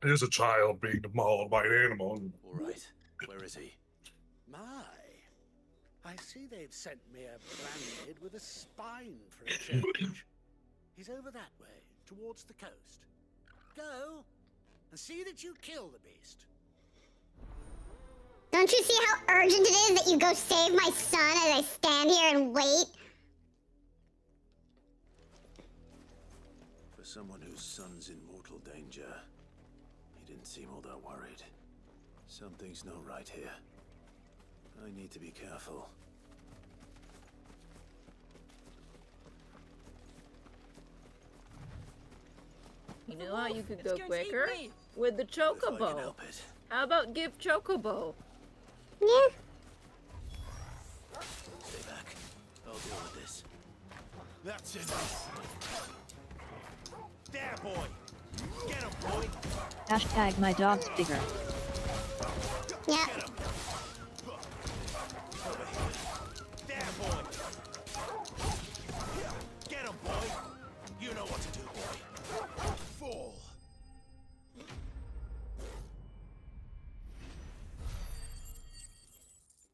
I: Here's a child being mauled by an animal.
D: All right. Where is he?
C: My, I see they've sent me a Branded with a spine for a change. He's over that way, towards the coast. Go, and see that you kill the beast.
V: Don't you see how urgent it is that you go save my son as I stand here and wait?
D: For someone whose son's in mortal danger, he didn't seem all that worried. Something's not right here. I need to be careful.
J: You know how you could go quicker? With the chocobo. How about give chocobo?
V: Yeah.
D: Stay back. I'll deal with this.
U: That's it. There, boy. Get him, boy.
B: Hashtag my dog's bigger.
V: Yeah.
U: There, boy. Get him, boy. You know what to do, boy. Fall.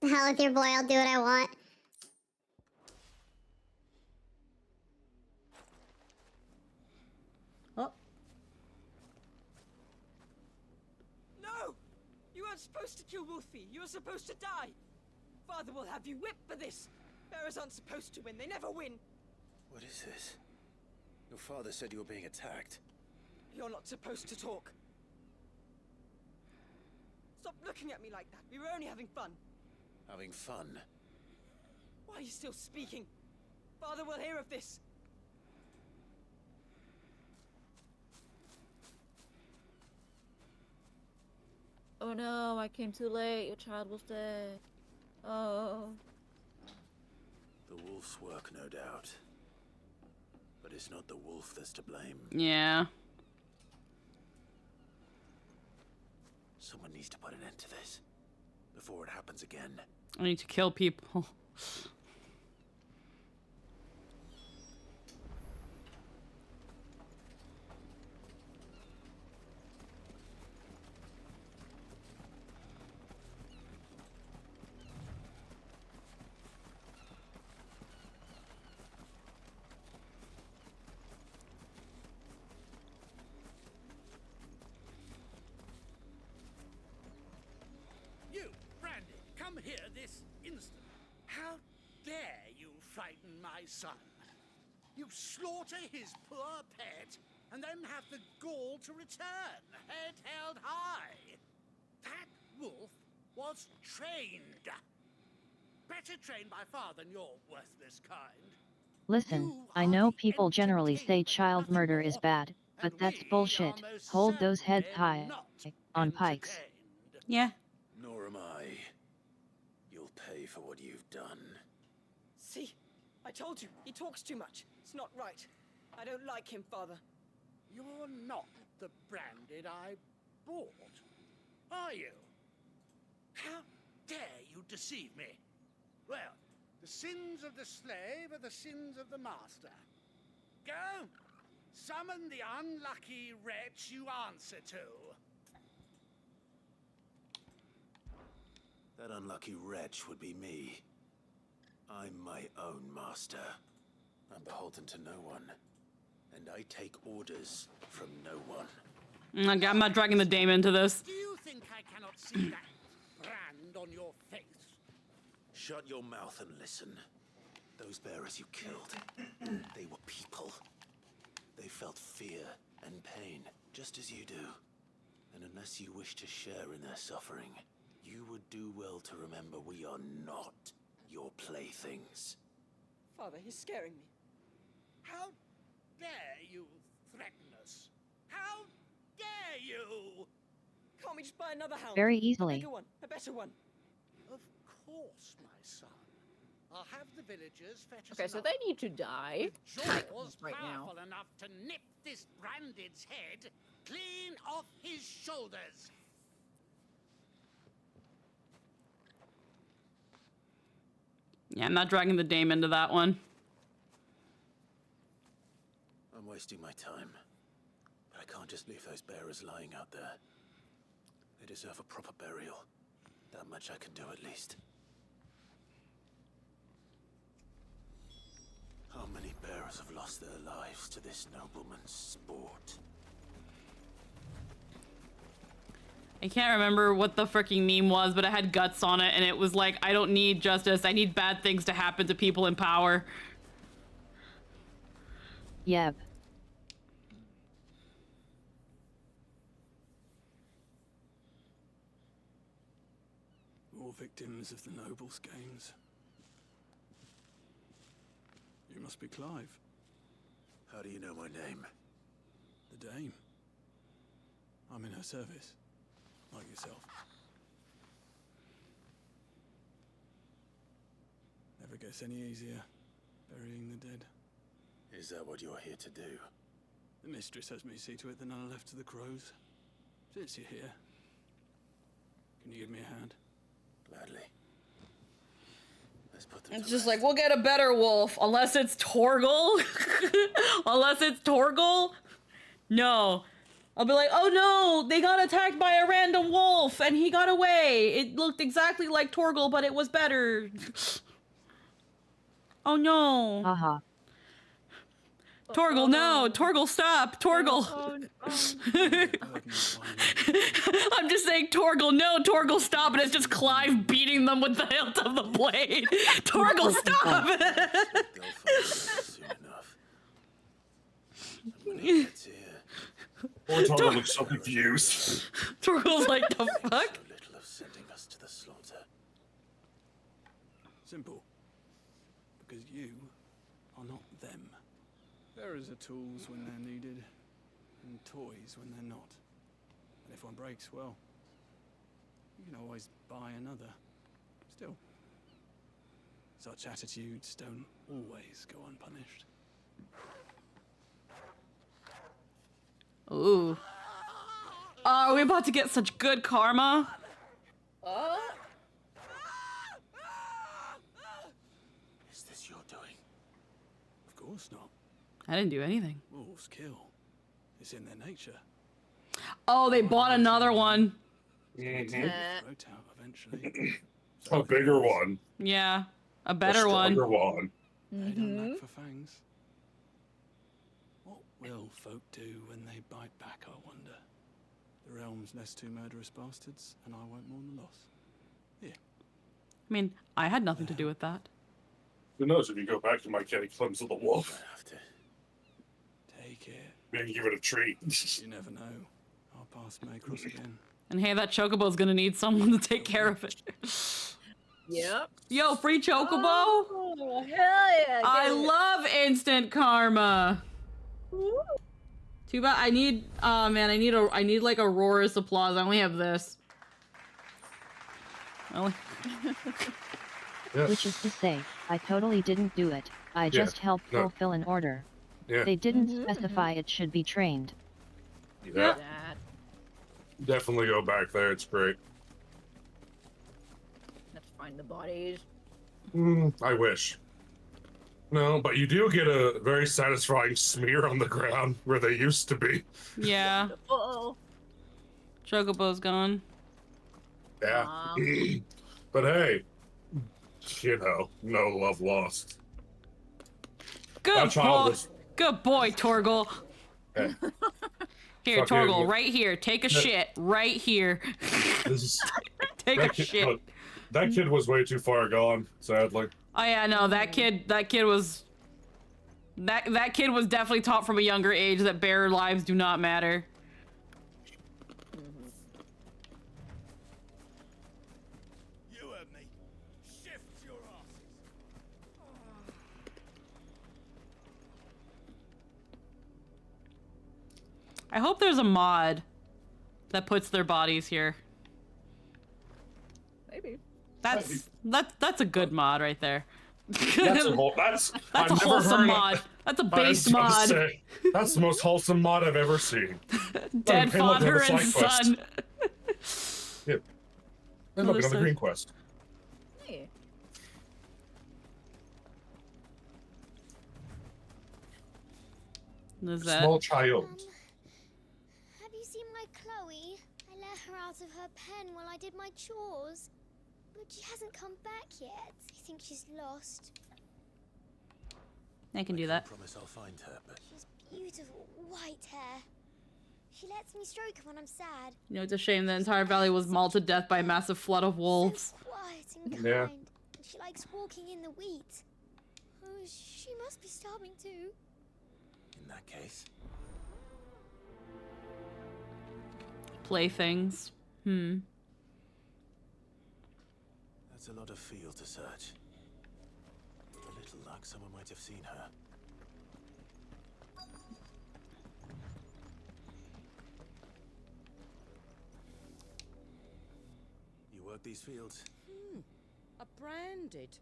V: The hell with your boy, I'll do what I want.
A: Oh.
N: No! You weren't supposed to kill Wolfie. You were supposed to die. Father will have you whipped for this. Bearers aren't supposed to win. They never win.
D: What is this? Your father said you were being attacked.
N: You're not supposed to talk. Stop looking at me like that. We were only having fun.
D: Having fun?
N: Why are you still speaking? Father will hear of this.
J: Oh no, I came too late. Your child was dead. Oh.
D: The wolf's work, no doubt. But it's not the wolf that's to blame.
A: Yeah.
D: Someone needs to put an end to this before it happens again.
A: I need to kill people.
U: You, Brandy, come here this instant. How dare you frighten my son? You slaughter his poor pet and then have the gall to return, head held high. That wolf was trained. Better trained by far than your worthless kind.
B: Listen, I know people generally say child murder is bad, but that's bullshit. Hold those heads high. On pikes.
A: Yeah.
D: Nor am I. You'll pay for what you've done.
N: See? I told you, he talks too much. It's not right. I don't like him, Father.
U: You're not the Branded I bought, are you? How dare you deceive me? Well, the sins of the slave are the sins of the master. Go! Summon the unlucky wretch you answer to.
D: That unlucky wretch would be me. I'm my own master. I'm beholden to no one. And I take orders from no one.
A: I'm not dragging the dame into this.
U: Do you think I cannot see that brand on your face?
D: Shut your mouth and listen. Those bearers you killed, they were people. They felt fear and pain, just as you do. And unless you wish to share in their suffering, you would do well to remember we are not your playthings.
N: Father, he's scaring me.
U: How dare you threaten us? How dare you?
N: Can't we just buy another hound?
B: Very easily.
N: A bigger one, a better one.
U: Of course, my son. I'll have the villagers fetch us
J: Okay, so
U: another.
J: they need to die. Like,
U: Jaws
J: right now.
U: powerful enough to nip this Branded's head clean off his shoulders.
A: Yeah, I'm not dragging the dame into that one.
D: I'm wasting my time. But I can't just leave those bearers lying out there. They deserve a proper burial. That much I can do at least. How many bearers have lost their lives to this nobleman's sport?
A: I can't remember what the freaking meme was, but it had guts on it, and it was like, I don't need justice, I need bad things to happen to people in power.
B: Yep.
W: More victims of the nobles' games. You must be Clive.
D: How do you know my name?
W: The Dame. I'm in her service, like yourself. Never gets any easier, burying the dead.
D: Is that what you're here to do?
W: The mistress has me see to it that none are left to the crows. Since you're here, can you give me a hand?
D: Gladly. Let's put them
A: It's
D: to
A: just
D: rest.
A: like, we'll get a better wolf, unless it's Torgal. Unless it's Torgal. No. I'll be like, oh no, they got attacked by a random wolf and he got away. It looked exactly like Torgal, but it was better. Oh no.
B: Haha.
A: Torgal, no! Torgal, stop! Torgal! I'm just saying, Torgal, no! Torgal, stop! And it's just Clive beating them with the hilt of the blade. Torgal, stop!
I: Poor Torgal looks so confused.
A: Torgal's like, the fuck?
D: Little of sending us to the slaughter.
W: Simple. Because you are not them. Bearers are tools when they're needed, and toys when they're not. And if one breaks, well, you can always buy another. Still, such attitudes don't always go unpunished.
A: Ooh. Oh, are we about to get such good karma?
D: Is this your doing?
L: Of course not.
A: I didn't do anything.
L: Wolves kill. It's in their nature.
A: Oh, they bought another one.
L: Throat out eventually.
I: A bigger one.
A: Yeah, a better
I: a
A: one.
I: stronger one.
L: They don't lack for fangs. What will folk do when they bite back, I wonder? The realm's less two murderous bastards, and I won't mourn the loss. Here.
A: I mean, I had nothing to do with that.
I: Who knows if you go back to my Kenny Clems of the Wolf?
L: Take it.
I: Maybe give it a treat.
L: You never know. Our paths may cross again.
A: And hey, that chocobo's gonna need someone to take care of it.
J: Yep.
A: Yo, free chocobo!
J: Oh, hell yeah.
A: I love instant karma.
J: Woo.
A: Too bad I need man, I need like Aurora's applause. I only have this.
B: Which is to say, I totally didn't do it. I just helped fulfill an order.
I: Yeah.
B: They didn't specify it should be trained.
I: Yeah. Definitely go back there. It's great.
J: Let's find the bodies.
I: I wish. No, but you do get a very satisfying smear on the ground where they used to be.
A: Yeah.
J: Uh-oh.
A: Chocobo's gone.
I: Yeah. But hey, you know, no love lost.
A: Good boy. Good boy, Torgal.
I: Hey.
A: Here,
I: Fucking-
A: Torgal, right here. Take a shit. Right here. Take a shit.
I: Look, that kid was way too far gone, sadly.
A: Oh yeah, no, that kid was that kid was definitely taught from a younger age that bear lives do not matter.
U: You heard me. Shift your asses.
A: I hope there's a mod that puts their bodies here.
J: Maybe.
A: That's a good mod right there.
I: That's a
A: That's a wholesome mod. That's a base mod.
I: Say, that's the most wholesome mod I've ever seen.
A: Dead
I: Hey, look,
A: father
I: another
A: and
I: side quest.
A: son.
I: Yeah. And look,
A: Another
I: another
A: side-
I: green quest.
J: Yeah.
A: Is that?
I: Small child.
V: Have you seen my Chloe? I let her out of her pen while I did my chores. But she hasn't come back yet. I think she's lost.
A: I can do that.
D: Promise I'll find her, but
V: She's beautiful, white hair. She lets me stroke her when I'm sad.
A: You know, it's a shame the entire valley was mauled to death by a massive flood of wolves.
V: Quiet and kind.
I: Yeah.
V: And she likes walking in the wheat. Oh, she must be starving too.
D: in that case,
A: Playthings.
D: that's a lot of field to search. With a little luck, someone might have seen her. You work these fields?
K: A branded.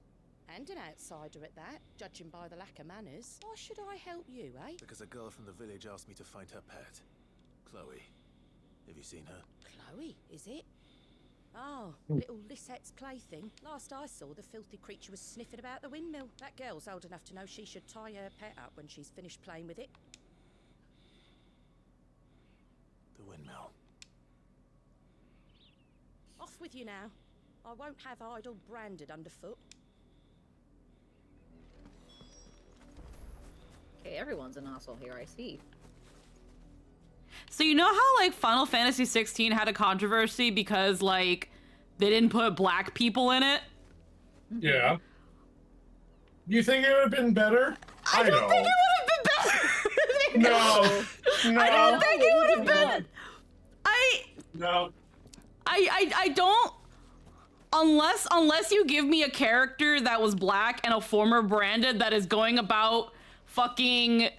K: And an outsider at that, judging by the lack of manners. Why should I help you, eh?
D: Because a girl from the village asked me to find her pet, Chloe. Have you seen her?
K: Chloe, is it? Oh, little Lisette's plaything. Last I saw, the filthy creature was sniffing about the windmill. That girl's old enough to know she should tie her pet up when she's finished playing with it.
D: The windmill.
K: Off with you now. I won't have idle branded underfoot.
J: Okay, everyone's an asshole here, I see.
A: So you know how like Final Fantasy 16 had a controversy because like they didn't put black people in it?
I: Yeah. You think it would have been better?
A: I don't think it would have been better.
I: No.
A: I don't think it would have been.
I: No.
A: I don't. Unless you give me a character that was black and a former branded that is going about fucking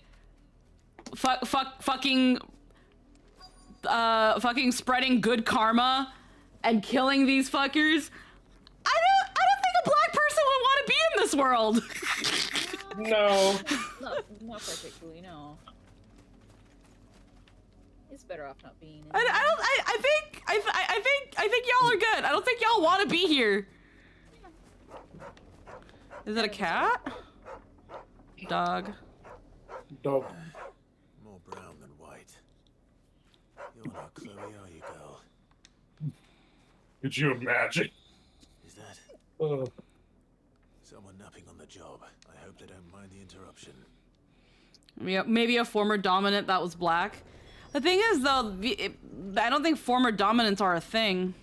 A: spreading good karma and killing these fuckers. I don't think a black person would want to be in this world.
I: No.
J: Not particularly, no. He's better off not being.
A: I think y'all are good. I don't think y'all want to be here. Is it a cat? Dog.
I: Dog.
D: More brown than white. You're not Chloe, are you, girl?
I: Could you imagine?
D: Is that someone napping on the job? I hope they don't mind the interruption.
A: Yeah, maybe a former dominant that was black. The thing is, though, I don't think former dominants are a thing.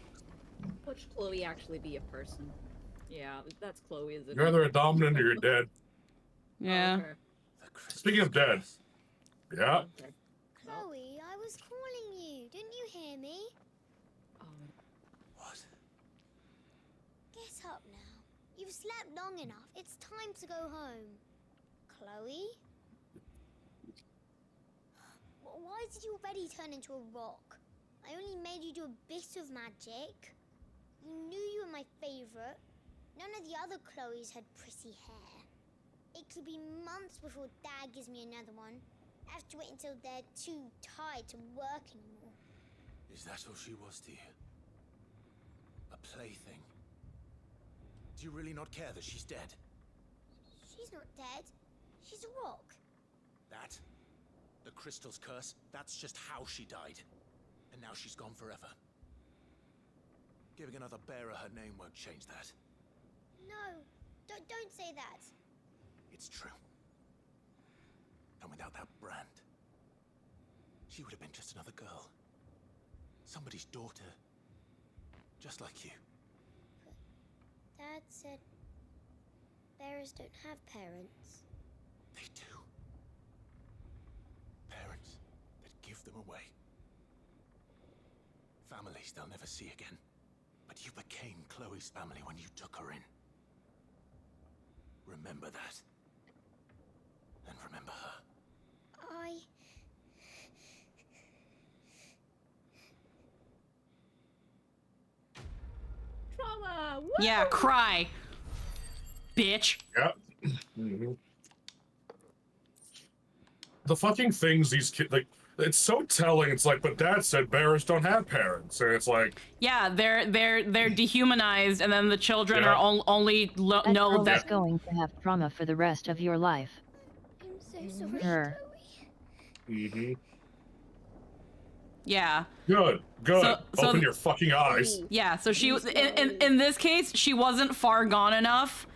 J: Would Chloe actually be a person? Yeah, that's Chloe, isn't it?
I: You're either a dominant or you're dead.
A: Yeah.
J: Okay.
I: Speaking of dead. Yeah.
V: Chloe, I was calling you. Didn't you hear me?
D: What?
V: Get up now. You've slept long enough. It's time to go home. Chloe? Why did you already turn into a rock? I only made you do a bit of magic. You knew you were my favorite. None of the other Chloes had pretty hair. It could be months before Dad gives me another one. I have to wait until they're too tired to work anymore.
D: Is that all she was to you? A plaything? Do you really not care that she's dead?
V: She's not dead. She's a rock.
D: That? The crystal's curse? That's just how she died. And now she's gone forever. Giving another bearer her name won't change that.
V: No, don't say that.
D: It's true. And without that brand, she would have been just another girl. Somebody's daughter. Just like you.
V: Dad said bearers don't have parents.
D: They do. Parents that give them away. Families they'll never see again. But you became Chloe's family when you took her in. Remember that. And remember her.
J: Trauma! Woo!
A: Yeah, cry. Bitch.
I: Yep. The fucking things these kids, like, it's so telling. It's like, but Dad said bears don't have parents. And it's like...
A: Yeah, they're dehumanized, and then the children are only know
B: girl
A: that...
B: is going to have trauma for the rest of your life.
V: I'm so sorry,
B: Her.
A: Yeah.
I: Good.
A: So
I: Open your fucking eyes.
A: Yeah, so she was in this case, she wasn't far gone enough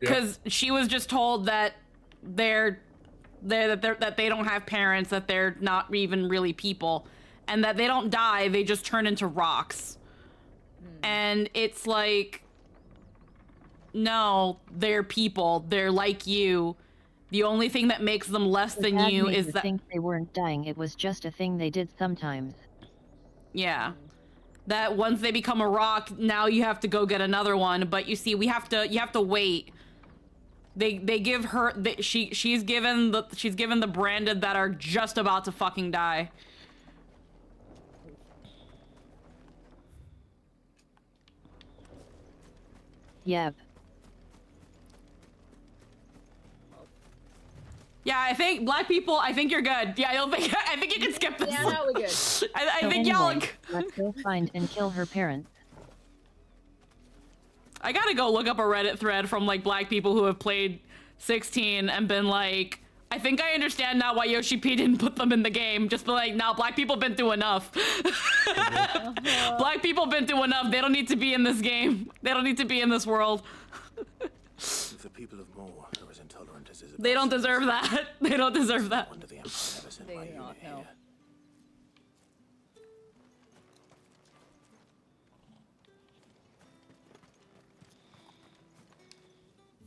A: because she was just told that that they don't have parents, that they're not even really people, and that they don't die, they just turn into rocks. And it's like, no, they're people. They're like you. The only thing that makes them less than you is that
B: think they weren't dying. It was just a thing they did sometimes.
A: Yeah. That once they become a rock, now you have to go get another one. But you see, you have to wait. They give her she's given the branded that are just about to fucking die.
B: Yep.
A: Yeah, I think black people. I think you're good. Yeah, I think you can skip this.
J: Yeah, no, we're good.
A: I think y'all.
B: Let's go find and kill her parents.
A: I gotta go look up a Reddit thread from like black people who have played 16 and been like, I think I understand now why Yoshi P didn't put them in the game. Just be like, no, black people been through enough. Black people been through enough. They don't need to be in this game. They don't need to be in this world.
D: If the people of Moor are as intolerant as Isabel,
A: They don't deserve that. They don't deserve that.
D: wonder the Emperor never sent my unit here.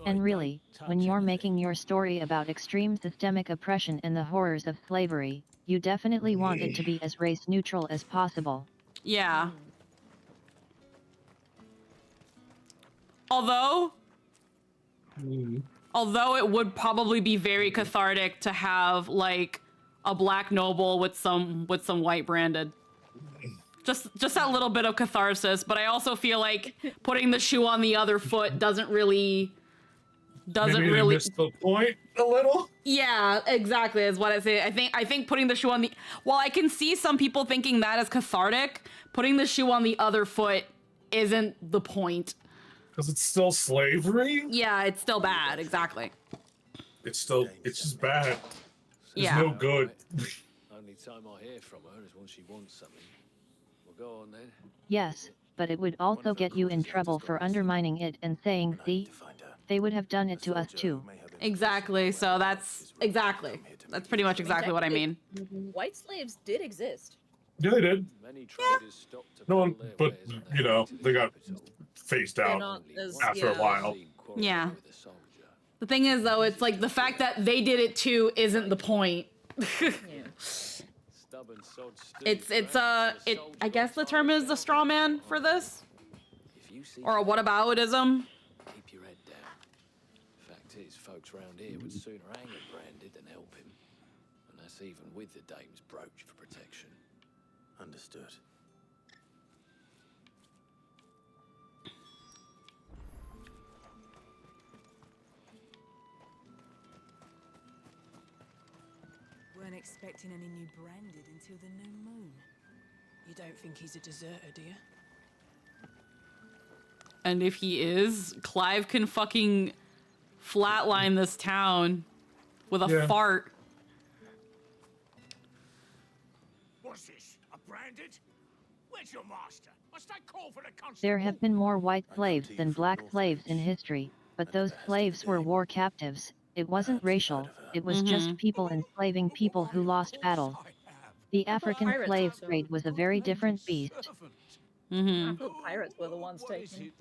B: And really, when you're making your story about extreme systemic oppression and the horrors of slavery, you definitely want it to be as race neutral as possible.
A: Yeah. Although it would probably be very cathartic to have like a black noble with some white branded. Just that little bit of catharsis, but I also feel like putting the shoe on the other foot doesn't really doesn't
I: Maybe
A: really
I: they missed the point a little.
A: Yeah, exactly, is what I say. I think putting the shoe on the while I can see some people thinking that is cathartic, putting the shoe on the other foot isn't the point.
I: Because it's still slavery?
A: Yeah, it's still bad, exactly.
I: It's just bad. It's
A: Yeah.
I: no good.
M: Only time I hear from her is when she wants something. Well, go on then.
B: Yes, but it would also get you in trouble for undermining it and saying, see, they would have done it to us too.
A: Exactly, so that's pretty much exactly what I mean.
J: White slaves did exist.
I: Yeah, they did.
M: Many traders stopped to
I: No one, but, you know, they got phased out
J: not as-
I: after a
J: yeah.
I: while.
A: Yeah. The thing is, though, it's like the fact that they did it too isn't the point. I guess the term is a straw man for this, or a whataboutism.
M: Keep your head down. Fact is, folks round here would sooner hang a branded than help him. And that's even with the dame's brooch for protection.
D: Understood.
H: Weren't expecting any new branded until the new moon.
K: You don't think he's a deserter, do you?
A: And if he is, Clive can fucking flatline this town with a fart.
U: What's this? A branded? Where's your master? Must I call for the constable?
B: There have been more white slaves than black slaves in history, but those slaves were war captives. It wasn't racial, it was just people enslaving people who lost battles. The African slave trade was a very different beast.
J: I thought pirates were the ones taking.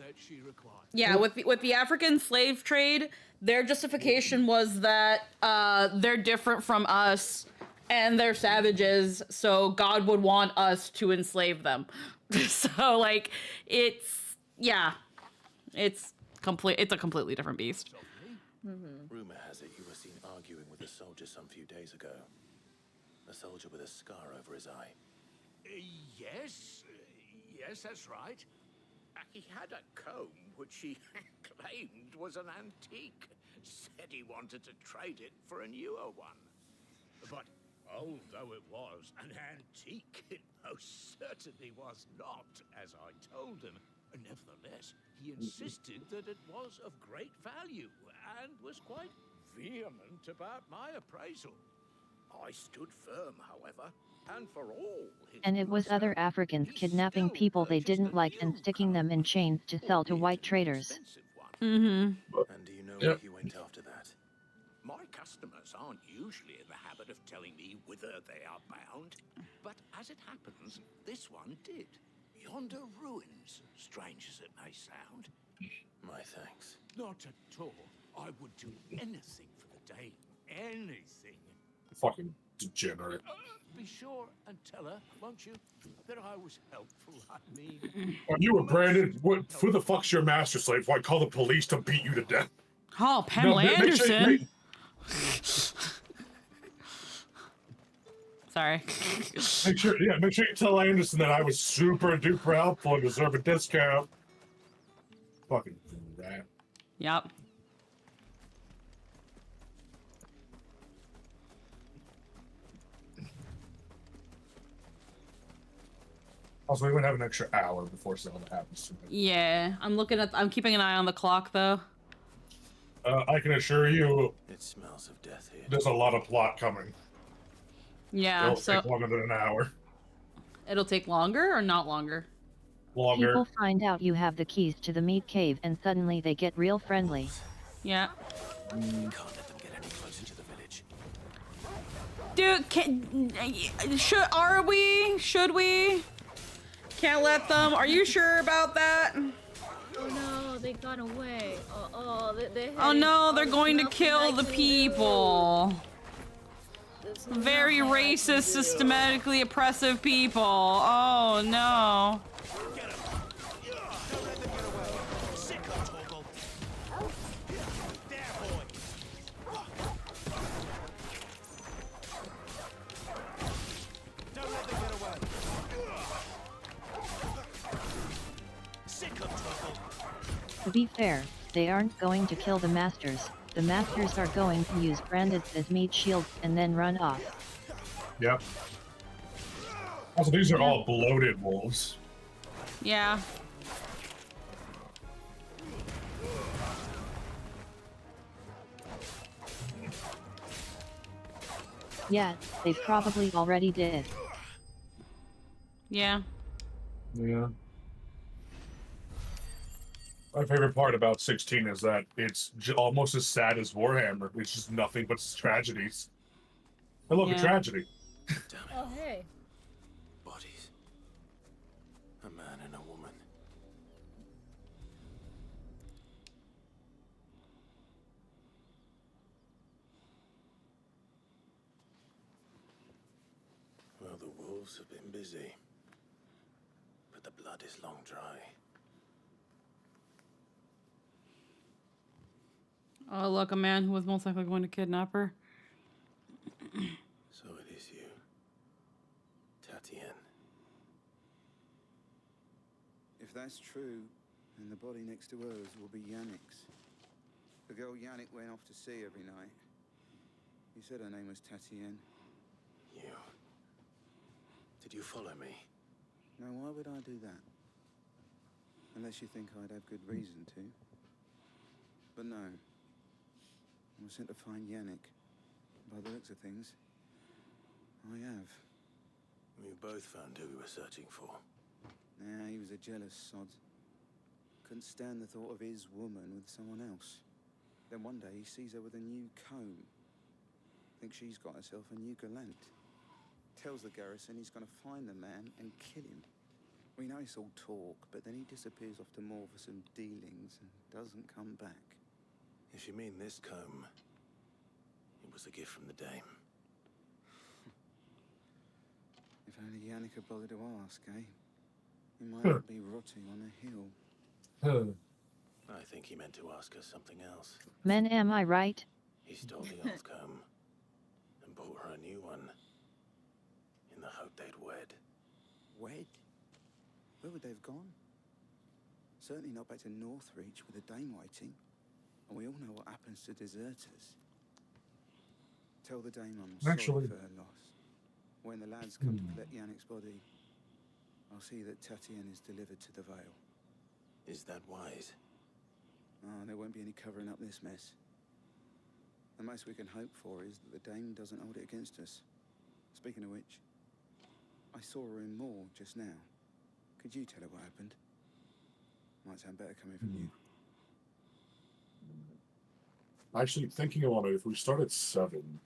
A: Yeah, with the African slave trade, their justification was that they're different from us and they're savages, so God would want us to enslave them. So like, it's a completely different beast.
D: Rumor has it you were seen arguing with a soldier some few days ago. A soldier with a scar over his eye.
U: Yes, that's right. He had a comb which he claimed was an antique. Said he wanted to trade it for a newer one. But although it was an antique, it most certainly was not, as I told him. Nevertheless, he insisted that it was of great value and was quite vehement about my appraisal. I stood firm, however, and for all his
B: And it was other Africans kidnapping people they didn't like and sticking them in chains to sell to white traders.
D: And do you know where he went after that?
U: My customers aren't usually in the habit of telling me whither they are bound, but as it happens, this one did. Yonder ruins, strange as it may sound.
D: My thanks.
U: Not at all. I would do anything for the Dame. Anything.
I: Fucking degenerate.
U: Be sure and tell her, won't you, that I was helpful. I mean...
I: When you were branded, who the fuck's your master slave? Why call the police to beat you to death?
A: Oh, Pamela Anderson. Sorry.
I: Make sure you tell Anderson that I was super duper helpful and deserve a discount. Fucking rat.
A: Yep.
I: Also, we would have an extra hour before something happens to me.
A: Yeah, I'm keeping an eye on the clock though.
I: I can assure you,
D: it smells of death here.
I: There's a lot of plot coming.
A: Yeah,
I: It'll take longer than an hour.
A: It'll take longer or not longer?
I: Longer.
B: People find out you have the keys to the meat cave and suddenly they get real friendly.
A: Yeah.
D: You can't let them get any closer to the village.
A: Dude, should we? Can't let them. Are you sure about that?
J: Oh no, they got away.
A: Oh no, they're going to kill the people. Very racist, systematically oppressive people. Oh no.
B: To be fair, They aren't going to kill the masters. The masters are going to use bandits as meat shields and then run off.
I: Yep. Also, these are all bloated wolves.
A: Yeah.
B: Yeah, they probably already did.
A: Yeah.
I: Yeah. My favorite part about 16 is that it's almost as sad as Warhammer. It's just nothing but tragedies. I love a tragedy.
J: Oh, hey.
D: Bodies. A man and a woman. Well, the wolves have been busy. But the blood is long dry.
A: Oh, look, a man who was most likely going to kidnap her.
D: So it is you, Tatienne.
R: If that's true, then the body next to hers will be Yannick's. The girl Yannick went off to sea every night. He said her name was Tatienne.
D: You. Did you follow me?
R: Now, why would I do that? Unless you think I'd have good reason to. But no. I was sent to find Yannick. By the looks of things, I have.
D: We both found who we were searching for.
R: Nah, he was a jealous sod. Couldn't stand the thought of his woman with someone else. Then one day he sees her with a new comb. Thinks she's got herself a new gallant. Tells the garrison he's gonna find the man and kill him. We know it's all talk, but then he disappears off to Moor for some dealings and doesn't come back.
D: If you mean this comb, it was a gift from the dame.
R: If only Yannick had bothered to ask, eh? He might be rotting on a hill.
D: I think he meant to ask us something else.
B: Men, am I right?
D: He stole the old comb and bought her a new one in the hope they'd wed.
R: Wed? Where would they have gone? Certainly not back to Northreach with a dame waiting. And we all know what happens to deserters. Tell the dame I'm sorry for her loss. When the lads come to collect Yannick's body, I'll see that Tatienne is delivered to the Vale.
D: Is that wise?
R: Oh, there won't be any covering up this mess. The most we can hope for is that the dame doesn't hold it against us. Speaking of which, I saw her in Moor just now. Could you tell her what happened? Might sound better coming from you.
I: Actually, thinking about it, if we start at 7,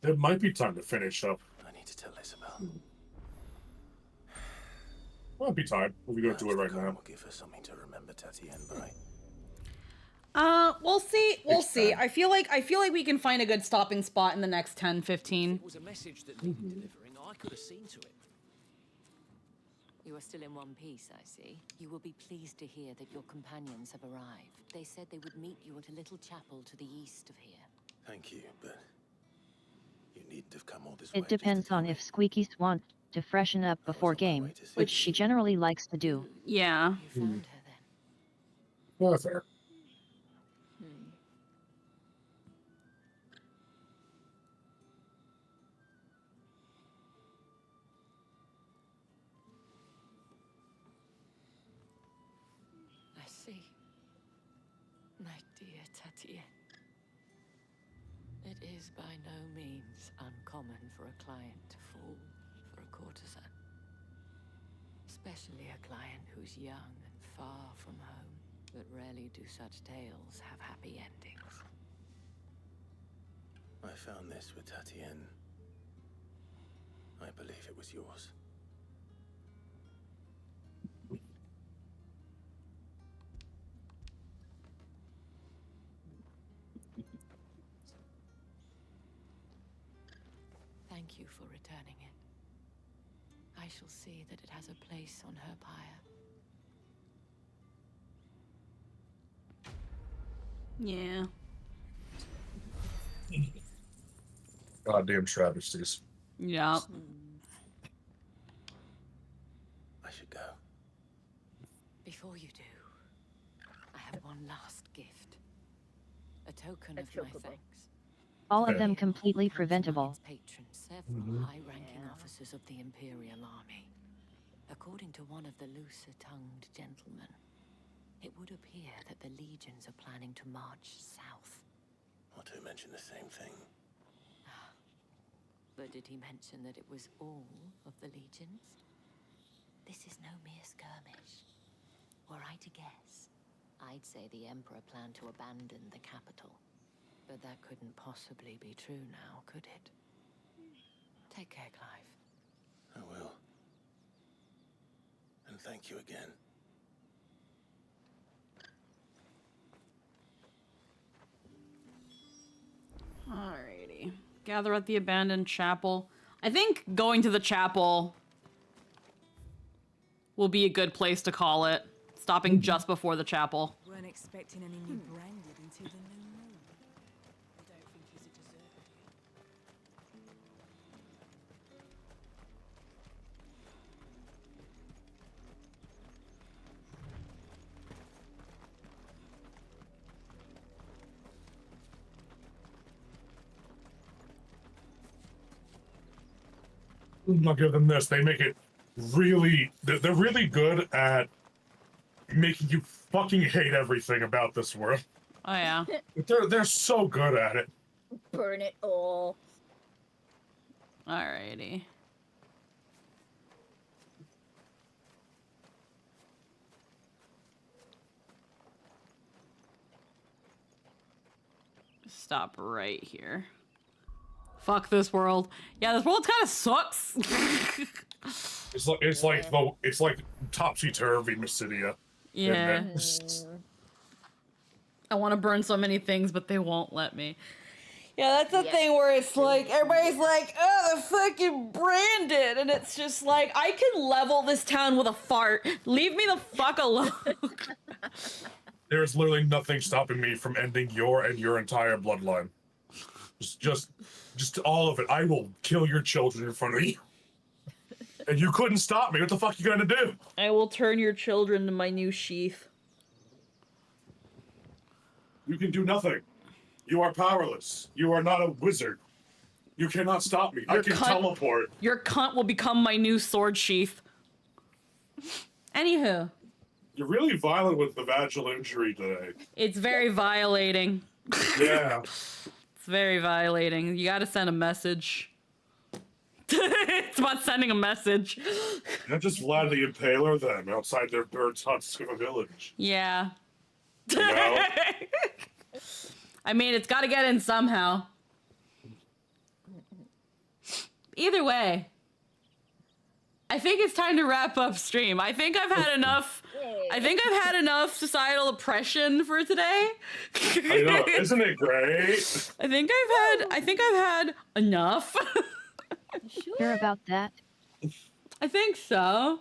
I: there might be time to finish up.
D: I need to tell Isabel.
I: Might be time if we go do it right now.
D: We'll give her something to remember Tatienne by.
A: We'll see. We'll see. I feel like we can find a good stopping spot in the next 10, 15.
M: It was a message that needed delivering. I could have seen to it.
S: You are still in one piece, I see. You will be pleased to hear that your companions have arrived. They said they would meet you at a little chapel to the east of here.
D: Thank you, but you needn't have come all this way.
B: It depends on if Squeaky's want to freshen up before game, which she generally likes to do.
A: Yeah.
S: You found her then?
I: Well, fair.
S: I see. My dear Tatienne. It is by no means uncommon for a client to fall for a courtesan. Especially a client who's young and far from home. But rarely do such tales have happy endings.
D: I found this with Tatienne. I believe it was yours.
S: Thank you for returning it. I shall see that it has a place on her pyre.
A: Yeah.
I: Goddamn travesties.
A: Yeah.
D: I should go.
S: Before you do, I have had one last gift. A token of my thanks.
B: All of them completely preventable.
S: Patron, several high-ranking officers of the Imperial Army. According to one of the looser-tongued gentlemen, it would appear that the legions are planning to march south.
D: Or to mention the same thing.
S: But did he mention that it was all of the legions? This is no mere skirmish. Were I to guess, I'd say the Emperor planned to abandon the capital. But that couldn't possibly be true now, could it? Take care, Clive.
D: I will. And thank you again.
A: Alrighty. Gather at the abandoned chapel. I think going to the chapel will be a good place to call it. Stopping just before the chapel.
H: Weren't expecting any new branded until the new moon. I don't think he's a deserter.
I: I'll give them this. They make it really... They're really good at making you fucking hate everything about this world.
A: Oh, yeah.
I: They're so good at it.
J: Burn it all.
A: Alrighty. Stop right here. Fuck this world. Yeah, this world kind of sucks.
I: It's like topsy-turvy Mysidia.
A: Yeah. I want to burn so many things, but they won't let me. Yeah, that's the thing where it's like, everybody's like, oh, the fucking branded. And it's just like, I can level this town with a fart. Leave me the fuck alone.
I: There's literally nothing stopping me from ending your and your entire bloodline. Just all of it. I will kill your children in front of you. And you couldn't stop me. What the fuck you gonna do?
A: I will turn your children to my new sheath.
I: You can do nothing. You are powerless. You are not a wizard. You cannot stop me. I can teleport.
A: Your cunt will become my new sword sheath. Anywho.
I: You're really violent with the vaginal injury today.
A: It's very violating.
I: Yeah.
A: It's very violating. You gotta send a message. It's about sending a message.
I: Not just Vlad the Impaler them outside their bird's huts of a village.
A: Yeah.
I: You know?
A: I mean, it's gotta get in somehow. Either way, I think it's time to wrap up stream. I think I've had enough. I think I've had enough societal oppression for today.
I: I know, isn't it great?
A: I think I've had enough.
B: Hear about that?
A: I think so.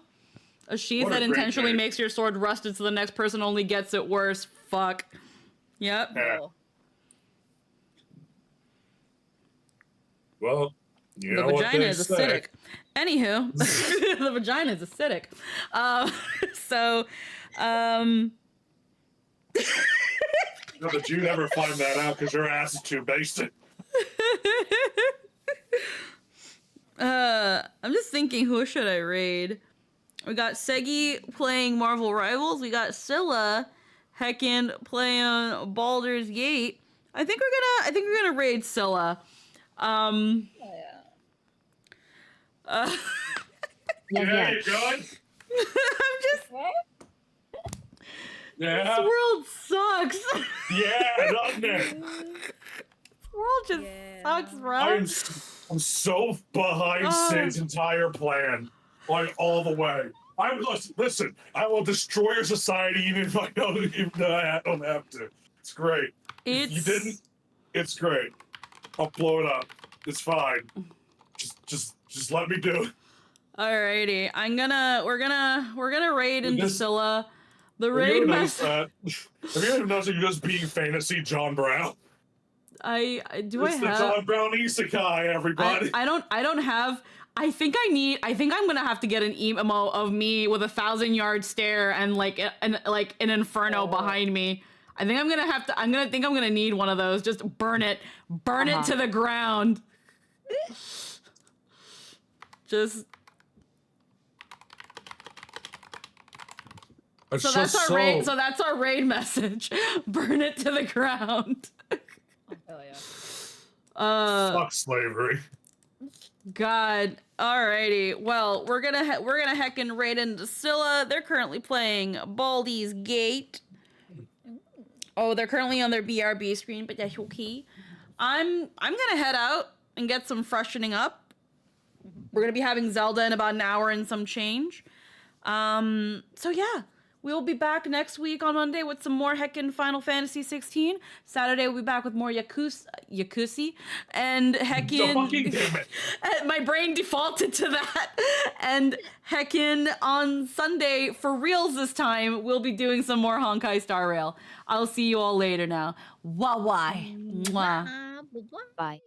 A: A sheath that intentionally makes your sword rusted so the next person only gets it worse. Fuck. Yep.
I: Yeah. Well, you know
A: the
I: what
A: vagina
I: they
A: is
I: say.
A: acidic. Anywho, the vagina is acidic.
I: No, but you never find that out because your ass is too basic.
A: I'm just thinking, who should I raid? We got Segi playing Marvel Rivals. We got Scylla heckin' playing Baldur's Gate. I think we're gonna raid Scylla.
I: Yeah,
B: yeah.
I: you good?
A: I'm just.
I: Yeah.
A: This world sucks.
I: Yeah, doesn't it?
A: This world just sucks, bro.
I: I'm so behind Sid's entire plan, like all the way. Listen. I will destroy your society even if I don't have to. It's great. If you didn't, it's great. I'll blow it up. It's fine. Just let me do it.
A: Alrighty, we're gonna raid into Scylla. The raid master.
I: Have you ever noticed you're just being fantasy John Brown?
A: It's
I: the John Brown Isekai, everybody.
A: I don't I think I'm gonna have to get an emo of me with a 1,000-yard stare and like an inferno behind me. I think I'm gonna need one of those. Just burn it to the ground. Just. So that's our raid message. Burn it to the ground.
J: Hell yeah.
I: Fuck slavery.
A: God. Alrighty. Well, we're gonna heckin' raid into Scylla. They're currently playing Baldur's Gate. Oh, they're currently on their BRB screen, but that's okay. I'm gonna head out and get some freshening up. We're gonna be having Zelda in about an hour and some change. So yeah. We'll be back next week on Monday with some more heckin' Final Fantasy 16. Saturday we'll be back with more Yakuza and heckin'.
I: Fucking damn it.
A: My brain defaulted to that. And heckin' on Sunday, for reals this time, we'll be doing some more Honkai Star Rail. I'll see you all later now. Mwah.
B: Bye.